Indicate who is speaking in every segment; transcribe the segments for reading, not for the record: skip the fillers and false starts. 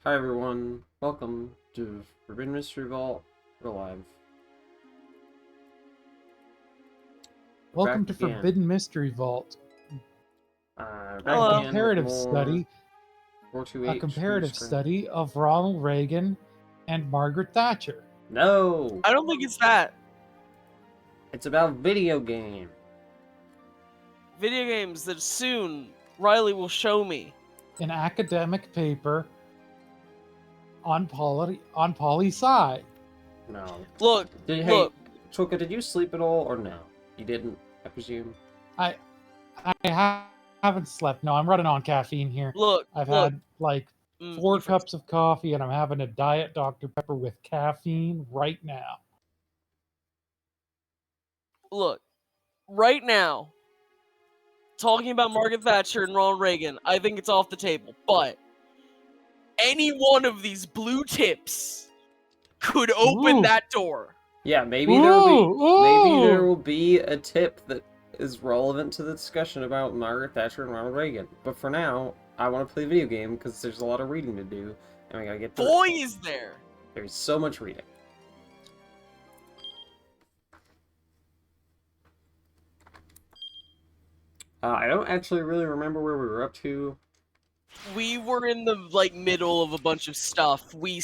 Speaker 1: Hi everyone, welcome to Forbidden Mystery Vault. We're live.
Speaker 2: Welcome to
Speaker 1: Back again.
Speaker 2: Forbidden Mystery Vault.
Speaker 1: Back
Speaker 2: A
Speaker 1: again
Speaker 2: comparative
Speaker 1: with more
Speaker 2: study.
Speaker 1: 428
Speaker 2: A comparative
Speaker 1: screen.
Speaker 2: study of Ronald Reagan and Margaret Thatcher.
Speaker 1: No!
Speaker 3: I don't think it's that.
Speaker 1: It's about video game.
Speaker 3: Video games that soon Riley will show me.
Speaker 2: An academic paper on poli-sci.
Speaker 1: No.
Speaker 3: Look,
Speaker 1: Hey, Choka, did you sleep at all or no? You didn't, I presume?
Speaker 2: I haven't slept. No, I'm running on caffeine here.
Speaker 3: Look,
Speaker 2: I've had like 4
Speaker 3: you
Speaker 2: cups of coffee and I'm having a Diet Dr. Pepper with caffeine right now.
Speaker 3: Look, right now, talking about Margaret Thatcher and Ronald Reagan, I think it's off the table. But any one of these blue tips could open that door.
Speaker 1: Yeah, maybe there will be a tip that is relevant to the discussion about Margaret Thatcher and Ronald Reagan. But for now, I want to play a video game because there's a lot of reading to do, and we gotta get through it.
Speaker 3: Boy, is there!
Speaker 1: There's so much reading. I don't actually really remember where we were up to.
Speaker 3: We were in the middle of a bunch of stuff. We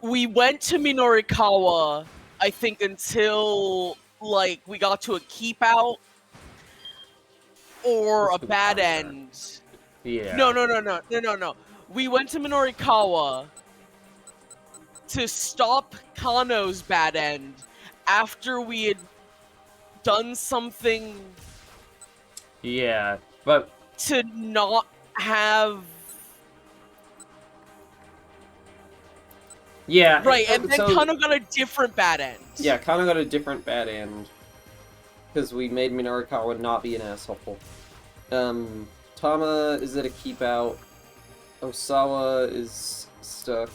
Speaker 3: went to Minorikawa, I think, until we got to a keep out or a bad end.
Speaker 1: Yeah.
Speaker 3: No. We went to Minorikawa to stop Kano's bad end after we had done something.
Speaker 1: Yeah, but
Speaker 3: to not have.
Speaker 1: Yeah.
Speaker 3: Right, and then Kano got a different bad end.
Speaker 1: Yeah, Kano got a different bad end. Because we made Minorikawa not be an asshole. Tama is at a keep out. Osawa is stuck.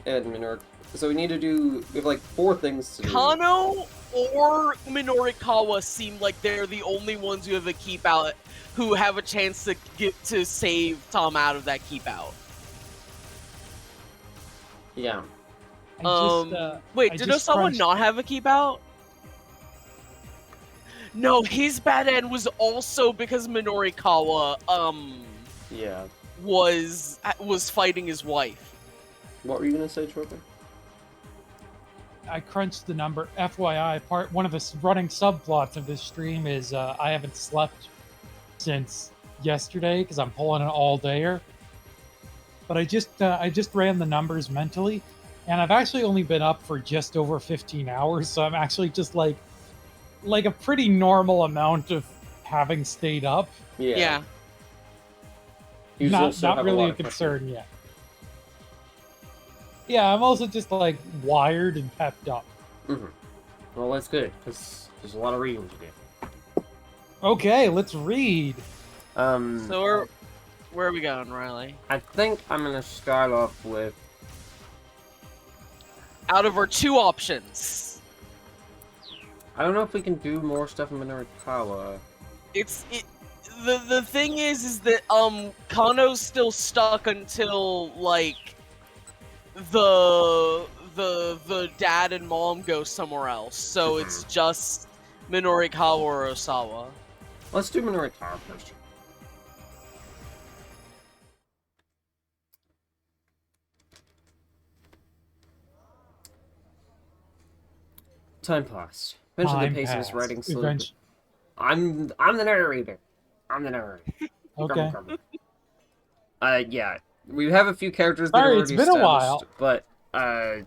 Speaker 1: And So we need to do... We have 4 things to do.
Speaker 3: Kano or Minorikawa seem like they're the only ones who have a keep out, who have a chance to get to save Tom out of that keep out.
Speaker 1: Yeah.
Speaker 3: Wait, did Osawa not have a keep out? No, his bad end was also because Minorikawa,
Speaker 1: yeah,
Speaker 3: was fighting his wife.
Speaker 1: What were you gonna say, Troper?
Speaker 2: I crunched the number. FYI, one of the running subplots of this stream is I haven't slept since yesterday because I'm pulling an all-dayer. But I just ran the numbers mentally, and I've actually only been up for just over 15 hours, so I'm actually just like a pretty normal amount of having stayed up.
Speaker 3: Yeah.
Speaker 2: Not really a concern yet. Yeah, I'm also just wired and pepped up.
Speaker 1: Mm-hmm. Well, that's good because there's a lot of reading to do.
Speaker 2: Okay, let's read.
Speaker 3: So where are we going, Riley?
Speaker 1: I think I'm gonna start off with.
Speaker 3: Out of our 2 options.
Speaker 1: I don't know if we can do more stuff in Minorikawa.
Speaker 3: The thing is that Kano's still stuck until the dad and mom go somewhere else. So it's just Minorikawa or Osawa.
Speaker 1: Let's do Minorikawa first. Time passed. Eventually, the pace of his writing slowed. I'm the narrator.
Speaker 2: Okay.
Speaker 1: Yeah. We have a few characters that are already established, but I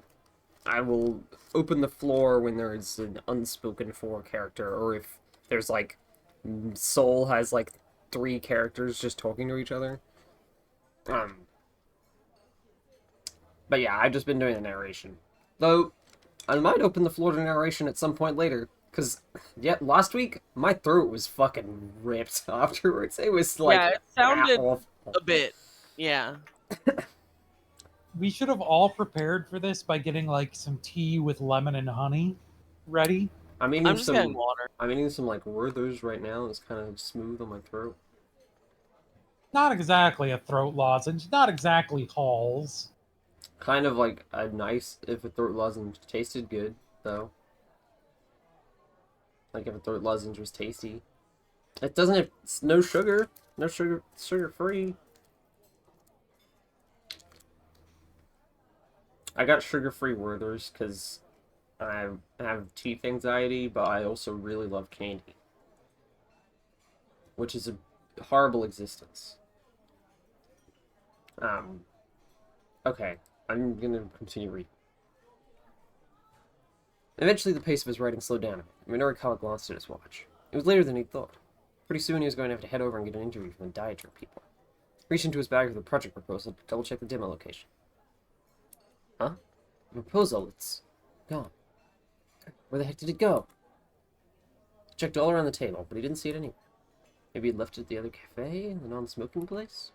Speaker 1: will open the floor when there's an unspoken for character, or if there's like Soul has like 3 characters just talking to each other. But yeah, I've just been doing the narration. Though, I might open the floor to narration at some point later. Because, yeah, last week, my throat was fucking ripped afterwards. It was, like,
Speaker 3: Yeah, it sounded
Speaker 1: awful.
Speaker 3: a bit. Yeah.
Speaker 2: We should have all prepared for this by getting like some tea with lemon and honey ready.
Speaker 1: I'm
Speaker 3: I'm just getting water.
Speaker 1: I'm eating some, like, Werther's right now. It's kind of smooth on my throat.
Speaker 2: Not exactly a throat lozenge, not exactly Halls.
Speaker 1: Kind of like a nice, if a throat lozenge tasted good, though. Like if a throat lozenge was tasty. It doesn't have, it's no sugar. No sugar, sugar-free. I got sugar-free Werther's because I have teeth anxiety, but I also really love candy. Which is a horrible existence. Okay, I'm gonna continue reading. Eventually, the pace of his writing slowed down a bit. Minoru glanced at his watch. It was later than he'd thought. Pretty soon, he was going to have to head over and get an interview from the Diatrip people. He reached into his bag with a project proposal to double-check the demo location. Huh? The proposal, it's gone. Where the heck did it go? He checked all around the table, but he didn't see it anywhere. Maybe he'd left it at the other cafe, in the non-smoking place?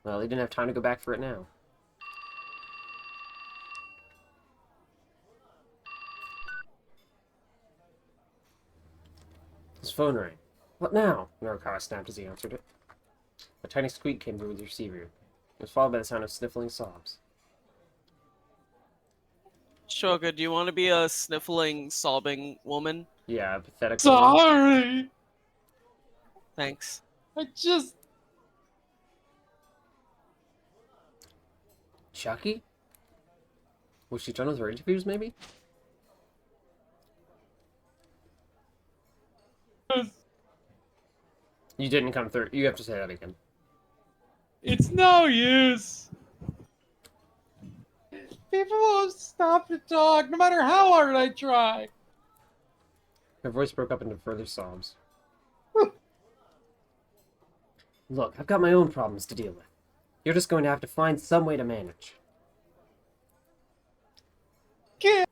Speaker 1: Well, he didn't have time to go back for it now. His phone rang. What now? Minoru snapped as he answered it. A tiny squeak came through the receiver. It was followed by the sound of sniffling sobs.
Speaker 3: Shoga, do you want to be a sniffling, sobbing woman?
Speaker 1: Yeah, pathetic.
Speaker 2: Sorry!
Speaker 3: Thanks.
Speaker 2: I just...
Speaker 1: Chucky? Was she done with her interviews, maybe? You didn't come through. You have to say that again.
Speaker 2: It's no use! People won't stop to talk, no matter how hard I try.
Speaker 1: Her voice broke up into further sobs. Look, I've got my own problems to deal with. You're just going to have to find some way to manage.
Speaker 2: Can't.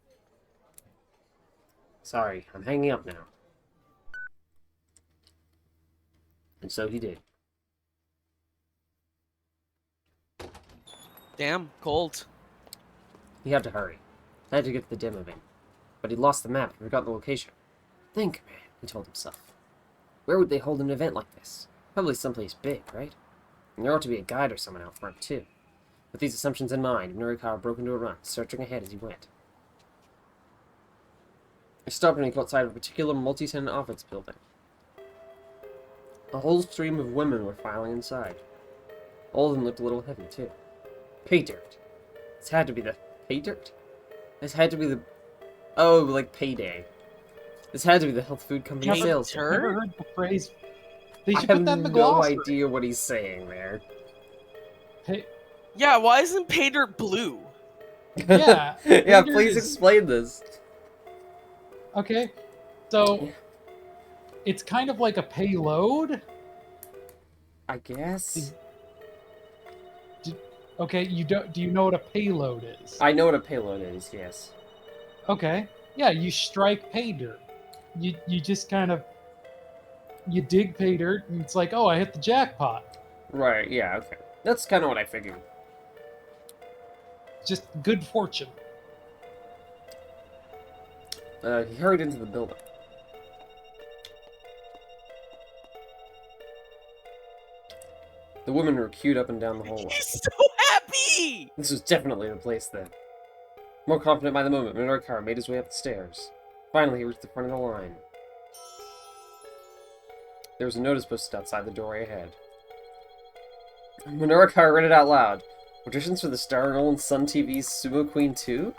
Speaker 1: Sorry, I'm hanging up now. And so he did.
Speaker 3: Damn, cold.
Speaker 1: He had to hurry. I had to get to the demo van. But he lost the map and forgot the location. Think, man, he told himself. Where would they hold an event like this? Probably someplace big, right? And there ought to be a guide or someone out front, too. With these assumptions in mind, Minoru broke into a run, searching ahead as he went. He stopped when he caught sight of a particular multi-tenant office building. A whole stream of women were filing inside. All of them looked a little heavy, too. Pay dirt. This had to be the... Pay dirt? This had to be the... Oh, like payday. This had to be the health food company sales.
Speaker 2: I've never heard the phrase. They
Speaker 1: I
Speaker 2: should
Speaker 1: have
Speaker 2: put that in the
Speaker 1: no
Speaker 2: glossary.
Speaker 1: idea what he's saying there.
Speaker 2: Hey,
Speaker 3: Yeah, why isn't pay dirt blue?
Speaker 2: yeah.
Speaker 1: Yeah,
Speaker 2: Pay
Speaker 1: please
Speaker 2: dirt is-
Speaker 1: explain this.
Speaker 2: Okay, so it's kind of like a payload.
Speaker 1: I guess.
Speaker 2: Okay, do you know what a payload is?
Speaker 1: I know what a payload is, yes.
Speaker 2: Okay, yeah, you strike pay dirt. You just kind of you dig pay dirt, and it's like, oh, I hit the jackpot.
Speaker 1: Right, yeah, okay. That's kind of what I figured.
Speaker 2: Just good fortune.
Speaker 1: He hurried into the building. The women were queued up and down the hallway.
Speaker 3: He's so happy!
Speaker 1: This was definitely the place then. More confident by the moment, Minoru made his way up the stairs. Finally, he reached the front of the line. There was a notice posted outside the doorway ahead. Minoru read it out loud. Auditions for the starring Sun TV's Sumo Queen 2?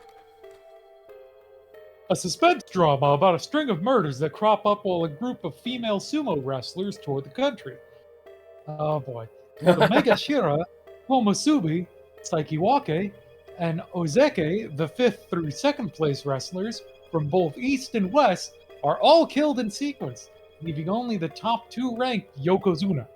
Speaker 2: A suspense drama about a string of murders that crop up while a group of female sumo wrestlers tour the country. Oh boy. The Megashira, Komusubi, Saikiwake, and Ozeki, the 5th through 2nd place wrestlers, from both East and West are all killed in sequence, leaving only the top 2 ranked Yokozuna.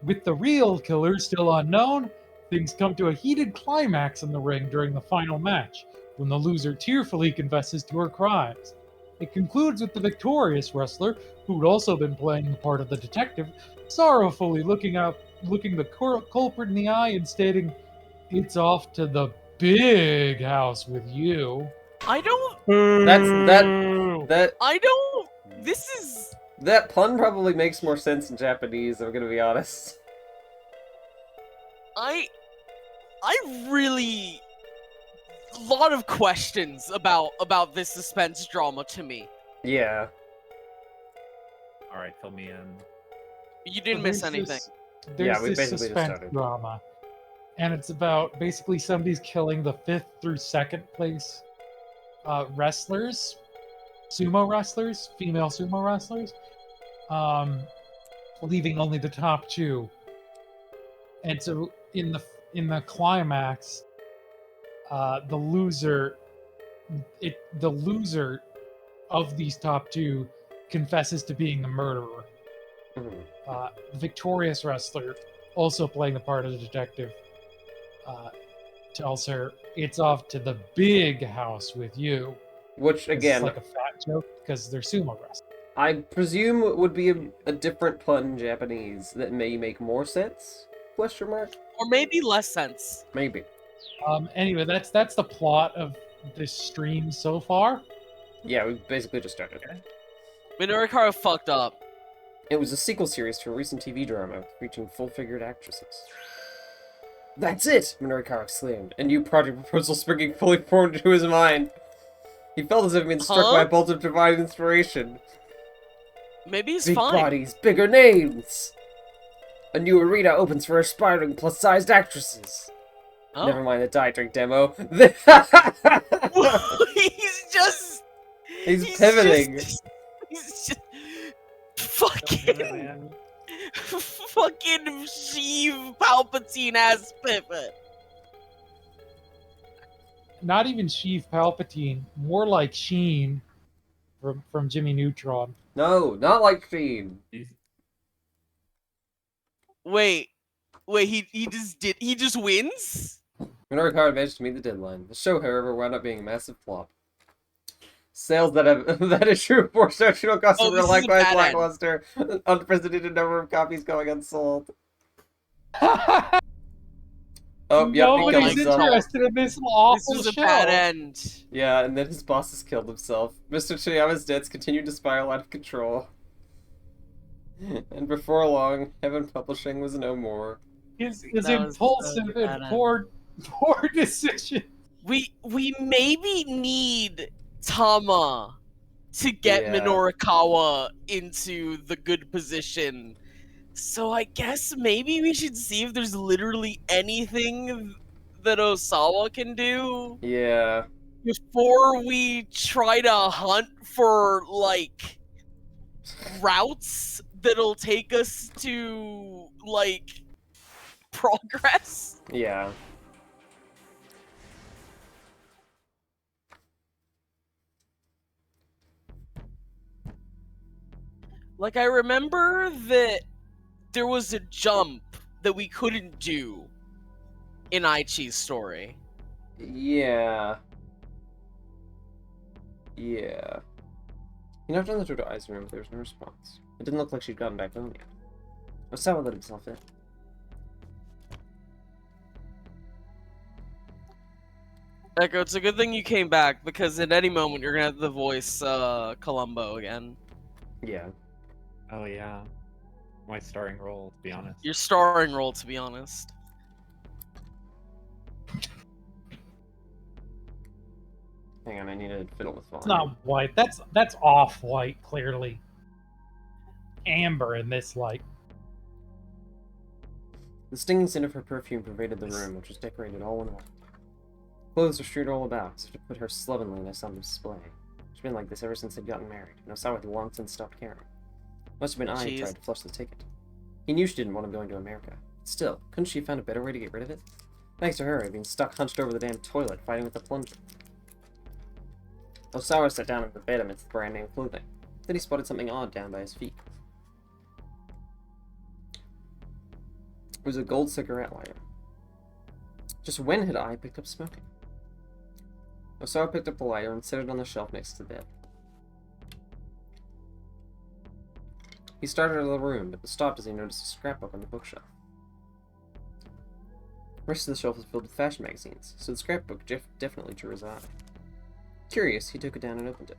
Speaker 2: With the real killer still unknown, things come to a heated climax in the ring during the final match, when the loser tearfully confesses to her crimes. It concludes with the victorious wrestler, who'd also been playing the part of the detective, sorrowfully looking the culprit in the eye and stating, "It's off to the big house with you."
Speaker 3: I don't.
Speaker 1: That
Speaker 3: I don't. This is.
Speaker 1: that pun probably makes more sense in Japanese, I'm gonna be honest.
Speaker 3: I really. Lot of questions about this suspense drama to me.
Speaker 1: Yeah.
Speaker 4: Alright, fill me in.
Speaker 3: You didn't miss anything.
Speaker 2: There's
Speaker 1: Yeah, we
Speaker 2: this
Speaker 1: basically just
Speaker 2: suspense
Speaker 1: started.
Speaker 2: drama, and it's about basically somebody's killing the 5th through 2nd place wrestlers, sumo wrestlers, female sumo wrestlers, leaving only the top 2. And so in the climax, the loser of these top 2 confesses to being the murderer.
Speaker 1: Mhm.
Speaker 2: The victorious wrestler, also playing the part of the detective, tells her, "It's off to the big house with you."
Speaker 1: Which,
Speaker 2: It's
Speaker 1: again,
Speaker 2: like a fat joke because they're sumo wrestlers.
Speaker 1: I presume would be a different pun in Japanese that may make more sense? Question mark?
Speaker 3: Or maybe less sense.
Speaker 1: Maybe.
Speaker 2: Anyway, that's the plot of this stream so far.
Speaker 1: Yeah, we basically just started.
Speaker 3: Minoru fucked up.
Speaker 1: It was a sequel series to a recent TV drama featuring full-figured actresses. That's it! Minoru exclaimed, a new project proposal springing fully formed into his mind. He felt as if he'd been struck by a bolt of divine inspiration.
Speaker 3: Maybe he's
Speaker 1: Big
Speaker 3: fine.
Speaker 1: bodies, bigger names! A new arena opens for aspiring plus-sized actresses.
Speaker 3: Oh.
Speaker 1: Never mind the diet drink demo. He's pivoting.
Speaker 3: He's just fucking Sheev Palpatine ass pivot.
Speaker 2: Not even Sheev Palpatine, more like Sheen from Jimmy Neutron.
Speaker 1: No, not like Fiend.
Speaker 3: Wait, he just wins?
Speaker 1: Minoru managed to meet the deadline. The show, however, wound up being a massive flop. Sales that issue for social costs were likewise lackluster. An unprecedented number of copies going unsold. Oh, yep, he killed
Speaker 2: Nobody's
Speaker 1: himself.
Speaker 2: interested in this awful
Speaker 3: This was a
Speaker 2: show.
Speaker 3: bad end.
Speaker 1: Yeah, and then his boss has killed himself. Mr. Toyama's debts continued to spiral out of control. And before long, Heaven Publishing was no more.
Speaker 2: His
Speaker 3: That was
Speaker 2: impulsive
Speaker 3: so bad
Speaker 2: and poor decision.
Speaker 3: We maybe need Tama to get
Speaker 1: Yeah.
Speaker 3: Minoru into the good position. So I guess maybe we should see if there's literally anything that Osawa can do
Speaker 1: Yeah.
Speaker 3: before we try to hunt for like routes that'll take us to like progress.
Speaker 1: Yeah.
Speaker 3: Like I remember that there was a jump that we couldn't do in Aichi's story.
Speaker 1: Yeah. Yeah. He knocked on the door to Ai's room, but there was no response. It didn't look like she'd gotten back home yet. Osawa let himself in.
Speaker 3: Echo, it's a good thing you came back, because at any moment you're gonna have to voice Columbo again.
Speaker 1: Yeah.
Speaker 4: Oh yeah. My starring role, to be honest.
Speaker 3: Your starring role, to be honest.
Speaker 1: Hang on, I need to fiddle with volume.
Speaker 2: It's not white. That's off-white, clearly. Amber in this light.
Speaker 1: The stinging scent of her perfume pervaded the room, which was decorated all in white. Clothes were strewed all about, as if to put her slovenliness on display. She'd been like this ever since they'd gotten married, and Osawa had long since stopped caring. Must have been I who tried to flush the ticket. He knew she didn't want him going to America. Still, couldn't she have found a better way to get rid of it? Thanks to her, I'd been stuck hunched over the damn toilet, fighting with the plunger. Osawa sat down on the bed amidst the brand name clothing. Then he spotted something odd down by his feet. It was a gold cigarette lighter. Just when had I picked up smoking? Osawa picked up the lighter and set it on the shelf next to the bed. He started out of the room, but stopped as he noticed a scrapbook on the bookshelf. The rest of the shelf was filled with fashion magazines, so the scrapbook definitely drew his eye. Curious, he took it down and opened it.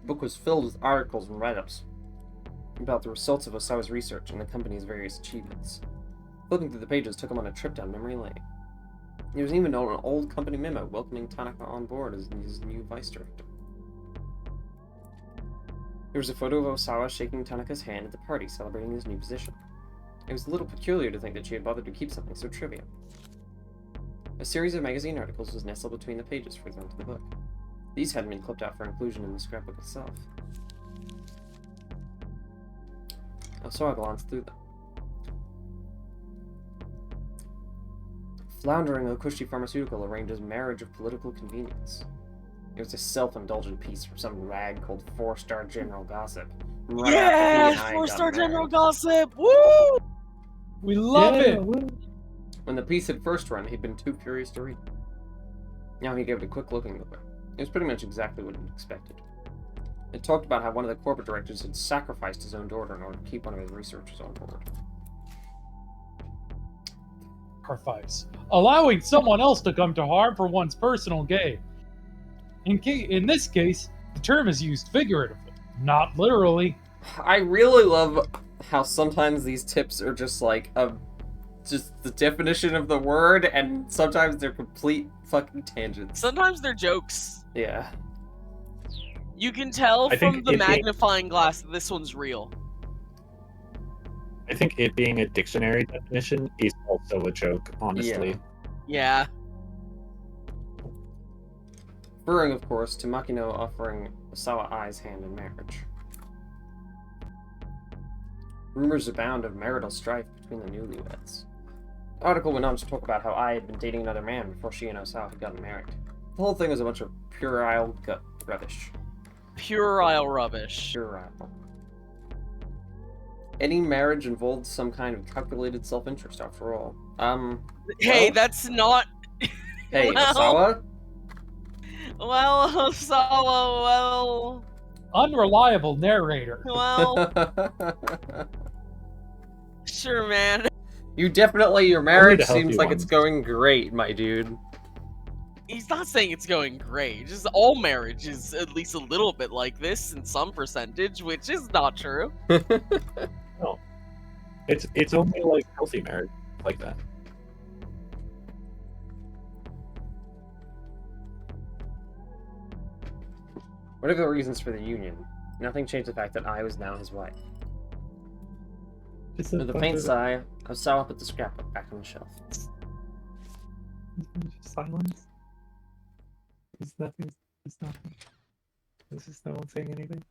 Speaker 1: The book was filled with articles and write-ups about the results of Osawa's research and the company's various achievements. Flipping through the pages took him on a trip down memory lane. There was even an old company memo welcoming Tanaka on board as his new vice director. There was a photo of Osawa shaking Tanaka's hand at the party celebrating his new position. It was a little peculiar to think that she had bothered to keep something so trivial. A series of magazine articles was nestled between the pages further into the book. These hadn't been clipped out for inclusion in the scrapbook itself. Osawa glanced through them. Floundering Okushi Pharmaceutical arranges marriage of political convenience. It was a self-indulgent piece from some rag called 4-Star General Gossip. Right after he and I got
Speaker 3: 4-star General
Speaker 1: married.
Speaker 3: Gossip! Woo!
Speaker 2: We love it!
Speaker 1: When the piece had first run, he'd been too curious to read. Now he gave it a quick looking over. It was pretty much exactly what he'd expected. It talked about how one of the corporate directors had sacrificed his own daughter in order to keep one of his researchers on board.
Speaker 2: Sacrifice. Allowing someone else to come to harm for one's personal gain. In this case, the term is used figuratively, not literally.
Speaker 1: I really love how sometimes these tips are just like just the definition of the word, and sometimes they're complete fucking tangents.
Speaker 3: Sometimes they're jokes.
Speaker 1: Yeah.
Speaker 3: You can tell
Speaker 4: I
Speaker 3: from
Speaker 4: think
Speaker 3: the
Speaker 4: it being-
Speaker 3: magnifying glass that this one's real.
Speaker 4: I think it being a dictionary definition is also a joke, honestly.
Speaker 3: Yeah.
Speaker 1: Referring, of course, to Makino offering Osawa Ai's hand in marriage. Rumors abound of marital strife between the newlyweds. The article went on to talk about how Ai had been dating another man before she and Osawa had gotten married. The whole thing was a bunch of puerile rubbish.
Speaker 3: Puerile rubbish.
Speaker 1: Puerile. Any marriage involved some kind of calculated self-interest, after all.
Speaker 3: Hey,
Speaker 1: well?
Speaker 3: that's not...
Speaker 1: Hey,
Speaker 3: Well-
Speaker 1: Osawa?
Speaker 3: Well, Osawa, well...
Speaker 2: Unreliable narrator.
Speaker 3: Well, sure, man.
Speaker 1: Your marriage
Speaker 4: Only the
Speaker 1: seems
Speaker 4: healthy
Speaker 1: like it's
Speaker 4: ones.
Speaker 1: going great, my dude.
Speaker 3: He's not saying it's going great. Just all marriage is at least a little bit like this in some percentage, which is not true.
Speaker 4: It's only like healthy marriage like that.
Speaker 1: Whatever the reasons for the union, nothing changed the fact that I was now his wife. With a faint sigh, Osawa put the scrapbook back on the shelf.
Speaker 4: Silence. Is nothing. Is nothing. This is no one saying anything.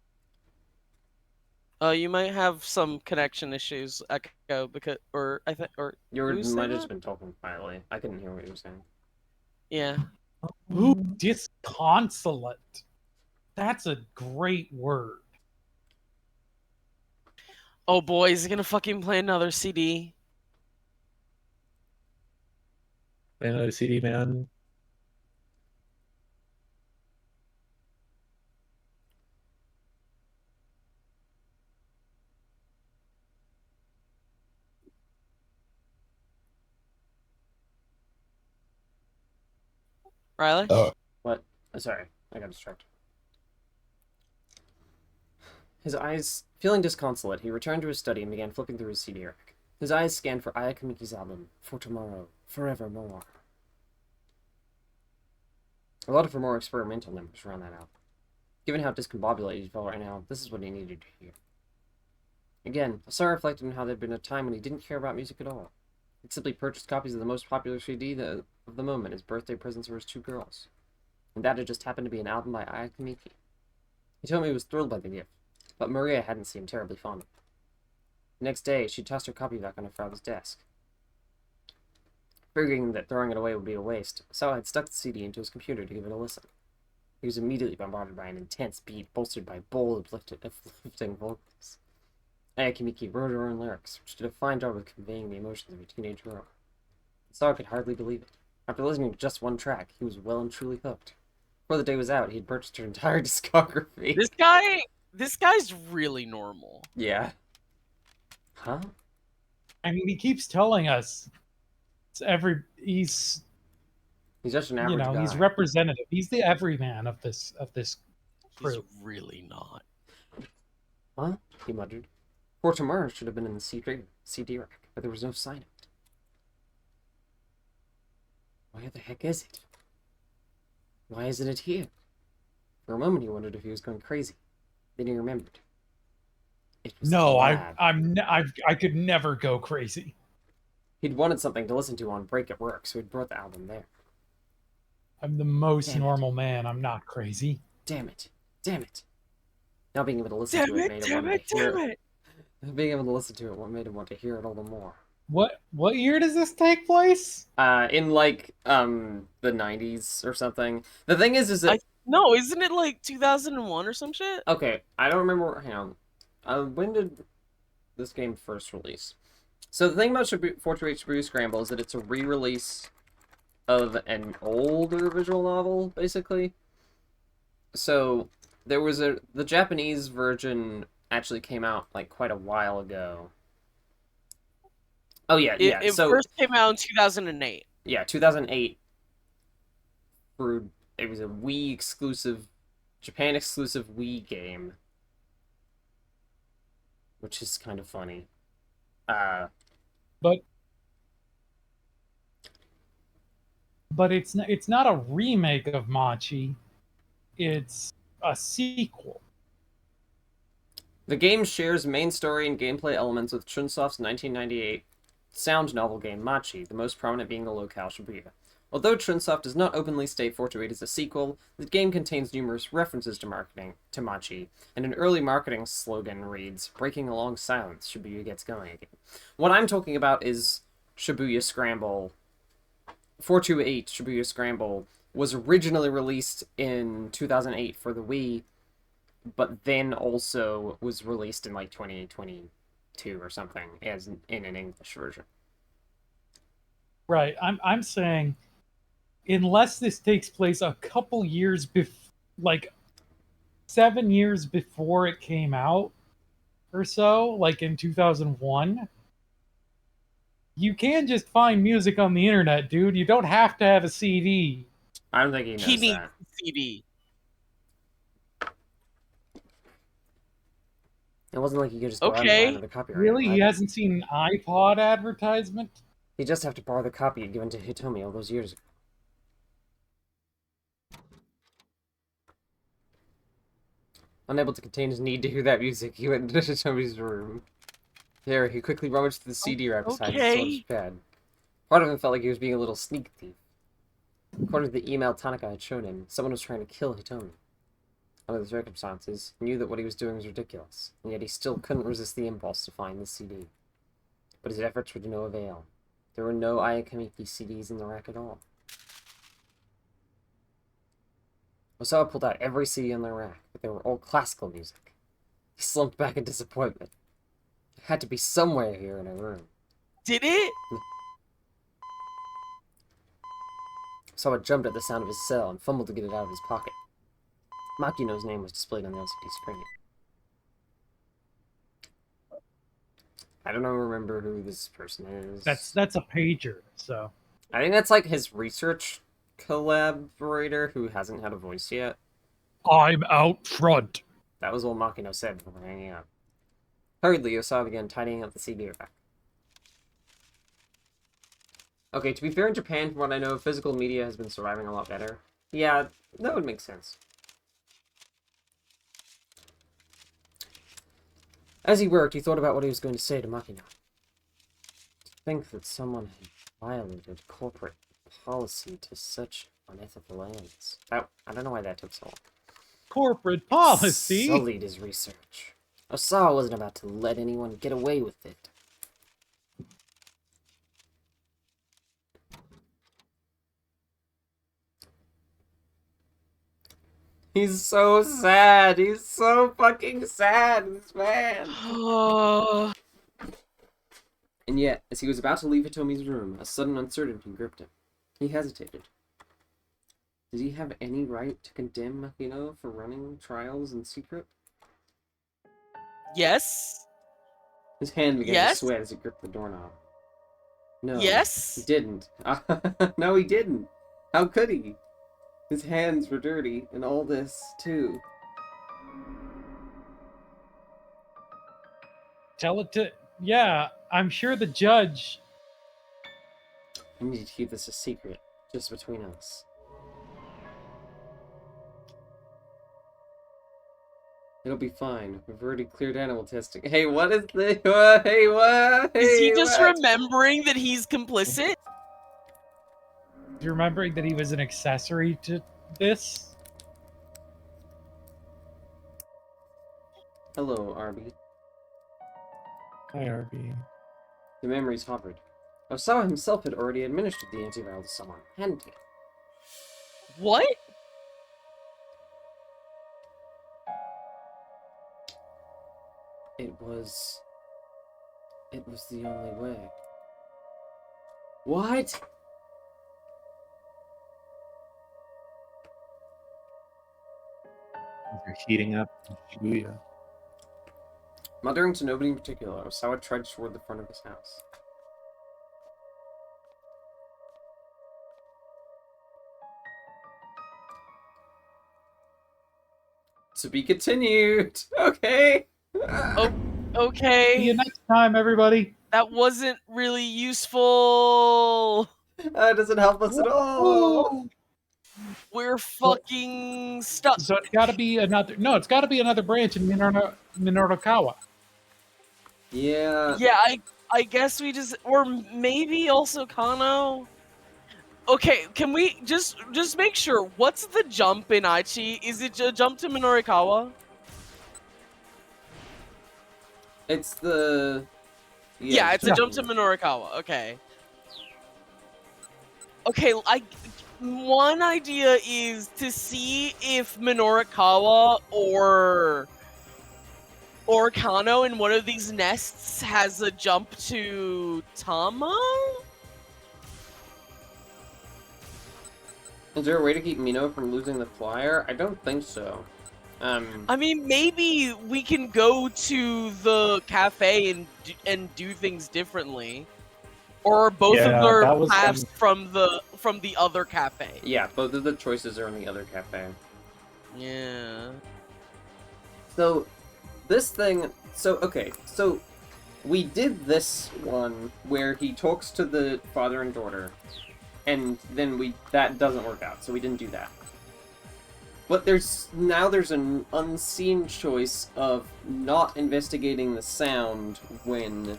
Speaker 3: You might have some connection issues, Echo, because, or I think, or
Speaker 1: You
Speaker 3: Who said
Speaker 1: might have
Speaker 3: that?
Speaker 1: just been talking quietly. I couldn't hear what you were saying.
Speaker 3: yeah.
Speaker 2: Ooh, disconsolate. That's a great word.
Speaker 3: Oh boy, is he gonna fucking play another CD?
Speaker 4: Another CD man.
Speaker 3: Riley?
Speaker 1: What? Sorry, I got distracted. His eyes feeling disconsolate, he returned to his study and began flipping through his CD rack. His eyes scanned for Aya Kamiki's album, For Tomorrow, Forevermore. A lot of her more experimental numbers around that album. Given how discombobulated he felt right now, this is what he needed to hear. Again, Asar reflected on how there'd been a time when he didn't care about music at all. He'd simply purchased copies of the most popular CD of the moment as birthday presents for his two girls. And that had just happened to be an album by Aya Kamiki. He told me he was thrilled by the gift, but Maria hadn't seemed terribly fond of it. The next day, she tossed her copy back on her father's desk. Figuring that throwing it away would be a waste, Osawa had stuck the CD into his computer to give it a listen. He was immediately bombarded by an intense beat, bolstered by bold, uplifting vocals. Ayakimiki wrote her own lyrics, which did a fine job of conveying the emotions of a teenage girl. Osawa could hardly believe it. After listening to just one track, he was well and truly hooked. Before the day was out, he had purchased her entire discography.
Speaker 3: This guy's really normal.
Speaker 1: Yeah. Huh?
Speaker 2: I mean, he keeps telling us he's
Speaker 1: just an average guy.
Speaker 2: he's representative. He's the everyman of this crew.
Speaker 3: He's really not.
Speaker 1: Huh? He muttered. For tomorrow should have been in the CD rack, but there was no sign of it. Where the heck is it? Why isn't it here? For a moment he wondered if he was going crazy. Then he remembered. It was
Speaker 2: No,
Speaker 1: Glab.
Speaker 2: I could never go crazy.
Speaker 1: He'd wanted something to listen to on break at work, so he'd brought the album there.
Speaker 2: I'm the most
Speaker 1: Damn it.
Speaker 2: normal man. I'm not crazy.
Speaker 1: Damn it. Damn it. Now being able to listen to it made him want to hear it. Being able to listen to it made him want to hear it all the more.
Speaker 2: What year does this take place?
Speaker 1: In like the 90s or something. The thing is that
Speaker 3: No, isn't it like 2001 or some shit?
Speaker 1: okay, I don't remember. Hang on. When did this game first release? So the thing about 428 Shibuya Scramble is that it's a re-release of an older visual novel, basically. So there was the Japanese version actually came out like quite a while ago. Oh yeah,
Speaker 3: It first came out in 2008.
Speaker 1: Yeah, 2008. It was a Wii exclusive, Japan exclusive Wii game, which is kind of funny.
Speaker 2: But it's not a remake of Machi. It's a sequel.
Speaker 1: The game shares main story and gameplay elements with Chunsoft's 1998 sound novel game Machi, the most prominent being the locale Shibuya. Although Chunsoft does not openly state 428 is a sequel, the game contains numerous references to Machi, and an early marketing slogan reads, "Breaking a long silence, Shibuya gets going again." What I'm talking about is Shibuya Scramble. 428 Shibuya Scramble was originally released in 2008 for the Wii, but then also was released in like 2022 or something as in an English version.
Speaker 2: Right. I'm saying, unless this takes place a couple years like 7 years before it came out or so, like in 2001, you can just find music on the internet, dude. You don't have to have a CD.
Speaker 1: I don't think he knows
Speaker 3: He needs
Speaker 1: that.
Speaker 3: a CD.
Speaker 1: It wasn't like you could just go out and
Speaker 3: Okay.
Speaker 1: buy another copyright.
Speaker 2: Really? He hasn't seen an iPod advertisement?
Speaker 1: You just have to borrow the copy given to Hitomi all those years ago. Unable to contain his need to hear that music, he went into Hitomi's room. There, he quickly rummaged through the CD rack beside his storage pad. Part of him felt like he was being a little sneak thief. According to the email Tanaka had shown him, someone was trying to kill Hitomi. Under the circumstances, he knew that what he was doing was ridiculous, and yet he still couldn't resist the impulse to find the CD. But his efforts were to no avail. There were no Ayakamiki CDs in the rack at all. Osawa pulled out every CD in the rack, but they were all classical music. He slumped back in disappointment. It had to be somewhere here in a room.
Speaker 3: Did it?
Speaker 1: Osawa jumped at the sound of his cell and fumbled to get it out of his pocket. Makino's name was displayed on the LCD screen. I don't remember who this person is.
Speaker 2: That's a pager, so.
Speaker 1: I think that's like his research collaborator who hasn't had a voice yet.
Speaker 2: I'm out front.
Speaker 1: That was what Makino said before hanging up. Hurriedly, Osawa began tidying up the CD rack. Okay, to be fair, in Japan, from what I know, physical media has been surviving a lot better. Yeah, that would make sense. As he worked, he thought about what he was going to say to Makino. To think that someone had violated corporate policy to such unethical ends. I don't know why that took so long.
Speaker 2: Corporate policy?
Speaker 1: Sullied his research. Osawa wasn't about to let anyone get away with it. He's so sad. He's so fucking sad, this man. And yet, as he was about to leave Hitomi's room, a sudden uncertainty gripped him. He hesitated. Did he have any right to condemn Makino for running trials in secret?
Speaker 3: Yes.
Speaker 1: His hand began to
Speaker 3: Yes.
Speaker 1: sweat as he gripped the doorknob. No, he
Speaker 3: Yes.
Speaker 1: didn't. No, he didn't. How could he? His hands were dirty, and all this, too.
Speaker 2: Tell it to. Yeah, I'm sure the judge.
Speaker 1: I need to keep this a secret, just between us. It'll be fine. We've already cleared animal testing. Hey, what is this? Hey, what? Hey,
Speaker 3: Is he just
Speaker 1: what?
Speaker 3: remembering that he's complicit?
Speaker 2: Remembering that he was an accessory to this?
Speaker 1: Hello, Arby.
Speaker 4: Hi, RB.
Speaker 1: The memories hovered. Osawa himself had already administered the antiviral to someone, hadn't he?
Speaker 3: What?
Speaker 1: It was the only way. What?
Speaker 4: They're heating up in Shibuya.
Speaker 1: Muttering to nobody in particular, Osawa trudged toward the front of his house. To be continued. Okay.
Speaker 3: Okay.
Speaker 2: See you next time, everybody.
Speaker 3: That wasn't really useful.
Speaker 1: That doesn't help us at all.
Speaker 3: We're fucking stuck.
Speaker 2: So it's got to be another. No, it's got to be another branch in Minorukawa.
Speaker 1: Yeah.
Speaker 3: Yeah, I guess we just, or maybe also Kano. Okay, can we just make sure? What's the jump in Aichi? Is it a jump to Minorikawa?
Speaker 1: It's the...
Speaker 3: Yeah, it's a jump to Minorikawa. Okay. Okay, one idea is to see if Minorikawa or Kano in one of these nests has a jump to Tama?
Speaker 1: Is there a way to keep Mino from losing the flyer? I don't think so.
Speaker 3: I mean, maybe we can go to the cafe and do things differently, or both of their paths from the other cafe.
Speaker 1: Yeah, both of the choices are in the other cafe.
Speaker 3: Yeah.
Speaker 1: So, this thing... So, okay, so we did this one where he talks to the father and daughter, and then that doesn't work out, so we didn't do that. But there's an unseen choice of not investigating the sound when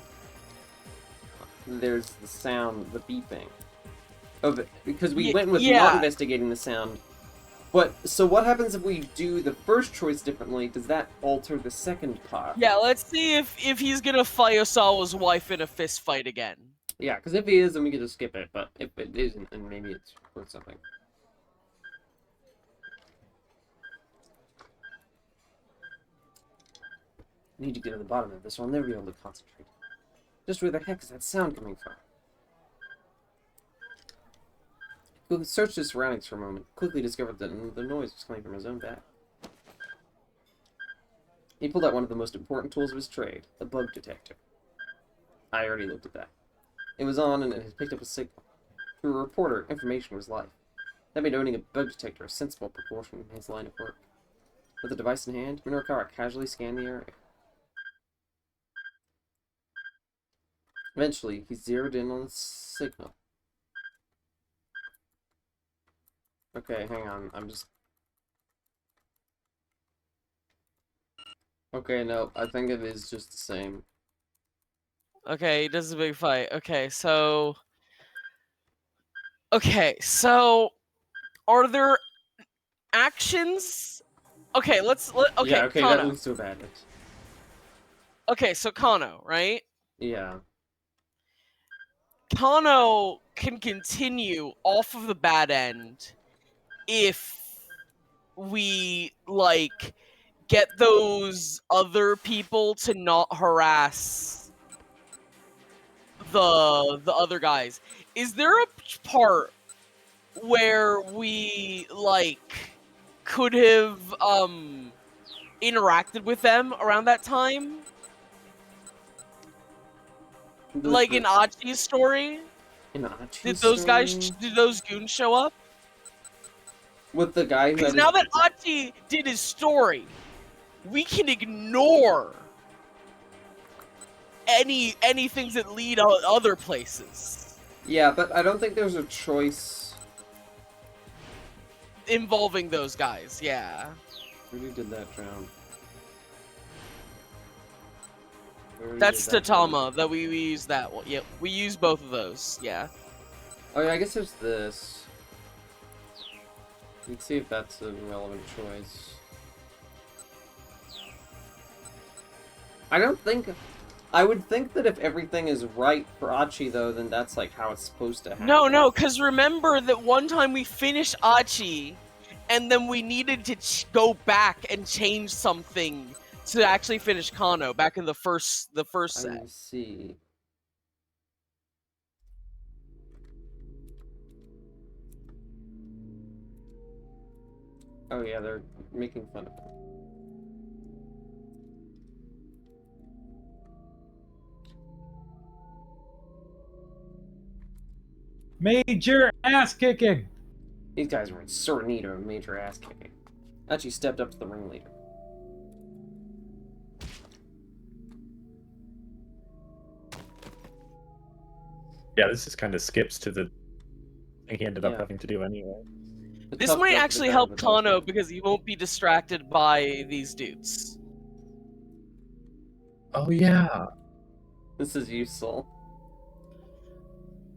Speaker 1: there's the sound, the beeping. Because we went with not investigating the sound. But, so what happens if we do the first choice differently? Does that alter the second part?
Speaker 3: Yeah, let's see if he's gonna fight Osawa's wife in a fist fight again.
Speaker 1: Yeah, because if he is, then we can just skip it. But if it isn't, then maybe it's worth something. I need to get to the bottom of this, or I'll never be able to concentrate. Just where the heck is that sound coming from? He searched his surroundings for a moment, quickly discovered that the noise was coming from his own back. He pulled out one of the most important tools of his trade, the bug detector. I already looked at that. It was on, and it had picked up a signal. To a reporter, information was life. That made owning a bug detector a sensible precaution in his line of work. With the device in hand, Minorukawa casually scanned the area. Eventually, he zeroed in on the signal. Okay, hang on, I'm just... Okay, no, I think it is just the same.
Speaker 3: Okay, he does a big fight. Okay, so... Are there actions? Okay, okay,
Speaker 1: yeah, okay,
Speaker 3: Kano.
Speaker 1: that leads to a bad hit.
Speaker 3: Okay, so Kano, right?
Speaker 1: Yeah.
Speaker 3: Kano can continue off of the bad end if we like get those other people to not harass the other guys. Is there a part where we like could have interacted with them around that time? Like in Achi's story?
Speaker 1: In Achi's
Speaker 3: Did those guys
Speaker 1: story?
Speaker 3: did those goons show up?
Speaker 1: With the guy who
Speaker 3: Because
Speaker 1: had
Speaker 3: now that Achi did his story, we can ignore any things that lead other places
Speaker 1: Yeah, but I don't think there's a choice.
Speaker 3: involving those guys. Yeah.
Speaker 1: Who did that drown? Where
Speaker 3: That's
Speaker 1: did that drown?
Speaker 3: Tatama that we use that one. Yep, we use both of those. Yeah.
Speaker 1: Oh yeah, I guess there's this. Let's see if that's a relevant choice. I don't think... I would think that if everything is right for Achi, though, then that's like how it's supposed to happen.
Speaker 3: No, because remember that one time we finished Achi, and then we needed to go back and change something to actually finish Kano back in the first set.
Speaker 1: I see. Oh yeah, they're making fun of him.
Speaker 2: Major ass kicking.
Speaker 1: These guys were in sore need of a major ass kicking. Achi stepped up to the ringleader.
Speaker 4: Yeah, this just kind of skips to the thing he ended up
Speaker 1: Yeah.
Speaker 4: having to do anyway.
Speaker 1: The
Speaker 3: This
Speaker 1: tough
Speaker 3: might
Speaker 1: guy to
Speaker 3: actually
Speaker 1: the
Speaker 3: help
Speaker 1: guy with the-
Speaker 3: Kano because he won't be distracted by these dudes.
Speaker 4: Oh yeah.
Speaker 1: This is useful.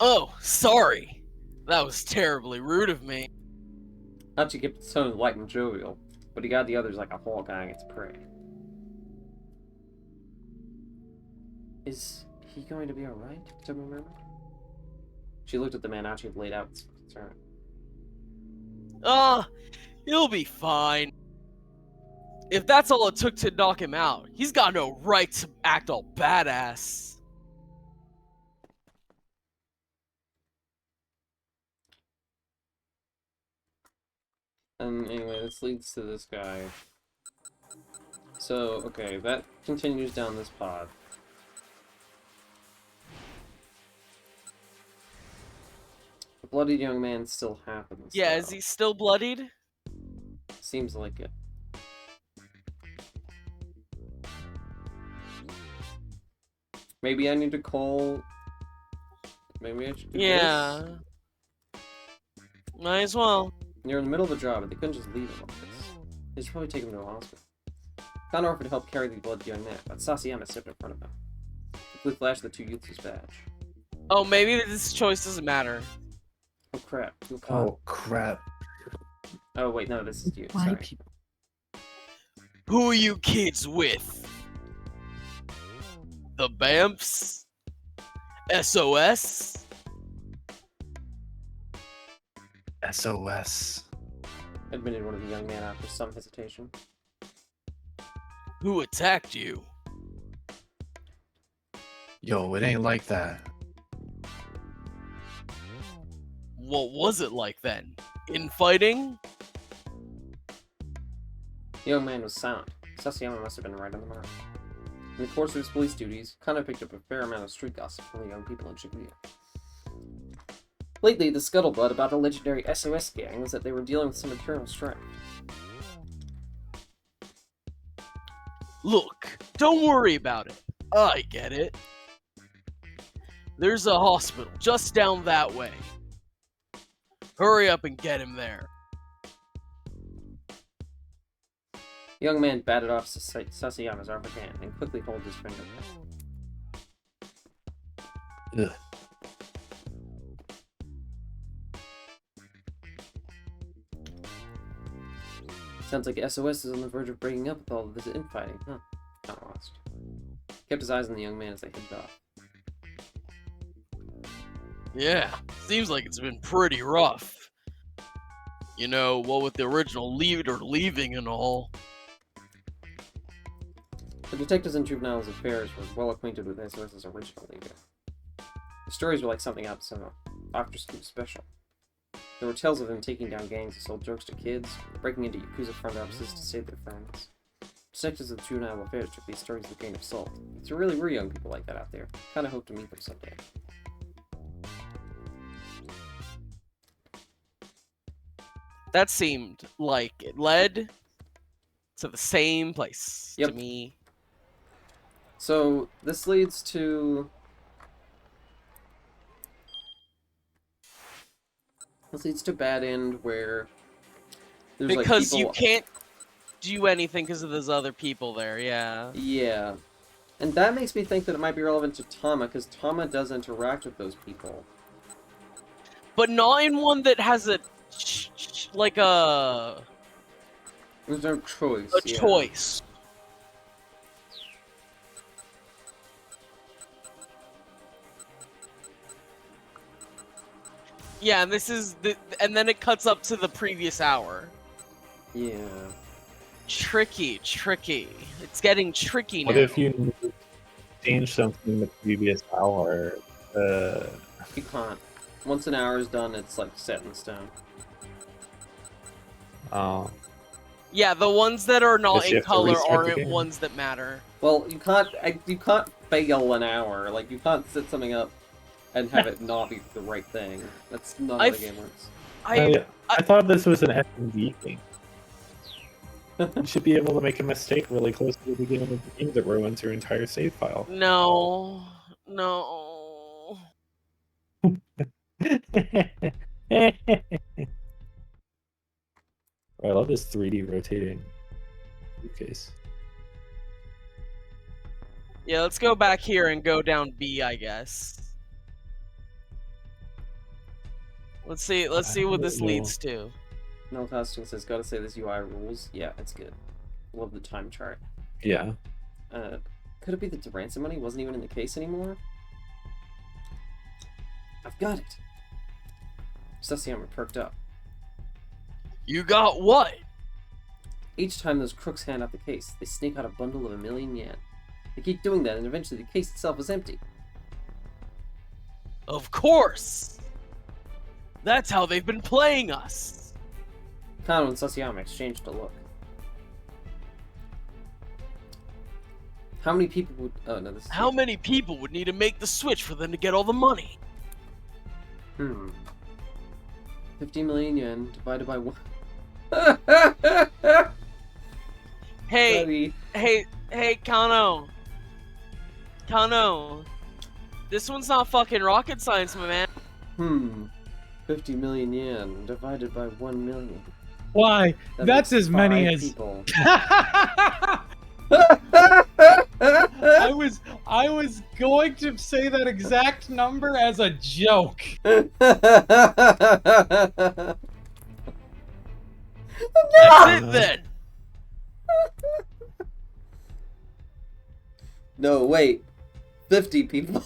Speaker 3: Oh, sorry. That was terribly rude of me.
Speaker 1: Achi kept his tone light and jovial, but he got the others like a hawk eyeing its prey. Is he going to be alright? Someone remember? She looked at the man Achi had laid out with concern.
Speaker 3: He'll be fine. If that's all it took to knock him out, he's got no right to act all badass.
Speaker 1: Anyway, this leads to this guy. So, okay, that continues down this pod. The bloodied young man still happens.
Speaker 3: Yeah,
Speaker 1: though.
Speaker 3: is he still bloodied?
Speaker 1: Seems like it. Maybe I need to call... Maybe I should do
Speaker 3: Yeah.
Speaker 1: this?
Speaker 3: Might as well.
Speaker 1: You're in the middle of the job, but they couldn't just leave him like this. They should probably take him to a hospital. Khan offered to help carry the blood young man, but Sasayama stepped in front of him. He quickly flashed the two youths his badge.
Speaker 3: Oh, maybe this choice doesn't matter.
Speaker 1: Oh crap.
Speaker 4: Oh crap.
Speaker 1: Oh wait, no, this is you.
Speaker 4: Why
Speaker 1: Sorry.
Speaker 4: people?
Speaker 3: Who are you kids with? The Bamfs? SOS?
Speaker 4: SOS.
Speaker 1: Admitted one of the young man after some hesitation.
Speaker 3: Who attacked you?
Speaker 4: Yo, it ain't like that.
Speaker 3: What was it like then? Infighting?
Speaker 1: The young man was silent. Sasayama must have been right on the mark. In the course of his police duties, Kana picked up a fair amount of street gossip from the young people in Shibuya. Lately, the scuttlebutt about the legendary SOS gang was that they were dealing with some internal strife.
Speaker 3: Look, don't worry about it. I get it. There's a hospital just down that way. Hurry up and get him there.
Speaker 1: The young man batted off Sasayama's arm with hand and quickly held his finger there.
Speaker 4: Ugh.
Speaker 1: Sounds like SOS is on the verge of breaking up with all of this infighting, huh? Not lost. Kept his eyes on the young man as they headed off.
Speaker 3: Yeah, seems like it's been pretty rough. You know, what with the original leader leaving and all.
Speaker 1: The detectives in Juvenile's Affairs were well acquainted with SOS's original leader. The stories were like something out of after-school special. There were tales of him taking down gangs that sold drugs to kids, breaking into Yakuza front offices to save their friends. Detectives of Juvenile Affairs took these stories with a grain of salt. There really were young people like that out there. Kinda hope to meet them someday.
Speaker 3: That seemed like it led to the same place
Speaker 1: Yep.
Speaker 3: to me.
Speaker 1: So, this leads to... Bad End, where... There's
Speaker 3: Because
Speaker 1: like
Speaker 3: you
Speaker 1: people...
Speaker 3: can't do anything because of those other people there, yeah.
Speaker 1: Yeah. And that makes me think that it might be relevant to Tama, because Tama does interact with those people.
Speaker 3: But not in one that has a... like a
Speaker 1: There's no choice, yeah.
Speaker 3: choice. Yeah, and this is and then it cuts up to the previous hour.
Speaker 1: Yeah.
Speaker 3: Tricky. It's getting tricky now.
Speaker 4: What if you change something in the previous hour?
Speaker 1: You can't. Once an hour is done, it's like set in stone.
Speaker 4: Oh.
Speaker 3: Yeah, the ones that are not
Speaker 4: Guess you
Speaker 3: in
Speaker 4: have to
Speaker 3: color
Speaker 4: restart the
Speaker 3: aren't
Speaker 4: game.
Speaker 3: ones that matter.
Speaker 1: Well, you can't fail an hour. Like, you can't set something up and have it not be the right thing. That's not how the game works.
Speaker 4: I thought this was an S&D game. You should be able to make a mistake really close to the beginning of the game that ruins your entire save file.
Speaker 3: No.
Speaker 4: I love this 3D rotating briefcase.
Speaker 3: Yeah, let's go back here and go down B, I guess. Let's see what this leads to.
Speaker 1: No costume says, gotta say this UI rules. Yeah, it's good. Love the time chart.
Speaker 4: Yeah.
Speaker 1: Could it be that the ransom money wasn't even in the case anymore? I've got it! Sasayama perked up.
Speaker 3: You got what?
Speaker 1: Each time those crooks hand out the case, they sneak out a bundle of 1,000,000 yen. They keep doing that, and eventually the case itself is empty.
Speaker 3: Of course! That's how they've been playing us!
Speaker 1: Kano and Sasayama exchanged a look. How many people would... Oh, no, this is...
Speaker 3: How many people would need to make the switch for them to get all the money?
Speaker 1: 50 million yen divided by 1...
Speaker 3: Hey, Kano. Kano. This one's not fucking rocket science, my man.
Speaker 1: 50 million yen divided by 1 million.
Speaker 2: Why?
Speaker 1: That
Speaker 2: That's
Speaker 1: makes
Speaker 2: as many
Speaker 1: 5
Speaker 2: as.
Speaker 1: people.
Speaker 2: I was going to say that exact number as a joke.
Speaker 3: That's it then.
Speaker 1: No, wait. 50 people.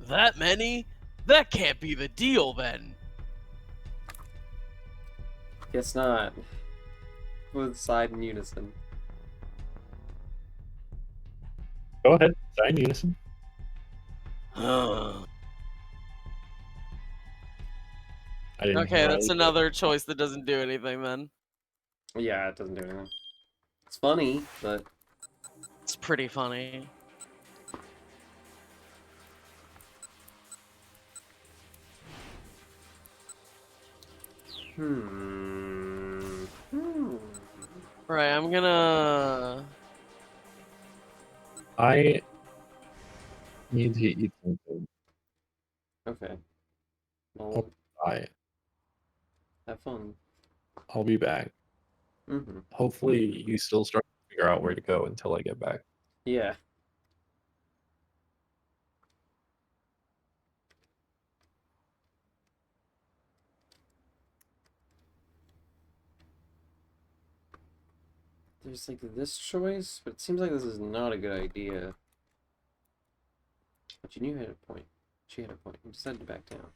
Speaker 3: That many? That can't be the deal then.
Speaker 1: Guess not. Both side in unison.
Speaker 4: Go ahead, sign unison.
Speaker 3: Okay, that's another choice that doesn't do anything then.
Speaker 1: Yeah, it doesn't do anything. It's funny, but...
Speaker 3: It's pretty funny. Right, I'm gonna...
Speaker 4: I need to eat something.
Speaker 1: Okay. Well,
Speaker 4: Bye.
Speaker 1: have fun.
Speaker 4: I'll be back. Hopefully you still start to figure out where to go until I get back.
Speaker 1: Yeah. There's like this choice, but it seems like this is not a good idea. But you knew you had a point. She had a point. I decided to back down.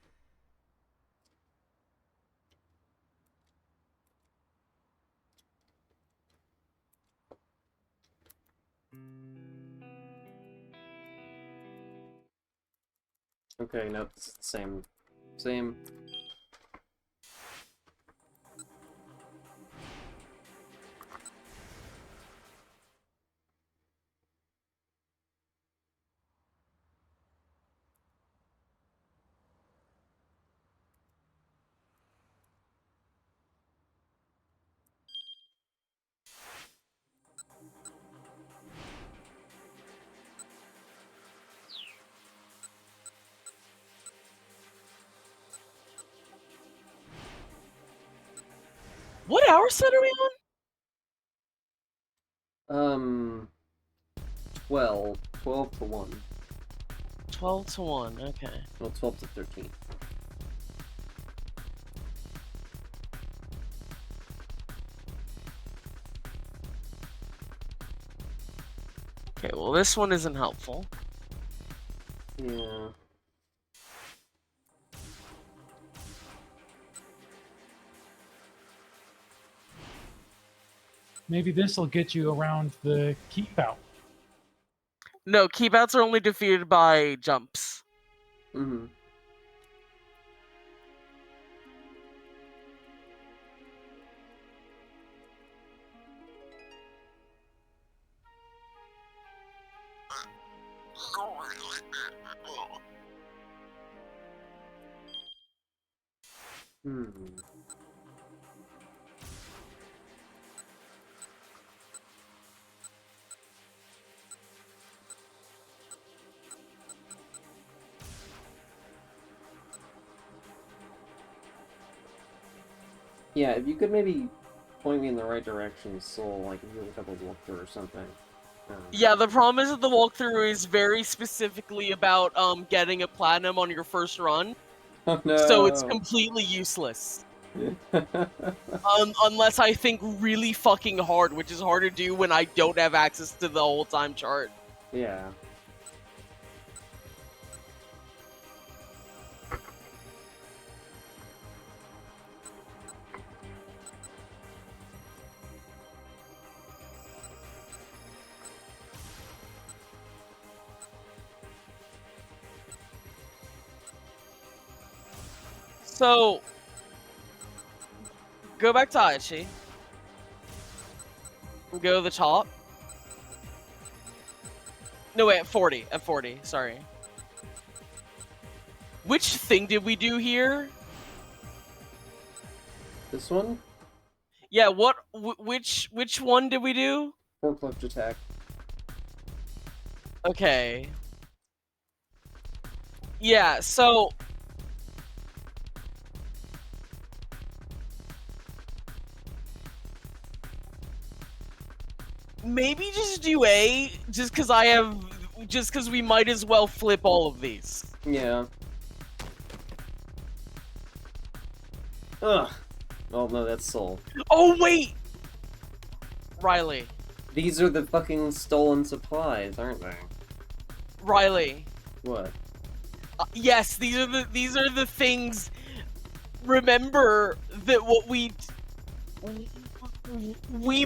Speaker 1: Okay, no, it's the same. Same.
Speaker 3: What hour set are we
Speaker 1: Um, 12 to 1.
Speaker 3: on? 12 to 1, okay.
Speaker 1: Well, 12 to 13.
Speaker 3: Okay, well this one isn't helpful.
Speaker 1: Yeah.
Speaker 2: Maybe this will get you around the keep out.
Speaker 3: No, keepouts are only defeated by jumps.
Speaker 1: Mm-hmm. Hmm. Yeah, if you could maybe point me in the right direction, Soul, like if you look up a walkthrough or something.
Speaker 3: Yeah, the problem is that the walkthrough is very specifically about getting a platinum on your first run,
Speaker 1: Oh
Speaker 3: so it's
Speaker 1: no!
Speaker 3: completely useless. Unless I think really fucking hard, which is hard to do when I don't have access to the whole time chart.
Speaker 1: Yeah.
Speaker 3: So, go back to Aichi. Go to the top. No, wait, at 40. At 40, sorry. Which thing did we do here?
Speaker 1: This one?
Speaker 3: Yeah, which one did we do?
Speaker 1: Forklift attack.
Speaker 3: Okay. Yeah, so... Maybe just do A, just because we might as well flip all of these.
Speaker 1: Yeah. Ugh. Oh no, that's Soul.
Speaker 3: Oh, wait! Riley.
Speaker 1: These are the fucking stolen supplies, aren't they?
Speaker 3: Riley.
Speaker 1: What?
Speaker 3: Yes, these are the things. Remember that what we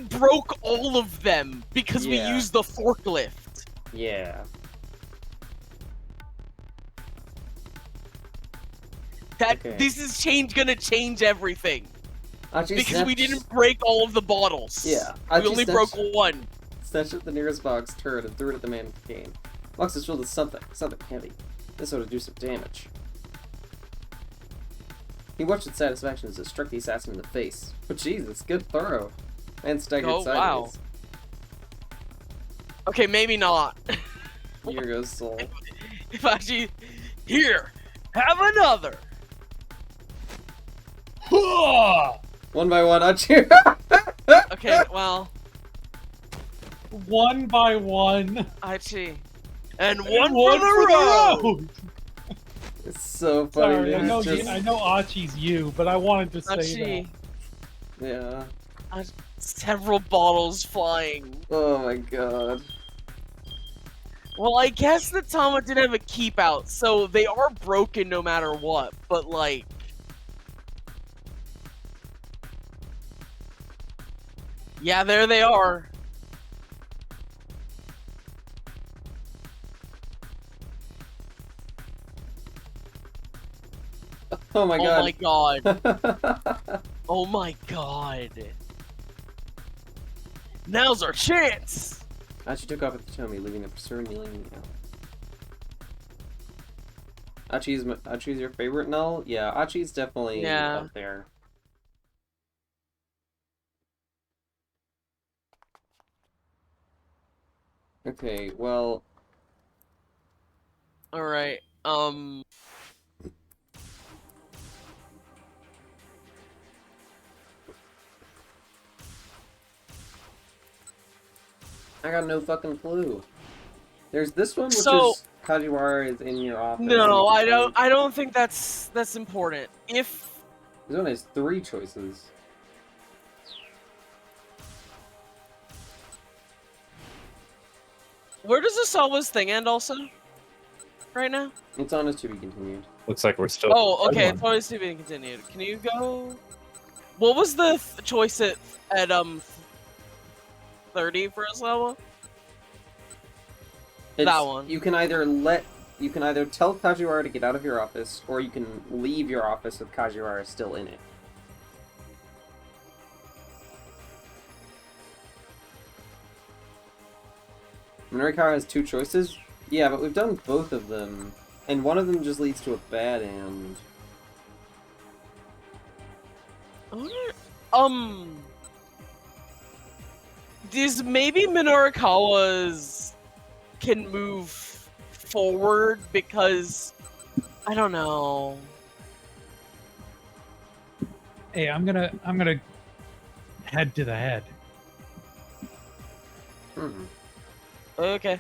Speaker 3: broke all of them because we
Speaker 1: Yeah.
Speaker 3: used the forklift.
Speaker 1: Yeah. Okay.
Speaker 3: This is gonna change everything
Speaker 1: Archie
Speaker 3: because we
Speaker 1: snatched-
Speaker 3: didn't break all of the bottles.
Speaker 1: Yeah.
Speaker 3: We
Speaker 1: Archie
Speaker 3: only
Speaker 1: snatched-
Speaker 3: broke one.
Speaker 1: Snatched up the nearest box, turret, and threw it at the man with the cane. Box is filled with something heavy. This ought to do some damage. He watched with satisfaction as it struck the assassin in the face. But Jesus, good throw. Man staggered
Speaker 3: Oh, wow.
Speaker 1: sideways.
Speaker 3: Okay, maybe not.
Speaker 1: Here goes Soul.
Speaker 3: If actually, here, have another.
Speaker 1: One by one, Archie.
Speaker 3: Okay, well,
Speaker 2: One by one.
Speaker 3: Aichi. And
Speaker 2: And
Speaker 3: one for the road.
Speaker 1: It's so funny.
Speaker 2: Sorry,
Speaker 1: dude.
Speaker 2: I know,
Speaker 1: It's just-
Speaker 2: I know Achi's you, but I wanted to say
Speaker 3: Aichi.
Speaker 1: Yeah.
Speaker 3: Several bottles flying.
Speaker 1: Oh my god.
Speaker 3: Well, I guess that Tama did have a keep out, so they are broken no matter what, but like... Yeah, there they are.
Speaker 1: Oh my
Speaker 3: Oh
Speaker 1: god.
Speaker 3: my god. Oh my god. Now's our chance!
Speaker 1: Achi took off with Hitomi, leaving the pursuer kneeling me out. Achi's your favorite null? Yeah, Achi's definitely
Speaker 3: Yeah.
Speaker 1: up there. Okay, well...
Speaker 3: Alright,
Speaker 1: I got no fucking clue. There's this one, which
Speaker 3: So-
Speaker 1: is Kajiwara is in your office.
Speaker 3: No, I don't think that's important. If...
Speaker 1: This one has 3 choices.
Speaker 3: Where does Asawa's thing end also? Right now?
Speaker 1: It's on as to be continued.
Speaker 4: Looks like we're still.
Speaker 3: Oh, okay, it's always to be continued. Can you go... What was the choice at 30 for Asawa? That one.
Speaker 1: You can either tell Kajiwara to get out of your office, or you can leave your office with Kajiwara still in it. Norikawa has 2 choices? Yeah, but we've done both of them, and one of them just leads to a bad end.
Speaker 3: Does maybe Minorikawa's can move forward because I don't know.
Speaker 2: Hey, I'm gonna head to the head.
Speaker 1: Hmm.
Speaker 3: Okay.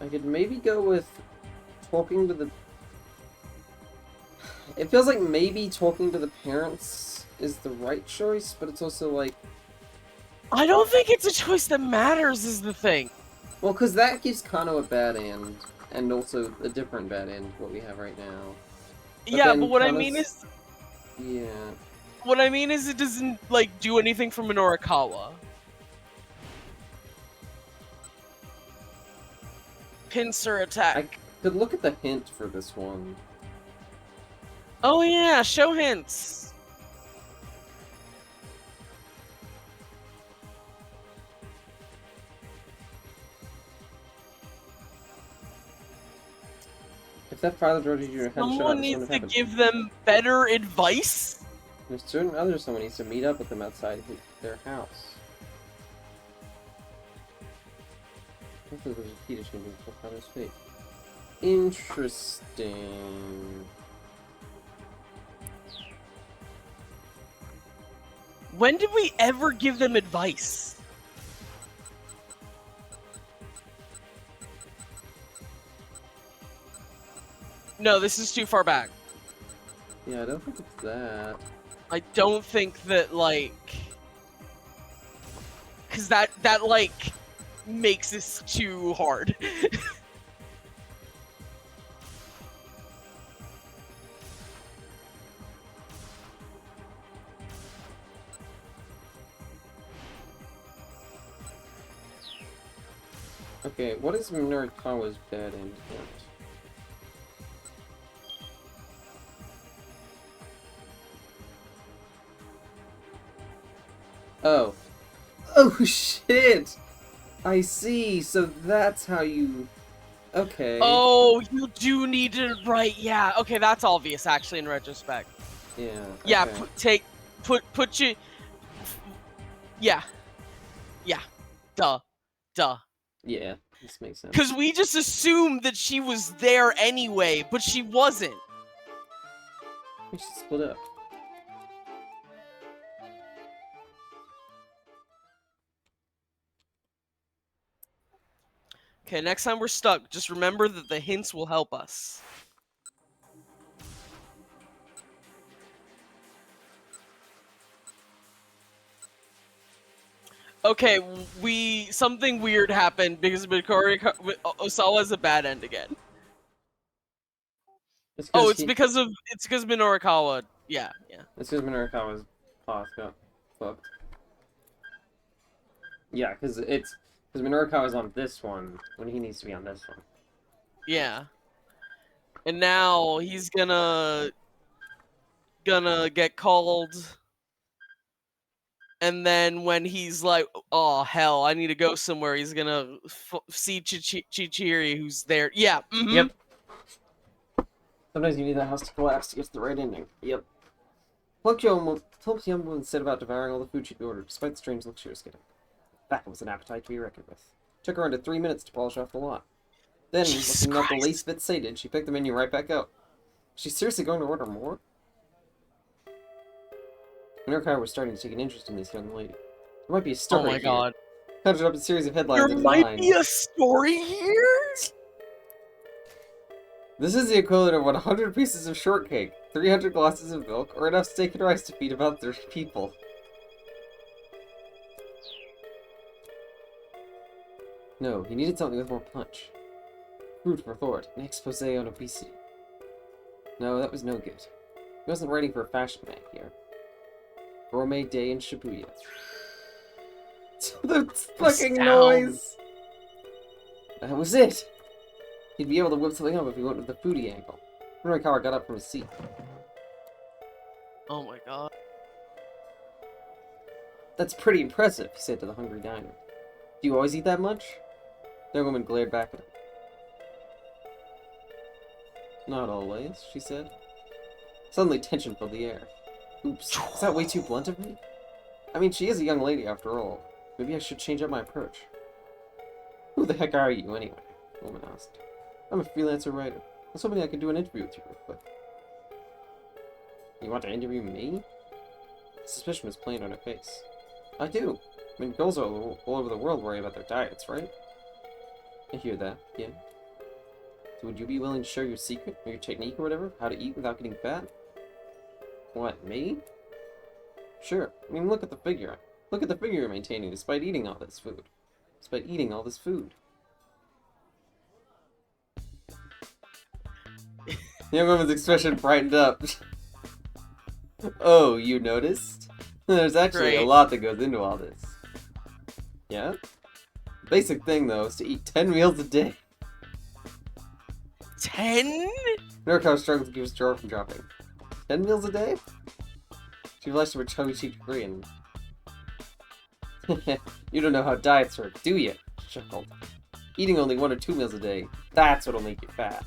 Speaker 1: I could maybe go with talking to the... It feels like maybe talking to the parents is the right choice, but it's also like...
Speaker 3: I don't think it's a choice that matters is the thing.
Speaker 1: Well, because that gives Kano a bad end, and also a different bad end, what we have right now.
Speaker 3: Yeah,
Speaker 1: then
Speaker 3: but what I
Speaker 1: Kano's-
Speaker 3: mean is
Speaker 1: Yeah.
Speaker 3: what I mean is it doesn't like do anything for Minorikawa. Pincer attack.
Speaker 1: I could look at the hint for this one.
Speaker 3: Oh yeah, show hints.
Speaker 1: If that father drove you to your head,
Speaker 3: Someone needs to give them better advice.
Speaker 1: There's certain others someone needs to meet up with them outside their house. Hopefully there's a key to changing Kano's fate. Interesting.
Speaker 3: When did we ever give them advice? No, this is too far back.
Speaker 1: Yeah, I don't think it's that.
Speaker 3: I don't think that, like... Because that, like, makes this too hard.
Speaker 1: Okay, what is Minorikawa's bad end hint? Oh. Oh shit! I see, so that's how you... Okay.
Speaker 3: Oh, you do need to write, yeah. Okay, that's obvious, actually, in retrospect.
Speaker 1: Yeah.
Speaker 3: Yeah,
Speaker 1: okay.
Speaker 3: put you... Yeah. Yeah. Duh.
Speaker 1: Yeah, this makes sense.
Speaker 3: Because we just assumed that she was there anyway, but she wasn't.
Speaker 1: We should split up.
Speaker 3: Okay, next time we're stuck, just remember that the hints will help us. Okay, something weird happened because Osawa has a bad end again. Oh, it's because Minorikawa. Yeah.
Speaker 1: It's because Minorikawa's path got fucked. Yeah, because Minorikawa's on this one when he needs to be on this one.
Speaker 3: Yeah. And now he's gonna get called. And then when he's like, oh hell, I need to go somewhere, he's gonna see Chichiri who's there. Yeah. Mm-hmm.
Speaker 1: Yep. Sometimes you need that house to collapse to get to the right ending. Yep. Tolkien woman set about devouring all the food she'd ordered, despite the strange look she was getting. That was an appetite to be reckoned with. Took her under 3 minutes to polish off the lot. Then,
Speaker 3: Jesus
Speaker 1: looking not the
Speaker 3: Christ.
Speaker 1: least bit sated, she picked the menu right back up. She's seriously going to order more? Minorikawa was starting to take an interest in this young lady. There might be a story
Speaker 3: Oh my
Speaker 1: here.
Speaker 3: god.
Speaker 1: Conjured up a series of headlines
Speaker 3: There
Speaker 1: in his
Speaker 3: might
Speaker 1: mind.
Speaker 3: be a story here?
Speaker 1: This is the equivalent of 100 pieces of shortcake, 300 glasses of milk, or enough steak and rice to feed about 30 people. No, he needed something with more punch. Food for thought, an expose on obesity. No, that was no good. He wasn't writing for a fashion mag here. Gourmet day in Shibuya. The fucking
Speaker 3: sound.
Speaker 1: noise! That was it! He'd be able to whip something up if he went with the foodie angle. Minorikawa got up from his seat.
Speaker 3: Oh my god.
Speaker 1: That's pretty impressive, he said to the hungry diner. Do you always eat that much? The young woman glared back at him. Not always, she said. Suddenly tension filled the air. Oops, is that way too blunt of me? I mean, she is a young lady after all. Maybe I should change up my approach. Who the heck are you, anyway? The woman asked. I'm a freelancer writer. I was hoping I could do an interview with you real quick. You want to interview me? Suspicion was plain on her face. I do. I mean, girls all over the world worry about their diets, right? I hear that, yeah. So would you be willing to share your secret, or your technique or whatever? How to eat without getting fat? What, me? Sure. I mean, look at the figure. Look at the figure you're maintaining despite eating all this food. Despite eating all this food. The young woman's expression brightened up. Oh, you noticed? There's actually a
Speaker 3: Great.
Speaker 1: lot that goes into all this. Yeah? The basic thing, though, is to eat 10 meals a day.
Speaker 3: 10?
Speaker 1: Minorikawa struggled to keep his jaw from dropping. 10 meals a day? She flashed with a chubby-cheeked grin. You don't know how diets work, do you? She chuckled. Eating only 1 or 2 meals a day, that's what'll make you fat.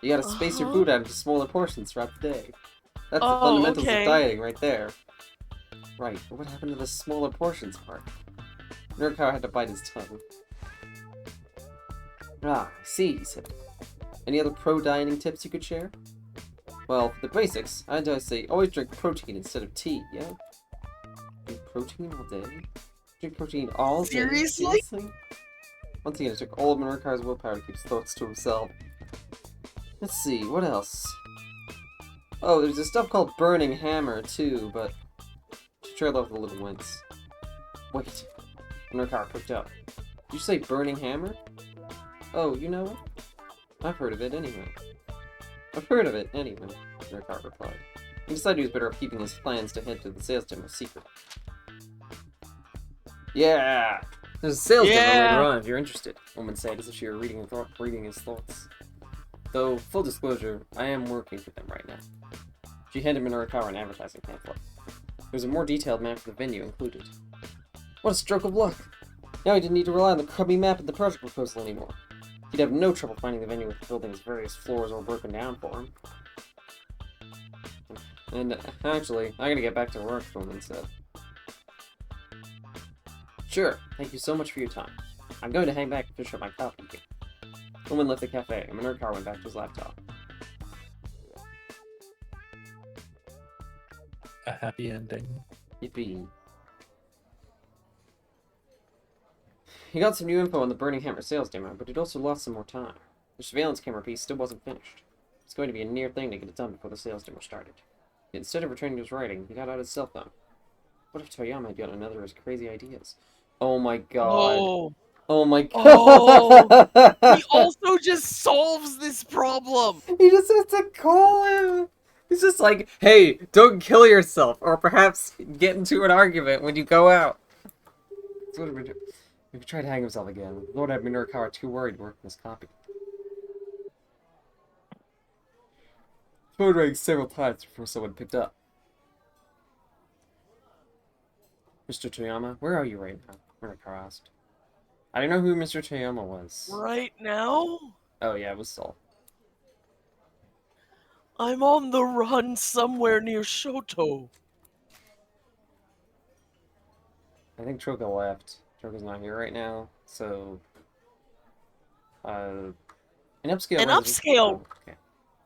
Speaker 1: You gotta space your food out into smaller portions throughout the day. That's the fundamentals of dieting right there. Right, but what happened to the smaller portions part? Minorikawa had to bite his tongue. Ah, I see, he said. Any other pro-dieting tips you could share? Well, for the basics, I'd say always drink protein instead of tea, yeah? Drink protein all day? Drink protein all day?
Speaker 3: Seriously?
Speaker 1: Once again, it took all of Minorikawa's willpower to keep his thoughts to himself. Let's see, what else? Oh, there's this stuff called Burning Hammer, too, but... She trailed off with a little wince. Wait. Minorikawa pricked up. Did you say Burning Hammer? Oh, you know it? I've heard of it anyway. Minorikawa replied. He decided he was better off keeping his plans to head to the sales demo secret. Yeah! There's a sales demo later on if you're interested, the woman said as if she were reading his thoughts. Though, full disclosure, I am working for them right now. She handed Minorikawa an advertising pamphlet. There's a more detailed map of the venue included. What a stroke of luck! Now he didn't need to rely on the crummy map in the project proposal anymore. He'd have no trouble finding the venue if the building's various floors were broken down for him. And, actually, I gotta get back to work, the woman said. Sure, thank you so much for your time. I'm going to hang back and finish up my coffee here. The woman left the cafe, and Minorikawa went back to his laptop.
Speaker 4: A happy ending.
Speaker 1: Yippee. He got some new info on the Burning Hammer sales demo, but he'd also lost some more time. The surveillance camera piece still wasn't finished. It's going to be a near thing to get it done before the sales demo started. Instead of returning to his writing, he got out his cell phone. What if Toyama had gotten another of his crazy ideas? Oh my god.
Speaker 3: Oh.
Speaker 1: Oh my god.
Speaker 3: Oh. He also just solves this problem.
Speaker 1: He just has to call him. He's just like, hey, don't kill yourself, or perhaps get into an argument when you go out. That's what we do. If he tried to hang himself again, Lord had Minorikawa too worried to work on his copy. Phone rang several times before someone picked up. Mr. Toyama, where are you right now? Minorikawa asked. I didn't know who Mr. Toyama was.
Speaker 3: Right now?
Speaker 1: Oh yeah, it was Sol.
Speaker 3: I'm on the run somewhere near Shoto.
Speaker 1: I think Troka left. Troka's not here right now, so... An upscale... Oh, okay.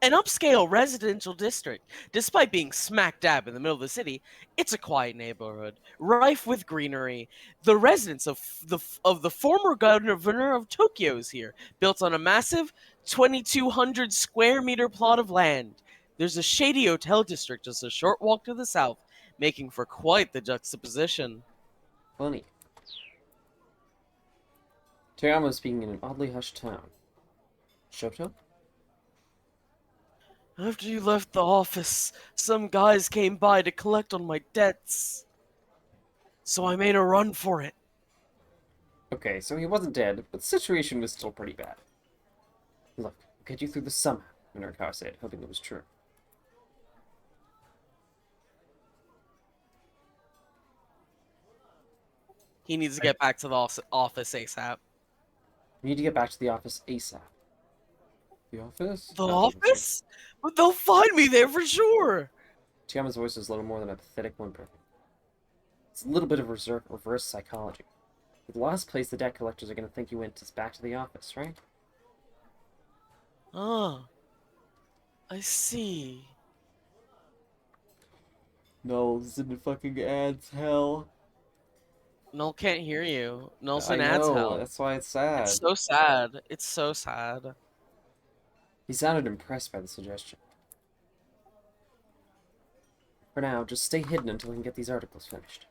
Speaker 3: An upscale residential district. Despite being smack dab in the middle of the city, it's a quiet neighborhood, rife with greenery. The residence of the former governor of Tokyo is here, built on a massive 2,200 square meter plot of land. There's a shady hotel district just a short walk to the south, making for quite the juxtaposition.
Speaker 1: Funny. Toyama was speaking in an oddly hushed tone. Shoto?
Speaker 3: After you left the office, some guys came by to collect on my debts. So I made a run for it.
Speaker 1: Okay, so he wasn't dead, but the situation was still pretty bad. Look, we'll get you through the summer, Minorikawa said, hoping it was true.
Speaker 3: He needs to get back to the office ASAP.
Speaker 1: We need to get back to the office ASAP. The office?
Speaker 3: The
Speaker 1: No,
Speaker 3: office? But they'll find me there for sure.
Speaker 1: Toyama's voice was little more than a pathetic whimper. It's a little bit of reverse psychology. The last place the debt collectors are going to think you went is back to the office, right?
Speaker 3: Ah, I see.
Speaker 1: Null's in the fucking ads hell.
Speaker 3: Null can't hear you. Null's
Speaker 1: I
Speaker 3: in ads
Speaker 1: know,
Speaker 3: hell.
Speaker 1: that's why it's sad.
Speaker 3: It's so sad. It's so sad.
Speaker 1: He sounded impressed by the suggestion. For now, just stay hidden until we can get these articles finished.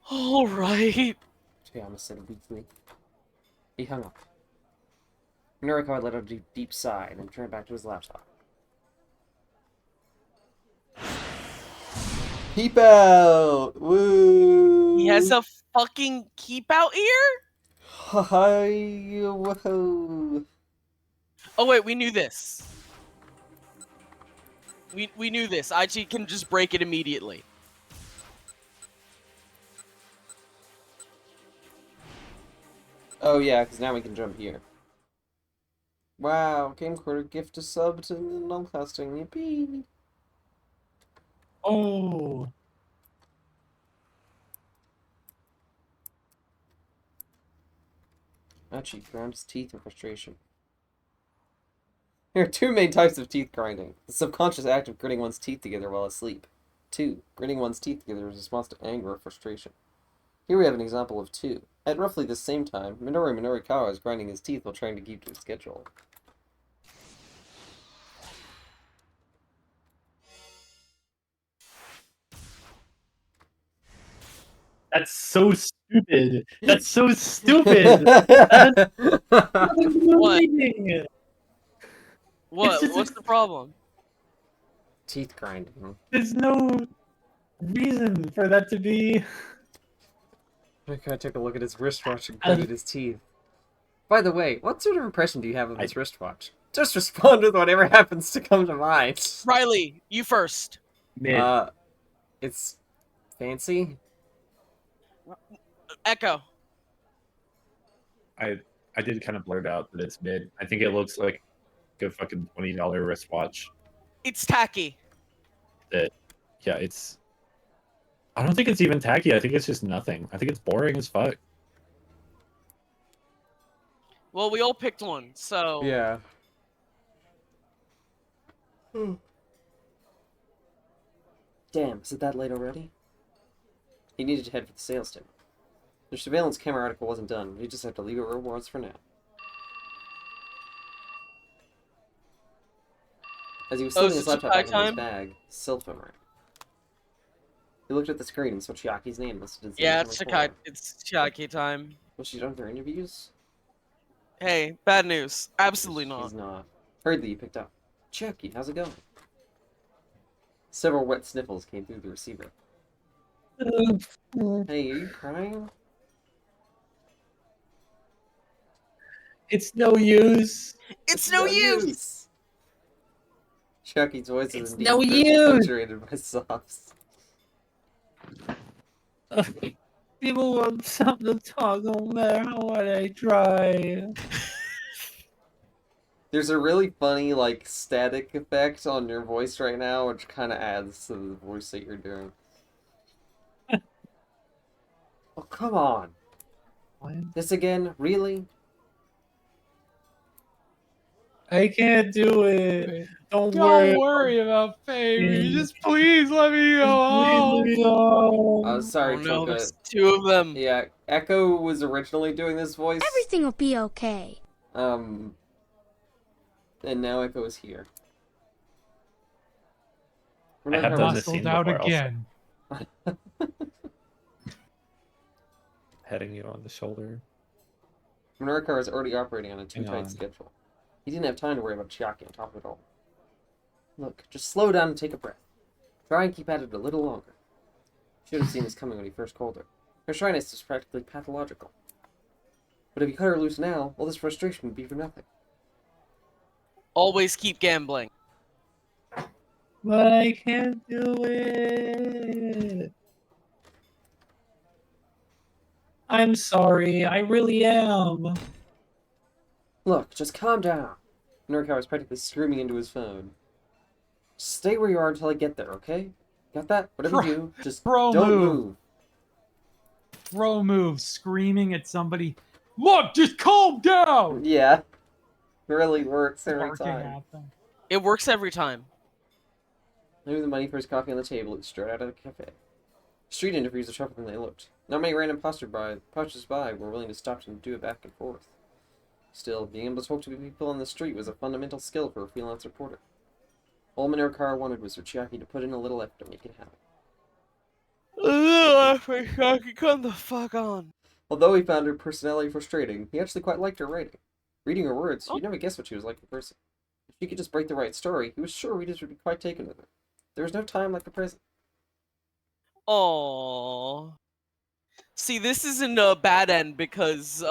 Speaker 3: All right.
Speaker 1: Toyama said weakly. He hung up. Minorikawa let out a deep sigh and then turned back to his laptop. Peep out! Woo!
Speaker 3: He has a fucking keep out ear?
Speaker 1: Hi, whoa.
Speaker 3: Oh wait, we knew this. We knew this. Aichi can just break it immediately.
Speaker 1: Oh yeah, because now we can jump here. Wow, camcorder gift a sub to null casting. Yippee!
Speaker 4: Oh,
Speaker 1: Actually, ground his teeth in frustration. There are two main types of teeth grinding. The subconscious act of gritting one's teeth together while asleep. 2. Gritting one's teeth together is a response to anger or frustration. Here we have an example of 2. At roughly the same time, Minorikawa is grinding his teeth while trying to keep to his schedule.
Speaker 4: that's so stupid. That's so stupid.
Speaker 3: What?
Speaker 4: It's
Speaker 3: What?
Speaker 4: just-
Speaker 3: What's the problem?
Speaker 1: Teeth grinding.
Speaker 4: There's no reason for that to be.
Speaker 1: I took a look at his wristwatch and gritted his teeth. By the way, what sort of impression do you have of his wristwatch? Just respond with whatever happens to come to mind.
Speaker 3: Riley, you first.
Speaker 4: Mid.
Speaker 1: It's fancy.
Speaker 3: Echo.
Speaker 4: I did kind of blurt out that it's mid. I think it looks like a fucking $20 wristwatch.
Speaker 3: It's tacky.
Speaker 4: Yeah, it's. I don't think it's even tacky. I think it's just nothing. I think it's boring as fuck.
Speaker 3: Well, we all picked one, so
Speaker 1: Yeah. Damn, is it that late already? He needed to head for the sales table. The surveillance camera article wasn't done. We just have to leave it where it was for now. As he was slipping his laptop back into his bag, his cell phone rang. He looked at the screen and saw Chiaki's name listed as the
Speaker 3: Yeah,
Speaker 1: incoming
Speaker 3: it's Chiaki time.
Speaker 1: Was she done with her interviews?
Speaker 3: Hey, bad news. Absolutely not.
Speaker 1: He's not. Hurriedly, he picked up. Chiaki, how's it going? Several wet sniffles came through the receiver. Hey, are you crying?
Speaker 4: It's no use.
Speaker 3: It's no use!
Speaker 1: Chiaki's voice is
Speaker 4: It's
Speaker 1: indeed
Speaker 4: no use!
Speaker 1: punctuated by sobs.
Speaker 4: People want something to talk no matter how hard I try.
Speaker 1: There's a really funny, like, static effect on your voice right now, which kind of adds to the voice that you're doing. Oh, come on.
Speaker 4: What?
Speaker 1: This again? Really?
Speaker 4: I can't do it. Don't
Speaker 2: Don't
Speaker 4: worry.
Speaker 2: worry about paying me.
Speaker 4: Yeah.
Speaker 2: Just please let me go home.
Speaker 4: Leave me alone.
Speaker 1: Oh, sorry,
Speaker 3: Oh no,
Speaker 1: Choka.
Speaker 3: there's two of them.
Speaker 1: Yeah, Echo was originally doing this voice.
Speaker 5: Everything will be okay.
Speaker 1: And now Echo is here.
Speaker 4: I have done this
Speaker 2: Muscled
Speaker 4: scene
Speaker 2: out
Speaker 4: before, also.
Speaker 2: again.
Speaker 4: Petting you on the shoulder.
Speaker 1: Minorca is already operating on a too
Speaker 4: Hang
Speaker 1: tight
Speaker 4: on.
Speaker 1: schedule. He didn't have time to worry about Chiaki on top of it all. Look, just slow down and take a breath. Try and keep at it a little longer. Should have seen this coming when he first called her. Her shyness is practically pathological. But if you cut her loose now, all this frustration would be for nothing.
Speaker 3: Always keep gambling.
Speaker 4: But I can't do it. I'm sorry. I really am.
Speaker 1: Look, just calm down. Minorca was practically screaming into his phone. Just stay where you are until I get there, okay? Got that? Whatever you do, just
Speaker 2: Pro
Speaker 1: don't
Speaker 2: move.
Speaker 1: move.
Speaker 2: Throw move, screaming at somebody. Look, just calm down.
Speaker 1: Yeah. It really works every
Speaker 2: Barking
Speaker 1: time.
Speaker 2: at them.
Speaker 3: It works every time.
Speaker 1: Leaving the money for his coffee on the table, he strode out of the cafe. Street interviews were tougher than they looked. Not many random passers-by were willing to stop and do it back and forth. Still, being able to talk to people on the street was a fundamental skill for a freelance reporter. All Minorca wanted was for Chiaki to put in a little effort to make it happen.
Speaker 3: Come the fuck on.
Speaker 1: Although he found her personality frustrating, he actually quite liked her writing. Reading her words, you'd never guess what she was like in person. If she could just break the right story, he was sure readers would be quite taken with her. There was no time like the present.
Speaker 3: Aww. See, this isn't a bad end because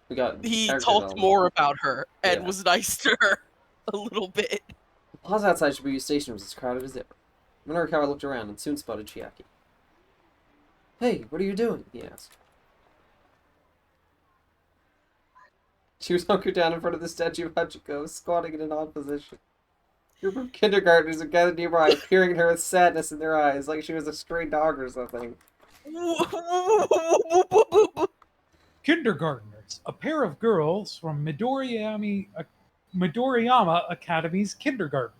Speaker 1: We got
Speaker 3: he
Speaker 1: character
Speaker 3: talked
Speaker 1: development.
Speaker 3: more about her and
Speaker 1: Yeah.
Speaker 3: was nice to her a little bit.
Speaker 1: The plaza outside Shibuya Station was as crowded as ever. Minorikawa looked around and soon spotted Chiaki. Hey, what are you doing? He asked. She was hunkered down in front of the statue of Hachiko, squatting in an odd position. A group of kindergartners had gathered nearby, peering at her with sadness in their eyes, like she was a stray dog or something.
Speaker 2: Kindergartners, a pair of girls from Midoriyama Academy's kindergarten.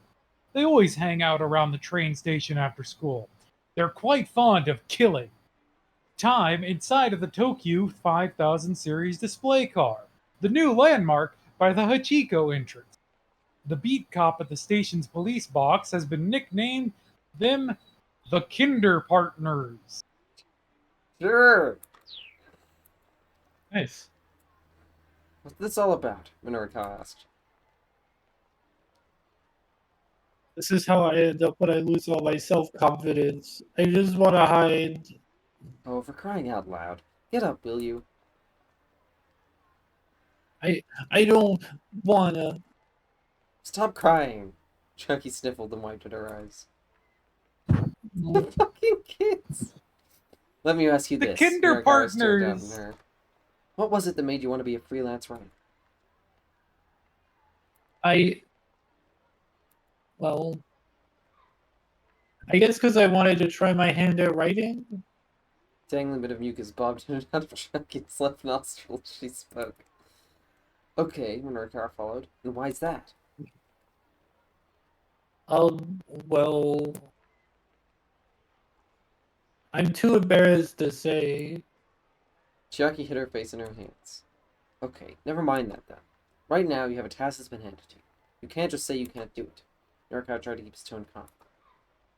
Speaker 2: They always hang out around the train station after school. They're quite fond of killing time inside of the Tokyo 5000 series display car, the new landmark by the Hachiko entrance. The beat cop at the station's police box has been nicknamed them the Kinder Partners.
Speaker 1: Sure!
Speaker 4: Nice.
Speaker 1: What's this all about? Minorikawa asked.
Speaker 4: This is how I end up when I lose all my self-confidence. I just want to hide.
Speaker 1: Oh, for crying out loud. Get up, will you?
Speaker 4: I don't wanna.
Speaker 1: Stop crying. Chucky sniffled and wiped at her eyes. The fucking kids! Let me ask you
Speaker 2: The
Speaker 1: this.
Speaker 2: Kinder
Speaker 1: Minorikawa stared down
Speaker 2: Partners.
Speaker 1: at her. What was it that made you want to be a freelance writer?
Speaker 4: Well, I guess because I wanted to try my hand at writing.
Speaker 1: Dangling bit of mucus bobbed in and out of Chucky's left nostril as she spoke. Okay, Minorikawa followed. And why's that?
Speaker 4: Well, I'm too embarrassed to say.
Speaker 1: Chiaki hid her face in her hands. Okay, never mind that then. Right now, you have a task that's been handed to you. You can't just say you can't do it. Norikow tried to keep his tone calm.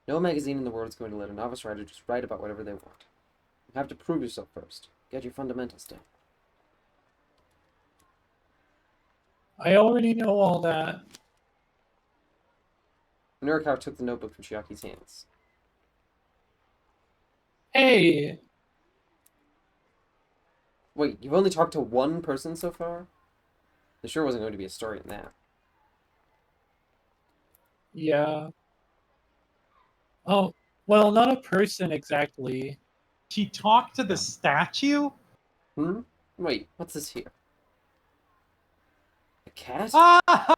Speaker 1: No magazine in the world is going to let a novice writer just write about whatever they want. You have to prove yourself first. Get your fundamentals down.
Speaker 4: I already know all that.
Speaker 1: Norikow took the notebook from Chiaki's hands.
Speaker 4: Hey!
Speaker 1: Wait, you've only talked to one person so far? There sure wasn't going to be a story in that.
Speaker 4: Yeah. Oh, well, not a person exactly.
Speaker 2: She talked to the statue?
Speaker 1: Hmm? Wait, what's this here? A cat?
Speaker 2: Ah!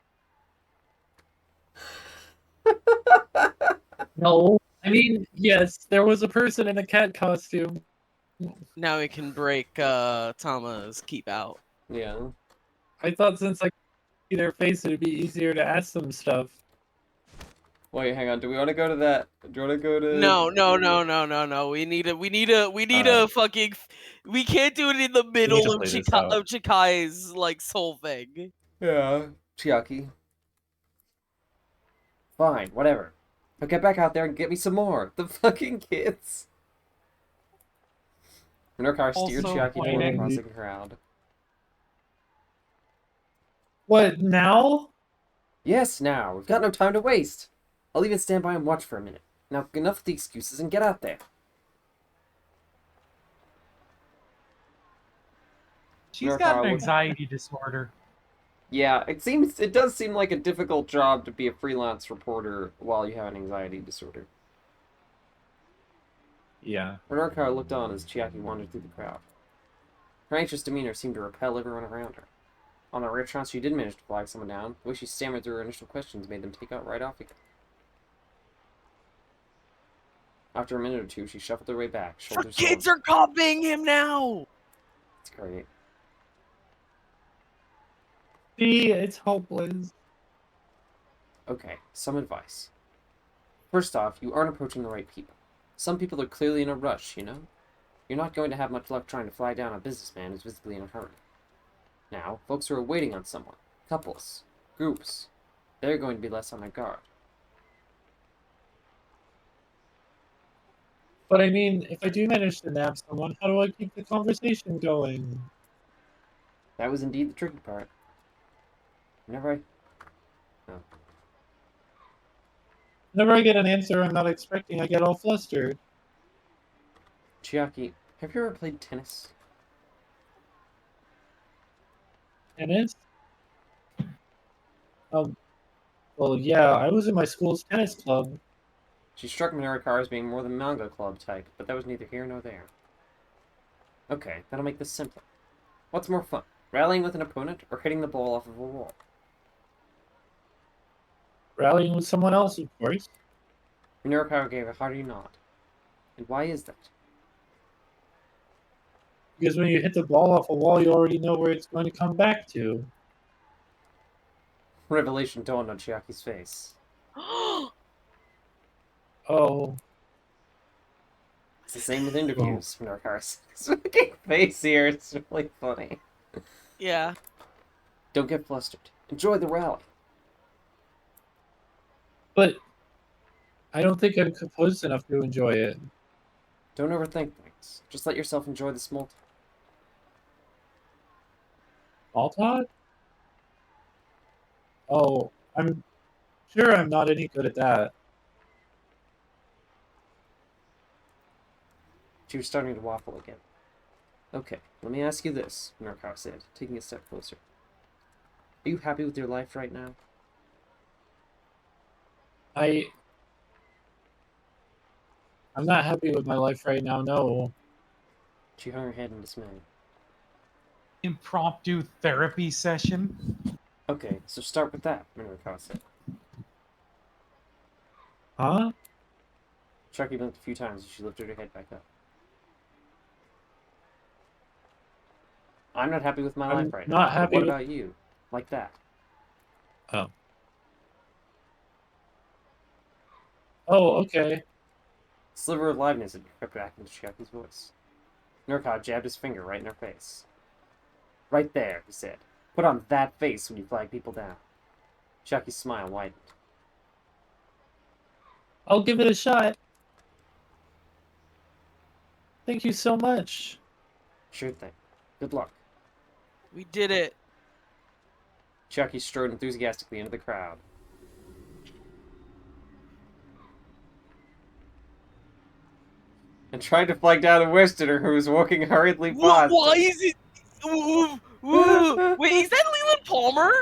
Speaker 4: No. I mean, yes, there was a person in a cat costume.
Speaker 3: Now we can break Tama's keep out.
Speaker 1: Yeah.
Speaker 4: I thought since I could see their face, it'd be easier to ask them stuff.
Speaker 1: Wait, hang on. Do we want to go to that? Do you want to go to...
Speaker 3: No. We need a fucking. We can't do it in the middle of
Speaker 4: play this out.
Speaker 3: Chikai's like soul thing.
Speaker 1: Yeah. Chiaki. Fine, whatever. Now get back out there and get me some more. The fucking kids. Norikow steered
Speaker 2: Also
Speaker 1: Chiaki toward the
Speaker 2: pointing.
Speaker 1: crossing crowd.
Speaker 4: What, now?
Speaker 1: Yes, now. We've got no time to waste. I'll even stand by and watch for a minute. Now, enough of the excuses and get out there.
Speaker 2: She's got an anxiety disorder.
Speaker 1: Yeah, it does seem like a difficult job to be a freelance reporter while you have an anxiety disorder.
Speaker 4: Yeah.
Speaker 1: Norikow looked on as Chiaki wandered through the crowd. Her anxious demeanor seemed to repel everyone around her. On the rare chance she did manage to flag someone down, the way she stammered through her initial questions made them take out right off again. After a minute or two, she shuffled her way back,
Speaker 3: Her
Speaker 1: shoulders
Speaker 3: kids
Speaker 1: down.
Speaker 3: are copying him now.
Speaker 1: It's great.
Speaker 4: See, it's hopeless.
Speaker 1: Okay, some advice. First off, you aren't approaching the right people. Some people are clearly in a rush, you know? You're not going to have much luck trying to flag down a businessman who's visibly in a hurry. Now, folks who are waiting on someone, couples, groups, they're going to be less on their guard.
Speaker 4: But I mean, if I do manage to nab someone, how do I keep the conversation going?
Speaker 1: That was indeed the tricky part. Whenever
Speaker 4: Whenever I get an answer I'm not expecting, I get all flustered.
Speaker 1: Chiaki, have you ever played tennis?
Speaker 4: Tennis? Well, yeah, I was in my school's tennis club.
Speaker 1: She struck Minarikar as being more the manga club type, but that was neither here nor there. Okay, that'll make this simpler. What's more fun, rallying with an opponent or hitting the ball off of a wall?
Speaker 4: Rallying with someone else, of course.
Speaker 1: Minarikar gave a hearty nod. And why is that?
Speaker 4: Because when you hit the ball off a wall, you already know where it's going to come back to.
Speaker 1: Revelation dawned on Chiaki's face.
Speaker 4: Oh.
Speaker 1: It's the same with interviews, Minarikar's fucking face here, it's really funny.
Speaker 3: Yeah.
Speaker 1: Don't get flustered. Enjoy the rally.
Speaker 4: But I don't think I'm composed enough to enjoy it.
Speaker 1: Don't overthink things. Just let yourself enjoy the small talk.
Speaker 4: Small talk? Oh, I'm sure I'm not any good at that.
Speaker 1: She was starting to waffle again. Okay, let me ask you this, Norikow said, taking a step closer. Are you happy with your life right now?
Speaker 4: I'm not happy with my life right now, no.
Speaker 1: She hung her head in dismay.
Speaker 2: Impromptu therapy session.
Speaker 1: Okay, so start with that, Norikow said.
Speaker 4: Huh?
Speaker 1: Chucky blinked a few times as she lifted her head back up. I'm not happy with my
Speaker 4: I'm
Speaker 1: life right
Speaker 4: not
Speaker 1: now.
Speaker 4: happy
Speaker 1: What
Speaker 4: with-
Speaker 1: about you? Like that.
Speaker 4: Oh, okay.
Speaker 1: Sliver of liveness had crept back into Chucky's voice. Norcod jabbed his finger right in her face. Right there, he said. Put on that face when you flag people down. Chucky's smile widened.
Speaker 4: I'll give it a shot. Thank you so much.
Speaker 1: Sure thing. Good luck.
Speaker 3: We did it.
Speaker 1: Chucky strode enthusiastically into the crowd. And tried to flag down a Westerner who was walking hurriedly past.
Speaker 3: Why is it? Ooh, ooh. Wait, is that Leland Palmer?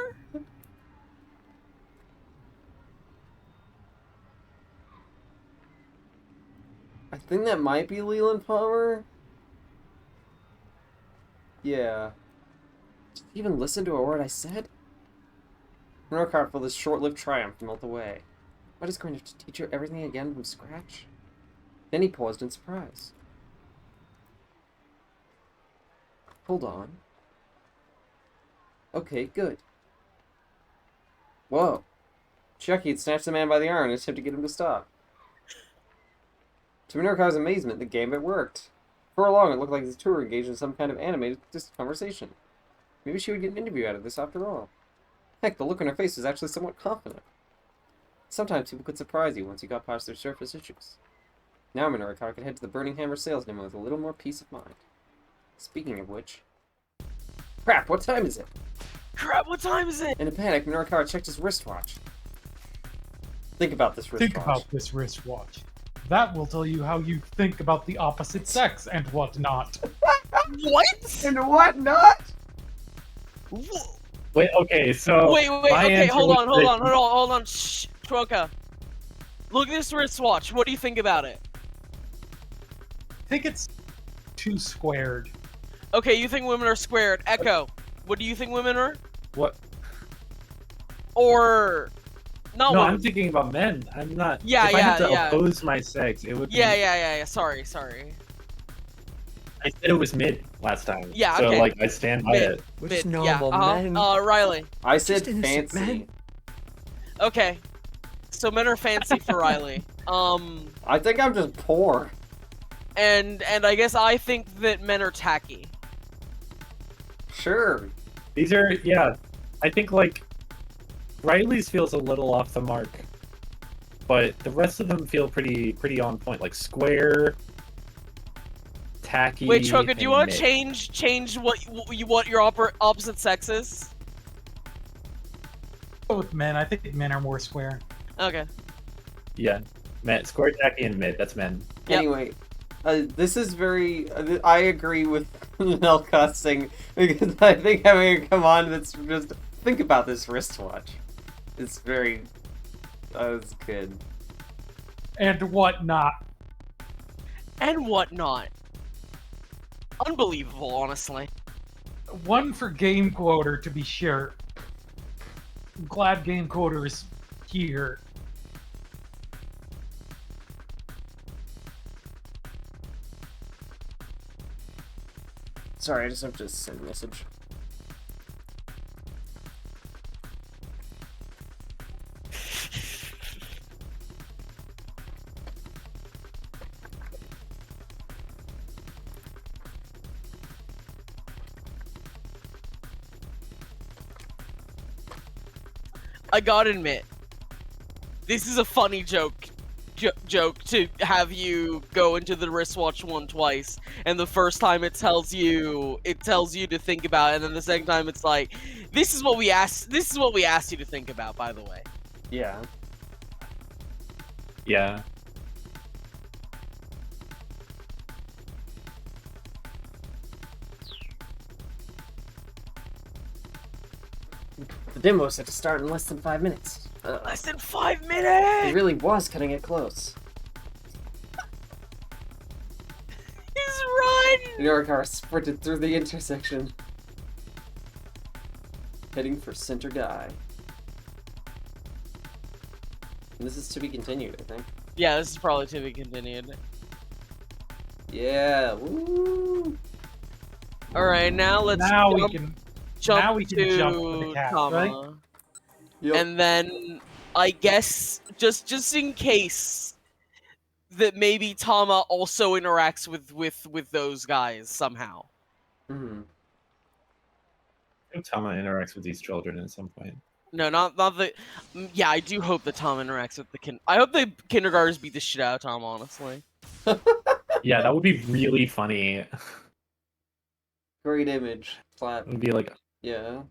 Speaker 1: I think that might be Leland Palmer. Yeah. Did you even listen to a word I said? Norcard felt this short-lived triumph melt away. What is going to have to teach her everything again from scratch? Then he paused in surprise. Hold on. Okay, good. Whoa. Chucky had snatched the man by the arm in an attempt to get him to stop. To Minorcar's amazement, the gambit worked. For a long, it looked like the two were engaged in some kind of animated conversation. Maybe she would get an interview out of this after all. Heck, the look on her face was actually somewhat confident. Sometimes people could surprise you once you got past their surface issues. Now Minorcar could head to the Burning Hammer sales demo with a little more peace of mind. Speaking of which... Crap, what time is it?
Speaker 3: Crap, what time is it?
Speaker 1: In a panic, Minorcar checked his wristwatch. Think about this wristwatch.
Speaker 2: Think about this wristwatch. That will tell you how you think about the opposite sex and whatnot.
Speaker 3: What?
Speaker 1: And what not?
Speaker 4: Wait, okay, so...
Speaker 3: Wait,
Speaker 4: my
Speaker 3: okay,
Speaker 4: answer
Speaker 3: hold
Speaker 4: was
Speaker 3: on. Shh, Troca. Look at this wristwatch. What do you think about it?
Speaker 2: I think it's too squared.
Speaker 3: Okay, you think women are squared. Echo, what do you think women are?
Speaker 4: What?
Speaker 3: Or... Not
Speaker 4: No,
Speaker 3: women.
Speaker 4: I'm thinking about men. I'm not...
Speaker 3: Yeah,
Speaker 4: if I had to
Speaker 3: yeah.
Speaker 4: oppose my sex, it would be...
Speaker 3: Yeah. Sorry.
Speaker 4: I said it was mid last time.
Speaker 3: Yeah,
Speaker 4: so,
Speaker 3: okay.
Speaker 4: like, I stand by
Speaker 3: Mid.
Speaker 4: it.
Speaker 5: We're
Speaker 3: Mid,
Speaker 5: just normal men.
Speaker 3: Riley.
Speaker 1: I said
Speaker 5: Just innocent
Speaker 1: fancy.
Speaker 5: men.
Speaker 3: Okay. So men are fancy for Riley.
Speaker 1: I think I'm just poor.
Speaker 3: And I guess I think that men are tacky.
Speaker 1: Sure.
Speaker 4: These are... Yeah. I think, like... Riley's feels a little off the mark. But the rest of them feel pretty on point. Like, square... Tacky.
Speaker 3: Wait, Troca, do you want to
Speaker 4: mid.
Speaker 3: change what your opposite sex is?
Speaker 2: With men, I think men are more square.
Speaker 3: Okay.
Speaker 4: Yeah. Men. Square, tacky, and mid. That's men.
Speaker 3: Yep.
Speaker 1: Anyway, this is very... I agree with Nelka saying, because I think having a command that's just... Think about this wristwatch. It's very... it's good.
Speaker 2: And whatnot.
Speaker 3: And whatnot. Unbelievable, honestly.
Speaker 2: One for Game Quoter, to be sure. I'm glad Game Quoter is here.
Speaker 1: Sorry, I just have to send a message.
Speaker 3: I gotta admit, this is a funny joke to have you go into the wristwatch one twice, and the first time it tells you to think about it, and then the second time it's like, this is what we asked you to think about, by the way.
Speaker 1: Yeah.
Speaker 4: Yeah.
Speaker 1: The demo set to start in less than 5 minutes.
Speaker 3: Less than 5
Speaker 1: It
Speaker 3: minutes!
Speaker 1: really was cutting it close.
Speaker 3: Just run!
Speaker 1: Norcar sprinted through the intersection, heading for Center Guy. And this is to be continued, I think.
Speaker 3: Yeah, this is probably to be continued.
Speaker 1: Yeah, woo!
Speaker 3: Alright, now let's
Speaker 2: Now we
Speaker 3: jump,
Speaker 2: can
Speaker 3: jump
Speaker 2: we can
Speaker 3: to
Speaker 2: jump to the cat,
Speaker 3: comma.
Speaker 2: right?
Speaker 1: Yep.
Speaker 3: And then I guess just in case that maybe Tama also interacts with those guys somehow.
Speaker 1: Mhm.
Speaker 4: I think Tama interacts with these children at some point.
Speaker 3: No, not the. Yeah, I do hope that Tama interacts with the I hope the kindergartners beat the shit out of Tama. Honestly.
Speaker 4: Yeah, that would be really funny.
Speaker 1: Great image. Flat.
Speaker 4: It would be like,
Speaker 1: Yeah.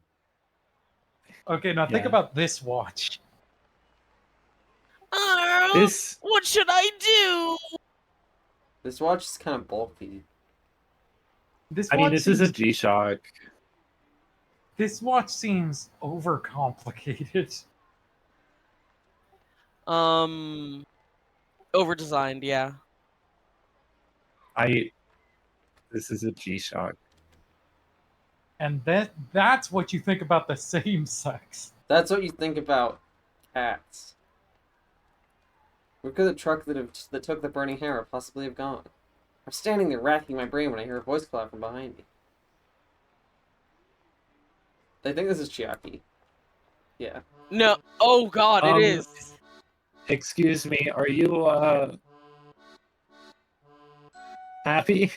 Speaker 2: Okay, now think
Speaker 4: Yeah.
Speaker 2: about this watch.
Speaker 4: this.
Speaker 3: What should I do?
Speaker 1: This watch is kind of bulky.
Speaker 2: This
Speaker 4: I mean,
Speaker 2: watch
Speaker 4: this is a
Speaker 2: seems,
Speaker 4: G-Shock.
Speaker 2: this watch seems overcomplicated.
Speaker 3: Over designed, yeah.
Speaker 4: This is a G-Shock.
Speaker 2: And that's what you think about the same sex.
Speaker 1: That's what you think about cats. Where could the truck that took the burning hammer possibly have gone? I'm standing there racking my brain when I hear a voice call from behind me. I think this is Chiaki. Yeah.
Speaker 3: No. Oh God, it is.
Speaker 4: Excuse me, are you happy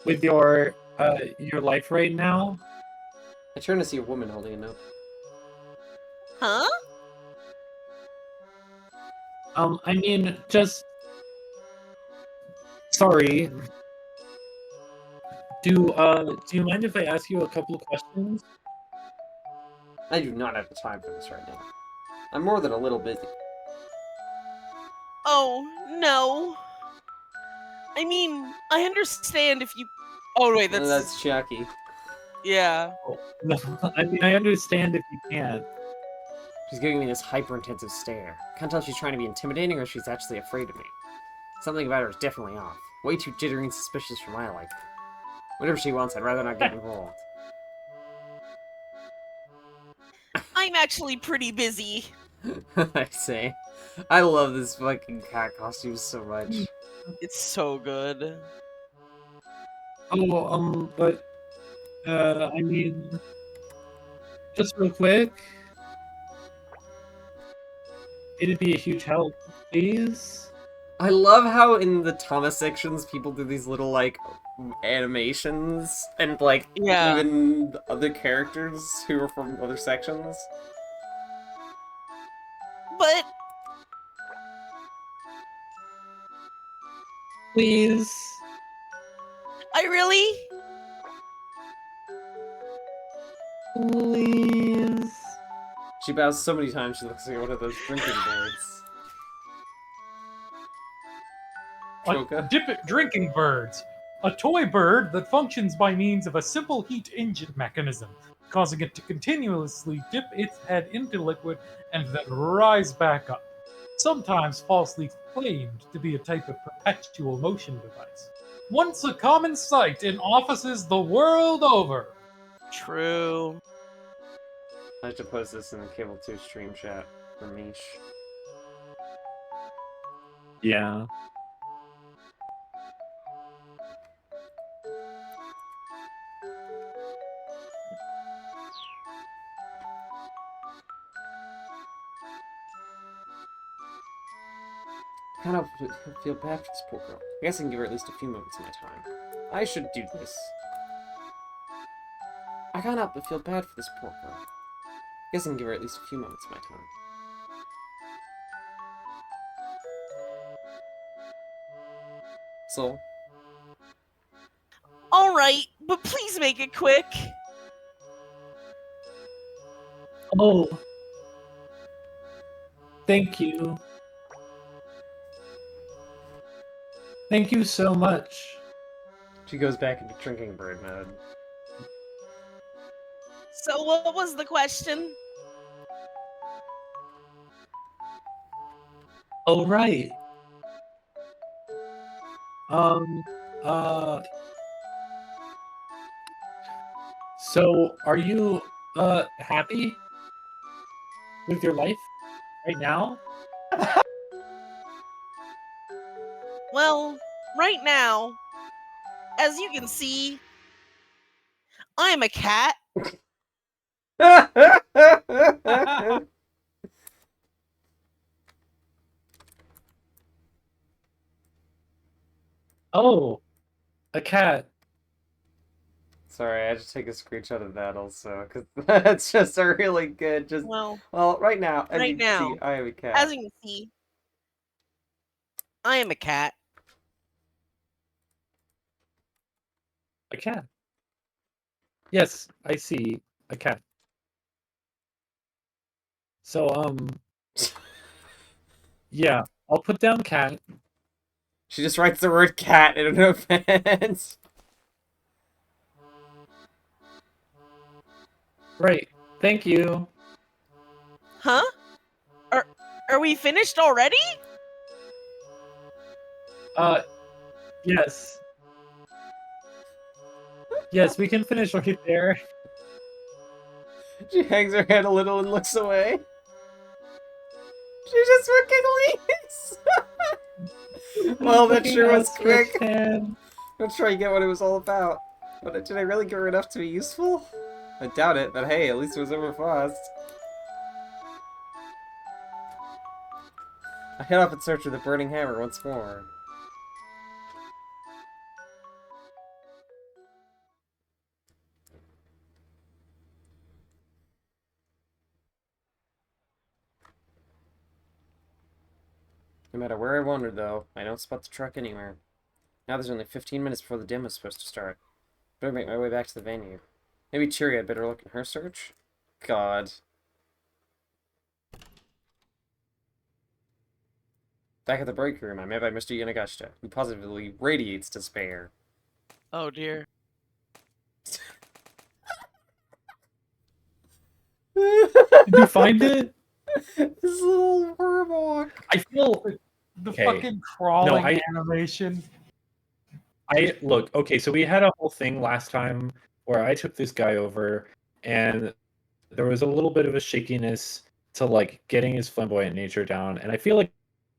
Speaker 4: with your life right now?
Speaker 1: I turn to see a woman holding a note.
Speaker 3: Huh?
Speaker 4: I mean, just sorry. Do you mind if I ask you a couple of questions?
Speaker 1: I do not have the time for this right now. I'm more than a little busy.
Speaker 3: Oh no. I mean, I understand if you. Oh wait,
Speaker 1: That's Chiaki.
Speaker 3: Yeah.
Speaker 4: No, I mean, I understand if you can't.
Speaker 1: She's giving me this hyper-intensive stare. Can't tell if she's trying to be intimidating or if she's actually afraid of me. Something about her is definitely off. Way too jittery and suspicious for my liking. Whatever she wants, I'd rather not get involved.
Speaker 3: I'm actually pretty busy.
Speaker 1: I say. I love this fucking cat costume so much.
Speaker 3: It's so good.
Speaker 4: Oh, but I mean, just real quick, it'd be a huge help, please.
Speaker 1: I love how in the Thomas sections people do these little like animations and like
Speaker 3: Yeah.
Speaker 1: even other characters who are from other sections.
Speaker 3: But
Speaker 4: Please.
Speaker 3: I really.
Speaker 4: Please.
Speaker 1: She bows so many times she looks like one of those drinking birds. Choka.
Speaker 2: Drinking birds. A toy bird that functions by means of a simple heat engine mechanism, causing it to continuously dip its head into liquid and then rise back up. Sometimes falsely claimed to be a type of perpetual motion device. Once a common sight in offices the world over.
Speaker 3: True.
Speaker 1: I have to post this in the Cable 2 stream chat for Mish.
Speaker 4: Yeah.
Speaker 1: I kind of feel bad for this poor girl. I guess I can give her at least a few moments of my time. I should do this. I can't help but feel bad for this poor girl. I guess I can give her at least a few moments of my time. Soul?
Speaker 3: Alright, but please make it quick.
Speaker 4: Oh. Thank you. Thank you so much.
Speaker 1: She goes back into drinking bird mode.
Speaker 3: So what was the question?
Speaker 4: Oh, right. Uh, so are you, happy with your life right now?
Speaker 3: Well, right now, as you can see, I'm a cat.
Speaker 4: Oh, a cat.
Speaker 1: Sorry, I had to take a screenshot of that also, because that's just a really good, well, right now, as
Speaker 3: right
Speaker 1: you can see,
Speaker 3: now,
Speaker 1: I have a
Speaker 3: as
Speaker 1: cat.
Speaker 3: you can see, I am a cat.
Speaker 4: A cat. Yes, I see a cat. So, yeah, I'll put down cat.
Speaker 1: She just writes the word cat in no offense.
Speaker 4: Right. Thank you.
Speaker 3: Huh? Are we finished already?
Speaker 4: Uh, yes. Yes, we can finish right there.
Speaker 1: She hangs her head a little and looks away. She just went giggly. Well, that
Speaker 4: Looking
Speaker 1: sure was
Speaker 4: outstretched
Speaker 1: quick.
Speaker 4: hand.
Speaker 1: I'm trying to get what it was all about. But did I really give her enough to be useful? I doubt it, but hey, at least it was over fast. I head off in search of the burning hammer once more. No matter where I wander, though, I don't spot the truck anywhere. Now there's only 15 minutes before the demo is supposed to start. Better make my way back to the venue. Maybe Cheery had better look in her search? God. Back at the break room, I'm met by Mr. Yanagashita, who positively radiates despair.
Speaker 3: Oh dear.
Speaker 4: Did you find it?
Speaker 1: This little wormhawk.
Speaker 4: I feel
Speaker 2: The
Speaker 4: Okay.
Speaker 2: fucking crawling
Speaker 4: I-
Speaker 2: animation.
Speaker 4: look, okay, so we had a whole thing last time where I took this guy over and there was a little bit of a shakiness to like getting his flamboyant nature down, and I feel like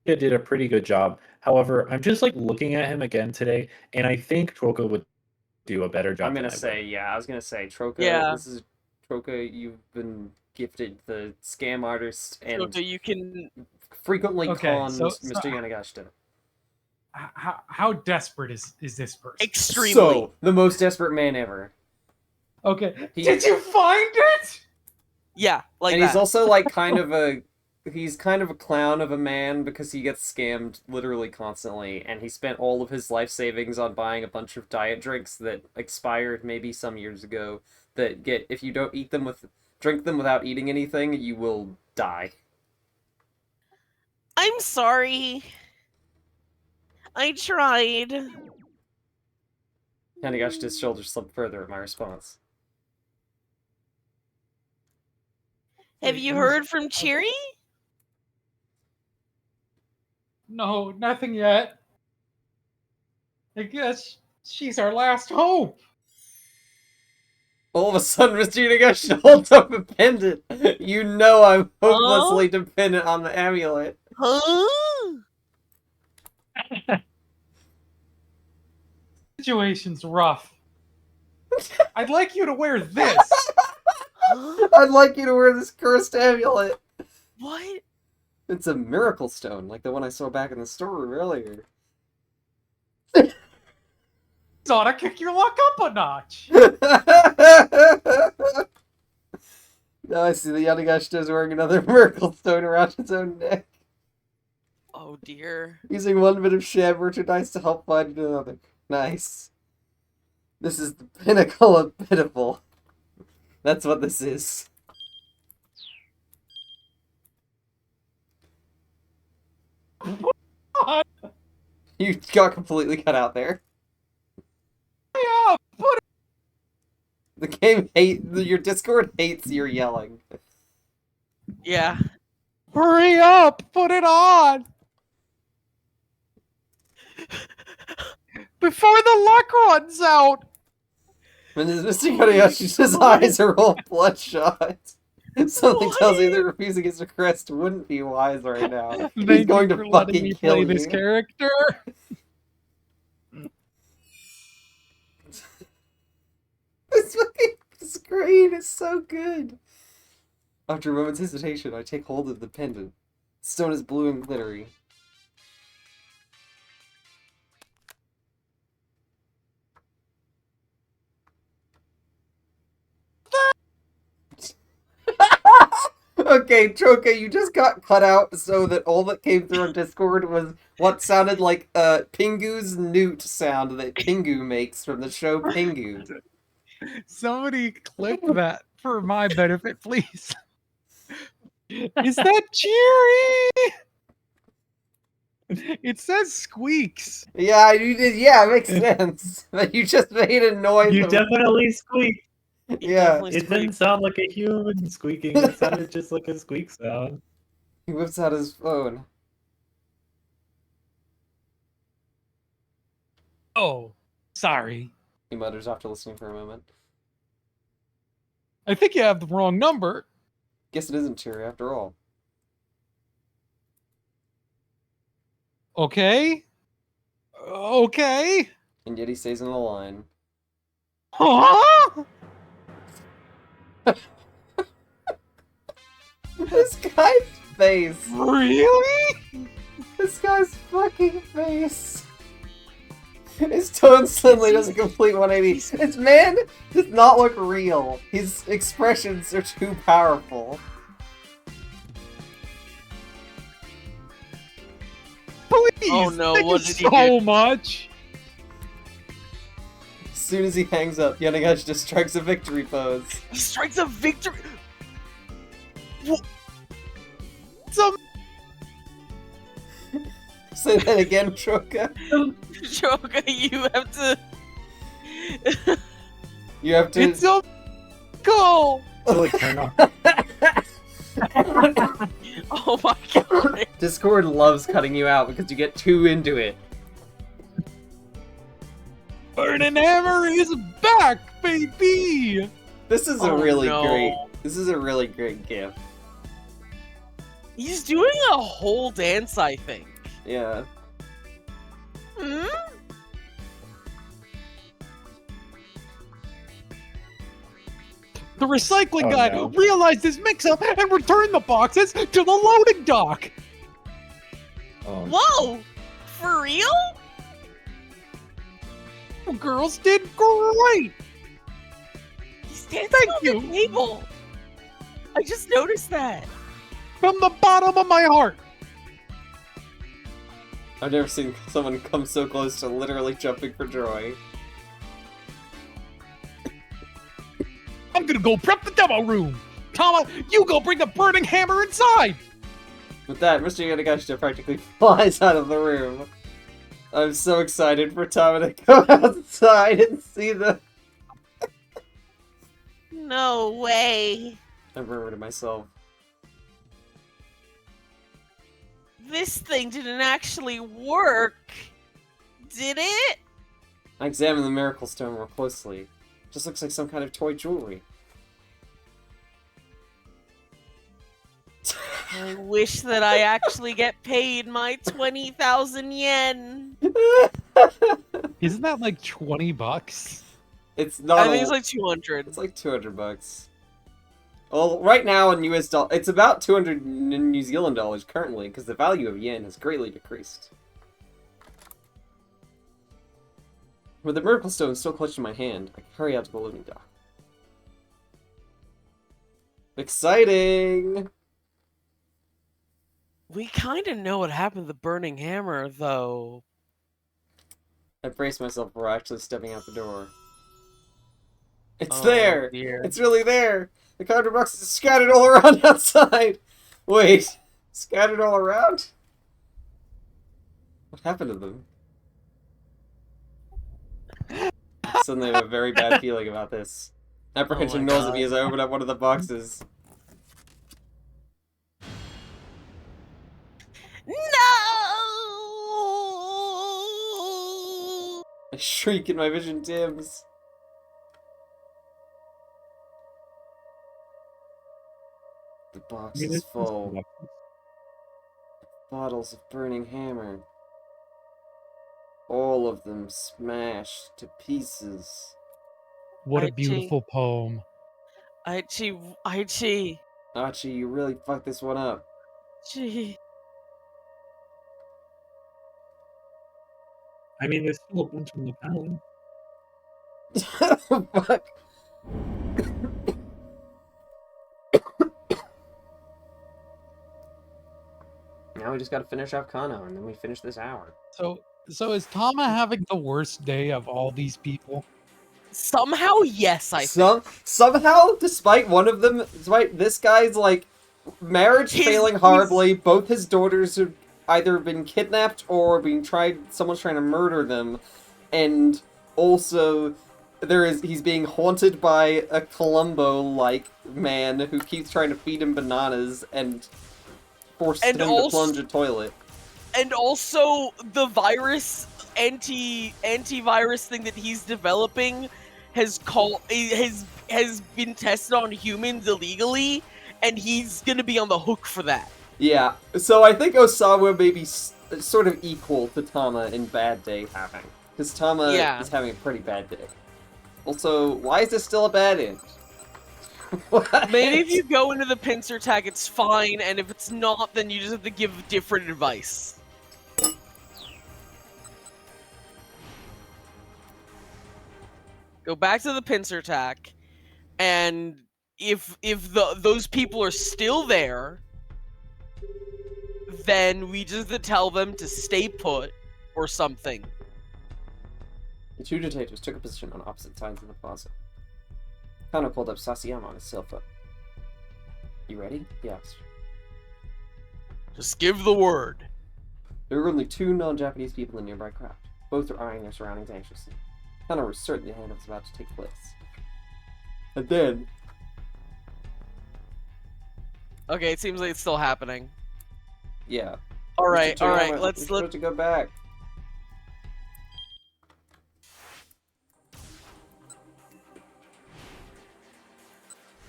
Speaker 4: I did a pretty good job. However, I'm just like looking at him again today, and I think Troka would do a better job
Speaker 1: I'm
Speaker 4: than
Speaker 1: gonna
Speaker 4: I
Speaker 1: say,
Speaker 4: would.
Speaker 1: yeah, I was gonna say, Troka,
Speaker 3: Yeah.
Speaker 1: this is Troka, you've been gifted the scam artist and
Speaker 3: So you can.
Speaker 1: frequently
Speaker 2: Okay,
Speaker 1: cons
Speaker 2: so
Speaker 1: Mr. Yanagashita.
Speaker 2: how desperate is this person?
Speaker 3: Extremely.
Speaker 1: So, the most desperate man ever.
Speaker 2: Okay,
Speaker 1: He-
Speaker 2: did you find it?
Speaker 3: Yeah, like
Speaker 1: And
Speaker 3: that.
Speaker 1: he's also like he's kind of a clown of a man because he gets scammed literally constantly, and he spent all of his life savings on buying a bunch of diet drinks that expired maybe some years ago that get, if you don't drink them without eating anything, you will die.
Speaker 3: I'm sorry. I tried.
Speaker 1: Yanagashita's shoulders slumped further at my response.
Speaker 3: Have
Speaker 2: Wait,
Speaker 3: you
Speaker 2: who's-
Speaker 3: heard from Cheery?
Speaker 2: No, nothing yet. I guess she's our last hope.
Speaker 1: All of a sudden, Mr. Yanagashita holds up a pendant. You know I'm hopelessly dependent on the amulet.
Speaker 3: Huh?
Speaker 2: Situation's rough. I'd like you to wear this.
Speaker 3: Huh?
Speaker 1: I'd like you to wear this cursed amulet.
Speaker 3: What?
Speaker 1: It's a miracle stone, like the one I saw back in the storeroom earlier.
Speaker 2: This ought to kick your luck up a notch.
Speaker 1: Now I see the Yanagashita is wearing another miracle stone around his own neck,
Speaker 3: Oh dear.
Speaker 1: using one bit of sham merchandise to help find another. Nice. This is the pinnacle of pitiful. That's what this is. You got completely cut out there.
Speaker 2: Yeah, put
Speaker 1: The game your Discord hates your yelling.
Speaker 3: Yeah.
Speaker 2: hurry up, put it on. Before the luck runs out.
Speaker 1: When Mr. Yanagashita's eyes are all bloodshot. Something tells me that refusing his request wouldn't be wise right now. He's
Speaker 2: Thank
Speaker 1: going
Speaker 2: you
Speaker 1: to
Speaker 2: for letting
Speaker 1: fucking
Speaker 2: me
Speaker 1: kill
Speaker 2: play
Speaker 1: you.
Speaker 2: this character.
Speaker 1: This fucking screen is so good. After a moment's hesitation, I take hold of the pendant. The stone is blue and glittery. Okay, Choka, you just got cut out so that all that came through on Discord was what sounded like Pingu's newt sound that Pingu makes from the show Pingu.
Speaker 2: Somebody clip that for my benefit, please. Is that Cheery? It says squeaks.
Speaker 1: Yeah, you did. Yeah, it makes sense. But you just made a noise.
Speaker 4: You definitely squeaked.
Speaker 1: Yeah,
Speaker 4: It didn't sound like a human squeaking. It sounded just like a squeak sound.
Speaker 1: he whips out his phone.
Speaker 2: Oh, sorry.
Speaker 1: He mutters after listening for a moment.
Speaker 2: I think you have the wrong number.
Speaker 1: Guess it isn't Cheery after all.
Speaker 2: Okay. Okay.
Speaker 1: And yet he stays in the line.
Speaker 2: Huh?
Speaker 1: This guy's face.
Speaker 2: Really?
Speaker 1: This guy's fucking face. His tone suddenly does a complete 180. His man does not look real. His expressions are too powerful.
Speaker 2: Please.
Speaker 3: Oh, no,
Speaker 2: Thank
Speaker 3: what
Speaker 2: you
Speaker 3: did he
Speaker 2: so
Speaker 3: do?
Speaker 2: much.
Speaker 1: As soon as he hangs up, Yanagash just strikes a victory pose.
Speaker 3: He strikes a victory.
Speaker 2: Some
Speaker 1: Say that again, Troka.
Speaker 3: Joker, you have to.
Speaker 1: You have to.
Speaker 2: it's a goal.
Speaker 4: So like turn off.
Speaker 3: Oh my god.
Speaker 1: Discord loves cutting you out because you get too into it.
Speaker 2: Burning Hammer is back, baby.
Speaker 1: This is a
Speaker 3: Oh,
Speaker 1: really
Speaker 3: no.
Speaker 1: great. This is a really great gif.
Speaker 3: He's doing a whole dance, I think.
Speaker 1: Yeah.
Speaker 3: Hmm?
Speaker 2: The recycling
Speaker 4: Oh,
Speaker 2: guy
Speaker 4: no.
Speaker 2: realized his mix-up and returned the boxes to the loading dock.
Speaker 3: Whoa! For real?
Speaker 2: Girls did great.
Speaker 3: He's dancing
Speaker 2: Thank
Speaker 3: on
Speaker 2: you.
Speaker 3: the table. I just noticed that.
Speaker 2: From the bottom of my heart.
Speaker 1: I've never seen someone come so close to literally jumping for joy.
Speaker 2: I'm gonna go prep the demo room. Tama, you go bring the burning hammer inside.
Speaker 1: With that, Mr. Yanagashita practically flies out of the room. I'm so excited for Tama to go outside and see the.
Speaker 3: No way.
Speaker 1: I murmured to myself.
Speaker 3: This thing didn't actually work. Did it?
Speaker 1: I examined the miracle stone more closely. Just looks like some kind of toy jewelry.
Speaker 3: I wish that I actually get paid my 20,000 yen.
Speaker 2: Isn't that like $20?
Speaker 1: It's not.
Speaker 3: I think it's like 200.
Speaker 1: It's like $200. Well, right now in US dollars, it's about 200 in New Zealand dollars currently, because the value of yen has greatly decreased. With the miracle stone still clutched in my hand, I hurry out to the loading dock. Exciting!
Speaker 3: We kind of know what happened to the burning hammer, though.
Speaker 1: I brace myself for actually stepping out the door. It's
Speaker 3: Oh,
Speaker 1: there!
Speaker 3: dear.
Speaker 1: It's really there! The cardboard boxes are scattered all around outside! Wait, scattered all around? What happened to them? Suddenly I have a very bad feeling about this. Apprehension
Speaker 3: Oh my
Speaker 1: gnaws at
Speaker 3: God.
Speaker 1: me as I open up one of the boxes.
Speaker 3: No!
Speaker 1: I shriek and my vision dims. The box is full. Bottles of burning hammer. All of them smashed to pieces.
Speaker 2: What a
Speaker 3: Aichi.
Speaker 2: beautiful poem.
Speaker 3: Aichi.
Speaker 1: Archie, you really fucked this one up.
Speaker 3: Gee.
Speaker 4: I mean, there's still a bunch on the pallet.
Speaker 1: Fuck. now we just gotta finish off Kano, and then we finish this hour.
Speaker 2: So is Tama having the worst day of all these people?
Speaker 3: Somehow, yes, I think.
Speaker 1: Somehow, despite this guy's, like, marriage failing horribly, both his daughters have either been kidnapped or someone's trying to murder them, and also he's being haunted by a Columbo-like man who keeps trying to feed him bananas and force him to plunge a toilet.
Speaker 3: And also, the antivirus thing that he's developing has been tested on humans illegally, and he's gonna be on the hook for that.
Speaker 1: Yeah, so I think Osawa may be sort of equal to Tama in bad day having, because Tama is having a pretty bad day. Also, why is this still a bad end?
Speaker 3: Maybe if you go into the pincer tag, it's fine, and if it's not, then you just have to give different advice. Go back to the pincer tack, and if those people are still there, then we just have to tell them to stay put or something.
Speaker 1: The two detectives took a position on opposite sides of the plaza. Kano called up Sasayama on his cell phone. You ready? He asked.
Speaker 3: Just give the word.
Speaker 1: There were only two non-Japanese people in the nearby crowd. Both were eyeing their surroundings anxiously. Kano was certain the hand was about to take place. And then...
Speaker 3: Okay, it seems like it's still happening.
Speaker 1: Yeah.
Speaker 3: Alright, let's
Speaker 1: to go back.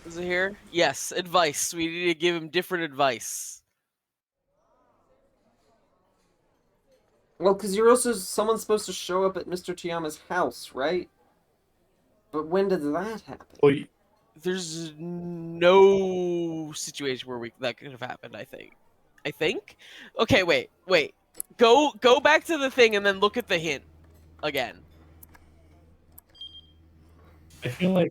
Speaker 3: Is it here? Yes, advice. We need to give him different advice.
Speaker 1: Well, because someone's supposed to show up at Mr. Toyama's house, right? But when did that happen?
Speaker 4: Well,
Speaker 3: there's no situation where that could have happened, I think. Okay, wait. Go back to the thing and then look at the hint again.
Speaker 4: I feel like...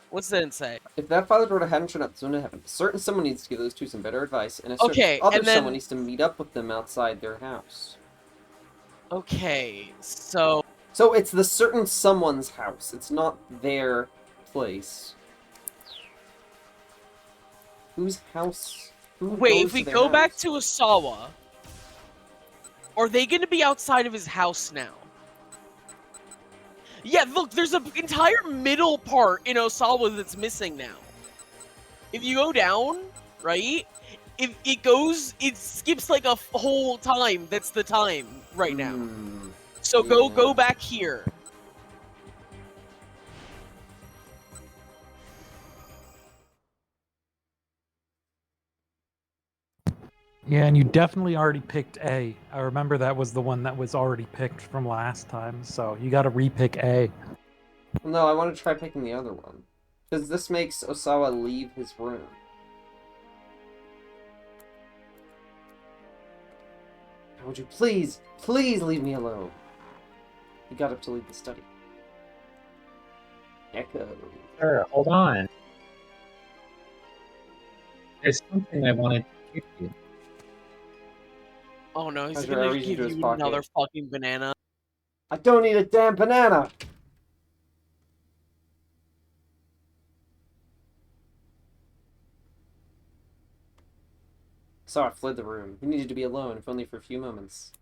Speaker 3: What's the hint say?
Speaker 1: If that father daughter hadn't shown up, this wouldn't have happened. Certain someone needs to give those two some better advice, and a certain other someone needs to meet up with them outside their house.
Speaker 3: Okay, so
Speaker 1: it's the certain someone's house. It's not their place. Whose house?
Speaker 3: Wait, if we go back to Osawa, are they going to be outside of his house now? Yeah, look, there's an entire middle part in Osawa that's missing now. If you go down, right, it skips like a whole time. That's the time right now. So go back here.
Speaker 2: Yeah, and you definitely already picked A. I remember that was the one that was already picked from last time, so you gotta repick A.
Speaker 1: No, I want to try picking the other one. Because this makes Osawa leave his room. Would you please leave me alone? He got up to leave the study. Echo.
Speaker 4: Sure, hold on. There's something I wanted to give you.
Speaker 3: Oh no, he's gonna give you another fucking banana.
Speaker 1: I don't need a damn banana! Sora fled the room. He needed to be alone, if only for a few moments.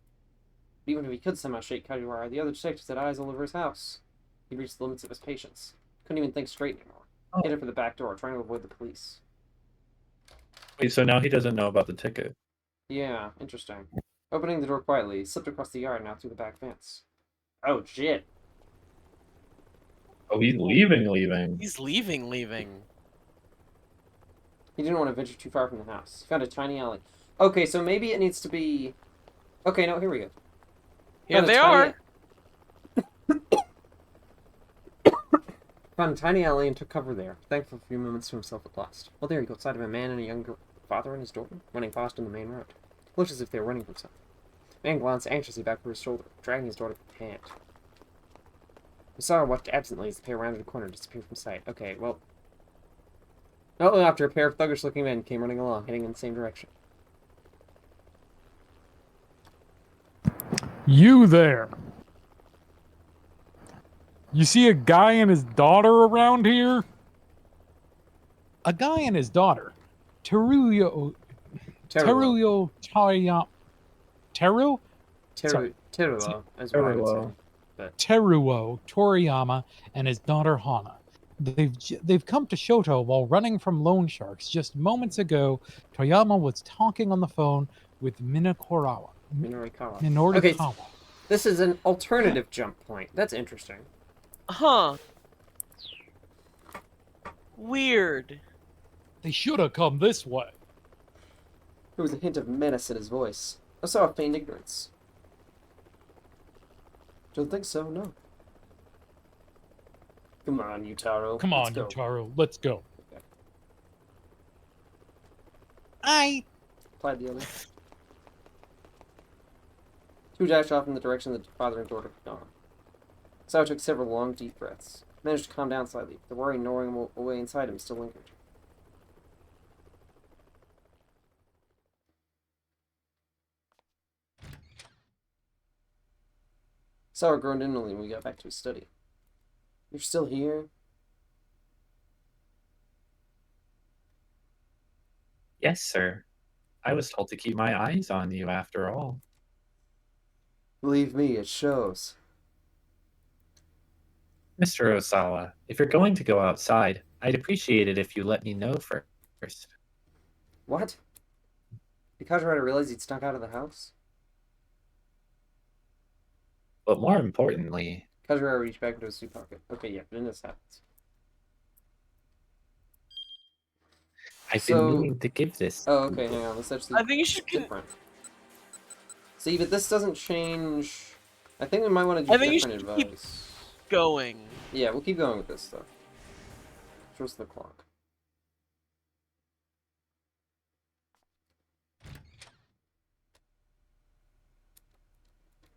Speaker 1: But even if he could somehow shake Kajiwara, the other detectives had eyes all over his house. He reached the limits of his patience. Couldn't even think straight anymore. He headed for the back door, trying to avoid the police.
Speaker 4: Wait, so now he doesn't know about the ticket?
Speaker 1: Yeah, interesting. Opening the door quietly, he slipped across the yard and out through the back fence. Oh, shit.
Speaker 4: Oh, he's leaving.
Speaker 3: He's leaving.
Speaker 1: He didn't want to venture too far from the house. He found a tiny alley. Okay, so maybe it needs to be... Okay, no, here we go.
Speaker 3: Here they are!
Speaker 1: Found a tiny alley and took cover there, thankful for a few moments to himself at last. Well, there he caught sight of a man and a younger father and his daughter, running fast on the main road. Looked as if they were running from something. The man glanced anxiously back over his shoulder, dragging his daughter by the hand. Masara watched absently as the pair rounded a corner and disappeared from sight. Okay, well... Oh, after a pair of thuggish-looking men came running along, heading in the same direction.
Speaker 2: You there. You see a guy and his daughter around here? A guy and his daughter. Teruyo Toriyama. Teru? Sorry.
Speaker 1: Teruo, as what I would say.
Speaker 4: Teruo.
Speaker 1: But
Speaker 2: Teruo Toriyama and his daughter Hana. They've come to Shoto while running from loan sharks. Just moments ago, Toyama was talking on the phone with
Speaker 1: Minorikawa. Okay,
Speaker 2: Minorikawa.
Speaker 1: this is an alternative jump point. That's interesting.
Speaker 3: Huh. Weird.
Speaker 2: They should have come this way.
Speaker 1: There was a hint of menace in his voice. I saw a faint ignorance. Don't think so, no. Come on, Utaro.
Speaker 2: Come on,
Speaker 1: Let's go.
Speaker 2: Utaro, let's go.
Speaker 1: Okay. Replied the other. Two dashed off in the direction the father and daughter had gone. Sao took several long, deep breaths. Managed to calm down slightly. The worry gnawing away inside him still lingered. Sao groaned inwardly when we got back to his study. You're still here?
Speaker 4: Yes, sir. I was told to keep my eyes on you after all.
Speaker 1: Believe me, it shows.
Speaker 4: Mr. Osawa, if you're going to go outside, I'd appreciate it if you let me know first.
Speaker 1: What? Did Kajirata realize he'd snuck out of the house?
Speaker 4: But more importantly,
Speaker 1: Kajirata reached back into his suit pocket. Okay, yeah, then this happens.
Speaker 4: I've
Speaker 1: So-
Speaker 4: been meaning to give this.
Speaker 1: Oh, okay, hang on. This actually
Speaker 3: I think you should.
Speaker 1: different. See, but this doesn't change. I think we might want to do
Speaker 3: I think you
Speaker 1: different
Speaker 3: should keep-
Speaker 1: advice.
Speaker 3: Going.
Speaker 1: Yeah, we'll keep going with this stuff. Trust the clock.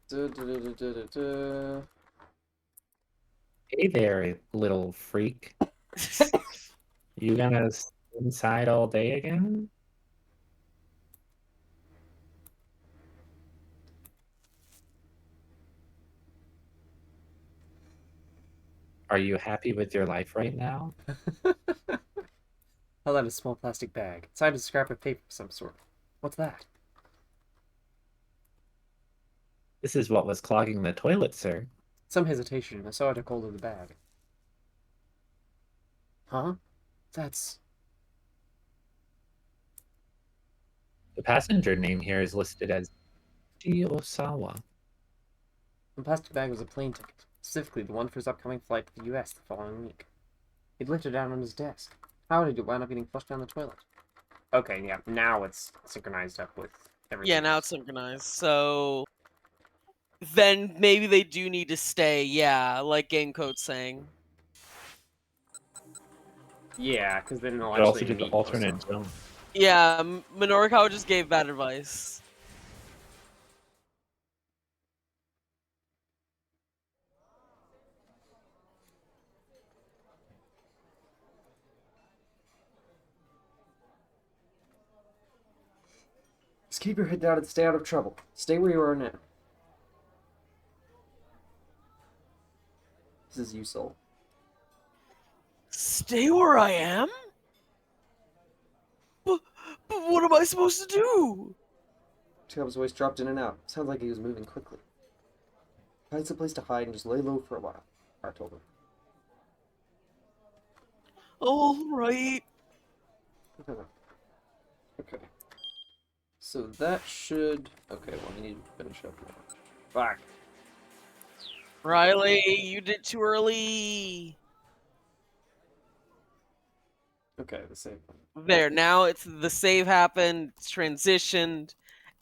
Speaker 1: Da.
Speaker 4: Hey there, little freak. You gonna stay inside all day again? Are you happy with your life right now?
Speaker 1: Held out a small plastic bag. Inside is a scrap of paper of some sort. What's that?
Speaker 4: This is what was clogging the toilet, sir.
Speaker 1: Some hesitation. I saw I took hold of the bag. Huh? That's...
Speaker 4: The passenger name here is listed as G. Osawa.
Speaker 1: The plastic bag was a plane ticket. Specifically, the one for his upcoming flight to the U.S. the following week. He'd left it down on his desk. How did it wind up getting flushed down the toilet? Okay, yeah, now it's synchronized up with everything.
Speaker 3: Yeah, now it's synchronized. So then maybe they do need to stay. Yeah, like Game Code's saying.
Speaker 1: Yeah, because then they'll
Speaker 4: Could also
Speaker 1: actually
Speaker 4: do the
Speaker 1: meet
Speaker 4: alternate
Speaker 1: closer.
Speaker 4: zone.
Speaker 3: Yeah, Minorikawa just gave bad advice.
Speaker 1: Just keep your head down and stay out of trouble. Stay where you are now. This is you, Soul.
Speaker 3: Stay where I am? But what am I supposed to do?
Speaker 1: Chub's voice dropped in and out. Sounds like he was moving quickly. Find some place to hide and just lay low for a while, I told him.
Speaker 3: Alright.
Speaker 1: Okay. So that should... Okay, well, I need to finish up now. Fuck.
Speaker 3: Riley, you did too early.
Speaker 1: Okay, the same one.
Speaker 3: There, now it's the save happened, it's transitioned,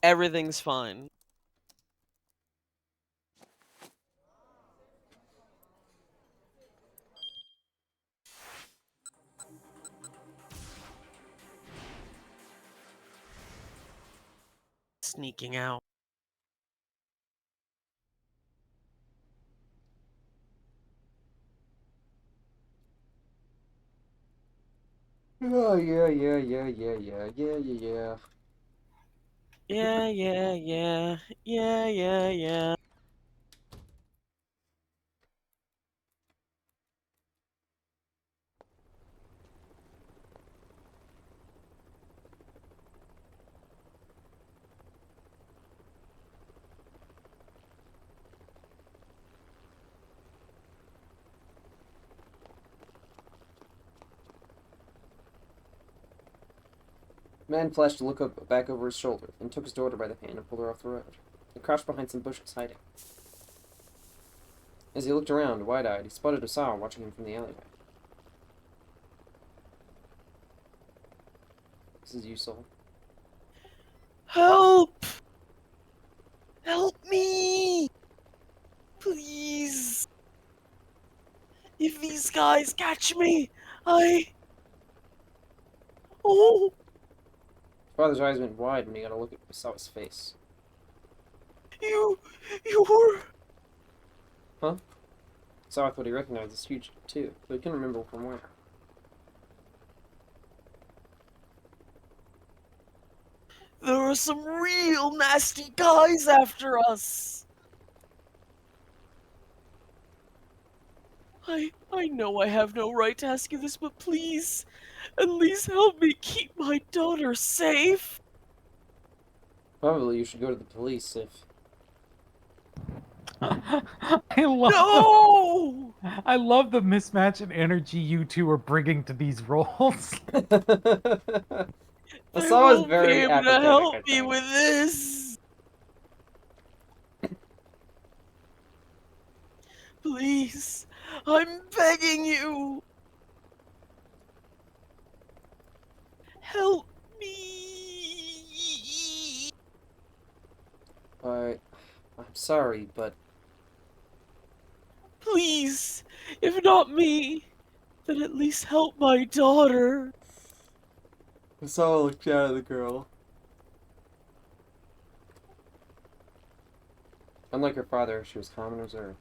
Speaker 3: everything's fine. Sneaking out.
Speaker 1: Oh, yeah, yeah, yeah, yeah, yeah, yeah, yeah, yeah.
Speaker 3: Yeah, yeah, yeah. Yeah, yeah, yeah.
Speaker 1: Man flashed a look up back over his shoulder, then took his daughter by the hand and pulled her off the road. He crouched behind some bushes, hiding. As he looked around, wide-eyed, he spotted Asao watching him from the alleyway. This is you, Soul.
Speaker 3: Help! Help me! Please! If these guys catch me, Oh!
Speaker 1: His father's eyes went wide when he got a look at Asao's face.
Speaker 3: You're...
Speaker 1: Asao thought he recognized this fugitive, too, but he couldn't remember from where.
Speaker 3: There are some real nasty guys after us! I know I have no right to ask you this, but please, at least help me keep my daughter safe!
Speaker 1: Probably you should go to the police if...
Speaker 2: I love
Speaker 3: No!
Speaker 2: I love the mismatch in energy you two are bringing to these roles.
Speaker 1: Asao
Speaker 3: They
Speaker 1: is
Speaker 3: won't be
Speaker 1: very
Speaker 3: able to
Speaker 1: apathetic,
Speaker 3: help
Speaker 1: I
Speaker 3: me
Speaker 1: think.
Speaker 3: with this! Please, I'm begging you! Help me!
Speaker 1: I'm sorry, but...
Speaker 3: Please, if not me, then at least help my daughter.
Speaker 1: Asao looked down at the girl. Unlike her father, she was calm and reserved.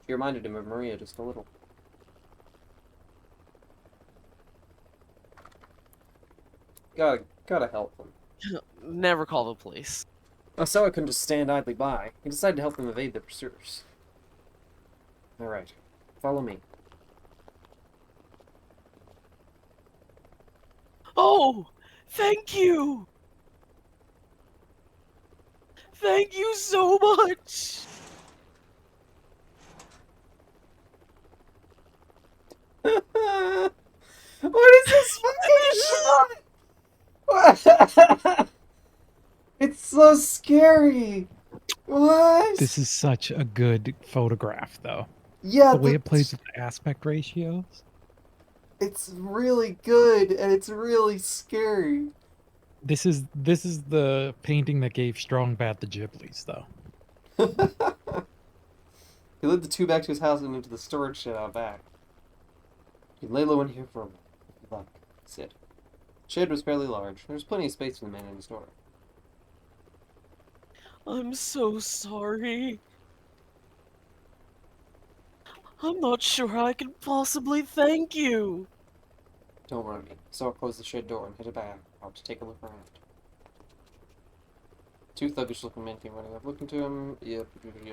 Speaker 1: She reminded him of Maria just a little. Gotta help them.
Speaker 3: Never call the police.
Speaker 1: Asao couldn't just stand idly by. He decided to help them evade the pursuers. Alright, follow me.
Speaker 3: Oh, thank you! Thank you so much!
Speaker 1: What is this fucking shot? It's so scary. What?
Speaker 2: This is such a good photograph, though.
Speaker 1: Yeah,
Speaker 2: The way it plays with the aspect ratios.
Speaker 1: it's really good and it's really scary.
Speaker 2: This is the painting that gave Strong Bad the Ghiblies, though.
Speaker 1: He led the two back to his house and into the storage shed out back. You can lay low in here for a while. Good luck, he said. The shed was fairly large. There was plenty of space for the man and his daughter.
Speaker 3: I'm so sorry. I'm not sure I can possibly thank you.
Speaker 1: Don't worry. So I closed the shed door and headed back out to take a look around. Two thuggish looking men came running up, looking to him. Yep.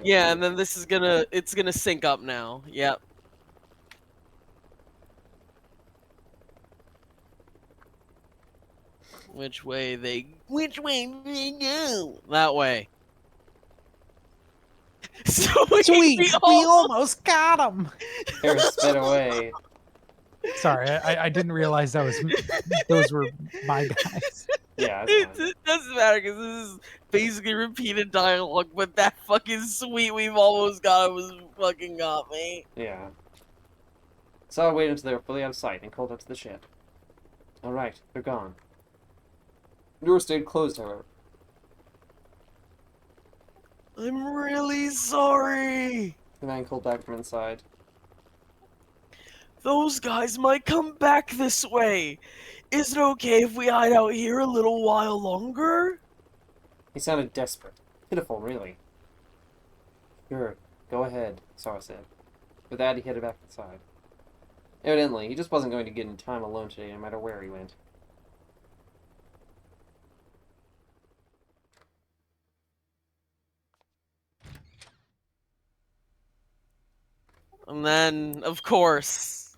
Speaker 3: Yeah, and then this is it's gonna sync up now. Yep. Which way they go? That way. Sweet, we
Speaker 2: almost got him.
Speaker 1: Harris sped away.
Speaker 2: Sorry, I didn't realize those were my guys.
Speaker 1: Yeah, it's fine.
Speaker 3: It doesn't matter because this is basically repeated dialogue, but that fucking sweet we've almost got was fucking got me.
Speaker 1: Yeah. So I waited until they were fully out of sight and called up to the shed. Alright, they're gone. The door stayed closed, however.
Speaker 3: I'm really sorry.
Speaker 1: The man called back from inside.
Speaker 3: Those guys might come back this way. Is it okay if we hide out here a little while longer?
Speaker 1: He sounded desperate. Pitiful, really. Sure, go ahead, Sora said. With that, he headed back inside. Evidently, he just wasn't going to get in time alone today, no matter where he went.
Speaker 3: And then, of course,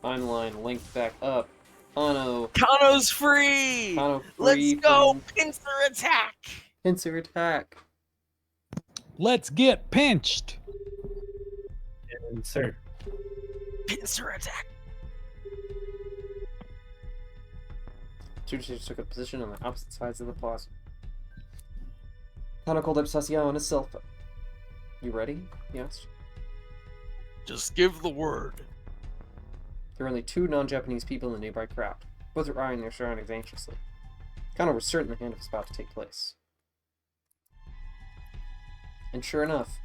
Speaker 1: Timeline linked back up. Kano.
Speaker 3: Kano's free!
Speaker 1: Kano
Speaker 3: Let's
Speaker 1: free
Speaker 3: go!
Speaker 1: from
Speaker 3: Pincer attack!
Speaker 1: pincer attack.
Speaker 2: Let's get pinched.
Speaker 4: And sir,
Speaker 3: Pincer attack!
Speaker 1: Two detectives took a position on the opposite sides of the plaza. Kano called up Sasayama on his cell phone. You ready? He asked.
Speaker 3: Just give the word.
Speaker 1: There were only 2 non-Japanese people in the nearby crowd. Both were eyeing their surroundings anxiously. Kano was certain the hand was about to take place. And sure enough,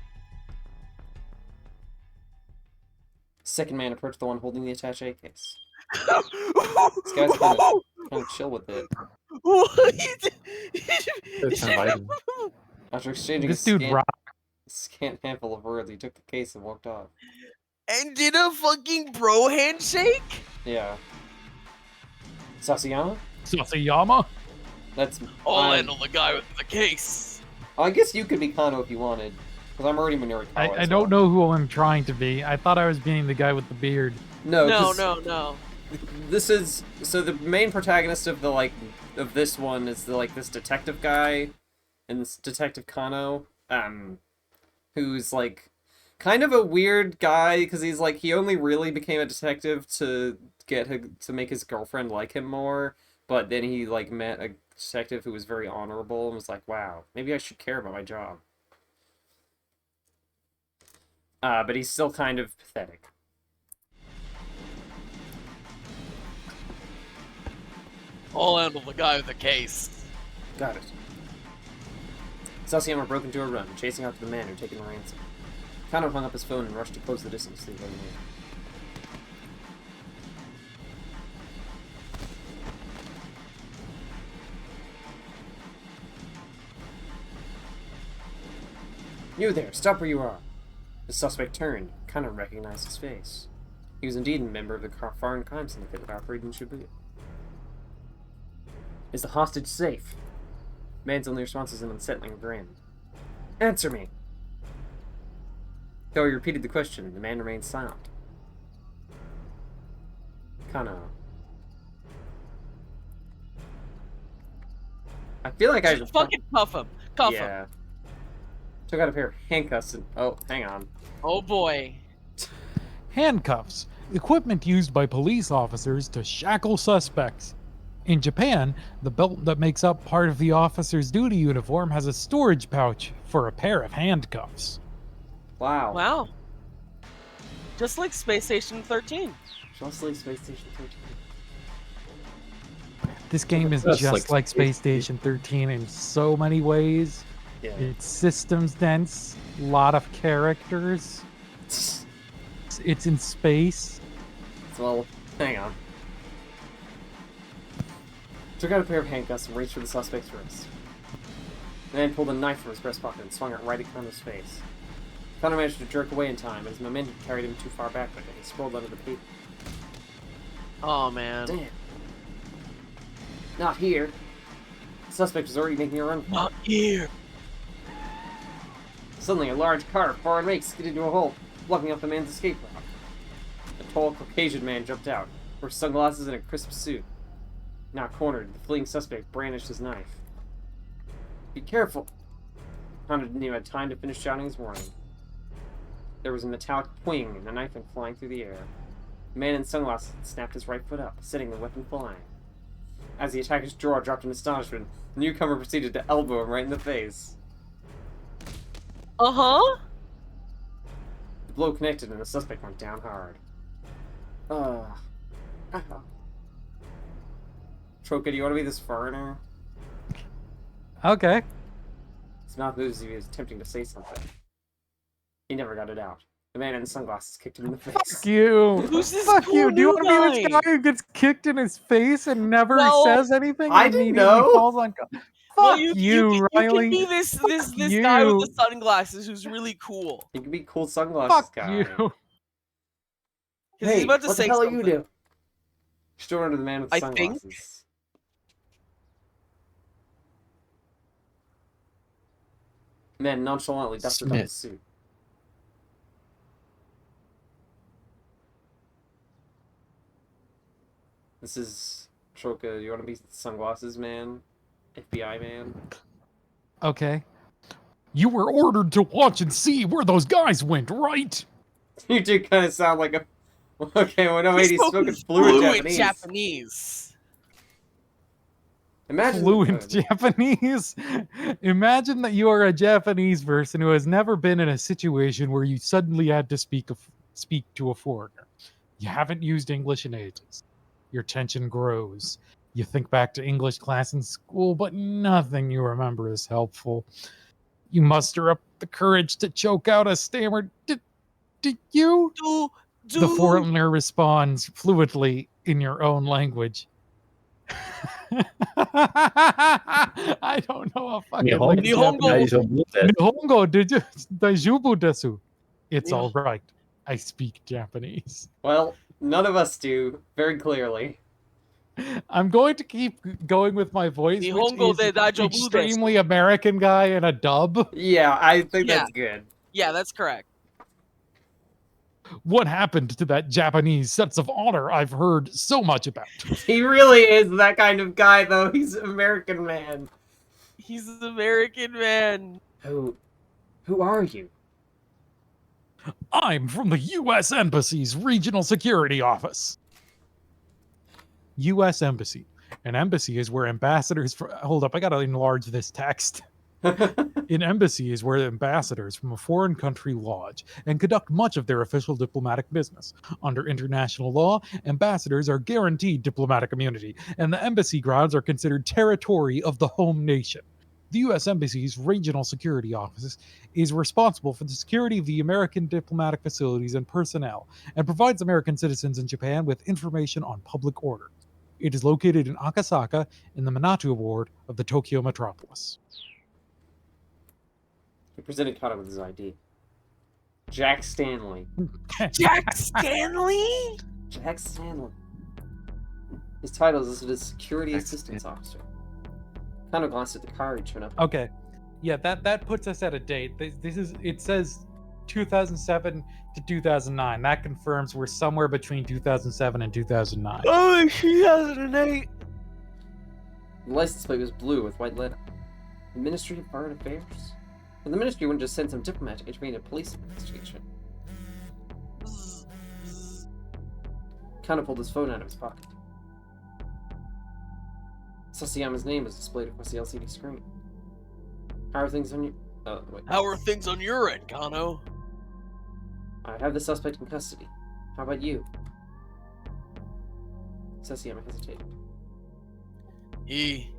Speaker 1: the second man approached the one holding the attaché case. This guy's kind of chill with it.
Speaker 4: that's inviting.
Speaker 1: After exchanging
Speaker 2: This
Speaker 1: a
Speaker 2: dude rock.
Speaker 1: scant handful of words, he took the case and walked off.
Speaker 3: And did a fucking bro handshake?
Speaker 1: Yeah. Sasayama?
Speaker 2: Sasayama?
Speaker 3: I'll
Speaker 1: I'm-
Speaker 3: handle the guy with the case.
Speaker 1: I guess you could be Kano if you wanted, because I'm already Minoru Kawa.
Speaker 2: I don't know who I'm trying to be. I thought I was being the guy with the beard.
Speaker 1: No,
Speaker 3: No.
Speaker 1: This is so the main protagonist of the of this one is this detective guy, and this Detective Kano, who's kind of a weird guy because he only really became a detective to make his girlfriend like him more, but then he met a detective who was very honorable and was like, wow, maybe I should care about my job. But he's still kind of pathetic.
Speaker 3: I'll handle the guy with the case.
Speaker 1: Got it. Sasayama broke into a run, chasing after the man who had taken the ransom. Kano hung up his phone and rushed to close the distance to the other man. You there! Stop where you are! The suspect turned. Kano recognized his face. He was indeed a member of the foreign crime syndicate that operated in Shibuya. Is the hostage safe? Man's only response is an unsettling grin. Answer me! Though he repeated the question, the man remained silent. Kano. I feel like I
Speaker 3: Just fucking cuff him. Cuff him.
Speaker 1: Yeah. Took out a pair of handcuffs and... Oh, hang on.
Speaker 3: Oh boy.
Speaker 2: Handcuffs. Equipment used by police officers to shackle suspects. In Japan, the belt that makes up part of the officer's duty uniform has a storage pouch for a pair of handcuffs.
Speaker 1: Wow.
Speaker 3: Wow. Just like Space Station 13.
Speaker 1: Just like Space Station 13.
Speaker 2: This game is
Speaker 4: Just
Speaker 2: just
Speaker 4: like
Speaker 2: like Space Station 13 in so many ways.
Speaker 1: Yeah.
Speaker 2: It's systems dense, lot of characters. It's in space.
Speaker 1: Well, hang on. Took out a pair of handcuffs and reached for the suspect's wrist. The man pulled a knife from his breast pocket and swung it right at Kano's face. Kano managed to jerk away in time, but his momentum carried him too far backward, and he sprawled under the pavement.
Speaker 3: Oh man.
Speaker 1: Damn. Not here. The suspect was already making a run for it.
Speaker 3: Not here.
Speaker 1: Suddenly, a large car of foreign make skidded into a hole, blocking off the man's escape route. A tall Caucasian man jumped out, wore sunglasses and a crisp suit. Now cornered, the fleeing suspect brandished his knife. Be careful! Kano didn't even have time to finish shouting his warning. There was a metallic twing and the knife went flying through the air. The man in sunglasses snapped his right foot up, setting the weapon flying. As the attacker's jaw dropped in astonishment, the newcomer proceeded to elbow him right in the face.
Speaker 3: Uh-huh.
Speaker 1: The blow connected and the suspect went down hard. Troka, do you want to be this foreigner?
Speaker 2: Okay.
Speaker 1: His mouth moved as if he was attempting to say something. He never got it out. The man in the sunglasses kicked him in the face.
Speaker 2: Fuck you.
Speaker 3: Who's this
Speaker 2: Fuck
Speaker 3: cool
Speaker 2: you. Do you
Speaker 3: new
Speaker 2: want to be this
Speaker 3: guy?
Speaker 2: guy who gets kicked in his face and never
Speaker 3: Well,
Speaker 2: says anything?
Speaker 1: I
Speaker 2: and
Speaker 1: didn't
Speaker 2: immediately
Speaker 1: know.
Speaker 2: falls on God.
Speaker 3: Well,
Speaker 2: Fuck you,
Speaker 3: can
Speaker 2: Riley.
Speaker 3: be this
Speaker 2: you.
Speaker 3: guy with the sunglasses who's really cool.
Speaker 1: He can be cool sunglasses
Speaker 2: Fuck
Speaker 1: guy.
Speaker 2: you.
Speaker 3: Because he's about to
Speaker 1: what
Speaker 3: say
Speaker 1: the hell
Speaker 3: something.
Speaker 1: are you doing? Still under the man with the
Speaker 3: I think-
Speaker 1: sunglasses. Man nonchalantly dusted off
Speaker 4: Smith.
Speaker 1: his suit. This is Troka. You want to be sunglasses man? FBI man?
Speaker 2: Okay. You were ordered to watch and see where those guys went, right?
Speaker 1: You do kind of sound like a. Okay, well, no,
Speaker 3: He
Speaker 1: wait, he's
Speaker 3: spoke
Speaker 1: spoken
Speaker 3: in
Speaker 1: fluent Japanese. Imagine
Speaker 2: Fluent Japanese. Imagine that you are a Japanese person who has never been in a situation where you suddenly had to speak to a foreigner. You haven't used English in ages. Your tension grows. You think back to English class in school, but nothing you remember is helpful. You muster up the courage to choke out a stammered, did you? The foreigner responds fluently in your own language. I don't know a fucking
Speaker 4: Nihongo
Speaker 2: Japanese.
Speaker 4: Nihongo.
Speaker 2: Nihongo daijoubu desu. It's
Speaker 3: Yeah.
Speaker 2: all right. I speak Japanese.
Speaker 1: Well, none of us do, very clearly.
Speaker 2: I'm going to keep going with my voice,
Speaker 3: Nihongo
Speaker 2: which
Speaker 3: de
Speaker 2: is
Speaker 3: daijoubu desu.
Speaker 2: extremely American guy in a dub.
Speaker 1: Yeah, I think
Speaker 3: Yeah.
Speaker 1: that's good.
Speaker 3: Yeah, that's correct.
Speaker 2: What happened to that Japanese sense of honor I've heard so much about?
Speaker 1: He really is that kind of guy, though. He's an American man.
Speaker 3: He's an American man.
Speaker 1: Who are you?
Speaker 2: I'm from the U.S. Embassy's Regional Security Office. U.S. Embassy. An embassy is where ambassadors... Hold up, I gotta enlarge this text. An embassy is where ambassadors from a foreign country lodge and conduct much of their official diplomatic business. Under international law, ambassadors are guaranteed diplomatic immunity, and the embassy grounds are considered territory of the home nation. The U.S. Embassy's Regional Security Office is responsible for the security of the American diplomatic facilities and personnel, and provides American citizens in Japan with information on public order. It is located in Akasaka in the Minato Ward of the Tokyo metropolis.
Speaker 1: He presented Kata with his ID. Jack Stanley.
Speaker 3: Jack Stanley?
Speaker 1: Jack Stanley. His title is listed as Security Assistance Officer. Kind of glanced at the car he turned up.
Speaker 2: Okay, yeah, that puts us at a date. It says 2007 to 2009. That confirms we're somewhere between 2007 and 2009.
Speaker 3: Oh, 2008.
Speaker 1: The license plate was blue with white letter. The Ministry of Foreign Affairs? But the ministry wouldn't just send some diplomat to intervene in a police investigation. Kana pulled his phone out of his pocket. Sasayama's name was displayed across the LCD screen. How are things on your... Oh, wait.
Speaker 3: How are things on your end, Kano?
Speaker 1: I have the suspect in custody. How about you? Sasayama hesitated.
Speaker 3: He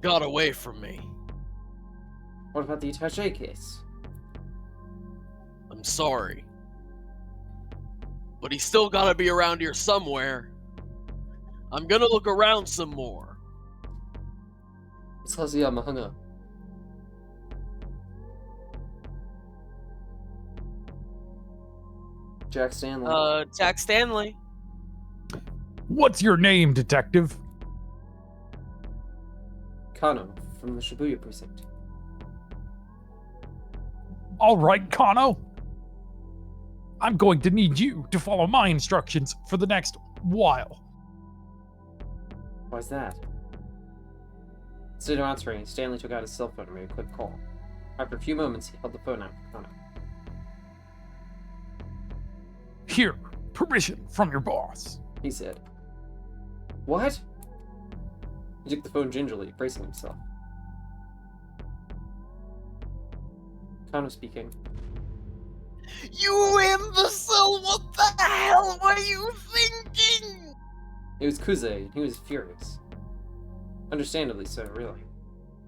Speaker 3: got away from me.
Speaker 1: What about the attaché case?
Speaker 3: I'm sorry. But he's still gotta be around here somewhere. I'm gonna look around some more.
Speaker 1: Sasayama hung up. Jack Stanley.
Speaker 3: Jack Stanley.
Speaker 2: What's your name, detective?
Speaker 1: Kano, from the Shibuya precinct.
Speaker 2: All right, Kano. I'm going to need you to follow my instructions for the next while.
Speaker 1: Why's that? Instead of answering, Stanley took out his cell phone and made a quick call. After a few moments, he held the phone out for Kano.
Speaker 2: Here, permission from your boss.
Speaker 1: He said. What? He took the phone gingerly, bracing himself. Kano speaking.
Speaker 3: You imbecile! What the hell were you thinking?
Speaker 1: It was Kuze, and he was furious. Understandably so, really.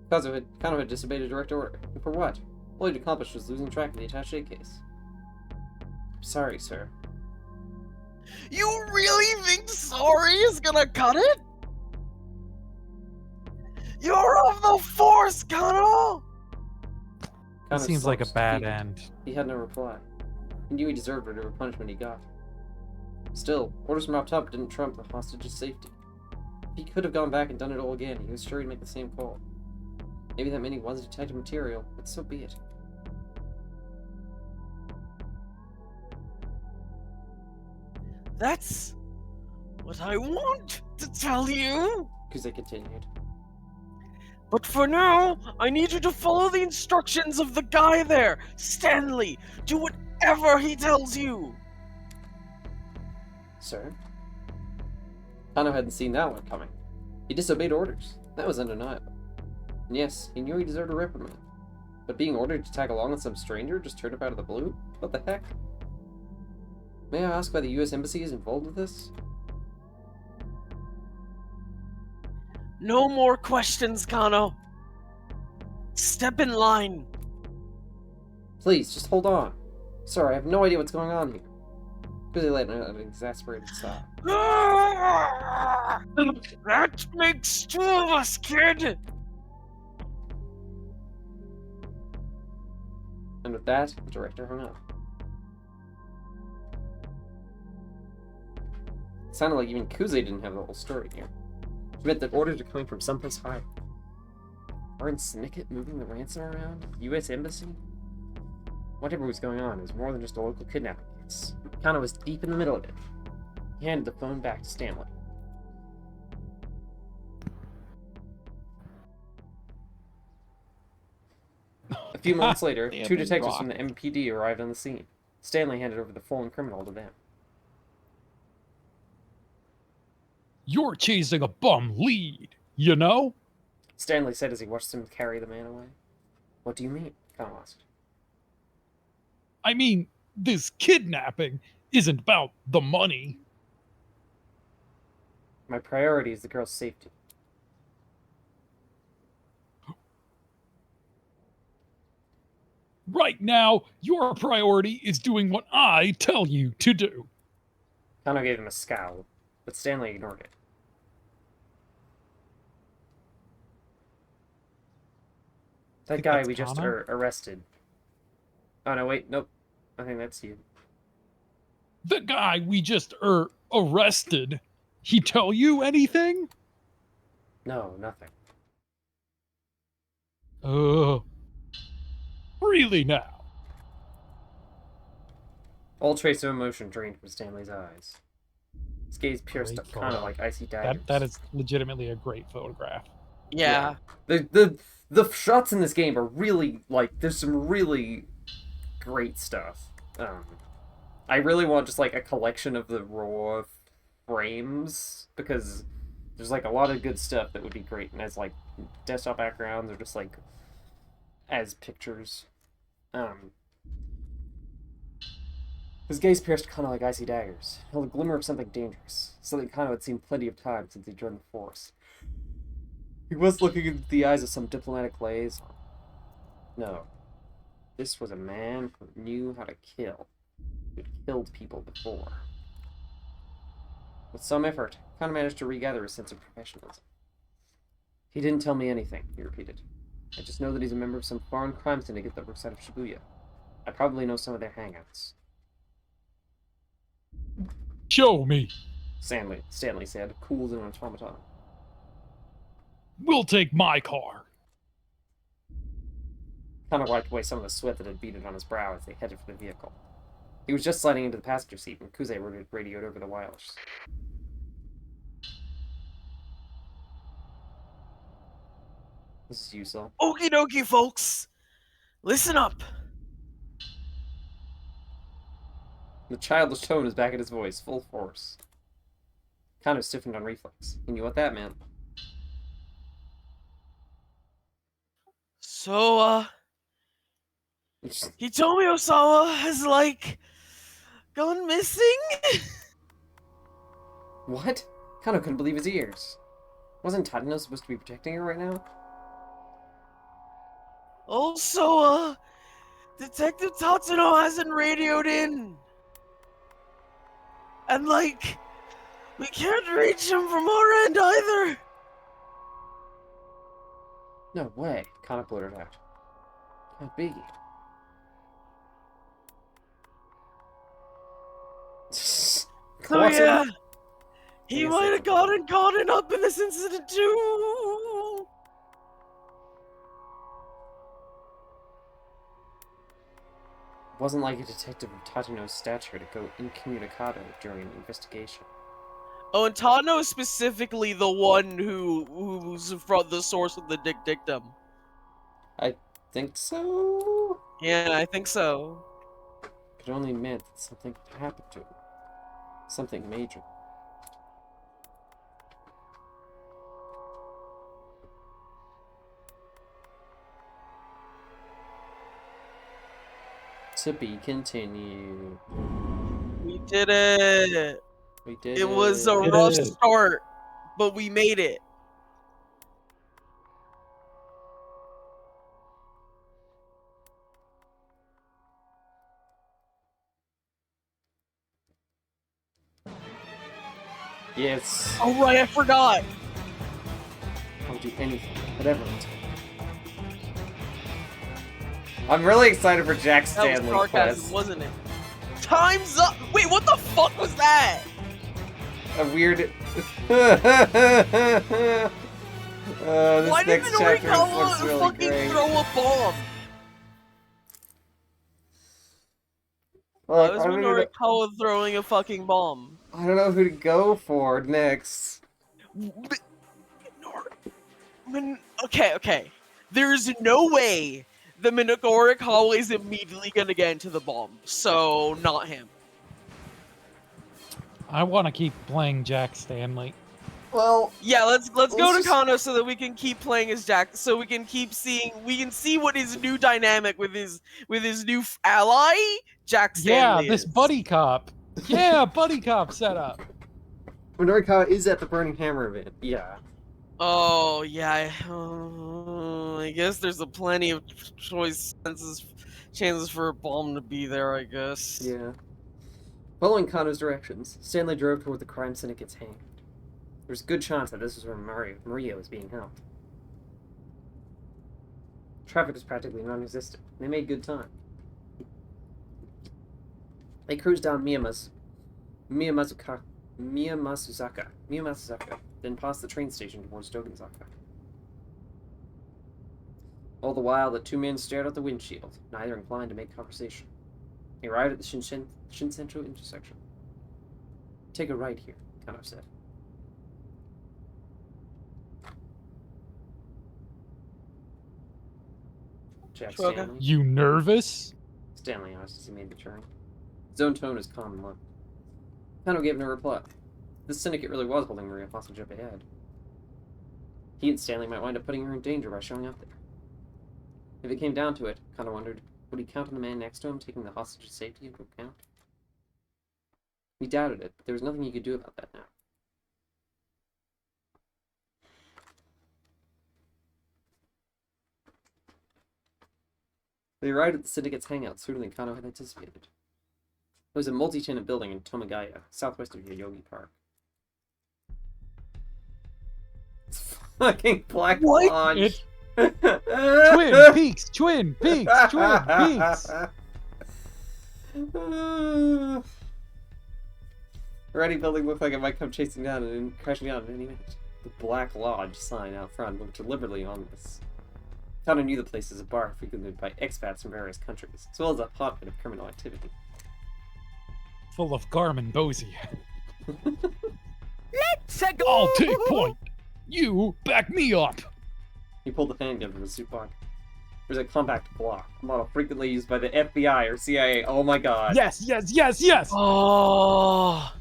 Speaker 1: Kano had disobeyed a direct order. And for what? All he'd accomplished was losing track of the attaché case. I'm sorry, sir.
Speaker 3: You really think sorry is gonna cut it? You're of the Force, Kano!
Speaker 2: That seems like a bad end.
Speaker 1: He had no reply. He knew he deserved whatever punishment he got. Still, orders from up top didn't trump the hostage's safety. If he could have gone back and done it all again, he was sure he'd make the same call. Maybe that many was detected material, but so be it.
Speaker 3: That's what I want to tell you.
Speaker 1: Kuze continued.
Speaker 3: But for now, I need you to follow the instructions of the guy there, Stanley. Do whatever he tells you.
Speaker 1: Sir? Kano hadn't seen that one coming. He disobeyed orders. That was undeniable. And yes, he knew he deserved a reprimand. But being ordered to tag along with some stranger just turned up out of the blue? What the heck? May I ask why the US Embassy is involved with this?
Speaker 3: No more questions, Kano. Step in line.
Speaker 1: Please, just hold on. Sir, I have no idea what's going on here. Kuze let out an exasperated sigh.
Speaker 3: That makes two of us, kid.
Speaker 1: And with that, the director hung up. It sounded like even Kuze didn't have the whole story here. It meant that orders are coming from someplace higher. Aren't Syndicate moving the ransom around? US Embassy? Whatever was going on, it was more than just a local kidnapping case. Kano was deep in the middle of it. He handed the phone back to Stanley. A few moments later, two detectives from the MPD arrived on the scene. Stanley handed over the fallen criminal to them.
Speaker 2: You're chasing a bum lead, you know?
Speaker 1: Stanley said as he watched them carry the man away. What do you mean? Kano asked.
Speaker 2: I mean, this kidnapping isn't about the money.
Speaker 1: My priority is the girl's safety.
Speaker 2: Right now, your priority is doing what I tell you to do.
Speaker 1: Kano gave him a scowl, but Stanley ignored it. That guy we just arrested. Oh no, wait, nope. I think that's you.
Speaker 2: The guy we just arrested. He tell you anything?
Speaker 1: No, nothing.
Speaker 2: Really now?
Speaker 1: All trace of emotion drained from Stanley's eyes. His gaze pierced
Speaker 2: Great
Speaker 1: Kano
Speaker 2: photo.
Speaker 1: like icy daggers.
Speaker 2: That is legitimately a great photograph.
Speaker 3: Yeah.
Speaker 1: The shots in this game are really, like, there's some really great stuff. I really want just, like, a collection of the raw frames, because there's, like, a lot of good stuff that would be great, and as, like, desktop backgrounds, or just, like, as pictures. His gaze pierced Kano like icy daggers, held a glimmer of something dangerous, something Kano had seen plenty of times since he joined the force. He was looking into the eyes of some diplomatic liaison. No. This was a man who knew how to kill. Who'd killed people before. With some effort, Kano managed to regather his sense of professionalism. He didn't tell me anything, he repeated. I just know that he's a member of some foreign crime syndicate that works out of Shibuya. I probably know some of their hangouts.
Speaker 2: Show me.
Speaker 1: Stanley said, cool as an automaton.
Speaker 2: We'll take my car.
Speaker 1: Kano wiped away some of the sweat that had beaded on his brow as they headed for the vehicle. He was just sliding into the passenger seat when Kuze radioed over the wireless. This is you, Saul.
Speaker 3: Okie dokie, folks. Listen up.
Speaker 1: The childish tone is back in his voice, full force. Kano stiffened on reflex. He knew what that meant.
Speaker 3: So, he told me Osawa has, like, gone missing?
Speaker 1: What? Kano couldn't believe his ears. Wasn't Tadano supposed to be protecting her right now?
Speaker 3: Also, Detective Tatsuno hasn't radioed in. And, like, we can't reach him from our end either.
Speaker 1: No way, Kano blurted out. Can't be.
Speaker 3: So yeah, he
Speaker 1: Yes,
Speaker 3: might
Speaker 1: I
Speaker 3: have gotten caught up in this incident too.
Speaker 1: It wasn't like a detective of Tatino's stature to go incommunicado during an investigation.
Speaker 3: Oh, and Tano is specifically the one who's from the source of the dictum.
Speaker 1: I think so.
Speaker 3: Yeah, I think so.
Speaker 1: Could only meant that something happened to him. Something major. To be continued.
Speaker 3: We did it.
Speaker 1: We did
Speaker 3: It was a
Speaker 4: Did
Speaker 3: rough
Speaker 4: it.
Speaker 3: start, but we made it.
Speaker 1: Yes.
Speaker 3: Oh right, I forgot.
Speaker 1: I'll do anything, whatever it takes. I'm really excited for Jack
Speaker 3: That was
Speaker 1: Stanley
Speaker 3: sarcasm,
Speaker 1: quest.
Speaker 3: wasn't it? Time's up. Wait, what the fuck was that?
Speaker 1: A weird. This
Speaker 3: Why did
Speaker 1: next
Speaker 3: Minori
Speaker 1: chapter looks
Speaker 3: Kawa
Speaker 1: really
Speaker 3: fucking
Speaker 1: great.
Speaker 3: throw a bomb?
Speaker 1: Look,
Speaker 3: Why was
Speaker 1: I don't know.
Speaker 3: Minori Kawa throwing a fucking bomb?
Speaker 1: I don't know who to go for next.
Speaker 3: Okay. There's no way the Minori Kawa is immediately gonna get into the bomb, so not him.
Speaker 2: I want to keep playing Jack Stanley.
Speaker 1: Well,
Speaker 3: Yeah, let's go to
Speaker 1: just-
Speaker 3: Kano so that we can keep playing as Jack, so we can see what his new dynamic with his new ally, Jack Stanley.
Speaker 2: Yeah, this
Speaker 3: is.
Speaker 2: buddy cop. Yeah, buddy cop setup.
Speaker 1: Minorika is at the Burning Hammer event. Yeah.
Speaker 3: Oh yeah, I guess there's a plenty of chances for a bomb to be there. I guess.
Speaker 1: Yeah. Following Kano's directions, Stanley drove toward the crime syndicate's hang. There was a good chance that this was where Maria was being held. Traffic was practically non-existent. They made good time. They cruised down Miyamazuzaka, then passed the train station towards Dogenzaka. All the while, the two men stared out the windshield, neither inclined to make conversation. They arrived at the Shinsensho intersection. Take a right here, Kano said. Jack
Speaker 3: Sure, okay.
Speaker 1: Stanley.
Speaker 2: You nervous?
Speaker 1: Stanley asked as he made the turn. His own tone was calm and low. Kano gave no reply. This syndicate really was holding Maria hostage up ahead. He and Stanley might wind up putting her in danger by showing up there. If it came down to it, Kano wondered, would he count on the man next to him taking the hostage's safety into account? He doubted it, but there was nothing he could do about that now. They arrived at the syndicate's hangout sooner than Kano had anticipated. It was a multi-tenant building in Tomagaya, southwest of Yoyogi Park. It's fucking Black
Speaker 3: What?
Speaker 1: Lodge.
Speaker 2: Twin Peaks, Twin Peaks, Twin Peaks.
Speaker 1: The ready building looked like it might come chasing down and crashing down at any minute. The Black Lodge sign out front looked deliberately ominous. Kano knew the place as a bar frequented by expats from various countries, as well as a hotbed of criminal activity.
Speaker 2: Full of Garmin Bozy.
Speaker 3: Let's go.
Speaker 2: I'll take point. You back me up.
Speaker 1: He pulled the handgun from his suit pocket. There's a compact Glock, a model frequently used by the FBI or CIA. Oh my god.
Speaker 2: Yes, yes, yes, yes.
Speaker 3: Oh.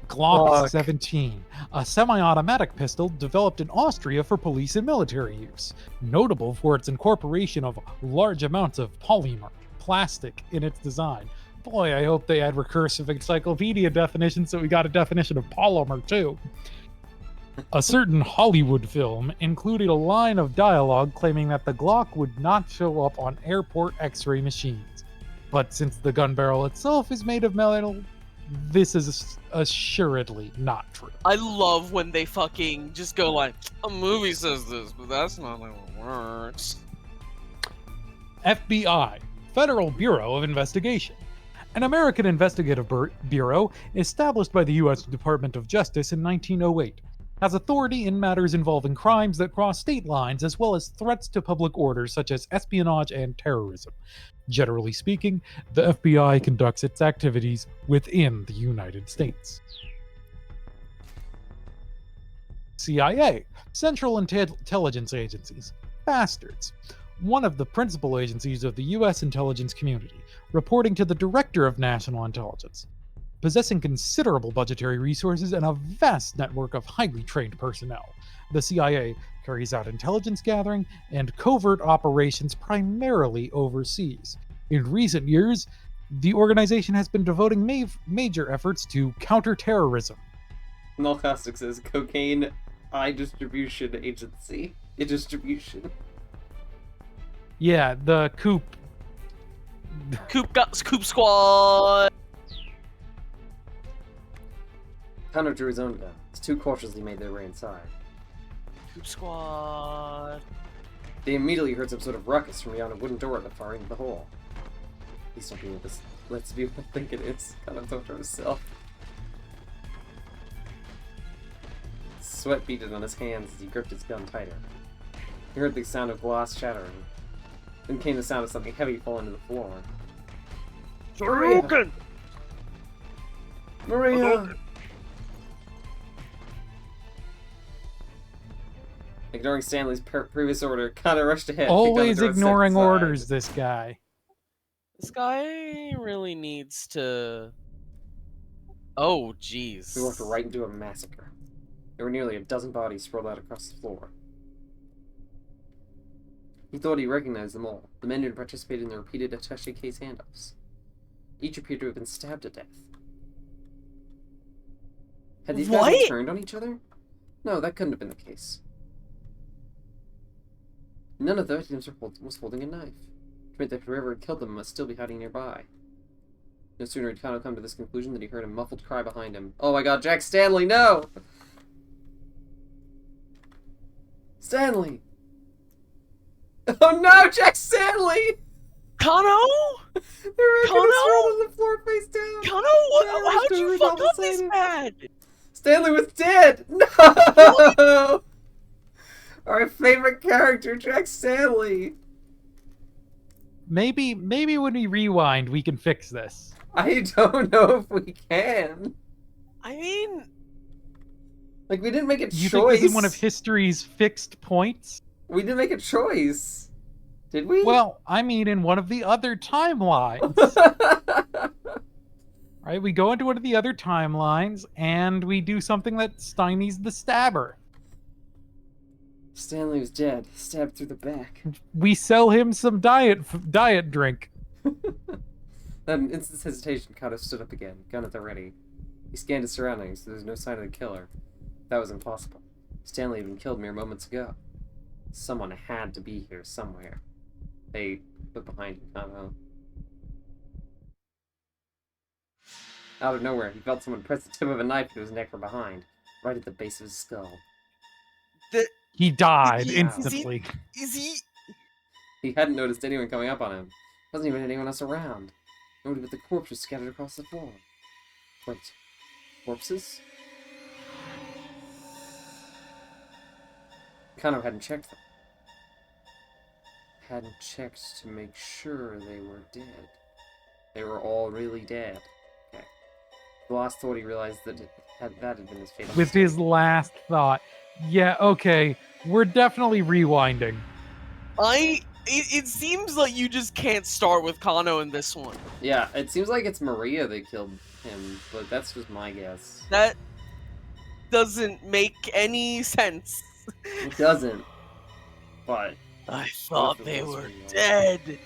Speaker 2: Glock 17, a semi-automatic pistol developed in Austria for police and military use, notable for its incorporation of large amounts of polymer, plastic, in its design. Boy, I hope they had recursive encyclopedia definitions so we got a definition of polymer too. A certain Hollywood film included a line of dialogue claiming that the Glock would not show up on airport x-ray machines. But since the gun barrel itself is made of metal, this is assuredly not true.
Speaker 3: I love when they fucking just go like, a movie says this, but that's not how it works.
Speaker 2: FBI, Federal Bureau of Investigation. an American investigative bureau established by the U.S. Department of Justice in 1908, has authority in matters involving crimes that cross state lines as well as threats to public order such as espionage and terrorism. Generally speaking, the FBI conducts its activities within the United States. CIA, Central Intelligence Agencies, bastards. One of the principal agencies of the U.S. intelligence community, reporting to the Director of National Intelligence. Possessing considerable budgetary resources and a vast network of highly trained personnel, the CIA carries out intelligence gathering and covert operations primarily overseas. In recent years, the organization has been devoting major efforts to counter-terrorism.
Speaker 1: Null Caustic says cocaine eye distribution agency. Distribution.
Speaker 2: Yeah, the Coop.
Speaker 3: Coop Squad.
Speaker 1: Connor drew his own gun. It's too cautiously made their way inside.
Speaker 3: Coop Squad.
Speaker 1: They immediately heard some sort of ruckus from beyond a wooden door at the far end of the hall. Please don't be with this. Let's be what I think it is. Connor thought to himself. Sweat beaded on his hands as he gripped his gun tighter. He heard the sound of glass shattering. Then came the sound of something heavy falling to the floor.
Speaker 3: Broken.
Speaker 1: Maria! Ignoring Stanley's previous order, Connor rushed ahead.
Speaker 2: Always ignoring orders, this guy.
Speaker 3: This guy really needs to... Oh, jeez.
Speaker 1: We walked right into a massacre. There were nearly a dozen bodies sprawled out across the floor. He thought he recognized them all, the men who had participated in the repeated attaché case handoffs. Each appeared to have been stabbed to death. Had these guys been turned on each other? No, that couldn't have been the case. None of the victims was holding a knife. Which meant that whoever had killed them must still be hiding nearby. No sooner had Kano come to this conclusion than he heard a muffled cry behind him. Oh my god, Jack Stanley, no! Stanley! Oh no, Jack Stanley!
Speaker 3: Kano?
Speaker 1: They're on the floor face down.
Speaker 3: Kano, how'd you fuck up this bad?
Speaker 1: Stanley was dead! No! Our favorite character, Jack Stanley!
Speaker 2: Maybe when we rewind, we can fix this.
Speaker 1: I don't know if we can.
Speaker 3: I mean...
Speaker 1: Like, we didn't make a choice.
Speaker 2: You think this is one of history's fixed points?
Speaker 1: We didn't make a choice. Did we?
Speaker 2: Well, I mean in one of the other timelines. Right, we go into one of the other timelines, and we do something that stymies the stabber.
Speaker 1: Stanley was dead, stabbed through the back.
Speaker 2: We sell him some diet drink.
Speaker 1: That instant hesitation, Kato stood up again, gun at the ready. He scanned his surroundings, there was no sign of the killer. That was impossible. Stanley had been killed mere moments ago. Someone had to be here somewhere. They put behind him, Kato. Out of nowhere, he felt someone press the tip of a knife to his neck from behind, right at the base of his skull.
Speaker 2: He died instantly.
Speaker 3: Is he?
Speaker 1: He hadn't noticed anyone coming up on him. There wasn't even anyone else around. Nobody but the corpse was scattered across the floor. Wait, corpses? Kano hadn't checked them. Hadn't checked to make sure they were dead. They were all really dead. Okay. The last thought he realized that that had been his fatal
Speaker 2: With
Speaker 1: mistake.
Speaker 2: his last thought. Yeah, okay. We're definitely rewinding.
Speaker 3: It seems like you just can't start with Kano in this one.
Speaker 1: Yeah, it seems like it's Maria that killed him, but that's just my guess.
Speaker 3: That doesn't make any sense.
Speaker 1: It doesn't. But
Speaker 3: I thought they were dead.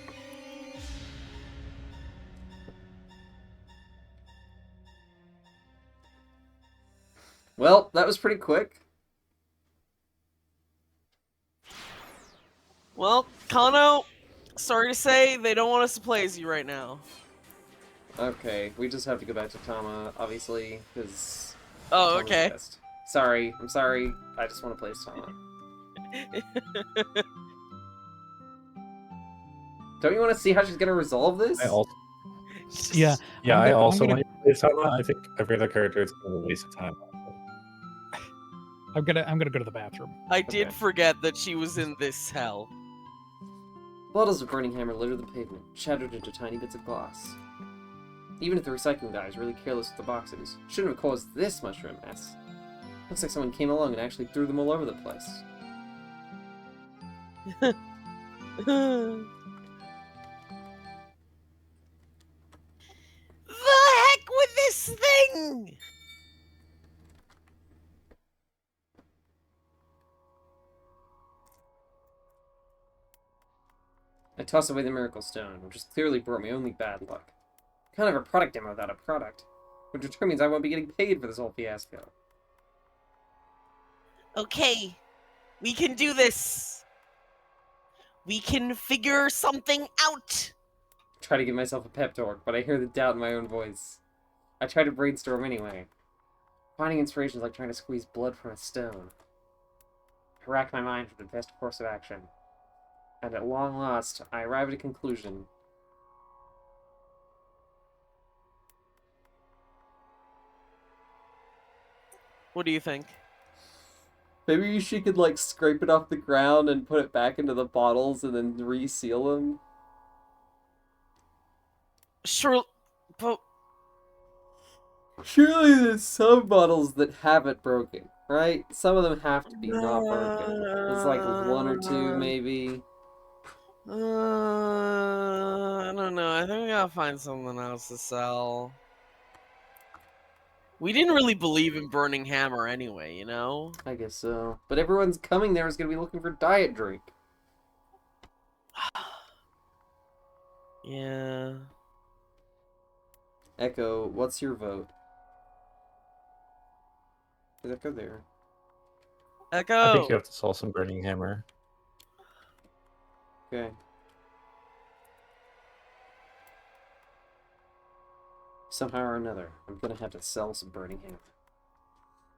Speaker 1: well, that was pretty quick.
Speaker 3: Well, Kano, sorry to say, they don't want us to play as you right now.
Speaker 1: Okay, we just have to go back to Tama, obviously, because...
Speaker 3: Oh, okay.
Speaker 1: Sorry, I'm sorry. I just want to play as Tama. Don't you want to see how she's gonna resolve this?
Speaker 2: Yeah.
Speaker 4: Yeah,
Speaker 2: I'm
Speaker 4: I also
Speaker 2: gonna,
Speaker 4: want to play Sama. I think every other character is kind of a waste of time.
Speaker 2: I'm gonna go to the bathroom.
Speaker 3: I did
Speaker 1: Okay.
Speaker 3: forget that she was in this hell.
Speaker 1: Bottles of burning hammer littered the pavement, shattered into tiny bits of glass. Even if the recycling guy is really careless with the boxes, shouldn't have caused this much of a mess. Looks like someone came along and actually threw them all over the place.
Speaker 3: The heck with this thing?
Speaker 1: I toss away the miracle stone, which has clearly brought me only bad luck. Kind of a product demo without a product, which determines I won't be getting paid for this whole fiasco.
Speaker 3: Okay, we can do this. We can figure something out.
Speaker 1: I try to give myself a pep talk, but I hear the doubt in my own voice. I try to brainstorm anyway. Finding inspiration is like trying to squeeze blood from a stone. I rack my mind for the best course of action. And at long last, I arrive at a conclusion.
Speaker 3: What do you think?
Speaker 1: Maybe she could, like, scrape it off the ground and put it back into the bottles and then reseal them?
Speaker 3: Sure, but
Speaker 1: Surely there's some bottles that have it broken, right? Some of them have to be not broken. There's like one or two, maybe.
Speaker 3: I don't know. I think we gotta find something else to sell. We didn't really believe in burning hammer anyway, you know?
Speaker 1: I guess so. But everyone's coming there is going to be looking for diet drink.
Speaker 3: Yeah.
Speaker 1: Echo, what's your vote? Is Echo there?
Speaker 3: Echo!
Speaker 4: I think you have to sell some burning hammer.
Speaker 1: Okay. Somehow or another, I'm gonna have to sell some burning hammer.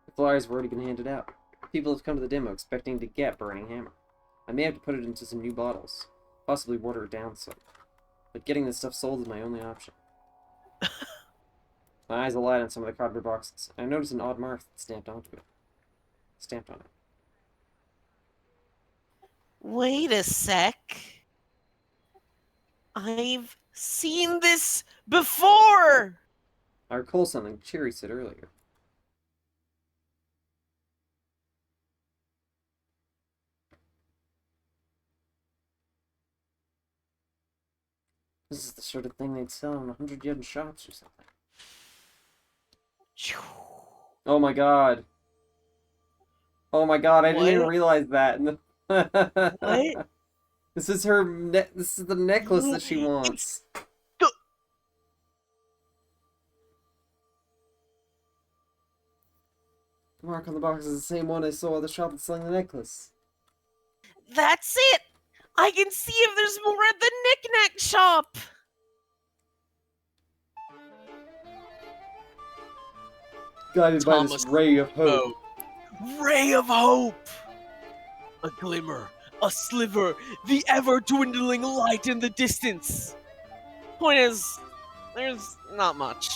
Speaker 1: The flyers have already been handed out. People have come to the demo expecting to get burning hammer. I may have to put it into some new bottles, possibly water it down some. But getting this stuff sold is my only option. My eyes alight on some of the cardboard boxes, and I notice an odd mark stamped on it.
Speaker 3: Wait a sec. I've seen this before!
Speaker 1: I recall something Cherry said earlier. This is the sort of thing they'd sell in 100 yen shops or something. Oh my god. Oh my god, I didn't even
Speaker 3: What?
Speaker 1: realize that.
Speaker 3: What?
Speaker 1: This is her this is the necklace that she wants. The mark on the box is the same one I saw at the shop that's selling the necklace.
Speaker 3: That's it! I can see if there's more at the knick-knack shop!
Speaker 1: Guided by
Speaker 3: Thomas
Speaker 1: this ray of hope.
Speaker 3: Ray of hope! A glimmer, a sliver, the ever-dwindling light in the distance. Point is, there's not much.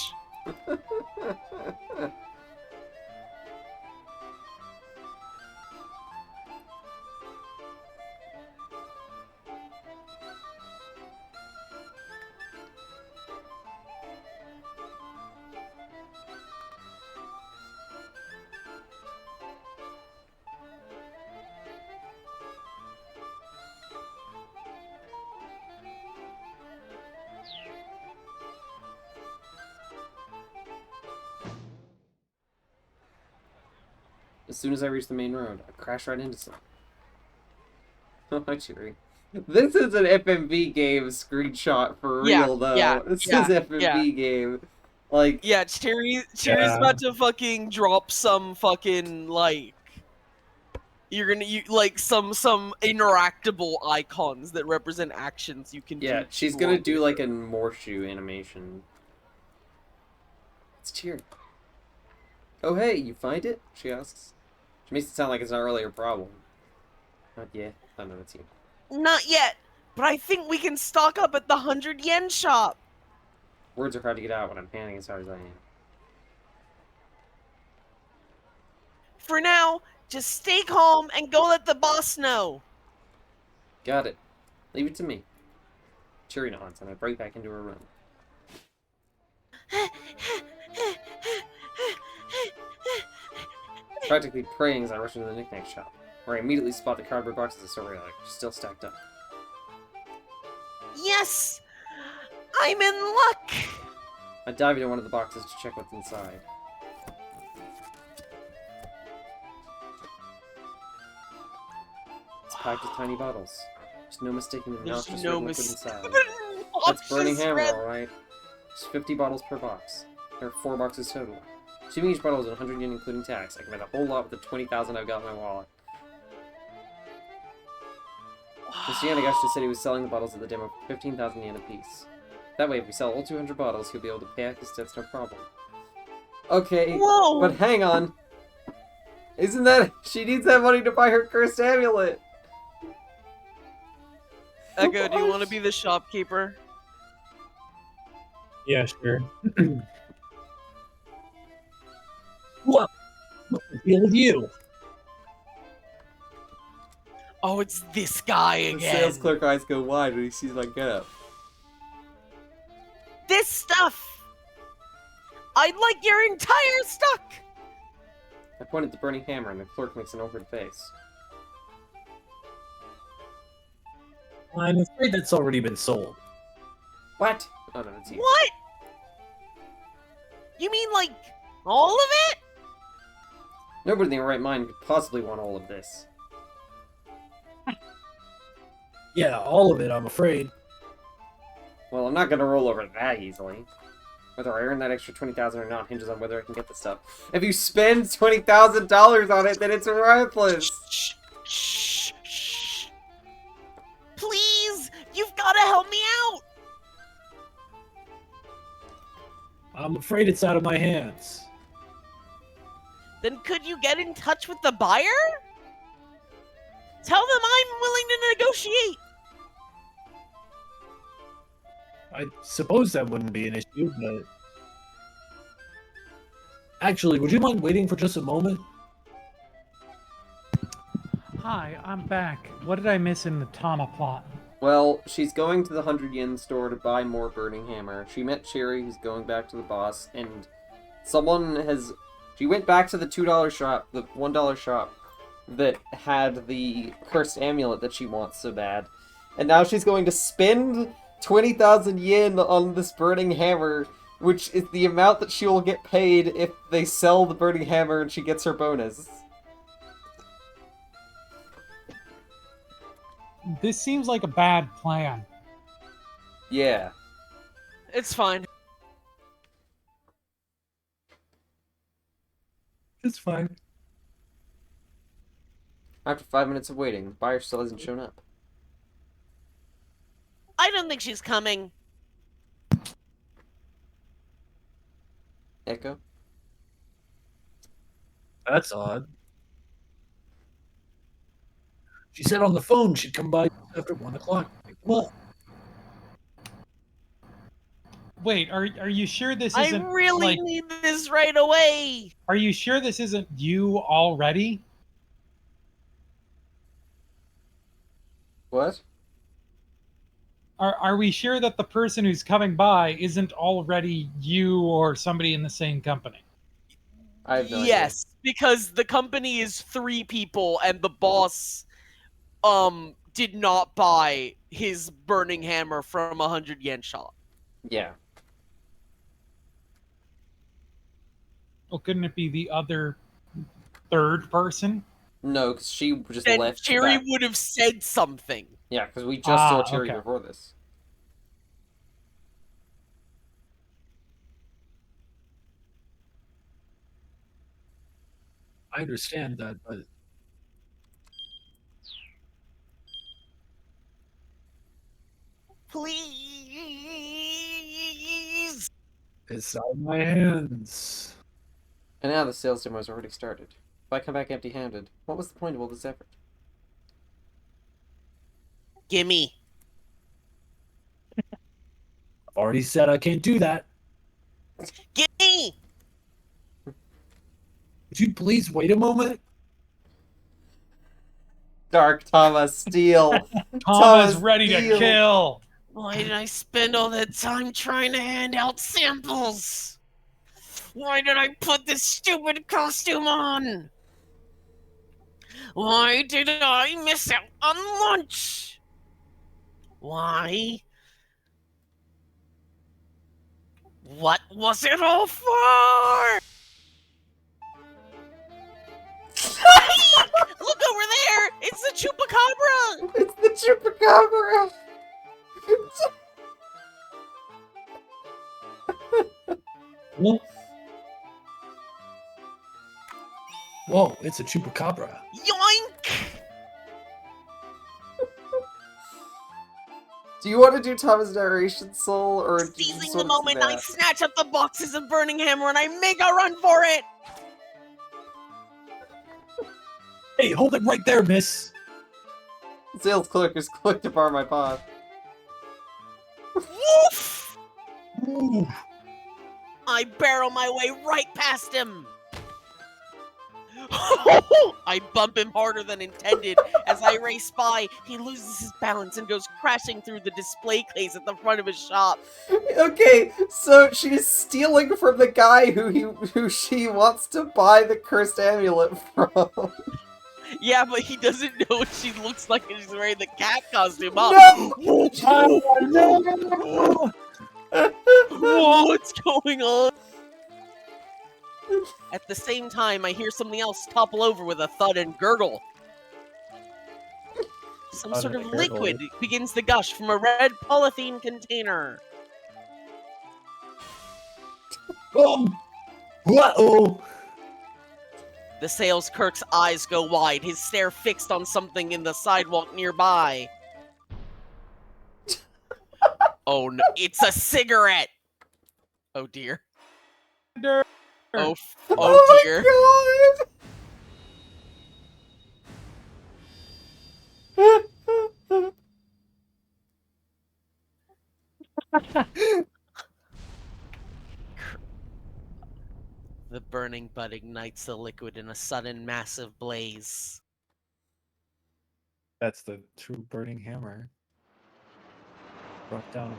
Speaker 1: As soon as I reach the main road, I crash right into something. Oh, hi, Cheery. This is an FMV game screenshot for real, though. This is FMV game. Like,
Speaker 3: Yeah, Cherry's
Speaker 4: Yeah.
Speaker 3: about to fucking drop some fucking, like... You're gonna like some interactable icons that represent actions you can do.
Speaker 1: yeah, she's gonna do like a Morshu animation. It's Cheery. Oh, hey, you find it? She asks. She makes it sound like it's not really her problem. Not yet. I know it's you.
Speaker 3: Not yet, but I think we can stock up at the 100 yen shop.
Speaker 1: Words are hard to get out when I'm panning as hard as I am.
Speaker 3: For now, just stay calm and go let the boss know.
Speaker 1: Got it. Leave it to me. Cheery nods, and I break back into her room. Practically praying as I rush into the knick-knack shop, where I immediately spot the cardboard boxes of silver still stacked up.
Speaker 3: Yes! I'm in luck!
Speaker 1: I dive into one of the boxes to check what's inside. It's packed with tiny bottles. There's no mistaking the
Speaker 3: There's
Speaker 1: nostrils
Speaker 3: no
Speaker 1: liquid inside.
Speaker 3: Oh,
Speaker 1: That's burning
Speaker 3: just
Speaker 1: hammer,
Speaker 3: read-
Speaker 1: alright. There's 50 bottles per box. There are 4 boxes total. Assuming each bottle is 100 yen including tax, I can buy the whole lot with the 20,000 I've got in my wallet. Mr. Yanagashita said he was selling the bottles at the demo for 15,000 yen apiece. That way, if we sell all 200 bottles, he'll be able to pay back his debts no problem. Okay,
Speaker 3: Whoa!
Speaker 1: but hang on. Isn't that... She needs that money to buy her cursed amulet!
Speaker 3: Echo, do you
Speaker 1: What?
Speaker 3: want to be the shopkeeper?
Speaker 4: Yeah, sure. What? What's the deal with you?
Speaker 3: Oh, it's this guy
Speaker 1: The
Speaker 3: again.
Speaker 1: sales clerk eyes go wide when he sees my getup.
Speaker 3: This stuff! I'd like your entire stock!
Speaker 1: I point at the burning hammer and the clerk makes an awkward face.
Speaker 4: I'm afraid that's already been sold.
Speaker 1: What? Oh no, it's you.
Speaker 3: What? You mean like all of it?
Speaker 1: Nobody in their right mind could possibly want all of this.
Speaker 4: Yeah, all of it, I'm afraid.
Speaker 1: Well, I'm not gonna roll over that easily. Whether I earn that extra 20,000 or not hinges on whether I can get the stuff. If you spend $20,000 on it, then it's worthless.
Speaker 3: Shh, shh, shh. Please, you've got to help me out.
Speaker 4: I'm afraid it's out of my hands.
Speaker 3: Then could you get in touch with the buyer? Tell them I'm willing to negotiate.
Speaker 4: I suppose that wouldn't be an issue, but... Actually, would you mind waiting for just a moment?
Speaker 2: Hi, I'm back. What did I miss in the Tama plot?
Speaker 1: Well, she's going to the 100 yen store to buy more burning hammer. She met Cherry, who's going back to the boss, and someone has... She went back to the $2 shop, the $1 shop, that had the cursed amulet that she wants so bad. And now she's going to spend 20,000 yen on this burning hammer, which is the amount that she will get paid if they sell the burning hammer and she gets her bonus.
Speaker 2: This seems like a bad plan.
Speaker 1: Yeah.
Speaker 3: It's fine.
Speaker 4: It's fine.
Speaker 1: After 5 minutes of waiting, the buyer still hasn't shown up.
Speaker 3: I don't think she's coming.
Speaker 1: Echo?
Speaker 4: That's odd. She said on the phone she'd come by after 1 o'clock. What?
Speaker 2: Wait, are you sure this
Speaker 3: I
Speaker 2: isn't
Speaker 3: really
Speaker 2: like,
Speaker 3: need this right away.
Speaker 2: are you sure this isn't you already?
Speaker 1: What?
Speaker 2: Are we sure that the person who's coming by isn't already you or somebody in the same company?
Speaker 1: I have no idea.
Speaker 3: Yes, because the company is 3 people and the boss did not buy his burning hammer from a 100 yen shop.
Speaker 1: Yeah.
Speaker 2: Well, couldn't it be the other third person?
Speaker 1: No, because she just
Speaker 3: Then
Speaker 1: left.
Speaker 3: Cherry
Speaker 1: back.
Speaker 3: would have said something.
Speaker 1: Yeah, because we just saw Cherry
Speaker 2: okay.
Speaker 1: before this.
Speaker 4: I understand that, but
Speaker 3: Please.
Speaker 4: it's out of my hands.
Speaker 1: And now the sales demo has already started. If I come back empty-handed, what was the point of all this effort?
Speaker 3: Gimme.
Speaker 4: Already said I can't do that.
Speaker 3: Get me!
Speaker 4: Would you please wait a moment?
Speaker 1: Dark Thomas, steal.
Speaker 2: Thomas ready to
Speaker 1: steal.
Speaker 2: kill.
Speaker 3: Why did I spend all that time trying to hand out samples? Why did I put this stupid costume on? Why did I miss out on lunch? Why? What was it all for? Look over there! It's the Chupacabra!
Speaker 1: It's the Chupacabra!
Speaker 4: Whoa. Whoa, it's a chupacabra.
Speaker 3: Yoink!
Speaker 1: Do you want to do Thomas' narration, Soul, or do you
Speaker 3: Seizing
Speaker 1: just
Speaker 3: the
Speaker 1: want
Speaker 3: moment,
Speaker 1: to
Speaker 3: I snatch up the boxes of Burning Hammer and I make a run for it!
Speaker 4: Hey, hold it right there, miss.
Speaker 1: Sales clerk is quick to bar my pod.
Speaker 3: Woof!
Speaker 4: Ooh.
Speaker 3: I barrel my way right past him. I bump him harder than intended. As I race by, he loses his balance and goes crashing through the display case at the front of his shop.
Speaker 1: Okay, so she's stealing from the guy who she wants to buy the cursed amulet from.
Speaker 3: Yeah, but he doesn't know what she looks like and she's wearing the cat costume.
Speaker 1: No!
Speaker 4: Oh, no!
Speaker 3: What's going on? At the same time, I hear something else topple over with a thud and gurgle. Some
Speaker 4: Thud
Speaker 3: sort
Speaker 4: and
Speaker 3: of
Speaker 4: a gurgle.
Speaker 3: liquid begins to gush from a red polythene container.
Speaker 4: Oh! Uh-oh!
Speaker 3: The sales clerk's eyes go wide, his stare fixed on something in the sidewalk nearby. Oh no, it's a cigarette! Oh dear. Oh dear.
Speaker 1: Oh my god!
Speaker 3: The burning bud ignites the liquid in a sudden massive blaze.
Speaker 4: That's the true burning hammer. Brought down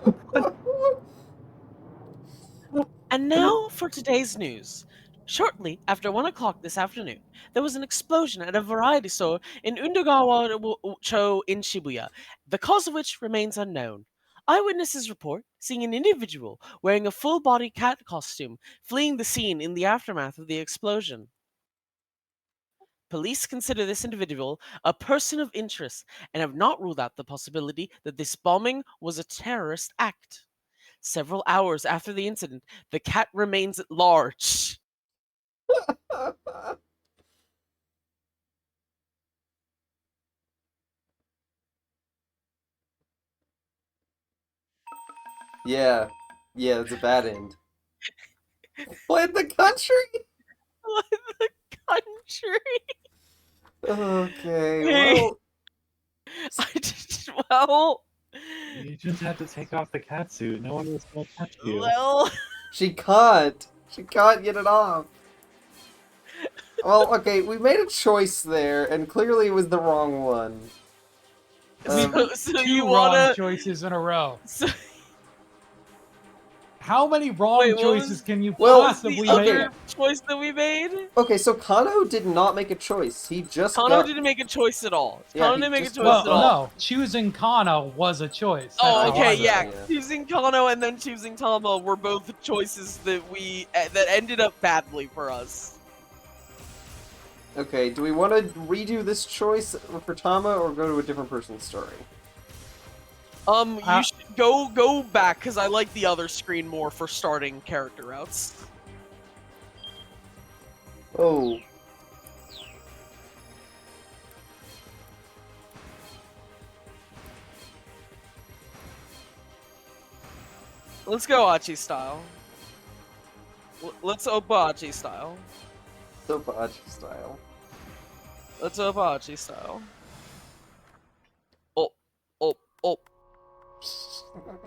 Speaker 4: upon
Speaker 3: And now for today's news. Shortly after 1 o'clock this afternoon, there was an explosion at a variety store in Undagawa-cho in Shibuya, the cause of which remains unknown. Eyewitnesses report seeing an individual wearing a full-body cat costume fleeing the scene in the aftermath of the explosion. Police consider this individual a person of interest and have not ruled out the possibility that this bombing was a terrorist act. Several hours after the incident, the cat remains at large.
Speaker 1: Yeah. Yeah, it's a bad end. What, the country?
Speaker 3: The country.
Speaker 1: Okay,
Speaker 3: Hey.
Speaker 1: well...
Speaker 3: Well,
Speaker 4: You just had to take off the cat suit. No one was going to touch you.
Speaker 3: well.
Speaker 1: She can't. She can't get it off. Well, okay, we made a choice there, and clearly it was the wrong one.
Speaker 3: So
Speaker 2: Two
Speaker 3: you
Speaker 2: wrong
Speaker 3: wanna?
Speaker 2: choices in a row.
Speaker 3: So,
Speaker 2: How many wrong
Speaker 3: Wait, what
Speaker 2: choices
Speaker 3: was-
Speaker 2: can you
Speaker 1: Well,
Speaker 2: possibly
Speaker 3: the
Speaker 2: make?
Speaker 3: other choice that we made?
Speaker 1: Okay, so Kano did not make a choice. He just
Speaker 3: Kano
Speaker 1: got...
Speaker 3: didn't make a choice at all.
Speaker 1: Yeah,
Speaker 3: Kano
Speaker 1: he
Speaker 3: didn't make a
Speaker 1: just
Speaker 3: choice
Speaker 1: got-
Speaker 3: at all.
Speaker 2: No, choosing Kano was a choice. That's
Speaker 3: Oh,
Speaker 2: how
Speaker 3: okay,
Speaker 2: I
Speaker 3: yeah.
Speaker 1: yeah.
Speaker 3: Choosing Kano and then choosing Tama were both choices that that ended up badly for us.
Speaker 1: Okay, do we want to redo this choice for Tama, or go to a different person's story?
Speaker 3: You should go back because I like the other screen more for starting character routes.
Speaker 1: Oh.
Speaker 3: Let's go Achi style. Let's Oppa Achi style.
Speaker 1: Sopachi style.
Speaker 3: Let's Oppa Achi style. Oh, oh, oh.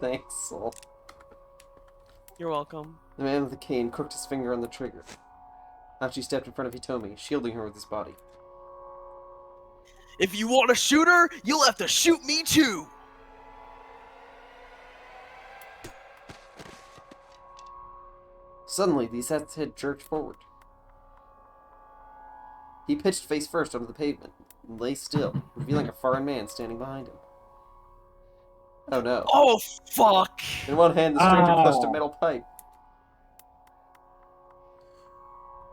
Speaker 1: Thanks, Soul.
Speaker 3: You're welcome.
Speaker 1: The man with the cane crooked his finger on the trigger. Hachi stepped in front of Hitomi, shielding her with his body.
Speaker 3: If you want to shoot her, you'll have to shoot me too.
Speaker 1: Suddenly, the assassin's head jerked forward. He pitched face first onto the pavement and lay still, revealing a foreign man standing behind him. Oh no.
Speaker 3: Oh, fuck.
Speaker 1: In one hand, the stranger clutched a
Speaker 4: Oh.
Speaker 1: metal pipe.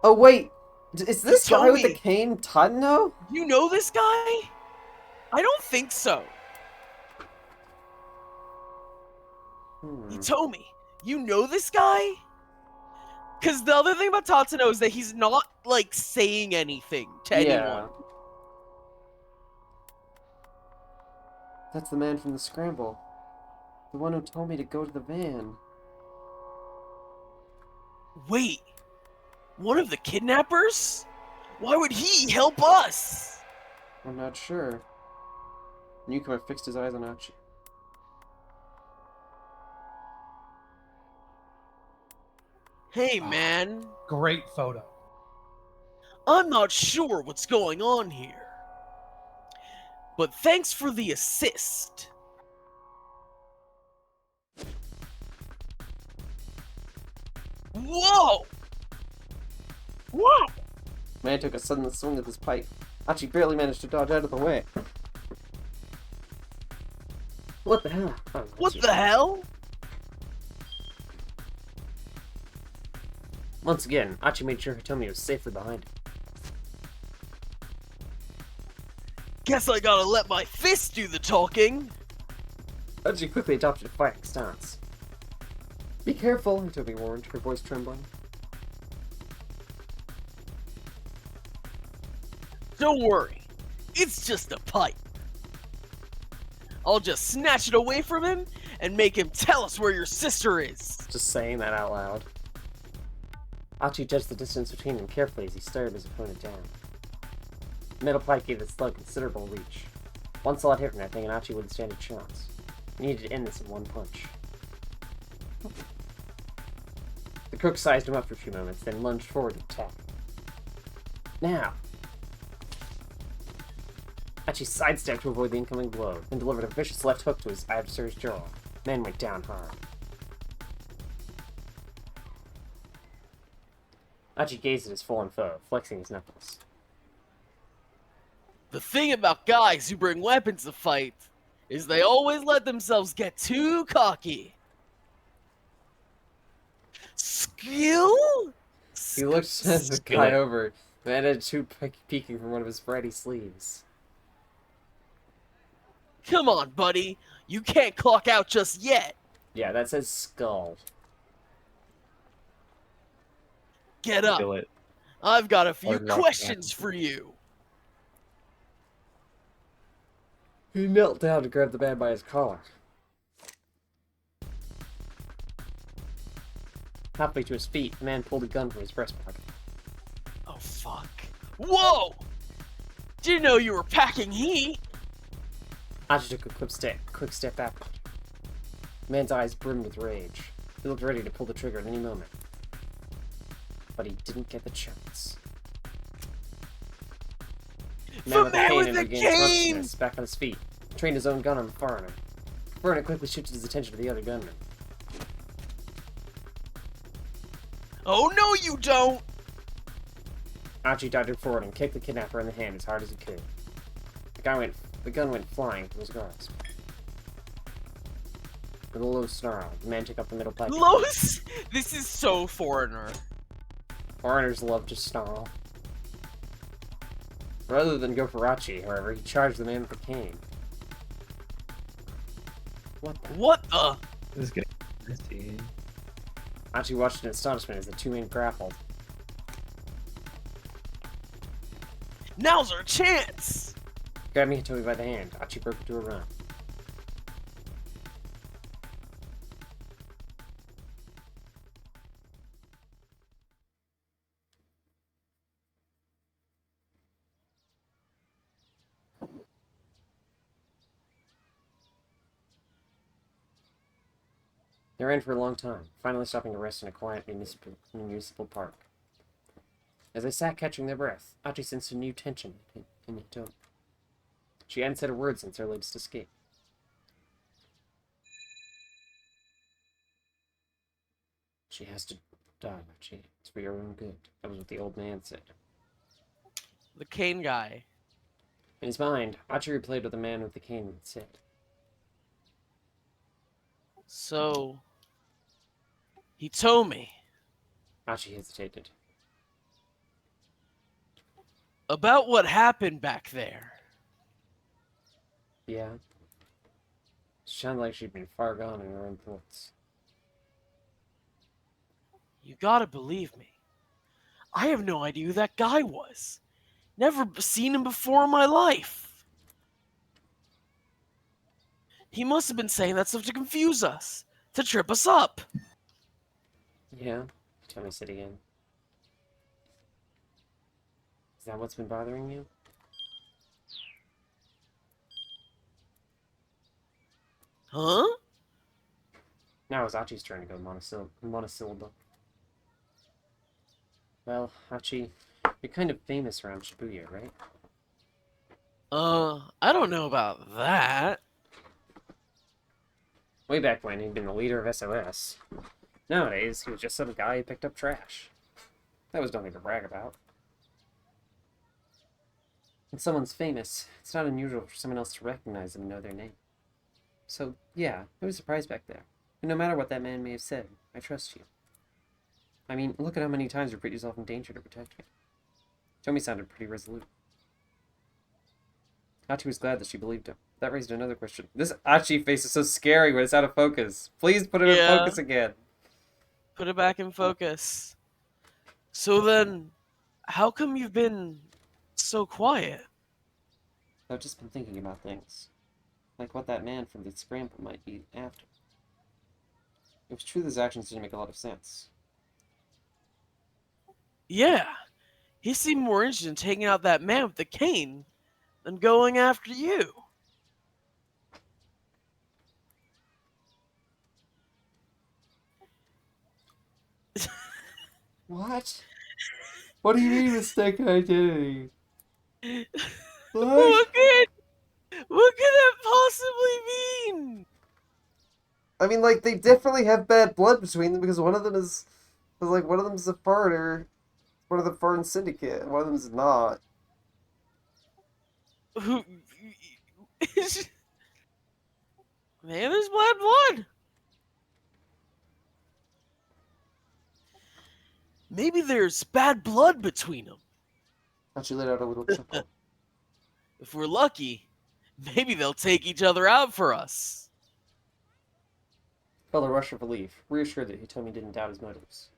Speaker 1: Oh wait! Is this guy with the
Speaker 3: Hitomi!
Speaker 1: cane Tadano?
Speaker 3: You know this guy? I don't think so. Hitomi, you know this guy? Because the other thing about Tatsuno is that he's not, like, saying anything to anyone.
Speaker 1: That's the man from the scramble. The one who told me to go to the van.
Speaker 3: Wait, one of the kidnappers? Why would he help us?
Speaker 1: I'm not sure. Newcomer fixed his eyes on Hachi.
Speaker 3: Hey, man.
Speaker 2: Great photo.
Speaker 3: I'm not sure what's going on here. But thanks for the assist. Whoa! Whoa!
Speaker 1: Man took a sudden swing with his pipe. Hachi barely managed to dodge out of the way. What the hell? Oh,
Speaker 3: What
Speaker 1: that's
Speaker 3: the hell?
Speaker 1: Once again, Hachi made sure Hitomi was safely behind him.
Speaker 3: Guess I gotta let my fist do the talking.
Speaker 1: Hachi quickly adopted a fighting stance. Be careful, Hitomi warned, her voice trembling.
Speaker 3: Don't worry, it's just a pipe. I'll just snatch it away from him and make him tell us where your sister is.
Speaker 1: Just saying that out loud. Hachi judged the distance between them carefully as he stared his opponent down. The metal pipe gave the slug considerable reach. One solid hit from that thing and Hachi wouldn't stand a chance. He needed to end this in one punch. The crook sized him up for a few moments, then lunged forward to attack. Now! Hachi sidestepped to avoid the incoming blow, then delivered a vicious left hook to his adversary's jaw. Man went down hard. Hachi gazed at his fallen foe, flexing his knuckles.
Speaker 3: The thing about guys who bring weapons to fight is they always let themselves get too cocky. Skill?
Speaker 1: He looked at the guy over, and had two peeking from one of his ratty sleeves.
Speaker 3: Come on, buddy. You can't clock out just yet.
Speaker 1: Yeah, that says skull.
Speaker 3: Get up.
Speaker 4: Feel it.
Speaker 3: I've got a few
Speaker 4: Or not.
Speaker 3: questions for you.
Speaker 1: He knelt down to grab the man by his collar. Halfway to his feet, the man pulled a gun from his breast pocket.
Speaker 3: Oh, fuck. Whoa! Didn't know you were packing heat.
Speaker 1: Hachi took a quick step back. The man's eyes brimmed with rage. He looked ready to pull the trigger at any moment. But he didn't get the chance.
Speaker 3: The man with the
Speaker 1: regained
Speaker 3: cane!
Speaker 1: consciousness, back on his feet, trained his own gun on the foreigner. The foreigner quickly shifted his attention to the other gunman.
Speaker 3: Oh, no, you don't!
Speaker 1: Hachi darted forward and kicked the kidnapper in the hand as hard as he could. The gun went flying from his grasp. With a low snarl, the man took up the middle pipe.
Speaker 3: Los? This is so foreigner.
Speaker 1: Foreigners love to snarl. Rather than go for Hachi, however, he charged the man with the cane. What the?
Speaker 3: What the?
Speaker 4: This is getting nasty.
Speaker 1: Hachi watched in astonishment as the two men grappled.
Speaker 3: Now's our chance!
Speaker 1: Grabbing Hitomi by the hand, Hachi broke into a run. They ran for a long time, finally stopping to rest in a quiet municipal park. As they sat catching their breath, Achi sensed a new tension in Hitomi. She hadn't said a word since her latest escape. She has to die, Achi. It's for your own good. That was what the old man said.
Speaker 3: The cane guy.
Speaker 1: In his mind, Achi replayed what the man with the cane had said.
Speaker 3: So, he told me
Speaker 1: Achi hesitated.
Speaker 3: about what happened back there.
Speaker 1: Yeah. She sounded like she'd been far gone in her own thoughts.
Speaker 3: You gotta believe me. I have no idea who that guy was. Never seen him before in my life. He must have been saying that stuff to confuse us, to trip us up.
Speaker 1: Yeah? Hitomi said again. Is that what's been bothering you?
Speaker 3: Huh?
Speaker 1: Now it's Achi's turn to go monosyllable. Well, Achi, you're kind of famous around Shibuya, right?
Speaker 3: I don't know about that.
Speaker 1: Way back when, he'd been the leader of SOS. Nowadays, he was just some guy who picked up trash. That was nothing to brag about. When someone's famous, it's not unusual for someone else to recognize them and know their name. So, yeah, I was surprised back there. And no matter what that man may have said, I trust you. I mean, look at how many times you put yourself in danger to protect me. Tomi sounded pretty resolute. Achi was glad that she believed him. That raised another question. This Achi face is so scary when it's out of focus. Please put it in focus again.
Speaker 3: Put it back in focus. So then, how come you've been so quiet?
Speaker 1: I've just been thinking about things. Like what that man from the scramble might be after. It was true that his actions didn't make a lot of sense.
Speaker 3: Yeah, he seemed more interested in taking out that man with the cane than going after you.
Speaker 1: What? What do you mean mistaken identity?
Speaker 3: What could that possibly mean?
Speaker 1: I mean, like, they definitely have bad blood between them because one of them is like, one of them's a farter, one of the farting syndicate, and one of them's not.
Speaker 3: Who? Man, there's bad blood. Maybe there's bad blood between them.
Speaker 1: Achi let out a little chuckle.
Speaker 3: If we're lucky, maybe they'll take each other out for us.
Speaker 1: Felt a rush of relief, reassured that Hitomi didn't doubt his motives.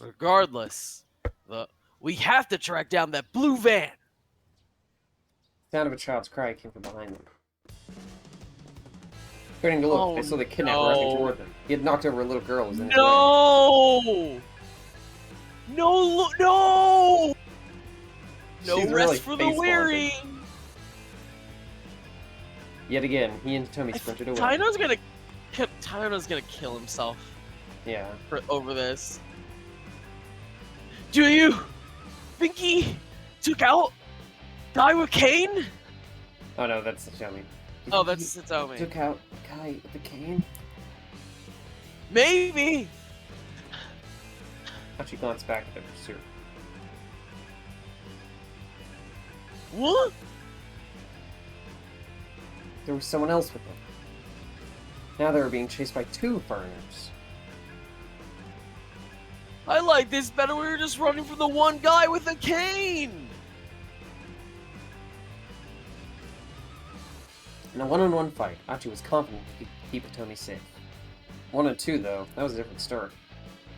Speaker 3: Regardless, we have to track down that blue van.
Speaker 1: The sound of a child's cry came from behind them. Turning to look, they saw the kidnapper rushing toward them. He had knocked over a little girl who was in his way.
Speaker 3: No! No! No! No
Speaker 1: She's
Speaker 3: rest
Speaker 1: really
Speaker 3: for the
Speaker 1: face-planted.
Speaker 3: weary.
Speaker 1: Yet again, he and Hitomi sprinted away.
Speaker 3: Taino's gonna kill himself
Speaker 1: Yeah.
Speaker 3: over this. Do you think he took out guy with cane?
Speaker 1: Oh no, that's Hitomi.
Speaker 3: Oh, that's Hitomi.
Speaker 1: Took out the guy with the cane?
Speaker 3: Maybe.
Speaker 1: Achi glanced back at the pursuer.
Speaker 3: What?
Speaker 1: There was someone else with them. Now they were being chased by two foreigners.
Speaker 3: I like this better. We were just running from the one guy with a cane.
Speaker 1: In a one-on-one fight, Achi was confident he could keep Hitomi safe. 1-on-2, though, that was a different story.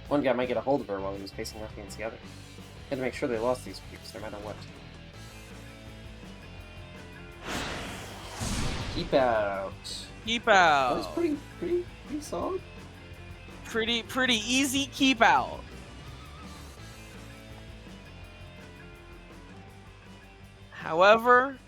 Speaker 1: One guy might get a hold of her while he was facing off against the other. He had to make sure they lost these creeps, no matter what. Keep out.
Speaker 3: Keep out.
Speaker 1: That was pretty solid.
Speaker 3: Pretty easy keep out. However,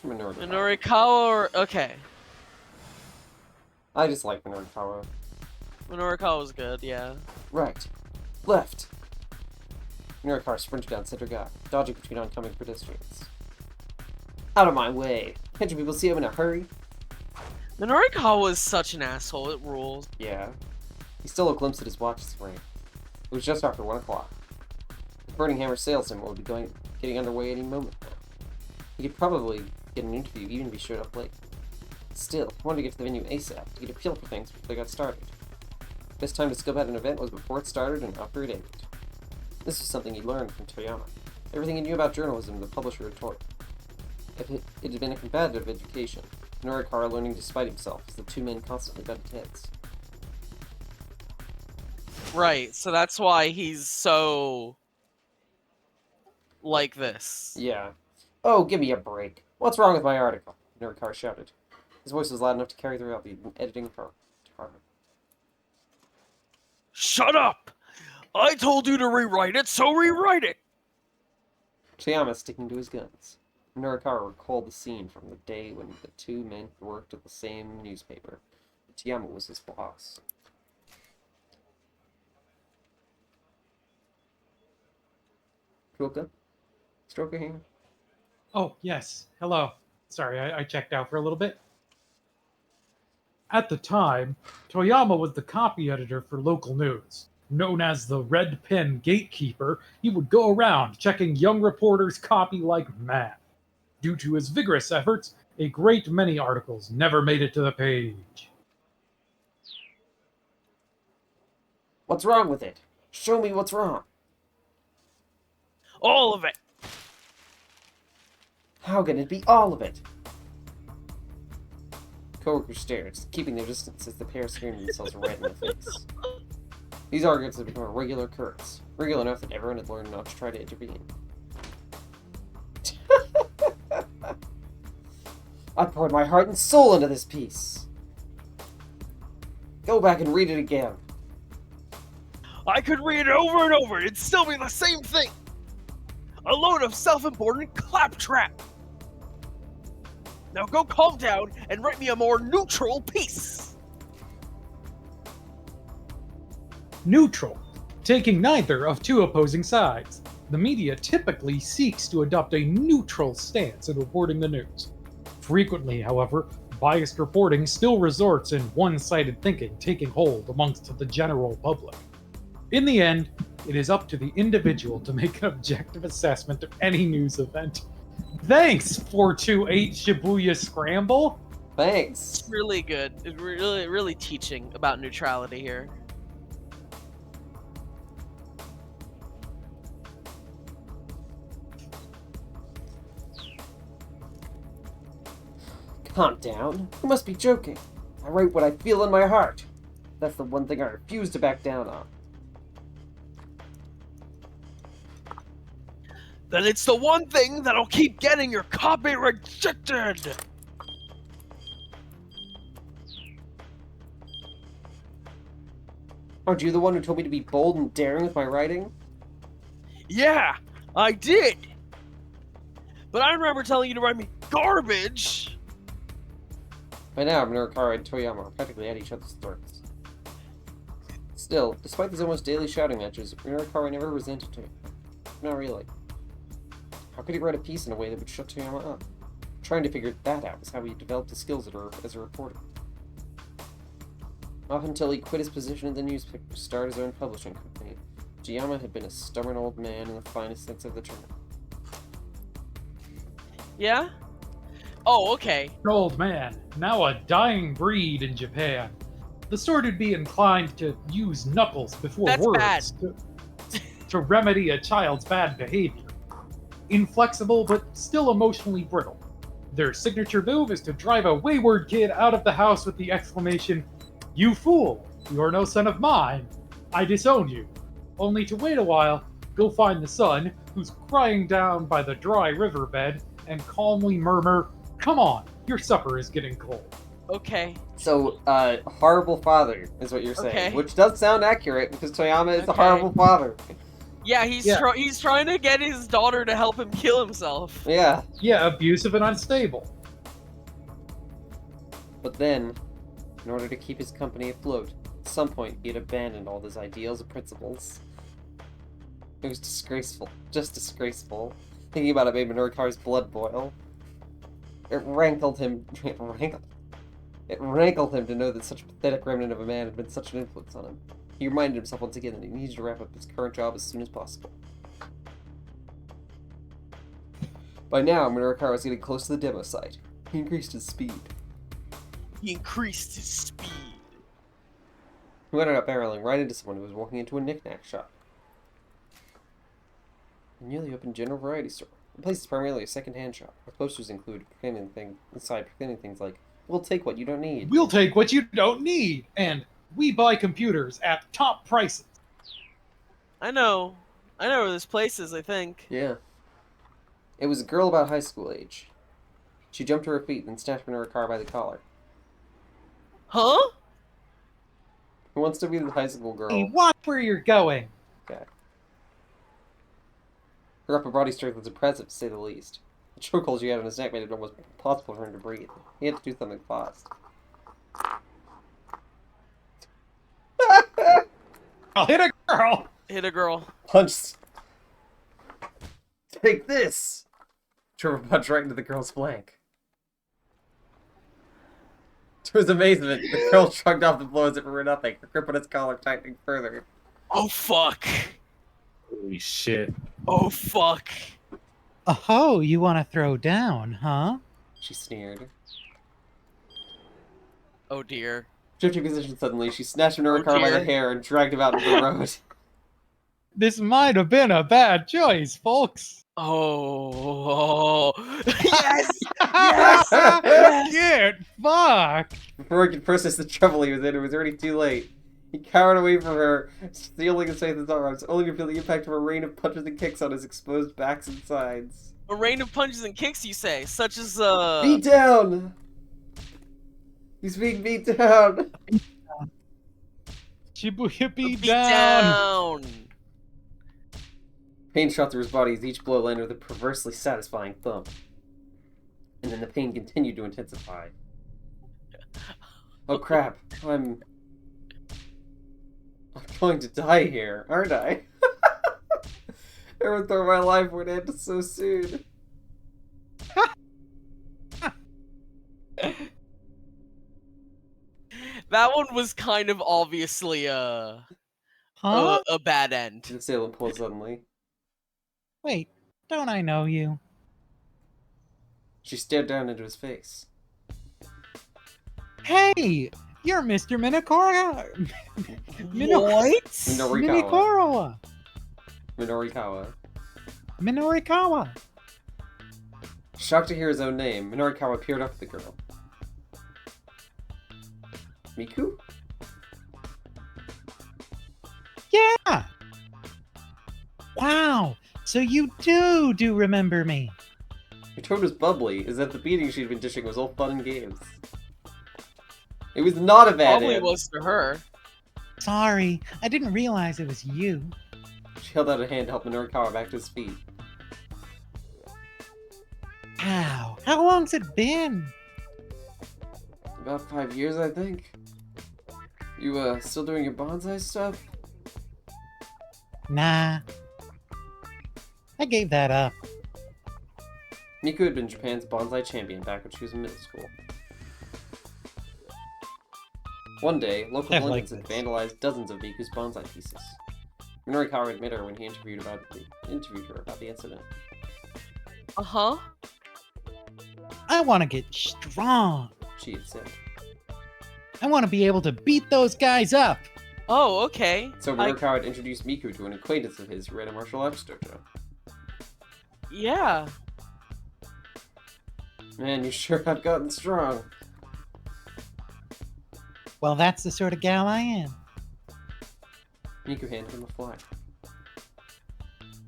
Speaker 3: Minorikawa or... Okay.
Speaker 1: I just like Minorikawa.
Speaker 3: Minorikawa was good, yeah.
Speaker 1: Right. Left. Minorikawa sprinted down center guy, dodging between oncoming pedestrians. Out of my way. Can't you people see I'm in a hurry?
Speaker 3: Minorikawa is such an asshole, it rules.
Speaker 1: Yeah. He stole a glimpse at his watch's ring. It was just after 1 o'clock. The Burning Hammer sales demo would be getting underway any moment now. He could probably get an interview even if he showed up late. Still, he wanted to get to the venue ASAP to get a feel for things before they got started. Best time to scope out an event was before it started and after it ended. This was something he learned from Toyama. Everything he knew about journalism the publisher had taught him. If it had been a competitive education, Norikara learning despite himself as the two men constantly butted heads.
Speaker 3: Right, so that's why he's so... like this.
Speaker 1: Yeah. Oh, give me a break. What's wrong with my article? Norikara shouted. His voice was loud enough to carry throughout the editing department.
Speaker 3: Shut up! I told you to rewrite it, so rewrite it!
Speaker 1: Toyama sticking to his guns. Norikara recalled the scene from the day when the two men worked at the same newspaper. Toyama was his boss. Kuoka? Stroker here?
Speaker 2: Oh, yes. Hello. Sorry, I checked out for a little bit. At the time, Toyama was the copy editor for local news. Known as the Red Pen Gatekeeper, he would go around checking young reporters' copy like mad. Due to his vigorous efforts, a great many articles never made it to the page.
Speaker 1: What's wrong with it? Show me what's wrong.
Speaker 3: All of it!
Speaker 1: How can it be all of it? Coworkers stared, keeping their distance as the pair screamed themselves red in the face. These arguments had become a regular occurrence, regular enough that everyone had learned not to try to intervene. I poured my heart and soul into this piece. Go back and read it again.
Speaker 3: I could read it over and over, it'd still be the same thing! A load of self-important claptrap! Now go calm down and write me a more neutral piece!
Speaker 2: Neutral, taking neither of two opposing sides. The media typically seeks to adopt a neutral stance in reporting the news. Frequently, however, biased reporting still resorts in one-sided thinking taking hold amongst the general public. In the end, it is up to the individual to make an objective assessment of any news event. Thanks, 428 Shibuya Scramble!
Speaker 1: Thanks.
Speaker 3: It's really good. It's really teaching about neutrality here.
Speaker 1: Calm down. You must be joking. I write what I feel in my heart. That's the one thing I refuse to back down on.
Speaker 3: Then it's the one thing that'll keep getting your copy rejected!
Speaker 1: Aren't you the one who told me to be bold and daring with my writing?
Speaker 3: Yeah, I did! But I remember telling you to write me garbage!
Speaker 1: By now, Minorikara and Toyama are practically at each other's throats. Still, despite these almost daily shouting matches, Minorikara never resented Toyama. Not really. How could he write a piece in a way that would shut Toyama up? Trying to figure that out was how he developed his skills as a reporter. Up until he quit his position in the newspaper to start his own publishing company, Toyama had been a stubborn old man in the finest sense of the term.
Speaker 3: Yeah? Oh, okay.
Speaker 2: Old man, now a dying breed in Japan. The sort who'd be inclined to use knuckles before
Speaker 3: That's
Speaker 2: words to remedy a child's bad behavior. Inflexible, but still emotionally brittle. Their signature move is to drive a wayward kid out of the house with the exclamation, "You fool! You're no son of mine! I disown you!" Only to wait a while, go find the son, who's crying down by the dry riverbed, and calmly murmur, "Come on, your supper is getting cold."
Speaker 3: Okay.
Speaker 1: So, horrible father is what you're saying,
Speaker 3: Okay.
Speaker 1: which does sound accurate because Toyama is a
Speaker 3: Okay.
Speaker 1: horrible father.
Speaker 3: Yeah, he's
Speaker 2: Yeah.
Speaker 3: he's trying to get his daughter to help him kill himself.
Speaker 1: Yeah.
Speaker 2: Yeah, abusive and unstable.
Speaker 1: But then, in order to keep his company afloat, at some point he had abandoned all his ideals and principles. It was disgraceful. Just disgraceful. Thinking about it made Minorikawa's blood boil. It rankled him. It rankled him to know that such a pathetic remnant of a man had been such an influence on him. He reminded himself once again that he needed to wrap up his current job as soon as possible. By now, Minorikawa was getting close to the demo site. He increased his speed.
Speaker 3: He increased his speed.
Speaker 1: He ended up barreling right into someone who was walking into a knick-knack shop. A newly opened general variety store. The place is primarily a second-hand shop, where posters include proclaiming things like, "We'll take what you don't need."
Speaker 2: We'll take what you don't need, and we buy computers at top prices.
Speaker 3: I know where this place is, I think.
Speaker 1: Yeah. It was a girl about high school age. She jumped to her feet and snatched Minorikawa by the collar.
Speaker 3: Huh?
Speaker 1: Who wants to be the high school girl?
Speaker 2: Hey, watch where you're going.
Speaker 1: Okay. Her upper body strength was impressive, to say the least. The chokehold she had on his neck made it almost impossible for him to breathe. He had to do something fast.
Speaker 2: I'll hit a girl.
Speaker 3: Hit a girl.
Speaker 1: Punch! Take this! Trevor punched right into the girl's flank. To his amazement, the girl shrugged off the blow as if it were nothing, her grip on his collar tightening further.
Speaker 3: Oh fuck.
Speaker 4: Holy shit.
Speaker 3: Oh fuck.
Speaker 5: Oh, you want to throw down, huh?
Speaker 1: She sneered.
Speaker 3: Oh dear.
Speaker 1: Shifting position suddenly, she snatched Minorikawa by the
Speaker 3: dear.
Speaker 1: hair and dragged him out into the road.
Speaker 2: This might have been a bad choice, folks.
Speaker 3: Oh. Yes! Yes!
Speaker 2: Get fucked.
Speaker 1: Before he could process the trouble he was in, it was already too late. He cowered away from her, stealing his faith in his arms, only to feel the impact of a rain of punches and kicks on his exposed backs and sides.
Speaker 3: A rain of punches and kicks, you say? Such as,
Speaker 1: Beat down! He's being beat down!
Speaker 2: Shibuya beat
Speaker 3: beat
Speaker 2: down.
Speaker 3: down.
Speaker 1: Pain shot through his body as each blow landed with a perversely satisfying thump. And then the pain continued to intensify. Oh crap, I'm going to die here, aren't I? Never thought my life would end so soon.
Speaker 3: That one was kind of obviously
Speaker 5: Huh?
Speaker 3: a bad end.
Speaker 1: The assailant pulled suddenly.
Speaker 5: Wait, don't I know you?
Speaker 1: She stared down into his face.
Speaker 5: Hey, you're Mr. Minokora.
Speaker 3: What?
Speaker 1: Minorikawa.
Speaker 5: Minikoroa.
Speaker 1: Minorikawa.
Speaker 5: Minorikawa.
Speaker 1: Shocked to hear his own name, Minorikawa peered up at the girl. Miku?
Speaker 5: Yeah. Wow. So you do remember me.
Speaker 1: Her tone was bubbly, as if the beating she'd been dishing was all fun and games. It was not a bad
Speaker 3: Probably
Speaker 1: end.
Speaker 3: was to her.
Speaker 5: Sorry, I didn't realize it was you.
Speaker 1: She held out a hand to help Minorikawa back to his feet.
Speaker 5: Wow. How long's it been?
Speaker 1: About 5 years, I think. You, still doing your bonsai stuff?
Speaker 5: Nah. I gave that up.
Speaker 1: Miku had been Japan's bonsai champion back when she was in middle school. One day, local
Speaker 5: I like
Speaker 1: villains had
Speaker 5: this.
Speaker 1: vandalized dozens of Miku's bonsai pieces. Minorikawa admitted her when he interviewed her about the incident.
Speaker 3: Uh-huh.
Speaker 5: I want to get strong.
Speaker 1: She had said.
Speaker 5: I want to be able to beat those guys up.
Speaker 3: Oh, okay.
Speaker 1: So Minorikawa had introduced Miku to an acquaintance of his who ran a martial arts dojo.
Speaker 3: Yeah.
Speaker 1: Man, you sure have gotten strong.
Speaker 5: Well, that's the sort of gal I am.
Speaker 1: Miku handed him a flyer.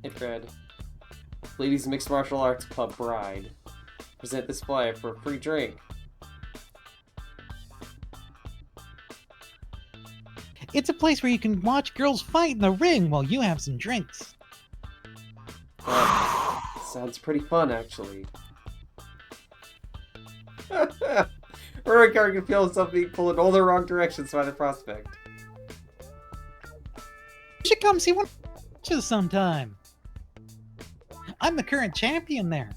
Speaker 1: It read, Ladies Mixed Martial Arts Club Bride. Present this flyer for a free drink.
Speaker 5: It's a place where you can watch girls fight in the ring while you have some drinks.
Speaker 1: Sounds pretty fun, actually. Rurikar can feel himself being pulled in all the wrong directions by the prospect.
Speaker 5: You should come see one of matches sometime. I'm the current champion there.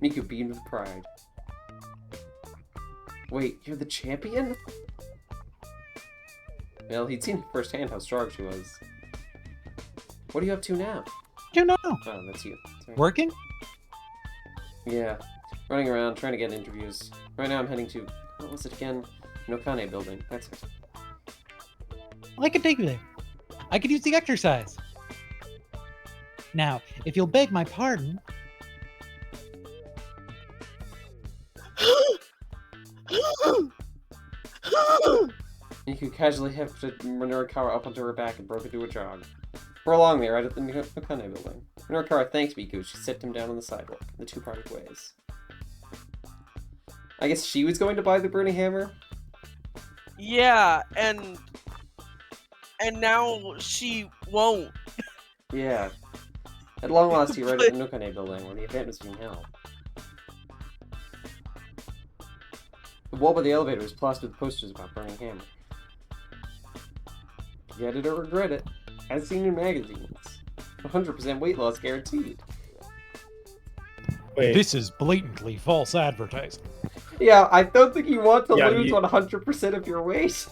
Speaker 1: Miku beamed with pride. Wait, you're the champion? Well, he'd seen firsthand how strong she was. What are you up to now?
Speaker 5: You know,
Speaker 1: Oh, that's you. Sorry.
Speaker 5: working?
Speaker 1: Yeah. Running around, trying to get interviews. Right now I'm heading to... What was it again? Nokane building. That's it.
Speaker 5: I could take you there. I could use the exercise. Now, if you'll beg my pardon,
Speaker 1: Miku casually lifted Minorukawa up onto her back and broke into a jog. For along there, right at the Nokane building. Minorukawa thanked Miku. She set him down on the sidewalk. The two parted ways. I guess she was going to buy the burning hammer?
Speaker 3: Yeah, and now she won't.
Speaker 1: Yeah. At long last, he right at the Nokane building where the event was being held. The wall by the elevator was plastered with posters about burning hammer. Get it or regret it, as seen in magazines. 100% weight loss guaranteed.
Speaker 4: Wait,
Speaker 2: This is blatantly false advertising.
Speaker 1: Yeah, I don't think you want to
Speaker 4: Yeah,
Speaker 1: lose
Speaker 4: you-
Speaker 1: 100% of your weight.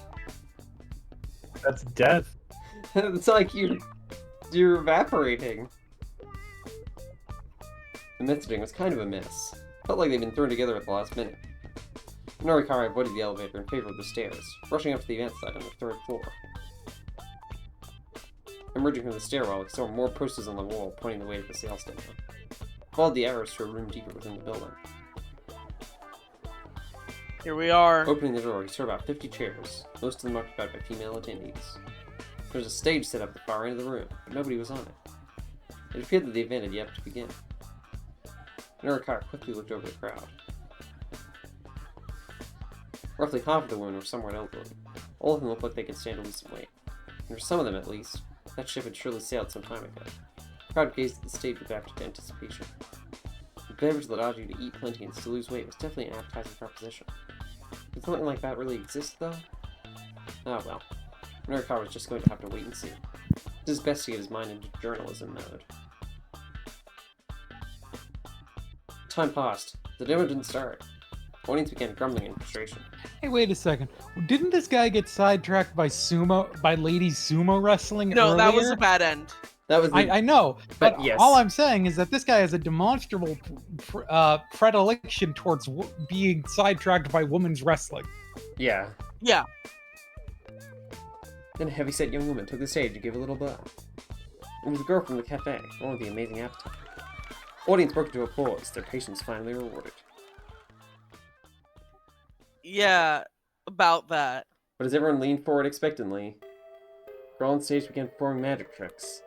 Speaker 4: that's death.
Speaker 1: It's like you're evaporating. The messaging was kind of a mess. Felt like they'd been thrown together at the last minute. Norikara avoided the elevator in favor of the stairs, rushing up to the event site on the 3rd floor. Emerging from the stairwell, he saw more posters on the wall pointing the way to the sales demo. Followed the arrows to a room deeper within the building.
Speaker 3: Here we are.
Speaker 1: Opening the door, he saw about 50 chairs, most of them occupied by female attendees. There was a stage set up at the far end of the room, but nobody was on it. It appeared that the event had yet to begin. Norikara quickly looked over the crowd. Roughly half of the women were somewhat elderly. All of them looked like they could stand a decent weight. And for some of them, at least, that ship had surely sailed some time ago. The crowd gazed at the stage with anticipation. A beverage that allowed you to eat plenty and still lose weight was definitely an appetizing proposition. Did something like that really exist, though? Oh well. Norikara was just going to have to wait and see. It was best to get his mind into journalism mode. Time passed. The demo didn't start. Audience began grumbling in frustration.
Speaker 2: Hey, wait a second. Didn't this guy get sidetracked by ladies sumo wrestling
Speaker 3: No, that was
Speaker 2: earlier?
Speaker 3: a bad end.
Speaker 1: That was the...
Speaker 2: I know,
Speaker 1: But
Speaker 2: but
Speaker 1: yes.
Speaker 2: all I'm saying is that this guy has a demonstrable predilection towards being sidetracked by women's wrestling.
Speaker 1: Yeah.
Speaker 3: Yeah.
Speaker 1: Then a heavy-set young woman took the stage and gave a little bow. It was a girl from the cafe, one with the amazing appetite. Audience broke into applause, their patience finally rewarded.
Speaker 3: Yeah, about that.
Speaker 1: But as everyone leaned forward expectantly, the girl on stage began performing magic tricks.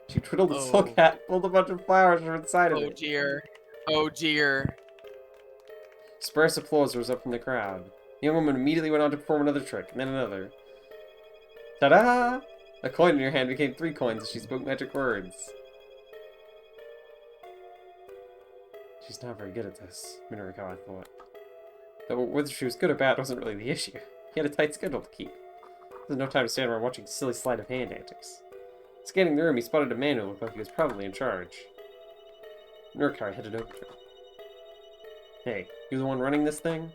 Speaker 1: She twiddled a
Speaker 3: Oh.
Speaker 1: silk hat, pulled a bunch of flowers from inside of
Speaker 3: Oh
Speaker 1: it.
Speaker 3: dear. Oh dear.
Speaker 1: Sparse applause rose up from the crowd. The young woman immediately went on to perform another trick, and then another. Ta-da! A coin in her hand became 3 coins as she spoke magic words. She's not very good at this, Minorikawa thought. Though whether she was good or bad wasn't really the issue. He had a tight schedule to keep. There was no time to stand around watching silly sleight of hand antics. Scanning the room, he spotted a man who looked like he was probably in charge. Minorikawa headed over to him. Hey, you the one running this thing?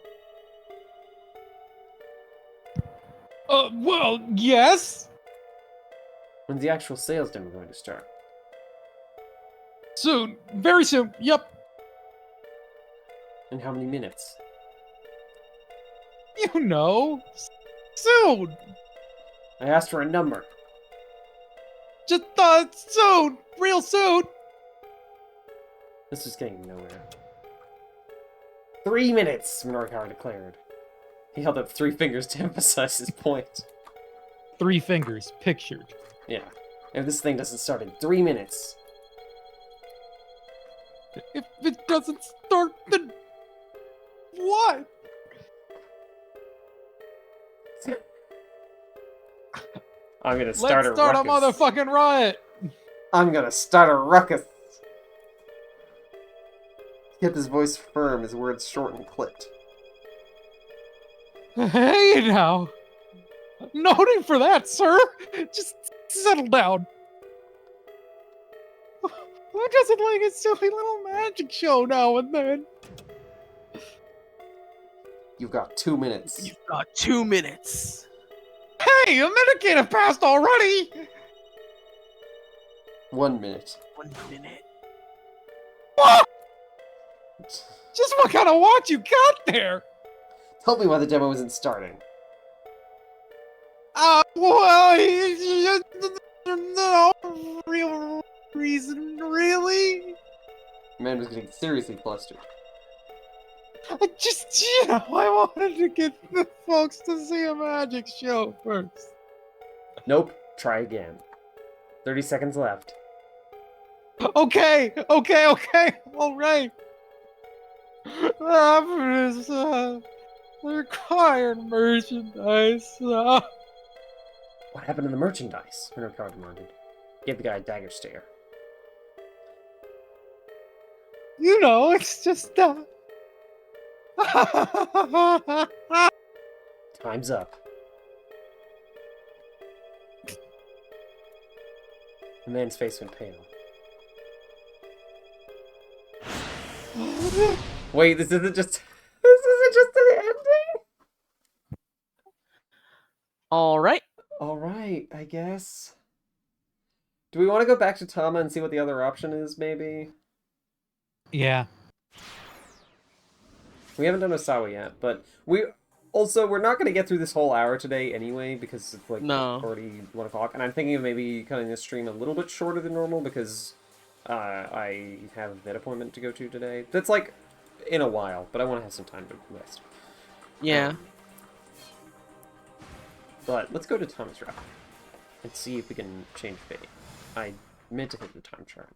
Speaker 2: Well, yes.
Speaker 1: When's the actual sales demo going to start?
Speaker 2: Soon. Very soon. Yep.
Speaker 1: In how many minutes?
Speaker 2: You know. Soon.
Speaker 1: I asked for a number.
Speaker 2: Just soon. Real soon.
Speaker 1: This is getting nowhere. 3 minutes, Minorikawa declared. He held up 3 fingers to emphasize his point.
Speaker 2: 3 fingers pictured.
Speaker 1: Yeah. If this thing doesn't start in 3 minutes...
Speaker 2: If it doesn't start, then what?
Speaker 1: I'm gonna start
Speaker 2: Let's start a
Speaker 1: ruckus.
Speaker 2: motherfucking riot.
Speaker 1: I'm gonna start a ruckus. Kept his voice firm, his words short and clipped.
Speaker 2: Hey now! No need for that, sir! Just settle down. Who doesn't like a silly little magic show now and then?
Speaker 1: You've got 2 minutes.
Speaker 3: You've got 2 minutes.
Speaker 2: Hey, a minute can't have passed already!
Speaker 1: 1 minute.
Speaker 3: 1 minute.
Speaker 2: What? Just what kind of watch you got there?
Speaker 1: Tell me why the demo isn't starting.
Speaker 2: Well, no real reason, really.
Speaker 1: The man was getting seriously flustered.
Speaker 2: I just, I wanted to get the folks to see a magic show first.
Speaker 1: Nope. Try again. 30 seconds left.
Speaker 2: Okay, all right. This, the required merchandise.
Speaker 1: What happened to the merchandise? Minotaur demanded. Gave the guy a dagger stare.
Speaker 2: You know, it's just,
Speaker 1: Time's up. The man's face went pale. Wait, this isn't just the ending?
Speaker 3: Alright.
Speaker 1: Alright, I guess. Do we want to go back to Tama and see what the other option is, maybe?
Speaker 2: Yeah.
Speaker 1: We haven't done Osawa yet, but we're not going to get through this whole hour today anyway, because it's like already 1 o'clock, and I'm thinking of maybe cutting this stream a little bit shorter than normal, because I have a vet appointment to go to today. That's like in a while, but I want to have some time to rest.
Speaker 3: Yeah.
Speaker 1: But let's go to Tama's route and see if we can change fate. I meant to hit the time chart.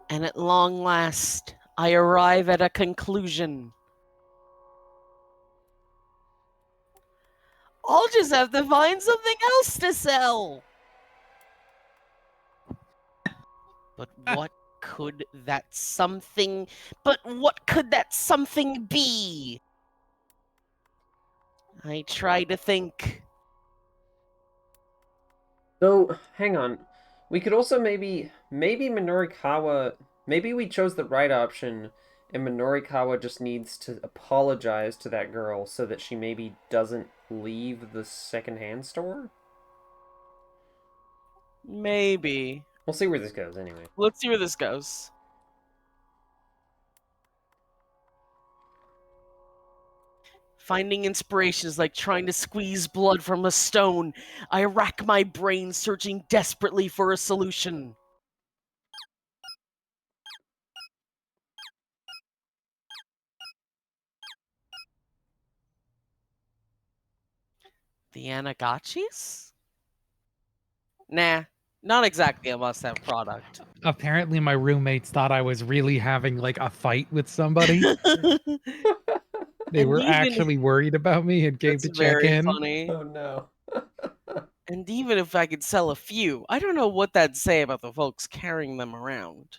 Speaker 3: And at long last, I arrive at a conclusion. I'll just have to find something else to sell. But what could that something be? I try to think.
Speaker 1: Though, hang on. We could also maybe Minorikawa... Maybe we chose the right option, and Minorikawa just needs to apologize to that girl so that she maybe doesn't leave the secondhand store?
Speaker 3: Maybe.
Speaker 1: We'll see where this goes, anyway.
Speaker 3: Let's see where this goes. Finding inspiration is like trying to squeeze blood from a stone. I rack my brain searching desperately for a solution. The Anagachis? Nah, not exactly a must-have product.
Speaker 2: Apparently, my roommates thought I was really having like a fight with somebody. They
Speaker 3: And
Speaker 2: were
Speaker 3: even-
Speaker 2: actually worried about me and came to
Speaker 3: That's
Speaker 2: check
Speaker 3: very
Speaker 2: in.
Speaker 3: funny.
Speaker 1: Oh no.
Speaker 3: And even if I could sell a few, I don't know what that'd say about the folks carrying them around.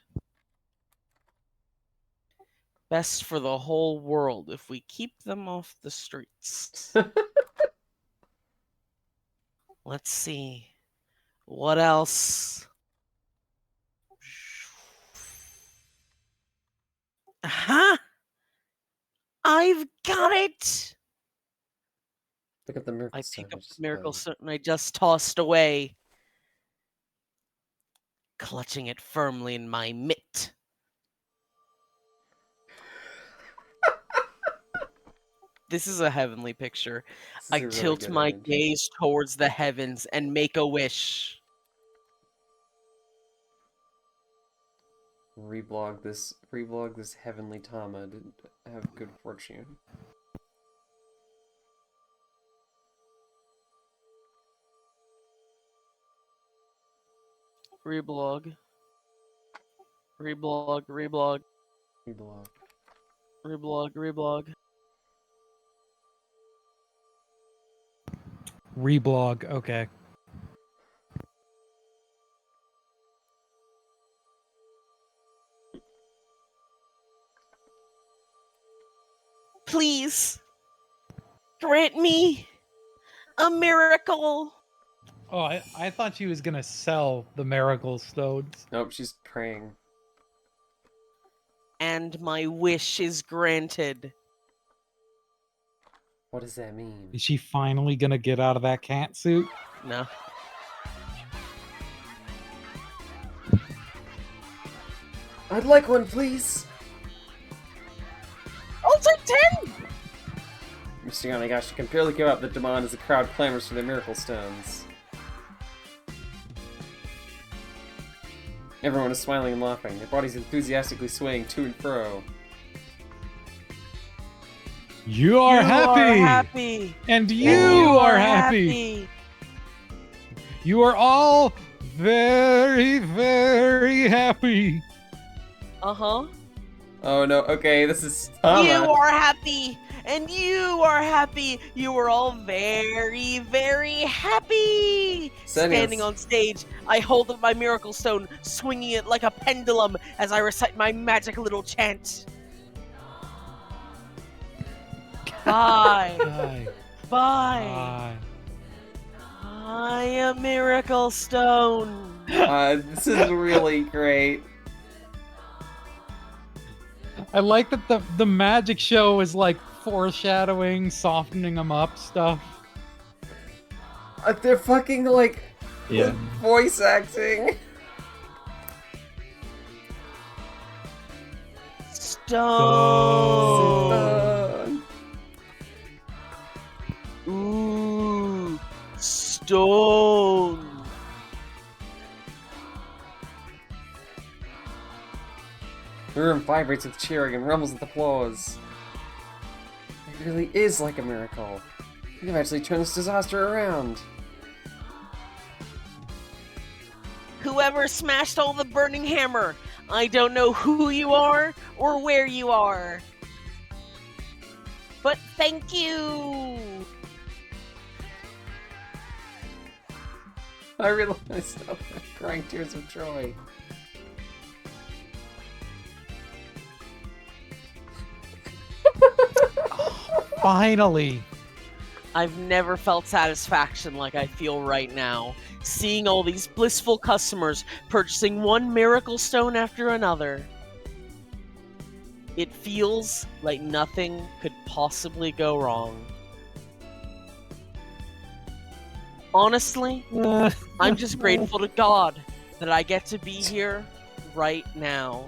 Speaker 3: Best for the whole world if we keep them off the streets. Let's see. What else? Huh? I've got it!
Speaker 1: Pick up the miracle
Speaker 3: I
Speaker 1: stone.
Speaker 3: pick up
Speaker 1: just
Speaker 3: the miracle
Speaker 1: pose.
Speaker 3: stone I just tossed away, clutching it firmly in my mitt. This is a heavenly picture.
Speaker 1: This is
Speaker 3: I
Speaker 1: a really
Speaker 3: tilt
Speaker 1: good
Speaker 3: my
Speaker 1: image.
Speaker 3: gaze towards the heavens and make a wish.
Speaker 1: Reblog this heavenly Tama to have good fortune.
Speaker 3: Reblog. Reblog. Reblog.
Speaker 1: Reblog.
Speaker 3: Reblog. Reblog.
Speaker 5: Reblog. Okay.
Speaker 3: Please grant me a miracle.
Speaker 5: Oh, I thought she was gonna sell the miracle stones.
Speaker 1: Nope, she's praying.
Speaker 3: And my wish is granted.
Speaker 1: What does that mean?
Speaker 5: Is she finally gonna get out of that cat suit?
Speaker 3: No.
Speaker 1: I'd like one, please.
Speaker 3: I'll take 10!
Speaker 1: Mr. Yanigashi can barely give up the demand as the crowd clamors for their miracle stones. Everyone is smiling and laughing, their bodies enthusiastically swaying to and fro.
Speaker 5: You are happy!
Speaker 3: happy!
Speaker 5: And you are happy! You are all very, very happy!
Speaker 3: Uh-huh.
Speaker 1: Oh no, okay, this is Tama.
Speaker 3: You are happy! And you are happy! You are all very, very happy! Standing on stage, I hold up my miracle stone, swinging it like a pendulum as I recite my magic little chant. Bye!
Speaker 5: Bye.
Speaker 3: Bye! I am miracle stone!
Speaker 1: This is really great.
Speaker 5: I like that the magic show is like foreshadowing, softening them up stuff.
Speaker 1: They're fucking like
Speaker 4: Yeah.
Speaker 1: voice acting.
Speaker 3: Stone! Ooh, stone!
Speaker 1: The room vibrates with cheering and rumbles with applause. It really is like a miracle. We've actually turned this disaster around.
Speaker 3: Whoever smashed all the burning hammer, I don't know who you are or where you are. But thank you!
Speaker 1: I realized myself crying tears of joy.
Speaker 5: Finally!
Speaker 3: I've never felt satisfaction like I feel right now, seeing all these blissful customers purchasing one miracle stone after another. It feels like nothing could possibly go wrong. Honestly, I'm just grateful to God that I get to be here right now.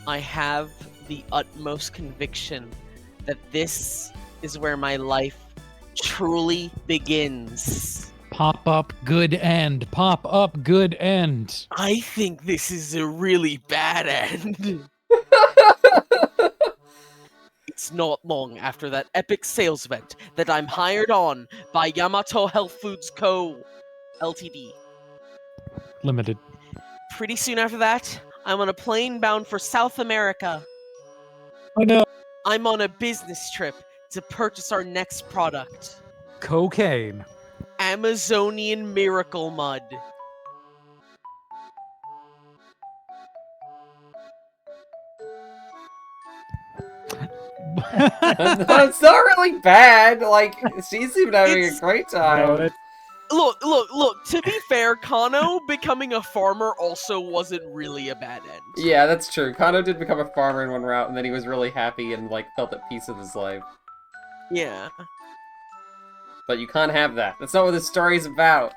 Speaker 3: I have the utmost conviction that this is where my life truly begins.
Speaker 5: Pop up, good end. Pop up, good end.
Speaker 3: I think this is a really bad end. It's not long after that epic sales event that I'm hired on by Yamato Health Foods Co. Ltd.
Speaker 5: Limited.
Speaker 3: Pretty soon after that, I'm on a plane bound for South America.
Speaker 5: Oh no.
Speaker 3: I'm on a business trip to purchase our next product.
Speaker 5: Cocaine.
Speaker 3: Amazonian Miracle Mud.
Speaker 1: It's not really bad. Like, she seemed having a great time.
Speaker 4: No,
Speaker 3: Look, to be fair, Kano becoming a farmer also wasn't really a bad end.
Speaker 1: Yeah, that's true. Kano did become a farmer in one route, and then he was really happy and, like, felt at peace with his life.
Speaker 3: Yeah.
Speaker 1: But you can't have that. That's not what this story is about.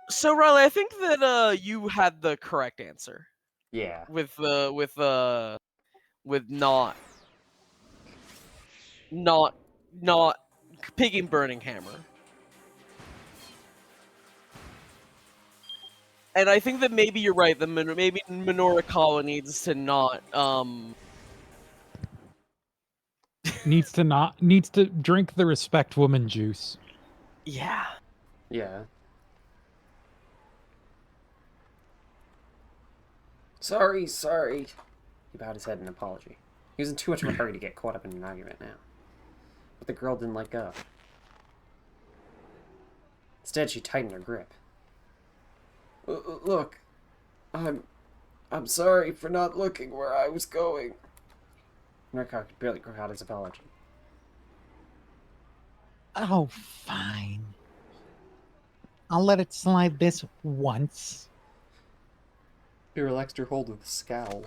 Speaker 3: So, Riley, I think that you had the correct answer
Speaker 1: Yeah.
Speaker 3: with not picking burning hammer. And I think that maybe you're right. Maybe Minorikawa needs to not
Speaker 2: Needs to drink the respect woman juice.
Speaker 3: Yeah.
Speaker 1: Yeah. Sorry. He bowed his head in apology. He was in too much of a hurry to get caught up in an argument now. But the girl didn't let go. Instead, she tightened her grip. Look, I'm sorry for not looking where I was going. Minorikawa could barely grow out his apology.
Speaker 5: Oh, fine. I'll let it slide this once.
Speaker 1: She relaxed her hold with a scowl.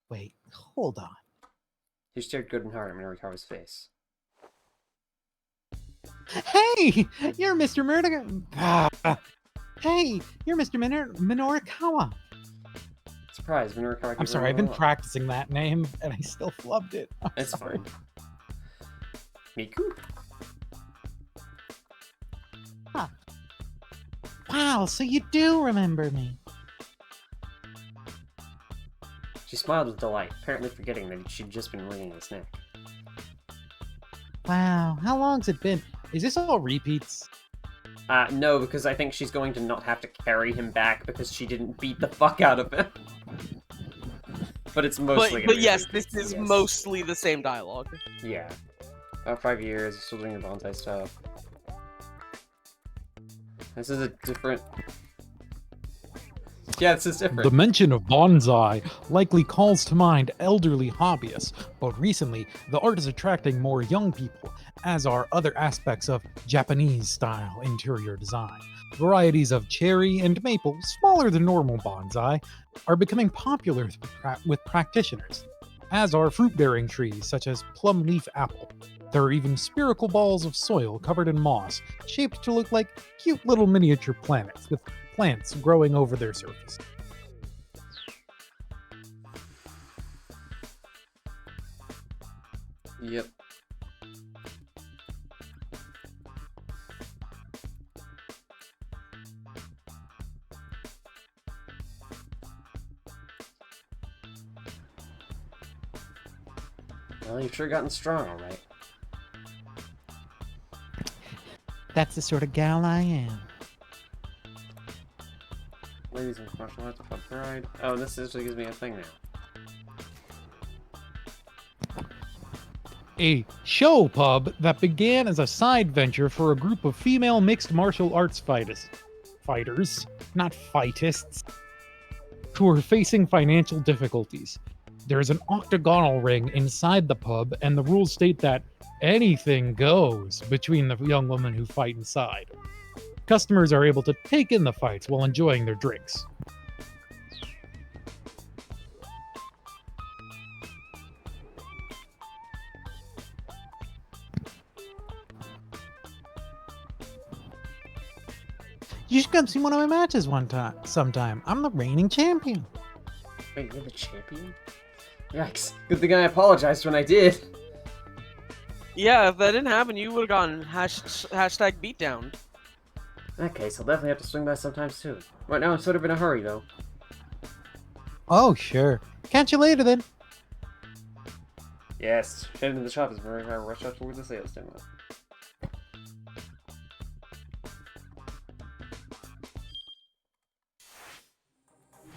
Speaker 5: Wait, hold on.
Speaker 1: He stared good and hard at Minorikawa's face.
Speaker 5: Hey, you're Mr. Hey, you're Mr. Minorikawa.
Speaker 1: Surprised, Minorikawa gave
Speaker 2: I'm
Speaker 1: her
Speaker 2: sorry,
Speaker 1: a
Speaker 2: I've been
Speaker 1: little-
Speaker 2: practicing that name and I still flubbed it. I'm
Speaker 1: It's
Speaker 2: sorry.
Speaker 1: fine. Miku?
Speaker 5: Wow, so you do remember me.
Speaker 1: She smiled with delight, apparently forgetting that she'd just been wringing his neck.
Speaker 5: Wow, how long's it been?
Speaker 2: Is this all repeats?
Speaker 1: No, because I think she's going to not have to carry him back because she didn't beat the fuck out of him. But it's mostly gonna
Speaker 3: But
Speaker 1: be
Speaker 3: yes,
Speaker 1: repeats,
Speaker 3: this is
Speaker 1: yes.
Speaker 3: mostly the same dialogue.
Speaker 1: Yeah. About 5 years, still doing the bonsai stuff. This is a different... Yeah, this is different.
Speaker 2: The mention of bonsai likely calls to mind elderly hobbyists, but recently the art is attracting more young people, as are other aspects of Japanese-style interior design. Varieties of cherry and maple, smaller than normal bonsai, are becoming popular with practitioners, as are fruit-bearing trees such as plum leaf apple. There are even spherical balls of soil covered in moss, shaped to look like cute little miniature planets, with plants growing over their surface.
Speaker 1: Yep. Well, you've sure gotten strong, alright.
Speaker 5: That's the sort of gal I am.
Speaker 1: Ladies and martial arts club pride. Oh, this actually gives me a thing now.
Speaker 2: A show pub that began as a side venture for a group of female mixed martial arts fighters, not fightists, who are facing financial difficulties. There's an octagonal ring inside the pub, and the rules state that anything goes between the young women who fight inside. Customers are able to take in the fights while enjoying their drinks.
Speaker 5: You should come see one of my matches sometime. I'm the reigning champion.
Speaker 1: Wait, you're the champion? Yikes. Good thing I apologized when I did.
Speaker 3: Yeah, if that didn't happen, you would have gotten hashtag beatdown.
Speaker 1: In that case, I'll definitely have to swing by sometime soon. Right now, I'm sort of in a hurry, though.
Speaker 5: Oh, sure. Catch you later then.
Speaker 1: Yes, heading to the shop is very hard. Rush out toward the sales demo.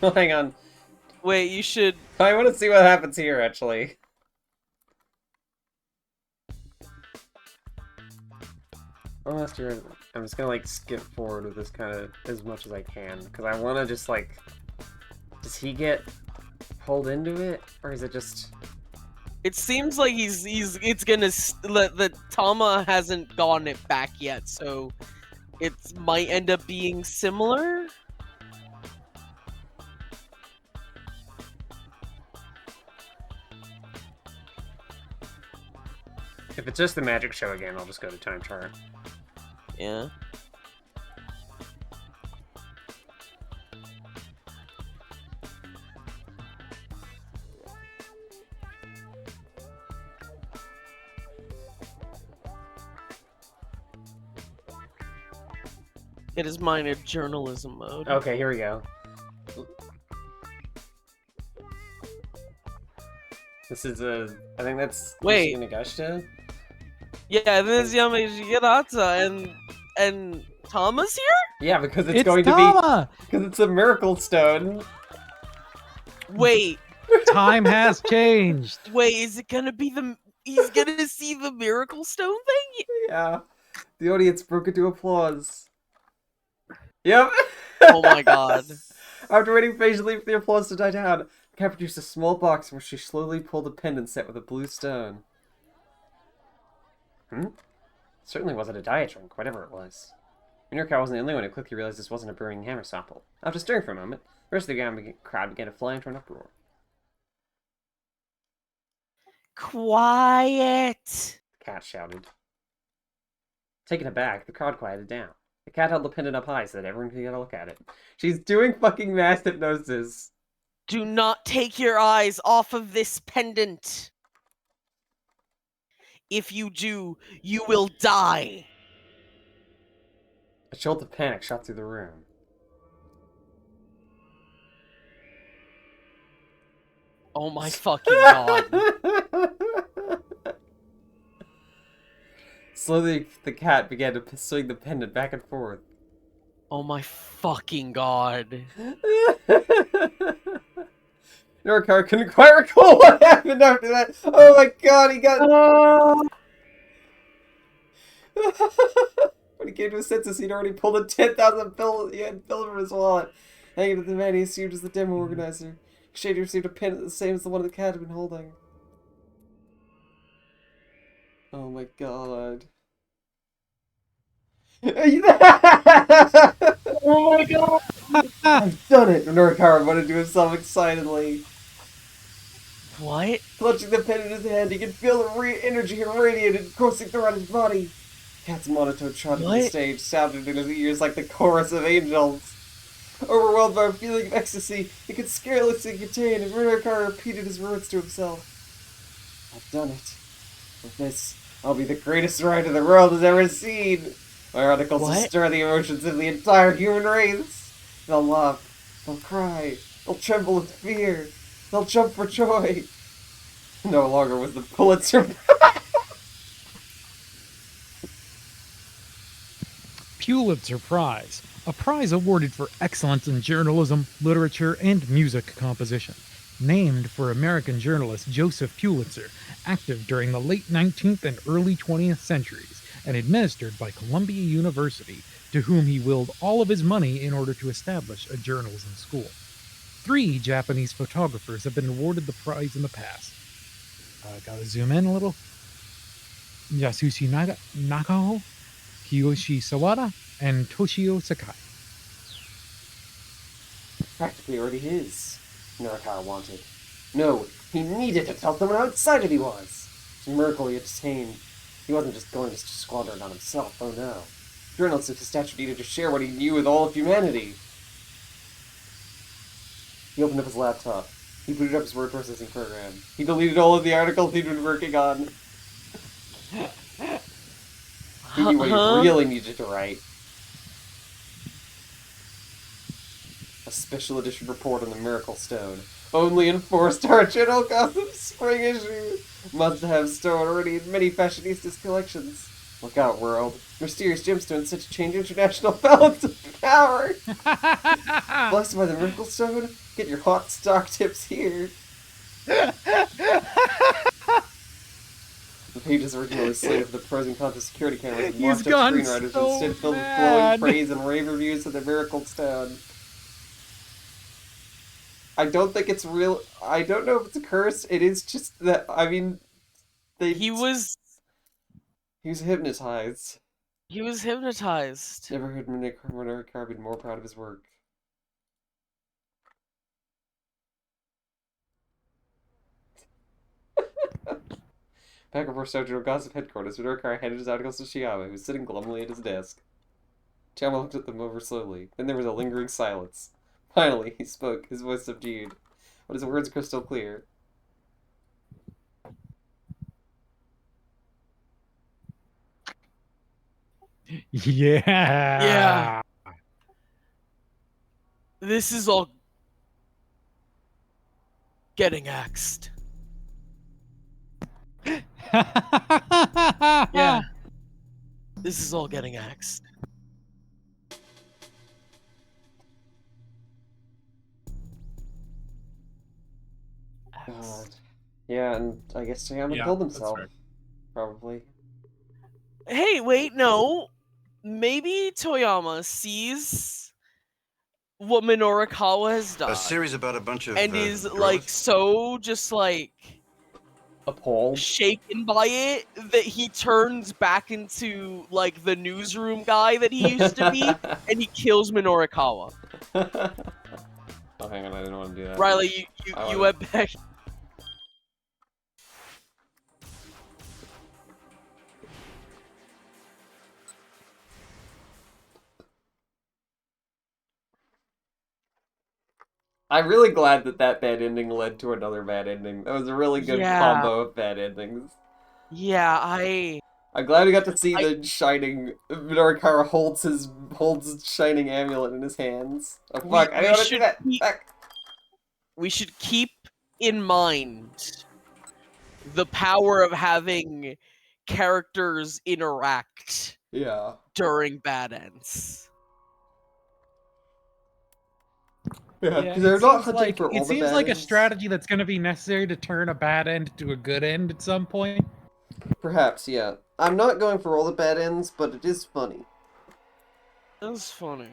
Speaker 1: Oh, hang on.
Speaker 3: Wait, you should.
Speaker 1: I want to see what happens here, actually. Oh, that's true. I'm just gonna, like, skip forward with this kind of as much as I can, because I want to just, like... Does he get pulled into it? Or is it just...
Speaker 3: It seems like it's gonna the Tama hasn't gotten it back yet, so it might end up being similar.
Speaker 1: If it's just the magic show again, I'll just go to Time Chart.
Speaker 3: Yeah. It is mine in journalism mode.
Speaker 1: Okay, here we go. This is I think that's
Speaker 3: Wait.
Speaker 1: Nagashita.
Speaker 3: Yeah, this is Yamashita and Tama's here?
Speaker 1: Yeah, because it's,
Speaker 5: It's
Speaker 1: going to
Speaker 5: Tama!
Speaker 1: be because it's a miracle stone.
Speaker 3: Wait,
Speaker 5: Time has changed.
Speaker 3: wait, is it gonna be he's gonna see the miracle stone thing?
Speaker 1: Yeah. The audience broke into applause. Yep.
Speaker 3: Oh my god.
Speaker 1: After waiting patiently for the applause to die down, the cat produced a small box where she slowly pulled a pendant set with a blue stone. Certainly wasn't a diet drink, whatever it was. Minurka wasn't the only one who quickly realized this wasn't a brewing hammer sample. After stirring for a moment, the rest of the crowd began to fly into an uproar.
Speaker 3: Quiet.
Speaker 1: The cat shouted. Taken aback, the crowd quieted down. The cat held the pendant up high so that everyone could get a look at it. She's doing fucking mass hypnosis.
Speaker 3: Do not take your eyes off of this pendant. If you do, you will die.
Speaker 1: A jolt of panic shot through the room.
Speaker 3: Oh my fucking god.
Speaker 1: Slowly, the cat began to swing the pendant back and forth.
Speaker 3: Oh my fucking god.
Speaker 1: Norcar couldn't quite recall what happened after that. Oh my god, he got... When he came to his senses, he'd already pulled a 10,000 bill from his wallet. Hanging to the man he assumed was the demo organizer. Shady received a pendant the same as the one the cat had been holding. Oh my god.
Speaker 5: Oh my god!
Speaker 1: I've done it! Norcar wanted to himself excitedly.
Speaker 3: What?
Speaker 1: Clutching the pen in his hand, he could feel the energy irradiated coursing throughout his body. Cat's monotone trotted to the stage, sounded in his ears like the chorus of angels. Overwhelmed by a feeling of ecstasy, he could scarcely contain, and Norcar repeated his words to himself. I've done it. With this, I'll be the greatest writer the world has ever seen. My articles will stir the emotions of the entire human race. They'll laugh, they'll cry, they'll tremble with fear, they'll jump for joy. No longer was the Pulitzer.
Speaker 5: Pulitzer Prize, a prize awarded for excellence in journalism, literature, and music composition. Named for American journalist Joseph Pulitzer, active during the late 19th and early 20th centuries, and administered by Columbia University, to whom he willed all of his money in order to establish a journalism school. 3 Japanese photographers have been awarded the prize in the past. Gotta zoom in a little. Yasushi Nakao, Kiyoshi Sawada, and Toshio Sakai.
Speaker 1: Practically already his. Norcar wanted. No, he needed to tell someone how excited he was. It's a miracle he had attained. He wasn't just going to squander it on himself, oh no. Journalists of his stature needed to share what he knew with all of humanity. He opened up his laptop. He booted up his word processing program. He deleted all of the articles he'd been working on. He knew what he really needed to write. A special edition report on the Miracle Stone. Only in 4-star General Gossip spring issue. Must-have stone already in many fashionistas' collections. Look out, world. Mysterious gemstones set to change international balance of power. Blessed by the Miracle Stone? Get your hot stock tips here. The pages originally slated for the pros and cons of security cameras and washed-up screenwriters instead filled with glowing praise and rave reviews of the Miracle Stone. I don't think it's real. I don't know if it's a curse. It is just that, I mean, he was hypnotized.
Speaker 3: He was hypnotized.
Speaker 1: Never heard Minurka be more proud of his work. Back at General Gossip headquarters, Minurka handed his articles to Shiyama, who was sitting glumly at his desk. Chiyama looked at them over slowly. Then there was a lingering silence. Finally, he spoke, his voice subdued, but his words crystal clear.
Speaker 5: Yeah.
Speaker 3: This is all getting axed. Yeah. This is all getting axed.
Speaker 1: God. Yeah, and I guess Toyama
Speaker 6: Yeah,
Speaker 1: killed
Speaker 6: that's
Speaker 1: himself.
Speaker 6: fair.
Speaker 1: Probably.
Speaker 3: Hey, wait, no. Maybe Toyama sees what Minorikawa has done
Speaker 7: A series about a bunch of
Speaker 3: and is like
Speaker 7: gorillas?
Speaker 3: so just like
Speaker 1: Appalled.
Speaker 3: shaken by it that he turns back into like the newsroom guy that he used to be and he kills Minorikawa.
Speaker 1: Oh, hang on, I didn't want to do that.
Speaker 3: Riley,
Speaker 1: I
Speaker 3: you
Speaker 1: wanna-
Speaker 3: went back.
Speaker 1: I'm really glad that that bad ending led to another bad ending. That was a really good
Speaker 3: Yeah.
Speaker 1: combo of bad endings.
Speaker 3: Yeah,
Speaker 1: I'm glad we got to see the shining. Minorikawa holds shining amulet in his hands. Oh fuck! I didn't want to do that. Fuck.
Speaker 3: we should keep in mind the power of having characters interact
Speaker 1: Yeah.
Speaker 3: during bad ends.
Speaker 1: Yeah,
Speaker 5: Yeah,
Speaker 1: because
Speaker 5: it
Speaker 1: they're not
Speaker 5: seems
Speaker 1: hunting
Speaker 5: like,
Speaker 1: for all
Speaker 5: it
Speaker 1: the
Speaker 5: seems
Speaker 1: bad
Speaker 5: like a
Speaker 1: ends.
Speaker 5: strategy that's going to be necessary to turn a bad end to a good end at some point.
Speaker 1: Perhaps, yeah. I'm not going for all the bad ends, but it is funny.
Speaker 3: That's funny.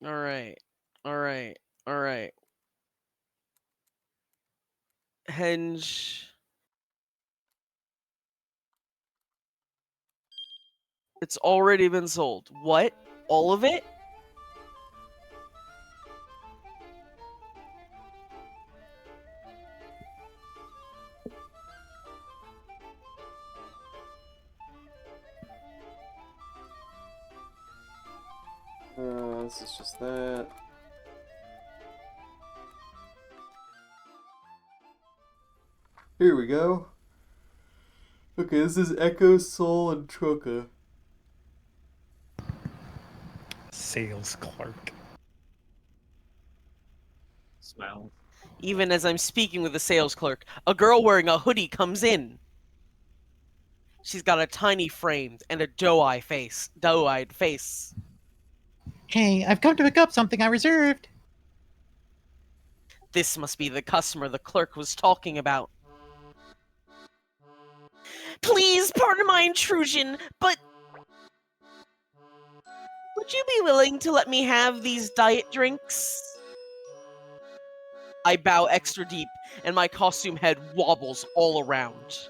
Speaker 3: Alright. Alright. Alright. Henge. It's already been sold. What? All of it?
Speaker 1: This is just that. Here we go. Okay, this is Echo, Soul, and Troca.
Speaker 5: Sales clerk.
Speaker 6: Smell.
Speaker 3: Even as I'm speaking with the sales clerk, a girl wearing a hoodie comes in. She's got a tiny frame and a doe-eyed face.
Speaker 5: Hey, I've come to pick up something I reserved.
Speaker 3: This must be the customer the clerk was talking about. Please pardon my intrusion, but would you be willing to let me have these diet drinks? I bow extra deep, and my costume head wobbles all around.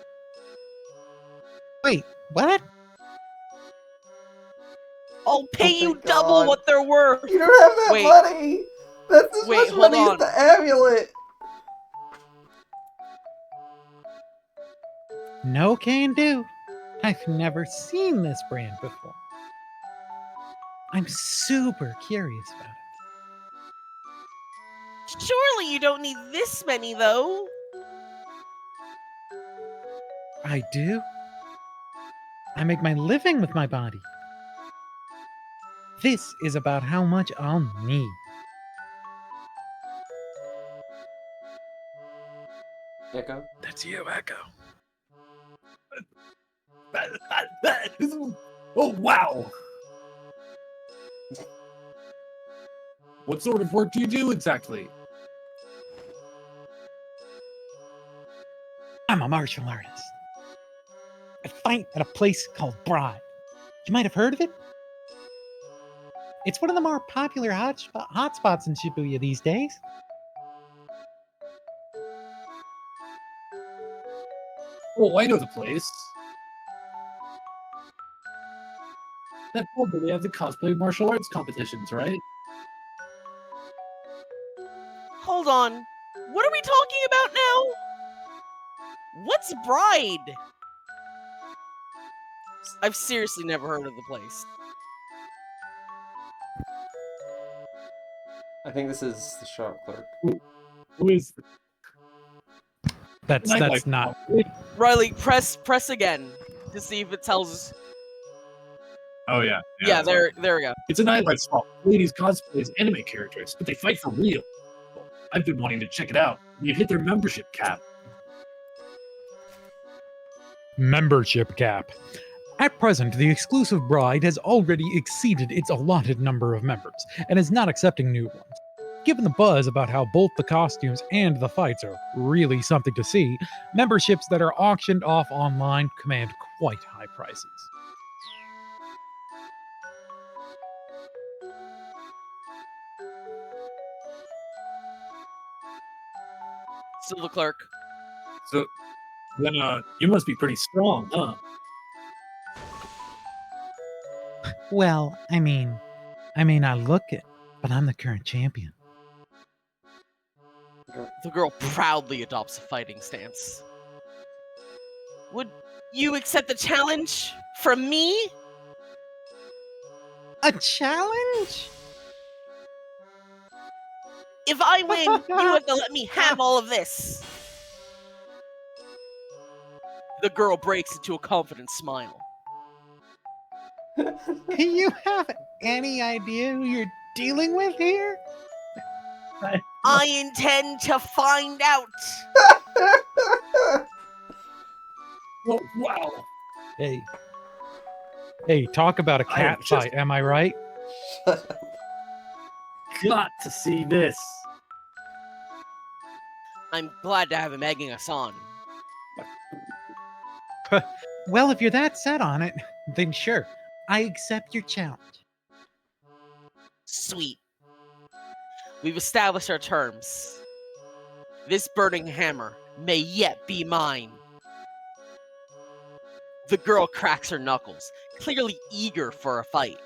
Speaker 5: Wait, what?
Speaker 3: I'll pay
Speaker 1: Oh
Speaker 3: you
Speaker 1: my
Speaker 3: double
Speaker 1: God.
Speaker 3: what they're worth.
Speaker 1: You don't have that
Speaker 3: Wait.
Speaker 1: money! That's as
Speaker 3: Wait,
Speaker 1: much
Speaker 3: hold
Speaker 1: money as
Speaker 3: on.
Speaker 1: the amulet!
Speaker 5: No can do. I've never seen this brand before. I'm super curious about it.
Speaker 3: Surely you don't need this many, though.
Speaker 5: I do. I make my living with my body. This is about how much I'll need.
Speaker 1: Echo?
Speaker 5: That's you, Echo.
Speaker 6: Oh, wow! What sort of work do you do exactly?
Speaker 5: I'm a martial artist. I fight at a place called Bride. You might have heard of it? It's one of the more popular hotspots in Shibuya these days.
Speaker 6: Oh, I know the place. That's where they have the cosplay martial arts competitions, right?
Speaker 3: Hold on. What are we talking about now? What's Bride? I've seriously never heard of the place.
Speaker 1: I think this is the shop clerk.
Speaker 6: Who is?
Speaker 5: That's not.
Speaker 3: Riley, press again to see if it tells us.
Speaker 6: Oh yeah.
Speaker 3: Yeah, there we go.
Speaker 6: It's a Nightlight's fault. Ladies cosplay as anime characters, but they fight for real. I've been wanting to check it out. You've hit their membership cap.
Speaker 5: Membership cap. At present, the exclusive bride has already exceeded its allotted number of members and is not accepting new ones. Given the buzz about how both the costumes and the fights are really something to see, memberships that are auctioned off online command quite high prices.
Speaker 3: Still the clerk.
Speaker 6: So then you must be pretty strong, huh?
Speaker 5: Well, I may not look it, but I'm the current champion.
Speaker 3: The girl proudly adopts a fighting stance. Would you accept the challenge from me?
Speaker 5: A challenge?
Speaker 3: If I win, you have to let me have all of this. The girl breaks into a confident smile.
Speaker 5: Do you have any idea who you're dealing with here?
Speaker 3: I intend to find out.
Speaker 6: Oh, wow.
Speaker 5: Hey, talk about a
Speaker 6: I am
Speaker 5: cat
Speaker 6: just-
Speaker 5: fight, am I right?
Speaker 6: Got to see this.
Speaker 3: I'm glad to have him egging us on.
Speaker 5: Well, if you're that set on it, then sure, I accept your challenge.
Speaker 3: Sweet. We've established our terms. This burning hammer may yet be mine. The girl cracks her knuckles, clearly eager for a fight.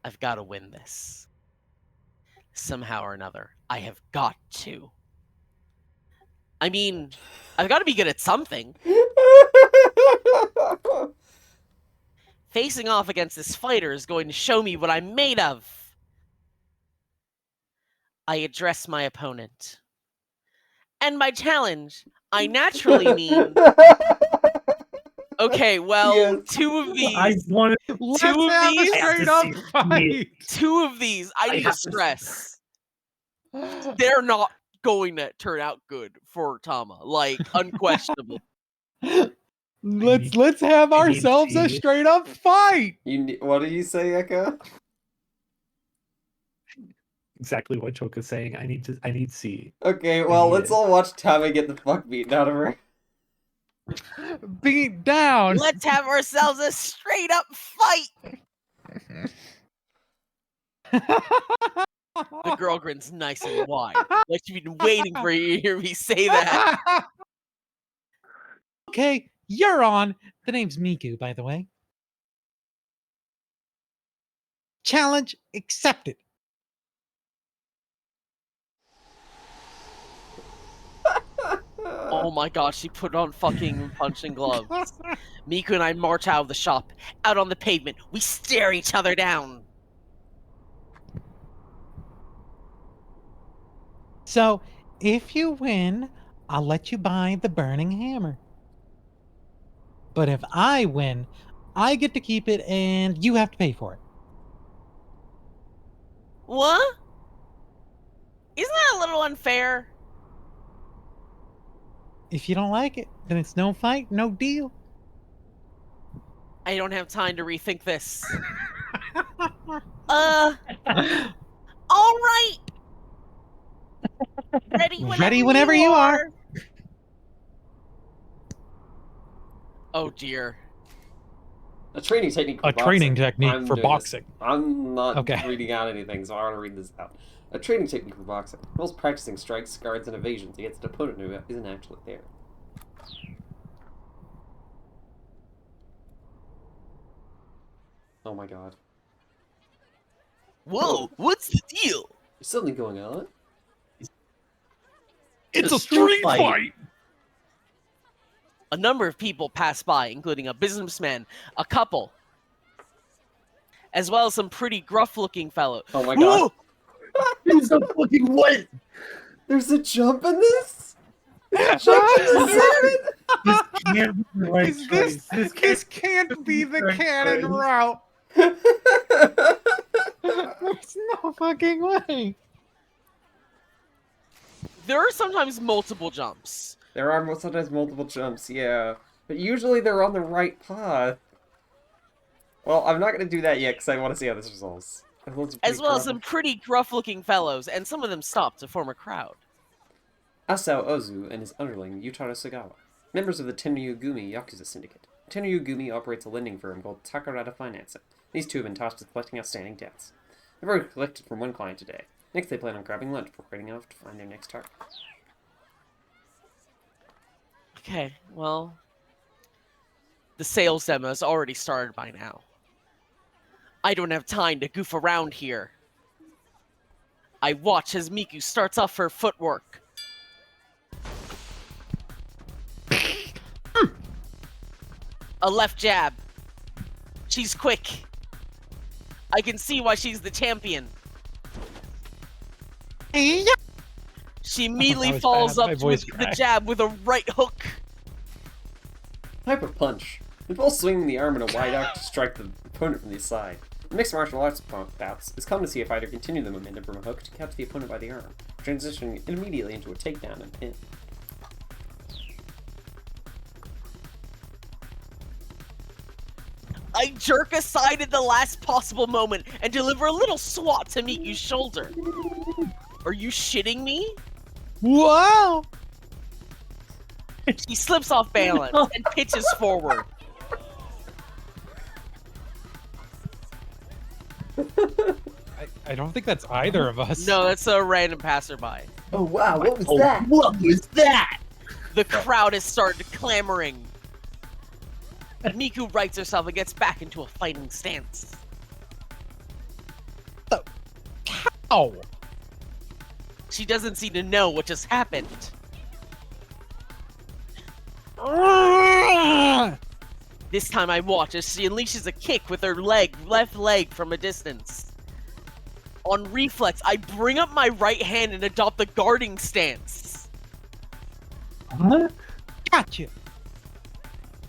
Speaker 3: I've got to win this. Somehow or another, I have got to. I mean, I've got to be good at something. Facing off against this fighter is going to show me what I'm made of. I address my opponent. And by challenge, I naturally mean... Okay, well,
Speaker 1: Yes.
Speaker 3: two of these...
Speaker 6: I wanted
Speaker 5: Let's
Speaker 3: Two of
Speaker 5: have
Speaker 3: these?
Speaker 5: a straight up fight.
Speaker 3: Two of these, I need to
Speaker 6: have to-
Speaker 3: stress. They're not going to turn out good for Tama. Like, unquestionable.
Speaker 5: Let's have
Speaker 6: I need
Speaker 5: ourselves a
Speaker 6: to-
Speaker 5: straight up fight.
Speaker 1: What did you say, Echo?
Speaker 4: Exactly what Choka's saying. I need C.
Speaker 1: Okay, well, let's
Speaker 4: Yeah.
Speaker 1: all watch Tami get the fuck beaten out of her.
Speaker 5: Beat down.
Speaker 3: Let's have ourselves a straight up fight. The girl grins nice and wide. Like she's been waiting for you to hear me say that.
Speaker 5: Okay, you're on. The name's Miku, by the way. Challenge accepted.
Speaker 3: Oh my god, she put on fucking punching gloves. Miku and I march out of the shop. Out on the pavement, we stare each other down.
Speaker 5: So, if you win, I'll let you buy the burning hammer. But if I win, I get to keep it and you have to pay for it.
Speaker 3: What? Isn't that a little unfair?
Speaker 5: If you don't like it, then it's no fight, no deal.
Speaker 3: I don't have time to rethink this. All right. Ready
Speaker 5: whenever you are.
Speaker 3: Oh dear.
Speaker 1: A training technique for
Speaker 5: A
Speaker 1: boxing.
Speaker 5: training technique
Speaker 1: I'm
Speaker 5: for
Speaker 1: doing this.
Speaker 5: boxing.
Speaker 1: I'm not
Speaker 5: Okay.
Speaker 1: reading out anything, so I want to read this out. A training technique for boxing. Involves practicing strikes, guards, and evasions against an opponent who isn't actually there. Oh my god.
Speaker 3: Whoa, what's the deal?
Speaker 1: There's something going on.
Speaker 6: It's a street fight.
Speaker 3: A number of people pass by, including a businessman, a couple, as well as some pretty gruff-looking fellow.
Speaker 1: Oh my god.
Speaker 6: He's a fucking what?
Speaker 1: There's a jump in this? There's a jump in this
Speaker 4: This can't be the right
Speaker 5: Is
Speaker 4: choice.
Speaker 5: this can't be the
Speaker 4: right
Speaker 5: canon
Speaker 4: choice.
Speaker 5: route.
Speaker 1: segment?
Speaker 5: There's no fucking way.
Speaker 3: There are sometimes multiple jumps.
Speaker 1: There are sometimes multiple jumps, yeah. But usually they're on the right path. Well, I'm not going to do that yet because I want to see how this resolves.
Speaker 3: As well as some pretty gruff-looking fellows, and some of them stopped to form a crowd.
Speaker 1: Asao Ozu and his underling, Yutaro Sagawa, members of the Tenryugumi Yakuza Syndicate. Tenryugumi operates a lending firm called Takarada Financing. These two have been tasked with collecting outstanding debts. They've already collected from one client today. Next, they plan on grabbing lunch before heading off to find their next target.
Speaker 3: Okay, well... The sales demo has already started by now. I don't have time to goof around here. I watch as Miku starts off her footwork. A left jab. She's quick. I can see why she's the champion. She immediately
Speaker 5: that was
Speaker 3: follows
Speaker 5: bad. My
Speaker 3: up
Speaker 5: voice
Speaker 3: with the
Speaker 5: cracked.
Speaker 3: jab with a right hook.
Speaker 1: Type of punch. Involves swinging the arm in a wide arc to strike the opponent from the side. In mixed martial arts bouts, it's common to see a fighter continue the momentum from a hook to catch the opponent by the arm, transitioning immediately into a takedown and pin.
Speaker 3: I jerk aside at the last possible moment and deliver a little swat to Miku's shoulder. Are you shitting me?
Speaker 5: Wow.
Speaker 3: She slips off balance and pitches forward.
Speaker 5: I don't think that's either of us.
Speaker 3: No, that's a random passerby.
Speaker 1: Oh wow, what was
Speaker 6: Oh,
Speaker 1: that?
Speaker 6: what was that?
Speaker 3: The crowd has started clamoring. Miku rights herself and gets back into a fighting stance.
Speaker 5: Oh.
Speaker 3: She doesn't seem to know what just happened. This time I watch as she unleashes a kick with her left leg from a distance. On reflex, I bring up my right hand and adopt the guarding stance.
Speaker 6: Huh?
Speaker 5: Gotcha.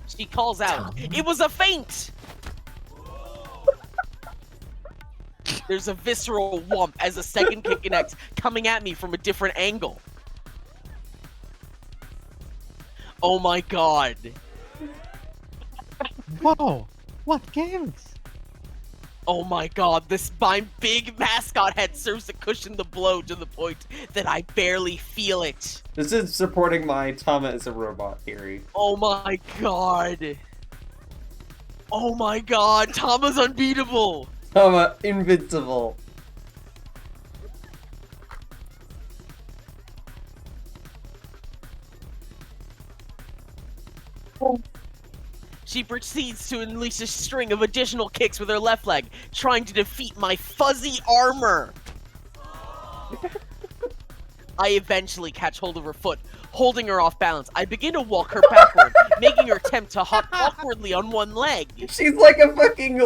Speaker 3: She calls out, "It was a feint!" There's a visceral whump as a second kick connects, coming at me from a different angle. Oh my god.
Speaker 5: Whoa. What gives?
Speaker 3: Oh my god, my big mascot head serves to cushion the blow to the point that I barely feel it.
Speaker 1: This is supporting my Tama is a robot theory.
Speaker 3: Oh my god. Oh my god, Tama's unbeatable.
Speaker 1: Tama, invincible.
Speaker 3: She proceeds to unleash a string of additional kicks with her left leg, trying to defeat my fuzzy armor. I eventually catch hold of her foot, holding her off balance. I begin to walk her backward, making her attempt to hop awkwardly on one leg.
Speaker 1: She's like a fucking,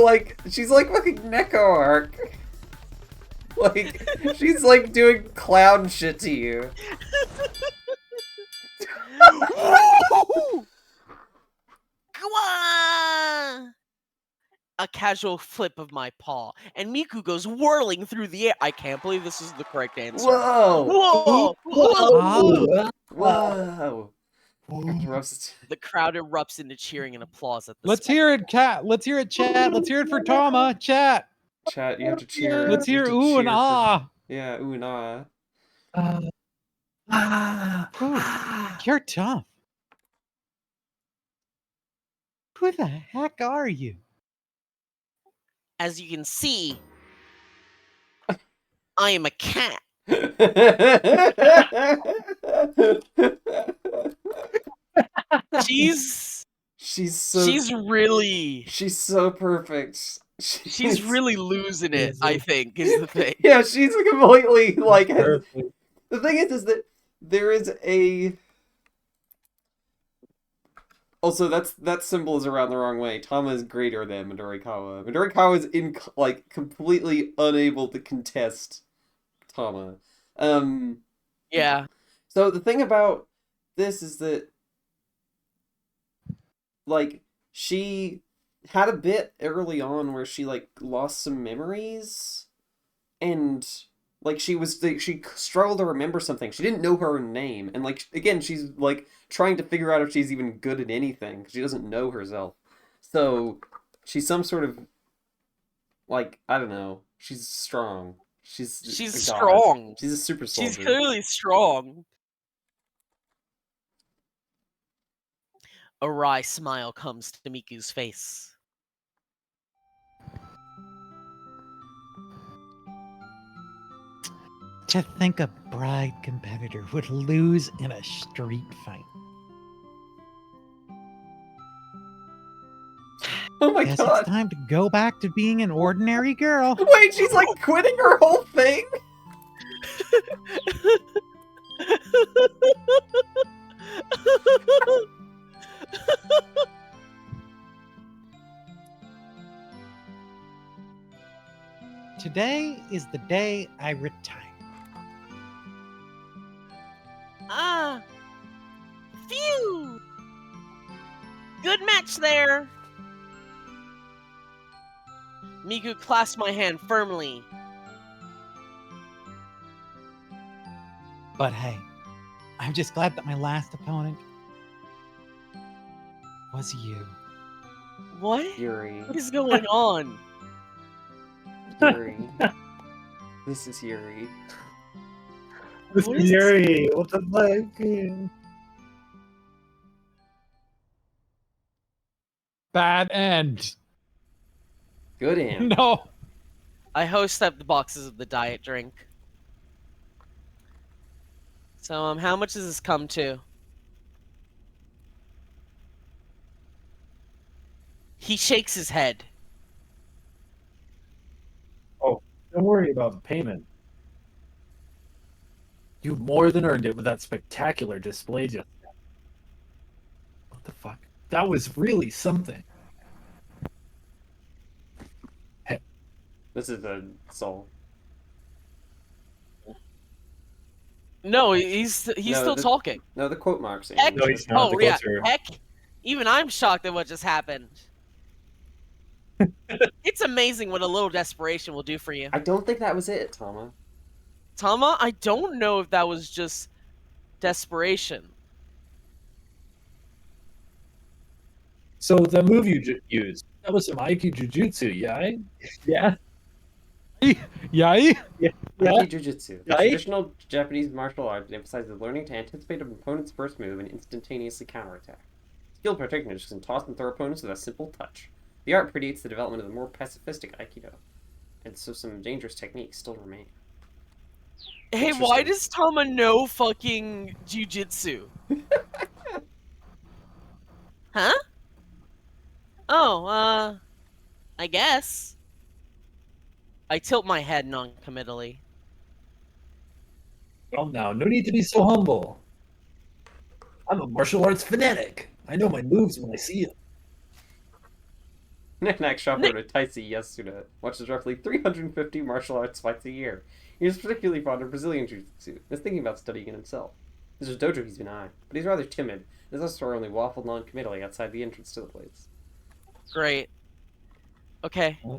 Speaker 1: she's like fucking Neko Arc. Like, she's like doing clown shit to you.
Speaker 3: A casual flip of my paw, and Miku goes whirling through the air. I can't believe this is the correct answer.
Speaker 1: Whoa!
Speaker 3: Whoa! Whoa!
Speaker 1: Whoa! Roast.
Speaker 3: The crowd erupts into cheering and applause at this.
Speaker 5: Let's hear it, cat. Let's hear it, chat. Let's hear it for Tama, chat.
Speaker 1: Chat, you have to cheer.
Speaker 5: Let's
Speaker 1: you
Speaker 5: hear
Speaker 1: have to
Speaker 5: ooh
Speaker 1: cheer
Speaker 5: and ah.
Speaker 1: Yeah, ooh and ah.
Speaker 5: Ooh, you're tough. Who the heck are you?
Speaker 3: As you can see, I am a cat. She's
Speaker 1: so perfect.
Speaker 3: She's really losing it, I think, is the thing.
Speaker 1: Yeah, she's completely like
Speaker 4: Perfect.
Speaker 1: the thing is that there is a also that symbol is around the wrong way. Tama is greater than Midorikawa. Midorikawa is completely unable to contest Tama.
Speaker 3: Yeah.
Speaker 1: So the thing about this is that, like, she had a bit early on where she, like, lost some memories, and, like, she struggled to remember something. She didn't know her own name, and, like, again, she's, like, trying to figure out if she's even good at anything, because she doesn't know herself. So, she's some sort of, like, I don't know, she's strong. She's
Speaker 3: She's
Speaker 1: a god.
Speaker 3: strong.
Speaker 1: She's a super soldier.
Speaker 3: She's clearly strong. A wry smile comes to Miku's face.
Speaker 5: To think a bride competitor would lose in a street fight.
Speaker 1: Oh my
Speaker 5: Guess
Speaker 1: god.
Speaker 5: it's time to go back to being an ordinary girl.
Speaker 1: Wait, she's like quitting her whole thing?
Speaker 5: Today is the day I retire.
Speaker 3: Ah. Phew. Good match there. Miku clasped my hand firmly.
Speaker 5: But hey, I'm just glad that my last opponent was you.
Speaker 3: What?
Speaker 1: Yuri.
Speaker 3: What is going on?
Speaker 1: Yuri. This is Yuri.
Speaker 4: This
Speaker 3: What
Speaker 4: is
Speaker 3: is this?
Speaker 4: Yuri. What the fuck?
Speaker 2: Bad end.
Speaker 1: Good him.
Speaker 2: No.
Speaker 3: I host up the boxes of the diet drink. So, how much does this come to? He shakes his head.
Speaker 4: Don't worry about the payment. You more than earned it with that spectacular display just now. What the fuck? That was really something.
Speaker 1: This is a soul.
Speaker 3: No, he's
Speaker 1: No,
Speaker 3: still talking.
Speaker 1: No, the quote marks.
Speaker 3: Heck,
Speaker 4: No, he's not.
Speaker 3: oh
Speaker 4: The
Speaker 3: yeah,
Speaker 4: quotes are-
Speaker 3: heck. Even I'm shocked at what just happened. It's amazing what a little desperation will do for you.
Speaker 1: I don't think that was it, Tama.
Speaker 3: Tama, I don't know if that was just desperation.
Speaker 4: So the move you used, that was some Aikido Jujutsu, yeah? Yeah?
Speaker 5: Yay!
Speaker 1: Aikido Jujutsu, the
Speaker 4: Right?
Speaker 1: traditional Japanese martial art that emphasizes learning to anticipate an opponent's first move and instantaneously counterattack. Skilled practitioners can toss and throw opponents with a simple touch. The art predates the development of the more pacifistic Aikido, and so some dangerous techniques still remain.
Speaker 3: Hey, why
Speaker 1: Interesting.
Speaker 3: does Tama know fucking jujitsu? Huh? Oh, I guess. I tilt my head non-committally.
Speaker 4: Well, now, no need to be so humble. I'm a martial arts fanatic. I know my moves when I see them.
Speaker 1: Knack shopper to Taisi Yasuda watches roughly 350 martial arts fights a year. He is particularly fond of Brazilian Jiu-Jitsu and is thinking about studying it himself. There's a dojo he's been eyeing, but he's rather timid and is thus only waffled non-committally outside the entrance to the place.
Speaker 3: Great. Okay.
Speaker 4: Huh?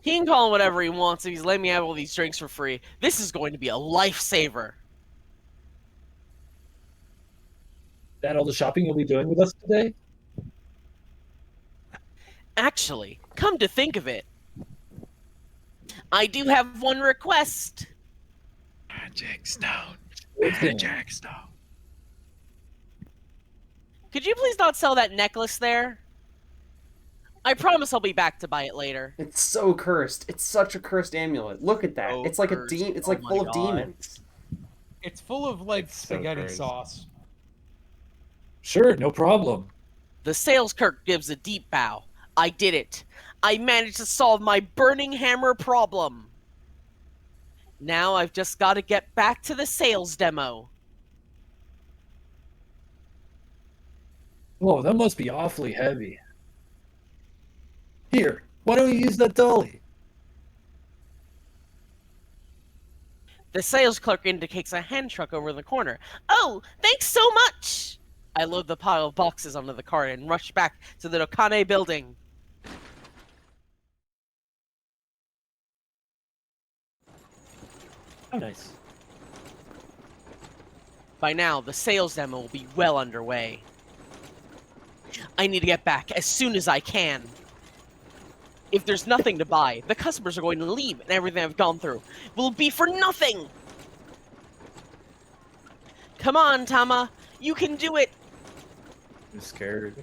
Speaker 3: He can call him whatever he wants if he's letting me have all these drinks for free. This is going to be a lifesaver.
Speaker 4: That all the shopping you'll be doing with us today?
Speaker 3: Actually, come to think of it, I do have one request.
Speaker 5: Magic stone.
Speaker 4: Okay.
Speaker 5: Magic stone.
Speaker 3: Could you please not sell that necklace there? I promise I'll be back to buy it later.
Speaker 1: It's so cursed. It's such a cursed amulet. Look at that.
Speaker 3: So
Speaker 1: It's like
Speaker 3: cursed.
Speaker 1: It's
Speaker 3: Oh
Speaker 1: like
Speaker 3: my
Speaker 1: full of
Speaker 3: God.
Speaker 1: demons.
Speaker 2: It's full of like
Speaker 4: It's so
Speaker 2: spaghetti
Speaker 4: crazy.
Speaker 2: sauce.
Speaker 4: Sure, no problem.
Speaker 3: The sales clerk gives a deep bow. I did it. I managed to solve my burning hammer problem. Now I've just got to get back to the sales demo.
Speaker 4: Whoa, that must be awfully heavy. Here, why don't you use that dolly?
Speaker 3: The sales clerk indicates a hand truck over in the corner. Oh, thanks so much! I load the pile of boxes onto the cart and rush back to the Dokane building.
Speaker 4: Oh, nice.
Speaker 3: By now, the sales demo will be well underway. I need to get back as soon as I can. If there's nothing to buy, the customers are going to leave and everything I've gone through will be for nothing! Come on, Tama! You can do it!
Speaker 4: I'm scared.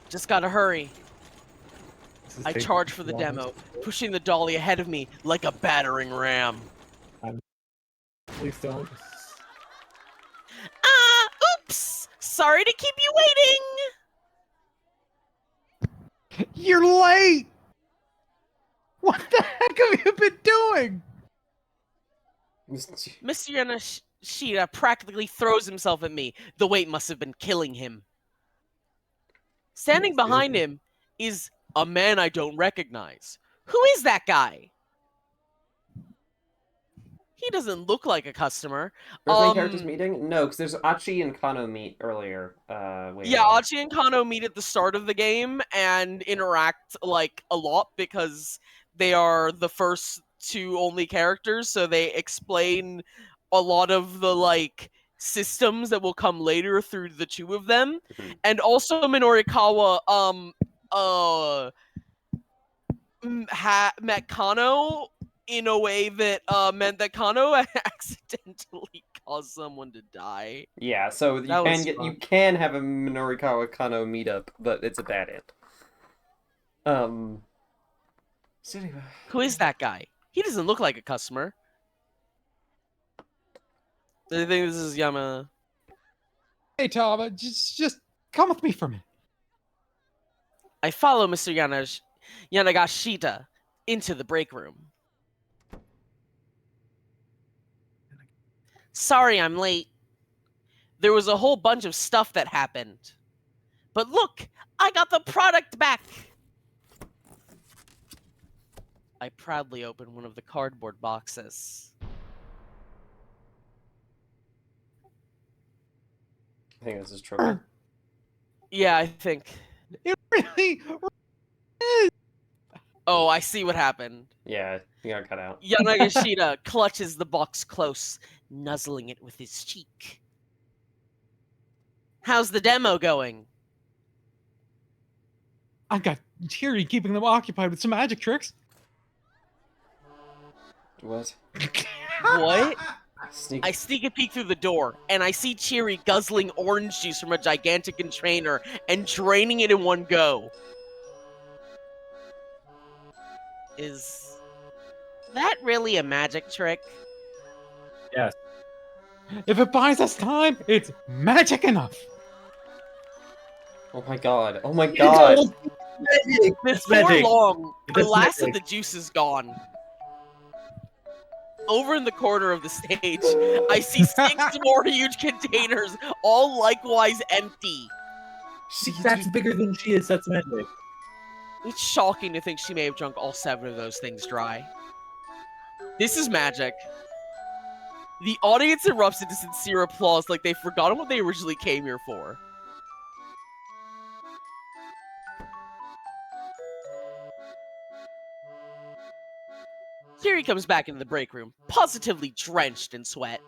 Speaker 3: Just gotta hurry.
Speaker 4: This is
Speaker 3: I
Speaker 4: taking
Speaker 3: charge for the
Speaker 4: too long.
Speaker 3: demo, pushing the dolly ahead of me like a battering ram.
Speaker 4: Please don't.
Speaker 3: Ah! Oops! Sorry to keep you waiting!
Speaker 5: You're late! What the heck have you been doing?
Speaker 3: Mr. Yanashita practically throws himself at me. The weight must have been killing him. Standing behind him is a man I don't recognize. Who is that guy? He doesn't look like a customer.
Speaker 1: First main characters meeting? No, because there's Achi and Kano meet earlier.
Speaker 3: Yeah, Achi and Kano meet at the start of the game and interact like a lot because they are the first two only characters, so they explain a lot of the like systems that will come later through the two of them. And also Minorikawa met Kano in a way that meant that Kano accidentally caused someone to die.
Speaker 1: Yeah, so you can have a Minorikawa Kano meetup, but it's a bad end.
Speaker 3: Who is that guy? He doesn't look like a customer. Do you think this is Yama?
Speaker 5: Hey, Tama, just come with me for a minute.
Speaker 3: I follow Mr. Yanagashita into the break room. Sorry I'm late. There was a whole bunch of stuff that happened. But look, I got the product back! I proudly open one of the cardboard boxes.
Speaker 1: I think this is trouble.
Speaker 3: Yeah, I think.
Speaker 5: It really
Speaker 3: Oh, I see what happened.
Speaker 1: Yeah, you got cut out.
Speaker 3: Yanagashita clutches the box close, nuzzling it with his cheek. How's the demo going?
Speaker 5: I've got Cheery keeping them occupied with some magic tricks.
Speaker 1: What?
Speaker 3: What?
Speaker 1: Sneak.
Speaker 3: I sneak a peek through the door, and I see Cheery guzzling orange juice from a gigantic container and draining it in one go. Is that really a magic trick?
Speaker 4: Yes.
Speaker 5: If it buys us time, it's magic enough.
Speaker 1: Oh my god. Oh my god.
Speaker 3: Before long, the
Speaker 4: That's
Speaker 3: last of
Speaker 4: magic.
Speaker 3: the juice is gone. Over in the corner of the stage, I see 6 more huge containers, all likewise empty.
Speaker 4: That's bigger than she is. That's magic.
Speaker 3: It's shocking to think she may have drunk all 7 of those things dry. This is magic. The audience erupts into sincere applause like they've forgotten what they originally came here for. Kiri comes back into the break room, positively drenched in sweat.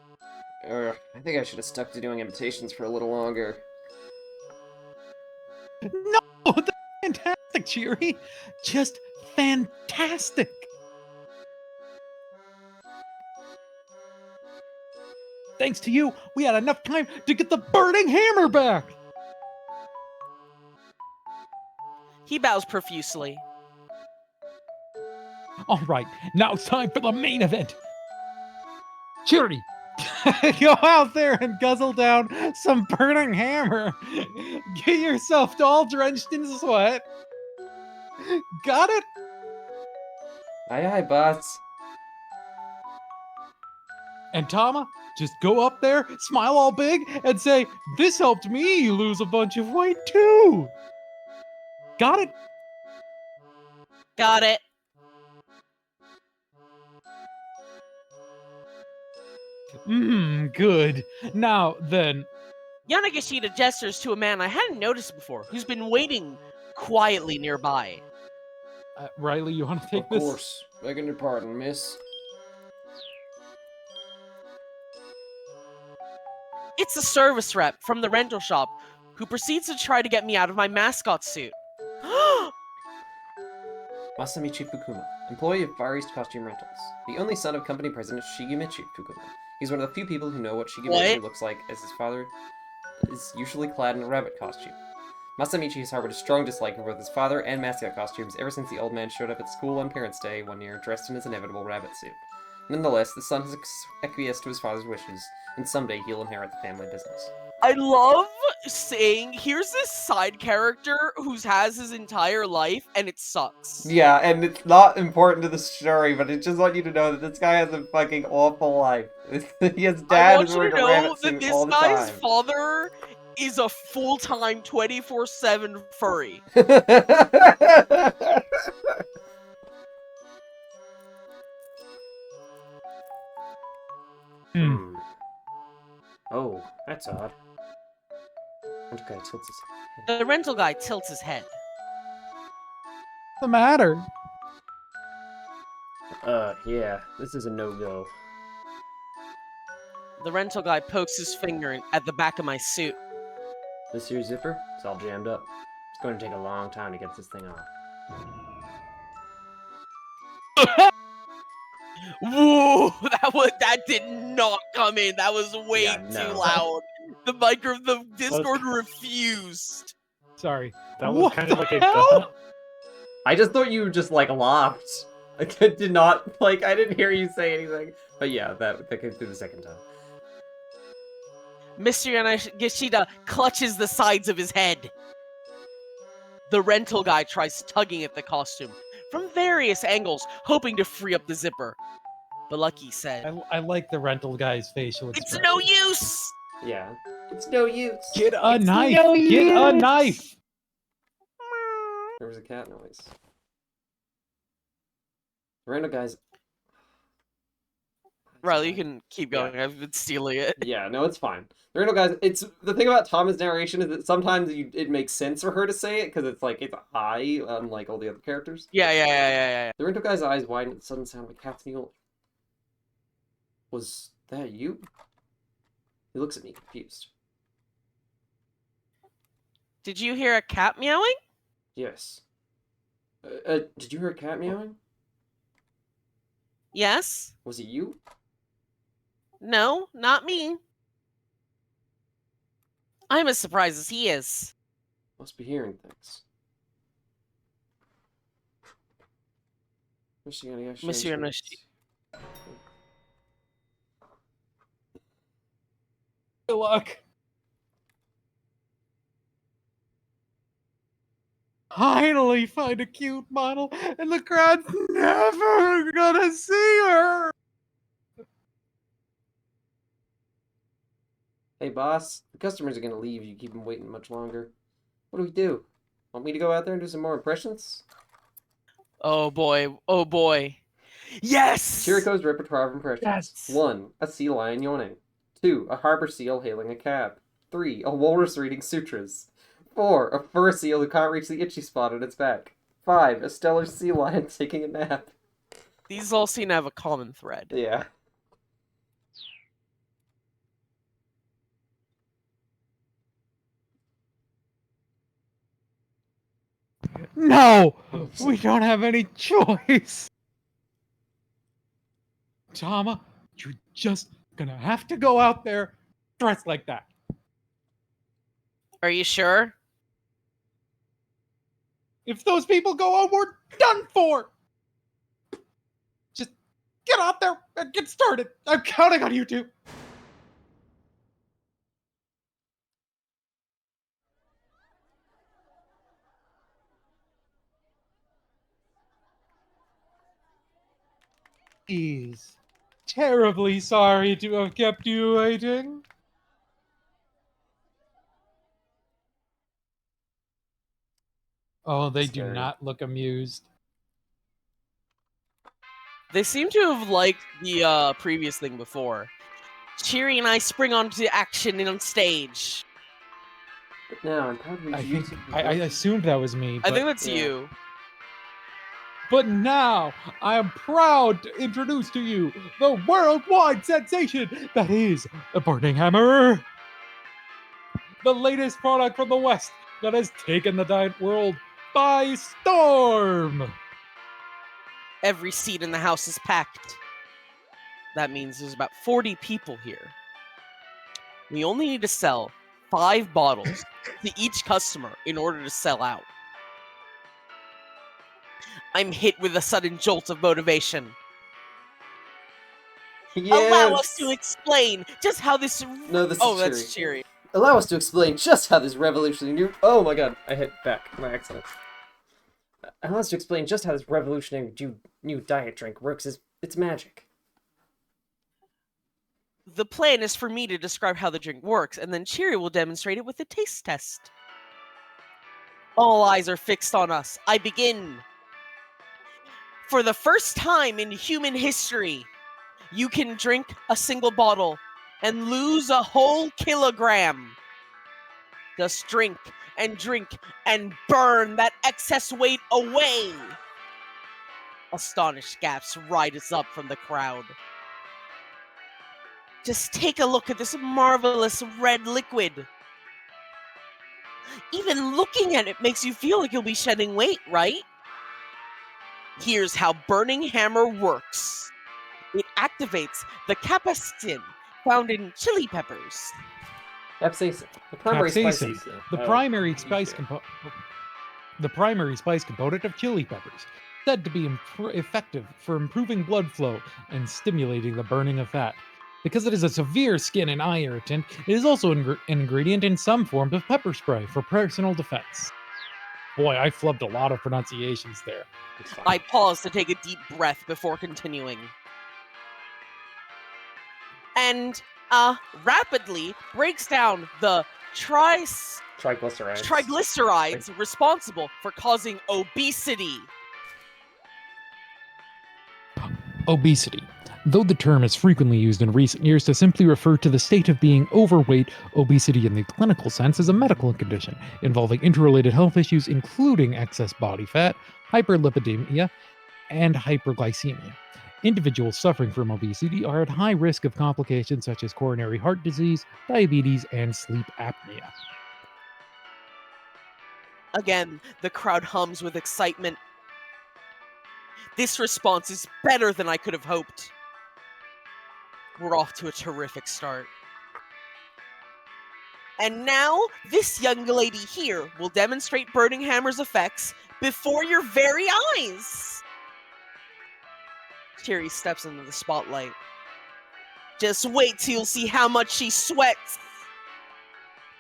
Speaker 1: I think I should have stuck to doing imitations for a little longer.
Speaker 5: No, that's fantastic, Cheery. Just fantastic. Thanks to you, we had enough time to get the burning hammer back.
Speaker 3: He bows profusely.
Speaker 5: All right, now it's time for the main event. Cheery, go out there and guzzle down some burning hammer. Get yourself all drenched in sweat. Got it?
Speaker 1: Aye aye, boss.
Speaker 5: And Tama, just go up there, smile all big, and say, "This helped me lose a bunch of weight too." Got it?
Speaker 3: Got it.
Speaker 5: Good. Now then,
Speaker 3: Yanagishita gestures to a man I hadn't noticed before, who's been waiting quietly nearby.
Speaker 5: Riley, you want to take
Speaker 1: Of
Speaker 5: this?
Speaker 1: course. Begging your pardon, miss.
Speaker 3: It's a service rep from the rental shop who proceeds to try to get me out of my mascot suit.
Speaker 1: Masamichi Fukuma, employee of Far East Costume Rentals. The only son of company president Shigemichi Fukuma. He's one of the few people who know what Shigemichi looks like, as his father is usually clad in a rabbit costume. Masamichi has harbored a strong dislike for both his father and mascot costumes ever since the old man showed up at school on Parents' Day one year dressed in his inevitable rabbit suit. Nonetheless, the son has acquiesced to his father's wishes, and someday he'll inherit the family business.
Speaker 3: I love saying, here's this side character who has his entire life, and it sucks.
Speaker 1: Yeah, and it's not important to the story, but I just want you to know that this guy has a fucking awful life. His dad is wearing a rabbit suit all the time.
Speaker 3: I want you to know that this guy's father is a full-time 24/7 furry.
Speaker 1: Oh, that's odd. Rental guy tilts his head.
Speaker 3: The rental guy tilts his head.
Speaker 5: What's the matter?
Speaker 1: Yeah, this is a no-go.
Speaker 3: The rental guy pokes his finger at the back of my suit.
Speaker 1: This here zipper, it's all jammed up. It's going to take a long time to get this thing off.
Speaker 3: Whoa! That did not come in. That was way too loud. The Discord refused.
Speaker 5: Sorry.
Speaker 4: That was kind of like
Speaker 5: hell?
Speaker 1: I just thought you just, like, laughed. I did not, like, I didn't hear you say anything. But yeah, that came through the second time.
Speaker 3: Mr. Yanagishita clutches the sides of his head. The rental guy tries tugging at the costume from various angles, hoping to free up the zipper. But like he said,
Speaker 5: I like the rental guy's facial expression.
Speaker 3: it's no use!
Speaker 1: Yeah. It's no use.
Speaker 5: Get a knife!
Speaker 3: no
Speaker 5: Get a knife!
Speaker 1: There was a cat noise. The random guy's...
Speaker 3: Riley, you can keep going.
Speaker 1: Yeah.
Speaker 3: I've been stealing it.
Speaker 1: Yeah, no, it's fine. The random guys, it's... The thing about Tama's narration is that sometimes it makes sense for her to say it, because it's like, it's high, unlike all the other characters.
Speaker 3: Yeah.
Speaker 1: The rental guy's eyes widen at the sudden sound of a cat's meal. Was that you? He looks at me, confused.
Speaker 3: Did you hear a cat meowing?
Speaker 1: Yes. Did you hear a cat meowing?
Speaker 3: Yes.
Speaker 1: Was it you?
Speaker 3: No, not me. I'm as surprised as he is.
Speaker 1: Must be hearing things.
Speaker 3: Mr. Yanagishita.
Speaker 5: Good luck. Finally find a cute model, and the crowd's never gonna see her.
Speaker 1: Hey, boss. The customers are gonna leave if you keep them waiting much longer. What do we do? Want me to go out there and do some more impressions?
Speaker 3: Oh boy. Oh boy. Yes!
Speaker 1: Chiriko's repertoire of impressions.
Speaker 3: Yes!
Speaker 1: 1. A sea lion yawning. 2. A harbor seal hailing a cab. 3. A walrus reading sutras. 4. A fur seal who can't reach the itchy spot on its back. 5. A stellar sea lion taking a nap.
Speaker 3: These all seem to have a common thread.
Speaker 1: Yeah.
Speaker 5: No! We don't have any choice! Tama, you're just gonna have to go out there dressed like that.
Speaker 3: Are you sure?
Speaker 5: If those people go on, we're done for! Just get out there and get started. I'm counting on you two. He's terribly sorry to have kept you waiting. Oh, they do
Speaker 1: Scary.
Speaker 5: not look amused.
Speaker 3: They seem to have liked the previous thing before. Cheery and I spring onto action on stage.
Speaker 1: But now I'm proud to
Speaker 5: I
Speaker 1: introduce
Speaker 5: think
Speaker 1: you to
Speaker 5: I
Speaker 1: the-
Speaker 5: assumed that was me.
Speaker 3: I
Speaker 5: But,
Speaker 3: think that's
Speaker 1: yeah.
Speaker 3: you.
Speaker 5: but now I am proud to introduce to you the worldwide sensation that is the Burning Hammer, the latest product from the West that has taken the diet world by storm.
Speaker 3: Every seat in the house is packed. That means there's about 40 people here. We only need to sell 5 bottles to each customer in order to sell out. I'm hit with a sudden jolt of motivation. Allow us to explain just how this.
Speaker 1: No, this
Speaker 3: Oh,
Speaker 1: is
Speaker 3: that's Cheery.
Speaker 1: Allow us to explain just how this revolutionary new. Oh my god, I hit back my accident. Allow us to explain just how this revolutionary new diet drink works. It's magic.
Speaker 3: The plan is for me to describe how the drink works, and then Cheery will demonstrate it with a taste test. All eyes are fixed on us. I begin. For the first time in human history, you can drink a single bottle and lose a whole kilogram. Just drink and burn that excess weight away. Astonished gasps rise up from the crowd. Just take a look at this marvelous red liquid. Even looking at it makes you feel like you'll be shedding weight, right? Here's how Burning Hammer works. It activates the capsaicin found in chili peppers.
Speaker 1: Capsaicin. The primary
Speaker 5: Capsaicin,
Speaker 1: spice.
Speaker 5: the
Speaker 1: Oh,
Speaker 5: primary spice
Speaker 1: okay.
Speaker 5: the primary spice component of chili peppers, said to be effective for improving blood flow and stimulating the burning of fat. Because it is a severe skin and eye irritant, it is also an ingredient in some forms of pepper spray for personal defense. Boy, I flubbed a lot of pronunciations there.
Speaker 1: It's fine.
Speaker 3: I pause to take a deep breath before continuing. And rapidly breaks down the
Speaker 1: Triglycerides.
Speaker 3: triglycerides responsible for causing obesity.
Speaker 5: Obesity. Though the term is frequently used in recent years to simply refer to the state of being overweight, obesity in the clinical sense is a medical condition involving interrelated health issues including excess body fat, hyperlipidemia, and hyperglycemia. Individuals suffering from obesity are at high risk of complications such as coronary heart disease, diabetes, and sleep apnea.
Speaker 3: Again, the crowd hums with excitement. This response is better than I could have hoped. We're off to a terrific start. And now, this young lady here will demonstrate Burning Hammer's effects before your very eyes. Cheery steps into the spotlight. Just wait till you'll see how much she sweats.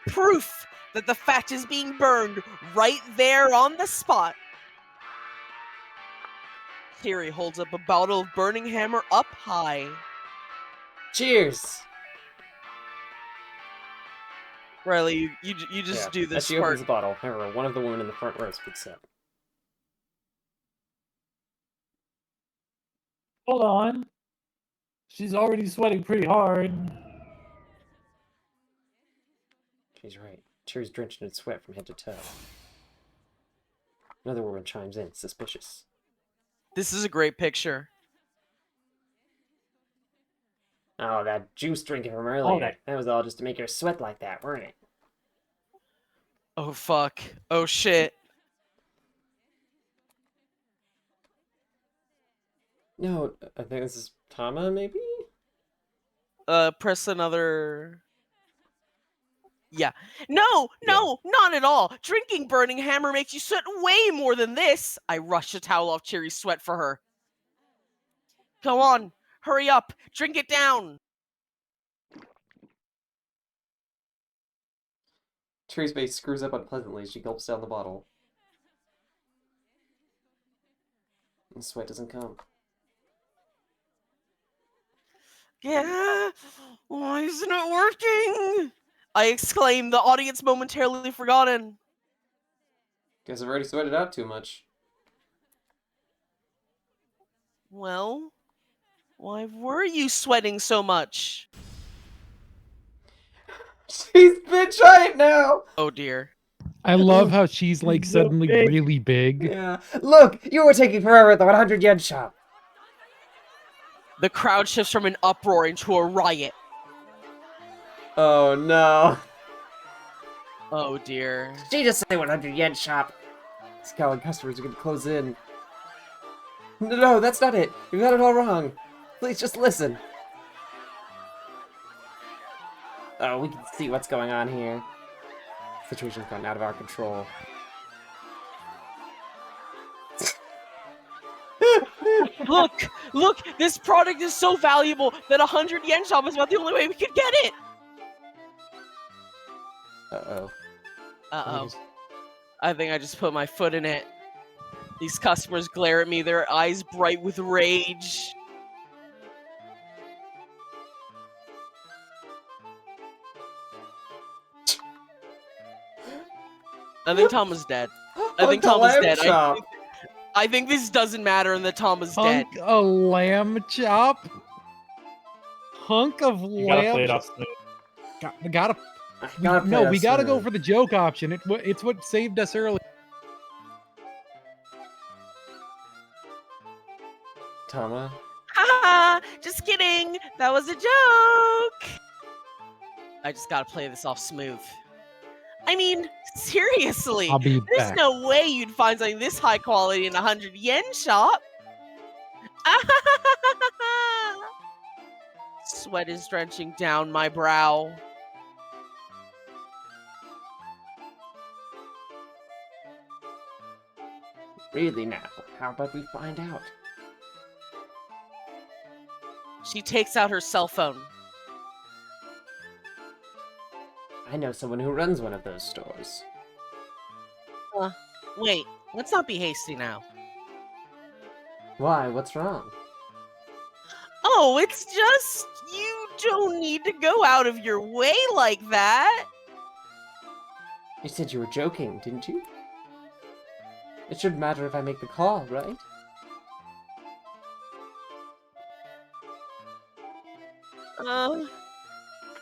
Speaker 3: Proof that the fat is being burned right there on the spot. Cheery holds up a bottle of Burning Hammer up high.
Speaker 1: Cheers!
Speaker 3: Riley, you just do
Speaker 1: As
Speaker 3: this
Speaker 1: she
Speaker 3: part.
Speaker 1: opens the bottle, however, one of the women in the front row speaks up.
Speaker 6: Hold on. She's already sweating pretty hard.
Speaker 1: She's right. Cheers drenched in sweat from head to toe. Another woman chimes in, suspicious.
Speaker 3: This is a great picture.
Speaker 1: Oh, that juice drinking from earlier.
Speaker 6: that-
Speaker 1: That was all just to make her sweat like that, weren't it?
Speaker 3: Oh fuck. Oh shit.
Speaker 1: No, I think this is Tama, maybe?
Speaker 3: Press another. Yeah. No, not at all. Drinking Burning Hammer makes you sweat way more than this. I rush a towel off Cheery's sweat for her. Go on. Hurry up. Drink it down.
Speaker 1: Cheery's face screws up unpleasantly as she gulps down the bottle. The sweat doesn't come.
Speaker 3: Yeah. Why isn't it working? I exclaim, the audience momentarily forgotten.
Speaker 1: Guess I've already sweated out too much.
Speaker 3: Well, why were you sweating so much?
Speaker 1: She's big giant now!
Speaker 3: Oh dear.
Speaker 5: I love how she's like
Speaker 4: So
Speaker 5: suddenly
Speaker 4: big.
Speaker 5: really big.
Speaker 1: Yeah. Look, you were taking forever at the 100 yen shop.
Speaker 3: The crowd shifts from an uproar into a riot.
Speaker 1: Oh no.
Speaker 3: Oh dear.
Speaker 1: She just said 100 yen shop. Scowling customers are gonna close in. No, that's not it. You got it all wrong. Please just listen. Oh, we can see what's going on here. Situation's gotten out of our control.
Speaker 3: Look, this product is so valuable that 100 yen shop is about the only way we could get it.
Speaker 1: Uh-oh.
Speaker 3: Uh-oh. I think I just put my foot in it. These customers glare at me, their eyes bright with rage. I think Tom is dead. I think Tom is dead. I think this doesn't matter and that Tom is dead.
Speaker 5: Hunk a lamb chop? Hunk of
Speaker 4: You gotta play it
Speaker 5: lamb
Speaker 4: off smooth.
Speaker 5: Gotta we gotta go for the joke option. It's what saved us earlier.
Speaker 1: Tama?
Speaker 3: Haha, just kidding. That was a joke. I just gotta play this off smooth. I mean, seriously.
Speaker 5: I'll be
Speaker 3: There's
Speaker 5: back.
Speaker 3: no way you'd find something this high quality in a 100 yen shop. Sweat is drenching down my brow.
Speaker 1: Really now? How about we find out?
Speaker 3: She takes out her cell phone.
Speaker 1: I know someone who runs one of those stores.
Speaker 3: Wait, let's not be hasty now.
Speaker 1: Why? What's wrong?
Speaker 3: Oh, it's just you don't need to go out of your way like that.
Speaker 1: You said you were joking, didn't you? It shouldn't matter if I make the call, right?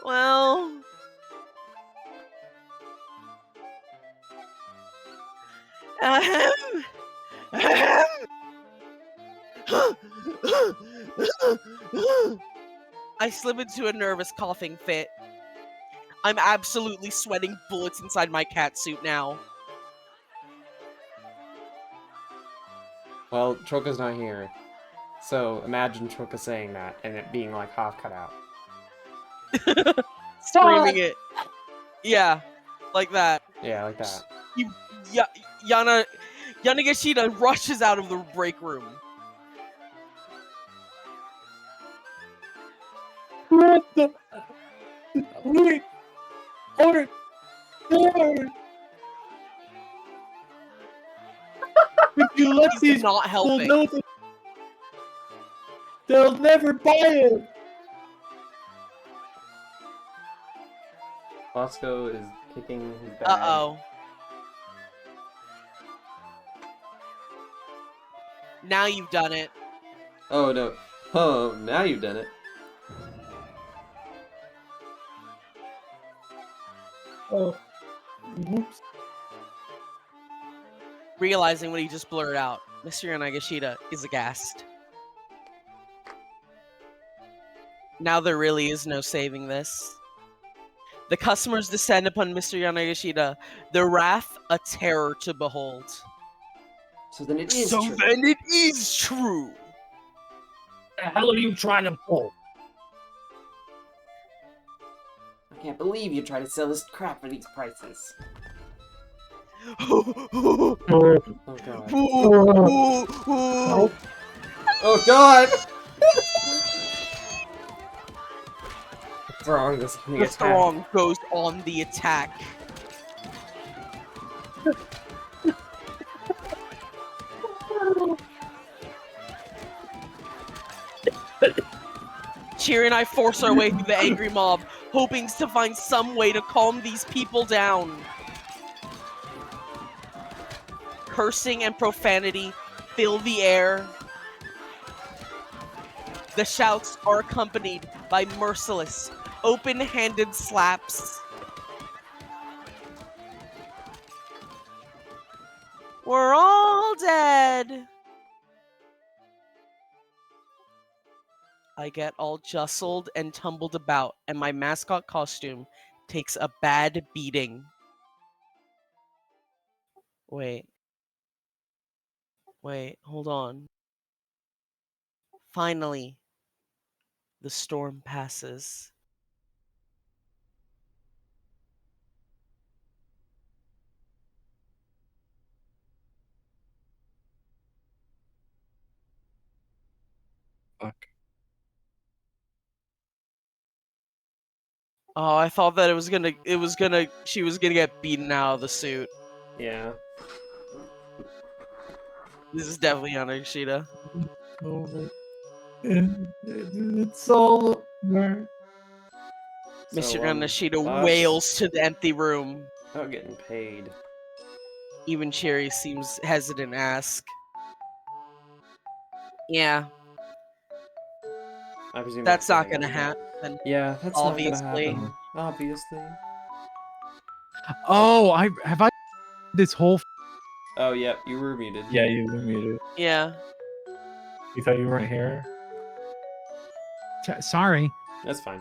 Speaker 3: Well... Ahem. Ahem. I slip into a nervous coughing fit. I'm absolutely sweating bullets inside my catsuit now.
Speaker 1: Well, Troka's not here. So imagine Troka saying that and it being like half cut out.
Speaker 3: Screaming it. Yeah, like that.
Speaker 1: Yeah, like that.
Speaker 3: Yanagashita rushes out of the break room.
Speaker 4: What the? Wait! Order! Order! If you let
Speaker 3: He's
Speaker 4: these
Speaker 3: not
Speaker 4: people
Speaker 3: helping.
Speaker 4: know that they'll never buy it!
Speaker 1: Bosco is kicking his bag.
Speaker 3: Uh-oh. Now you've done it.
Speaker 1: Oh no. Oh, now you've done it.
Speaker 4: Oh. Whoops.
Speaker 3: Realizing what he just blurted out, Mr. Yanagashita is aghast. Now there really is no saving this. The customers descend upon Mr. Yanagashita, their wrath a terror to behold.
Speaker 1: So then it is
Speaker 3: So
Speaker 1: true.
Speaker 3: then it is true!
Speaker 6: The hell are you trying to pull?
Speaker 1: I can't believe you try to sell this crap for these prices.
Speaker 3: Oh
Speaker 1: Oh god.
Speaker 3: oh,
Speaker 1: Oh god! What's wrong? This is gonna
Speaker 3: the
Speaker 1: get
Speaker 3: throng goes on the attack. Cheer and I force our way through the angry mob, hoping to find some way to calm these people down. Cursing and profanity fill the air. The shouts are accompanied by merciless, open-handed slaps. We're all dead. I get all jostled and tumbled about, and my mascot costume takes a bad beating. Wait, hold on. Finally, the storm passes.
Speaker 4: Fuck.
Speaker 3: Oh, I thought that she was gonna get beaten out of the suit.
Speaker 1: Yeah.
Speaker 3: This is definitely Yanagashita.
Speaker 4: Over. It's all over.
Speaker 3: Mr.
Speaker 1: So,
Speaker 3: Yanagashita
Speaker 1: thoughts
Speaker 3: wails to the empty room.
Speaker 1: about getting paid.
Speaker 3: Even Cherry seems hesitant to ask. Yeah,
Speaker 1: I presume
Speaker 3: that's not
Speaker 1: getting
Speaker 3: gonna
Speaker 1: paid.
Speaker 3: happen.
Speaker 1: Yeah, that's
Speaker 3: Obviously.
Speaker 1: not gonna happen. Obviously.
Speaker 5: Oh, I this whole
Speaker 1: Oh, yeah, you were muted.
Speaker 4: Yeah, you were muted.
Speaker 3: Yeah.
Speaker 4: You thought you weren't here?
Speaker 5: sorry.
Speaker 1: That's fine.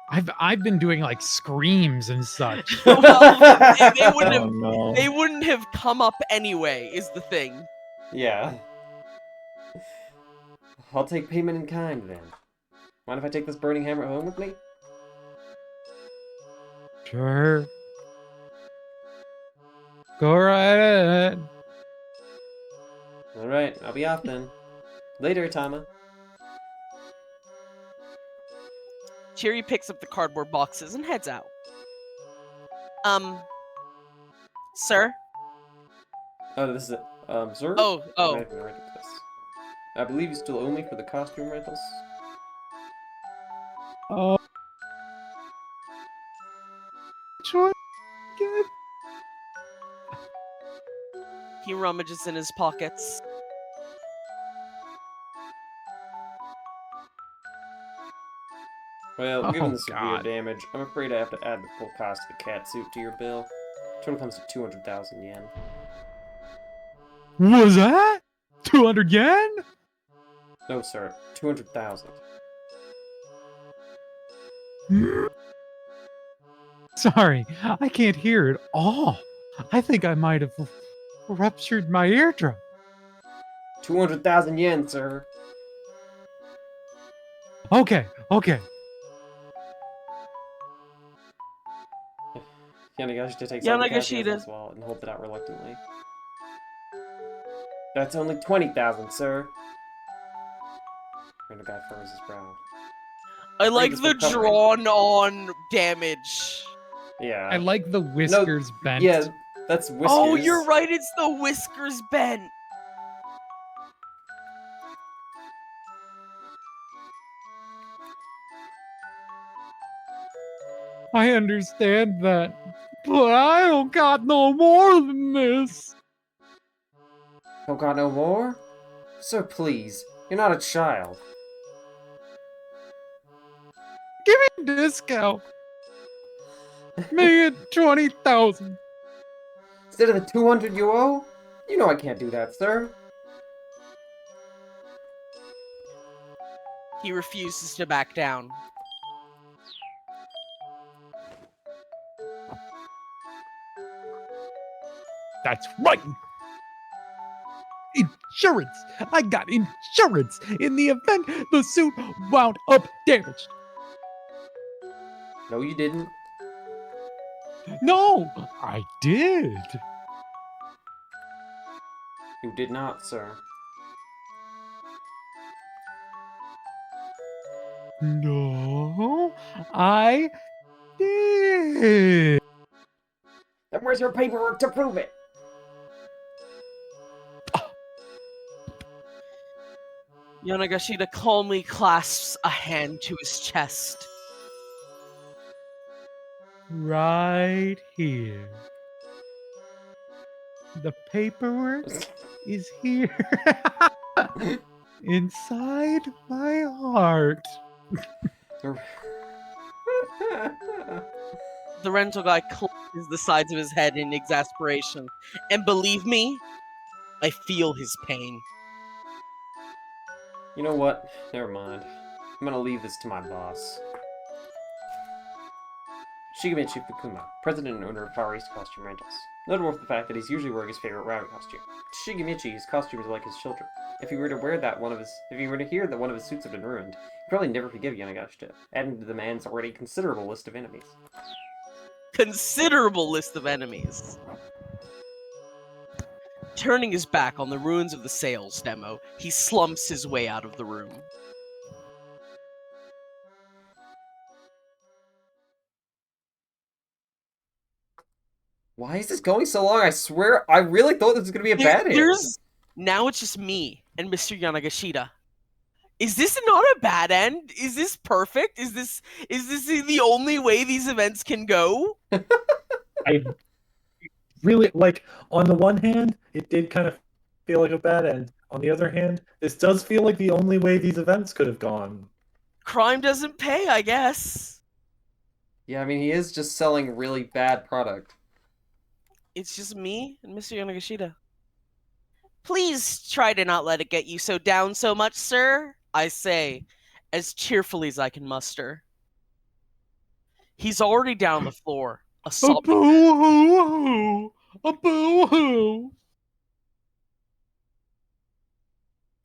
Speaker 5: I've been doing like screams and such.
Speaker 3: Well, they wouldn't
Speaker 4: Oh
Speaker 3: have.
Speaker 4: no.
Speaker 3: They wouldn't have come up anyway. Is the thing.
Speaker 1: Yeah. I'll take payment in kind then. Mind if I take this burning hammer home with me?
Speaker 5: Sure. Go right ahead.
Speaker 1: Alright, I'll be off then. Later, Tama.
Speaker 3: Cherry picks up the cardboard boxes and heads out. Sir?
Speaker 1: Oh, this is it. Sir?
Speaker 3: Oh.
Speaker 1: I haven't read this. I believe you still owe me for the costume rentals.
Speaker 5: Oh. Try again.
Speaker 3: He rummages in his pockets.
Speaker 1: Well, given
Speaker 5: Oh,
Speaker 1: the severe
Speaker 5: God.
Speaker 1: damage, I'm afraid I have to add the full cost of the cat suit to your bill. Total comes to 200,000 yen.
Speaker 5: Was that 200 yen?
Speaker 1: No, sir. 200,000.
Speaker 5: Sorry, I can't hear at all. I think I might have ruptured my eardrum.
Speaker 1: 200,000 yen, sir.
Speaker 5: Okay.
Speaker 1: Yanagashita takes out the cash in
Speaker 3: Yanagashita.
Speaker 1: his wallet and holds it out reluctantly. That's only 20,000, sir. Random guy furrows his brow.
Speaker 3: I like
Speaker 1: this
Speaker 3: the
Speaker 1: will cover it.
Speaker 3: drawn-on damage.
Speaker 1: Yeah.
Speaker 5: I like the whiskers bent.
Speaker 1: Yeah, that's whiskers.
Speaker 3: Oh, you're right. It's the whiskers bent.
Speaker 5: I understand that, but I don't got no more than this.
Speaker 1: Don't got no more? Sir, please. You're not a child.
Speaker 5: Give me a discount. Make it 20,000.
Speaker 1: Instead of the 200 you owe? You know I can't do that, sir.
Speaker 3: He refuses to back down.
Speaker 5: That's right. Insurance. I got insurance in the event the suit wound up damaged.
Speaker 1: No, you didn't.
Speaker 5: No, I did.
Speaker 1: You did not, sir.
Speaker 5: No, I did.
Speaker 1: Then where's your paperwork to prove it?
Speaker 3: Yanagashita calmly clasps a hand to his chest.
Speaker 5: Right here. The paperwork is here. Inside my heart.
Speaker 3: The The rental guy clutches the sides of his head in exasperation. And believe me, I feel his pain.
Speaker 1: You know what? Never mind. I'm gonna leave this to my boss. Shigemichi Fukuma, president and owner of Far East Costume Rentals. Notable for the fact that he's usually wearing his favorite rabbit costume. To Shigemichi, his costumes are like his children. If he were to hear that one of his suits had been ruined, he'd probably never forgive Yanagashita, adding to the man's already considerable list of enemies.
Speaker 3: Considerable list of enemies. Turning his back on the ruins of the sales demo, he slumps his way out of the room.
Speaker 1: Why is this going so long? I swear, I really thought this was gonna be a bad end.
Speaker 3: Now it's just me and Mr. Yanagashita. Is this not a bad end? Is this perfect? Is this the only way these events can go?
Speaker 4: I really, like, on the one hand, it did kind of feel like a bad end. On the other hand, this does feel like the only way these events could have gone.
Speaker 3: Crime doesn't pay, I guess.
Speaker 1: Yeah, I mean, he is just selling really bad product.
Speaker 3: It's just me and Mr. Yanagashita. Please try to not let it get you so down so much, sir, I say, as cheerfully as I can muster. He's already down on the floor.
Speaker 5: A boo-hoo! A boo-hoo!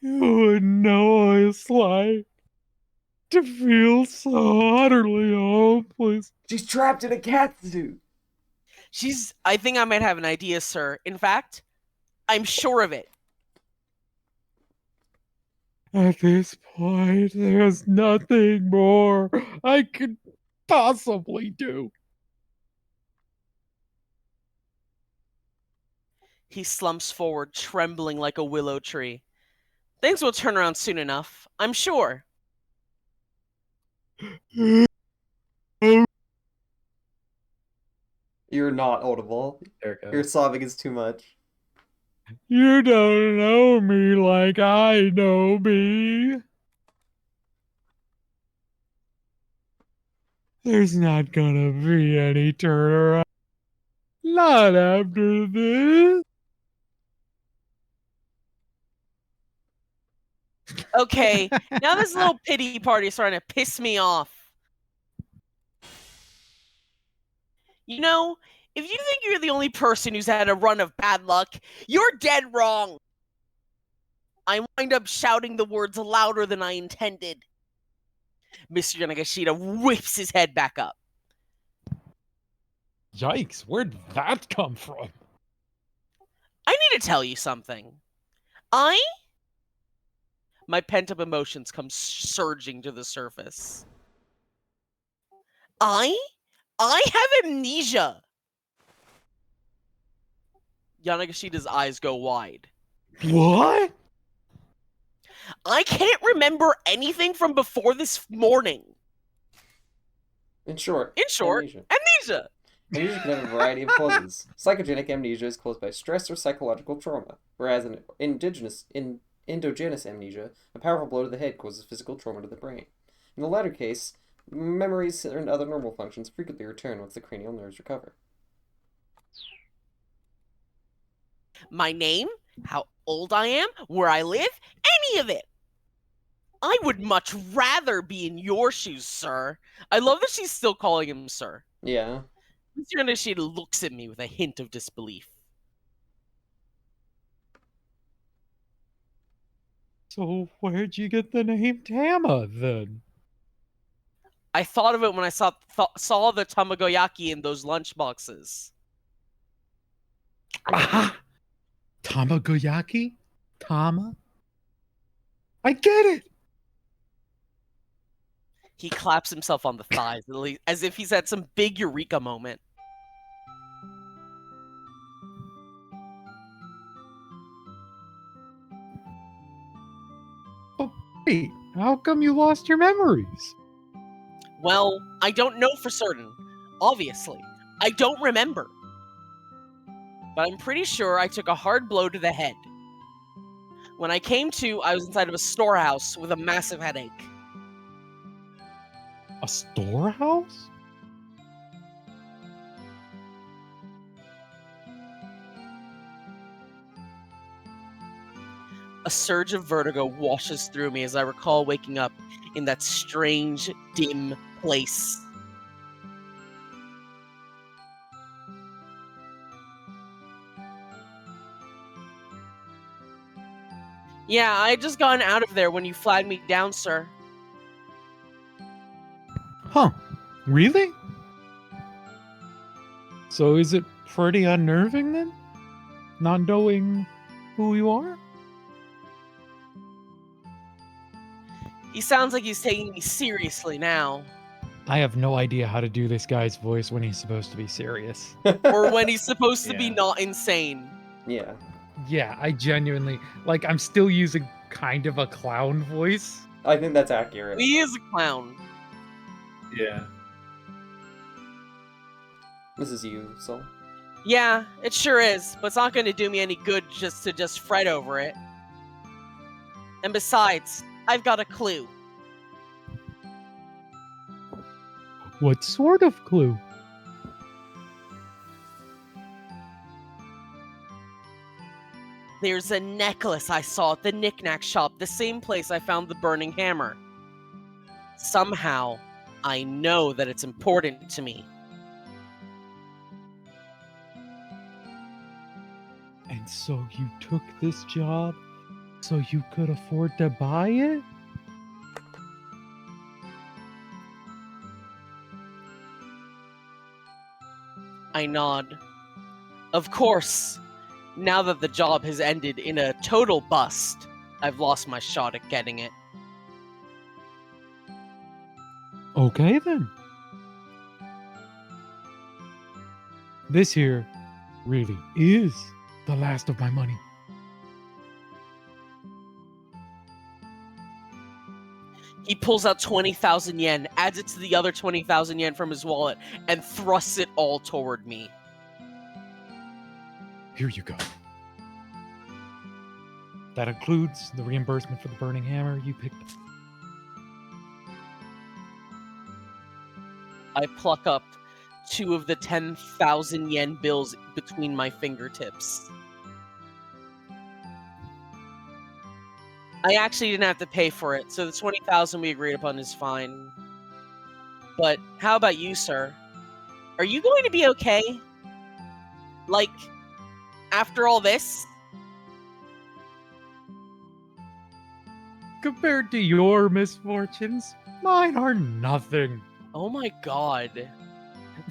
Speaker 5: You would know what it's like to feel so utterly hopeless.
Speaker 1: She's trapped in a cat suit!
Speaker 3: I think I might have an idea, sir. In fact, I'm sure of it.
Speaker 5: At this point, there's nothing more I could possibly do.
Speaker 3: He slumps forward, trembling like a willow tree. Things will turn around soon enough, I'm sure.
Speaker 1: You're not audible.
Speaker 4: There it goes.
Speaker 1: Your sobbing is too much.
Speaker 5: You don't know me like I know me. There's not gonna be any turnaround. Not after this.
Speaker 3: Okay, now this little pity party is starting to piss me off. You know, if you think you're the only person who's had a run of bad luck, you're dead wrong. I wind up shouting the words louder than I intended. Mr. Yanagashita whips his head back up.
Speaker 5: Yikes, where'd that come from?
Speaker 3: I need to tell you something. My pent-up emotions come surging to the surface. I have amnesia. Yanagashita's eyes go wide.
Speaker 5: What?
Speaker 3: I can't remember anything from before this morning.
Speaker 1: In short,
Speaker 3: amnesia.
Speaker 1: Amnesia can have a variety of causes. Psychogenic amnesia is caused by stress or psychological trauma, whereas an endogenous amnesia, a powerful blow to the head, causes physical trauma to the brain. In the latter case, memories and other normal functions frequently return once the cranial nerves recover.
Speaker 3: My name, how old I am, where I live, any of it. I would much rather be in your shoes, sir. I love that she's still calling him sir.
Speaker 1: Yeah.
Speaker 3: Mr. Yanagashita looks at me with a hint of disbelief.
Speaker 5: So where'd you get the name Tama, then?
Speaker 3: I thought of it when I saw the tamagoyaki in those lunchboxes.
Speaker 5: Ah! Tamagoyaki? Tama? I get it!
Speaker 3: He claps himself on the thighs, as if he's had some big eureka moment.
Speaker 5: Oh, wait, how come you lost your memories?
Speaker 3: Well, I don't know for certain. Obviously. I don't remember. But I'm pretty sure I took a hard blow to the head. When I came to, I was inside of a storehouse with a massive headache.
Speaker 5: A storehouse?
Speaker 3: A surge of vertigo washes through me as I recall waking up in that strange, dim place. Yeah, I had just gotten out of there when you flagged me down, sir.
Speaker 5: Huh. Really? So is it pretty unnerving then? Not knowing who you are?
Speaker 3: He sounds like he's taking me seriously now.
Speaker 5: I have no idea how to do this guy's voice when he's supposed to be serious.
Speaker 3: Or when he's supposed to be
Speaker 4: Yeah.
Speaker 3: not insane.
Speaker 1: Yeah.
Speaker 5: Yeah, I genuinely, like, I'm still using kind of a clown voice.
Speaker 1: I think that's accurate.
Speaker 3: He is a clown.
Speaker 4: Yeah.
Speaker 1: This is you, Sol.
Speaker 3: Yeah, it sure is, but it's not going to do me any good just to fret over it. And besides, I've got a clue.
Speaker 5: What sort of clue?
Speaker 3: There's a necklace I saw at the knick-knack shop, the same place I found the burning hammer. Somehow, I know that it's important to me.
Speaker 5: And so you took this job so you could afford to buy it?
Speaker 3: I nod. Of course, now that the job has ended in a total bust, I've lost my shot at getting it.
Speaker 5: Okay then. This here really is the last of my money.
Speaker 3: He pulls out 20,000 yen, adds it to the other 20,000 yen from his wallet, and thrusts it all toward me.
Speaker 5: Here you go. That includes the reimbursement for the burning hammer you picked up.
Speaker 3: I pluck up 2 of the 10,000 yen bills between my fingertips. I actually didn't have to pay for it, so the 20,000 we agreed upon is fine. But how about you, sir? Are you going to be okay? Like, after all this?
Speaker 5: Compared to your misfortunes, mine are nothing.
Speaker 3: Oh my god.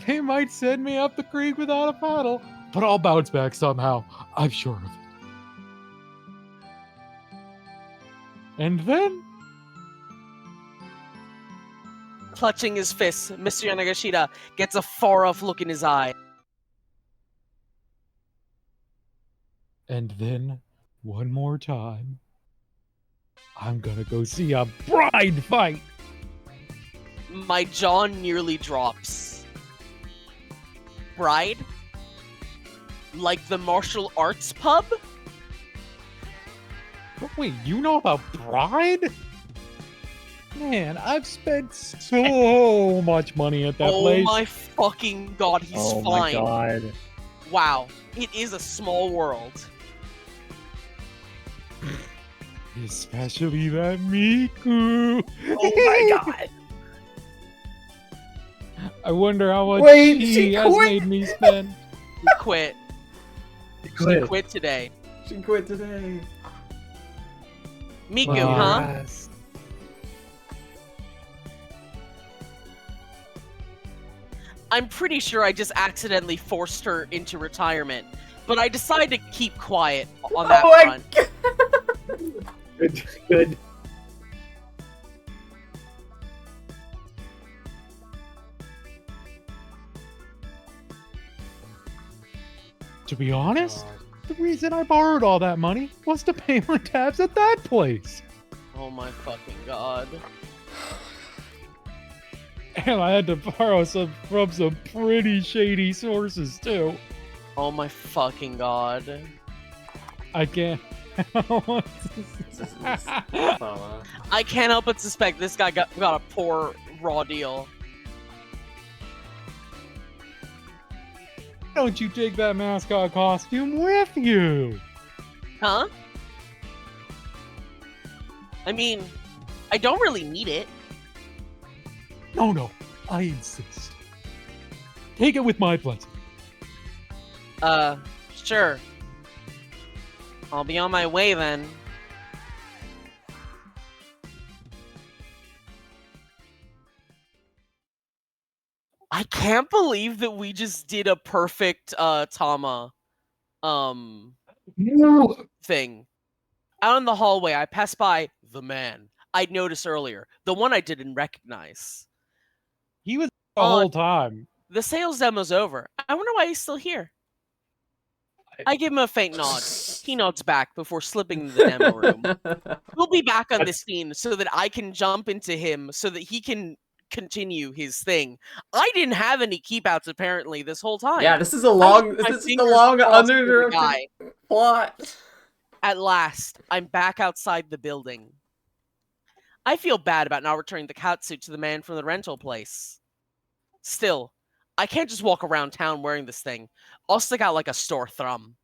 Speaker 5: They might send me up the creek without a paddle, but I'll bounce back somehow. I'm sure of it. And then,
Speaker 3: Clutching his fists, Mr. Yanagashita gets a far-off look in his eye.
Speaker 5: one more time, I'm gonna go see a bride fight.
Speaker 3: My jaw nearly drops. Bride? Like the martial arts pub?
Speaker 5: But wait, you know about Bride? Man, I've spent so much money at that
Speaker 3: Oh
Speaker 5: place.
Speaker 3: my fucking god, he's
Speaker 4: Oh
Speaker 3: fine.
Speaker 4: my god.
Speaker 3: Wow, it is a small world.
Speaker 5: Especially that Miku.
Speaker 3: Oh my god.
Speaker 5: I wonder how much
Speaker 1: Wait,
Speaker 5: she
Speaker 1: she
Speaker 5: has
Speaker 1: quit?
Speaker 5: made me spend.
Speaker 3: He quit.
Speaker 4: Quit.
Speaker 3: He quit today.
Speaker 1: She quit today.
Speaker 3: Miku,
Speaker 5: Wow.
Speaker 3: huh?
Speaker 4: Yes.
Speaker 3: I'm pretty sure I just accidentally forced her into retirement, but I decided to keep quiet on that
Speaker 1: Oh my
Speaker 3: front.
Speaker 1: God.
Speaker 4: Good. Good.
Speaker 5: To be honest, the reason I borrowed all that money was to pay my tabs at that place.
Speaker 3: Oh my fucking god.
Speaker 5: And I had to borrow some from some pretty shady sources too.
Speaker 3: Oh my fucking god.
Speaker 5: I can't.
Speaker 1: Mama.
Speaker 3: I can't help but suspect this guy got a poor raw deal.
Speaker 5: Don't you take that mascot costume with you?
Speaker 3: Huh? I mean, I don't really need it.
Speaker 5: No, I insist. Take it with my blessing.
Speaker 3: Sure. I'll be on my way then. I can't believe that we just did a perfect Tama
Speaker 4: No.
Speaker 3: thing. Out in the hallway, I passed by the man I'd noticed earlier, the one I didn't recognize.
Speaker 5: He was the whole time.
Speaker 3: The sales demo's over. I wonder why he's still here. I give him a faint nod. He nods back before slipping into the demo room. We'll be back on this scene so that I can jump into him so that he can continue his thing. I didn't have any keepouts apparently this whole time.
Speaker 1: Yeah, this is a long, uninterrupted plot.
Speaker 3: At last, I'm back outside the building. I feel bad about not returning the catsuit to the man from the rental place. Still, I can't just walk around town wearing this thing. I'll stick out like a sore thumb.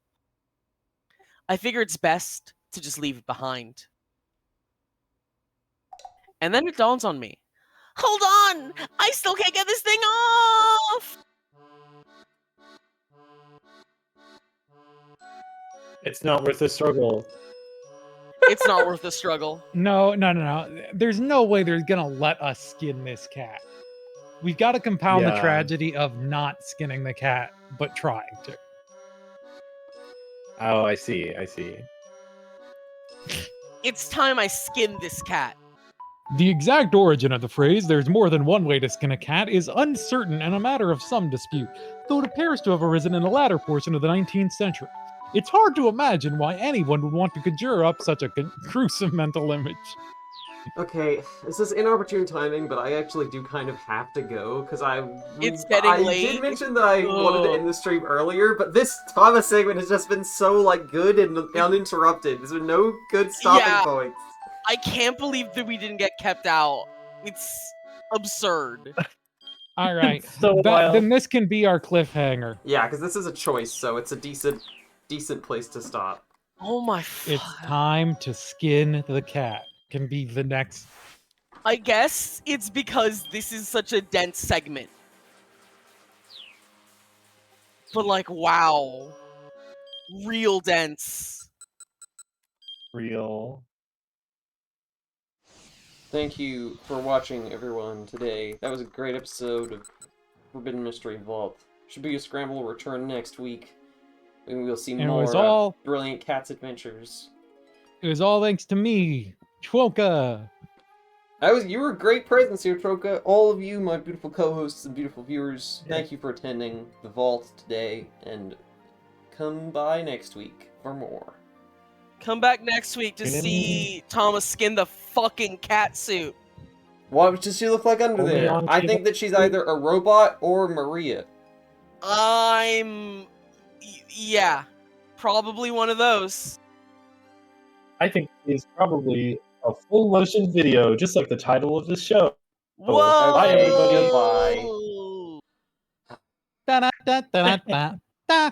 Speaker 3: I figure it's best to just leave it behind. And then it dawns on me. Hold on! I still can't get this thing off!
Speaker 4: It's not worth the struggle.
Speaker 3: It's not worth the struggle.
Speaker 5: No. There's no way they're gonna let us skin this cat. We've got to compound the
Speaker 4: Yeah.
Speaker 5: tragedy of not skinning the cat, but trying to.
Speaker 4: Oh, I see.
Speaker 3: It's time I skin this cat.
Speaker 5: The exact origin of the phrase, "there's more than one way to skin a cat," is uncertain and a matter of some dispute, though it appears to have arisen in the latter portion of the 19th century. It's hard to imagine why anyone would want to conjure up such a gruesome mental image.
Speaker 1: Okay, this is inopportune timing, but I actually do kind of have to go, because
Speaker 3: It's getting
Speaker 1: I
Speaker 3: late.
Speaker 1: did mention that I wanted to end the stream earlier, but this Thomas segment has just been so, like, good and uninterrupted. There's been no good stopping points.
Speaker 3: I can't believe that we didn't get kept out. It's absurd.
Speaker 5: All right,
Speaker 4: So wild.
Speaker 5: then this can be our cliffhanger.
Speaker 1: Yeah, because this is a choice, so it's a decent place to stop.
Speaker 3: Oh my
Speaker 5: It's time to skin the cat. Can be the next.
Speaker 3: I guess it's because this is such a dense segment. But like, wow. Real dense.
Speaker 4: Real.
Speaker 1: Thank you for watching, everyone, today. That was a great episode of Forbidden Mystery Vault. Shibuya Scramble will return next week, and we'll see
Speaker 5: And it
Speaker 1: more
Speaker 5: was all-
Speaker 1: brilliant cats' adventures.
Speaker 5: It was all thanks to me, Chwoka.
Speaker 1: You were a great presence here, Troka. All of you, my beautiful co-hosts and beautiful viewers, thank you for attending the Vault today, and come by next week for more.
Speaker 3: Come back next week to see Thomas skin the fucking cat suit.
Speaker 1: What does she look like under
Speaker 4: Only
Speaker 1: there?
Speaker 4: on
Speaker 1: I
Speaker 4: cable.
Speaker 1: think that she's either a robot or Maria.
Speaker 3: Yeah. Probably one of those.
Speaker 4: I think it's probably a full motion video, just like the title of this show.
Speaker 3: Whoa!
Speaker 4: Bye, everybody.
Speaker 1: Goodbye.
Speaker 5: Da da da da da da.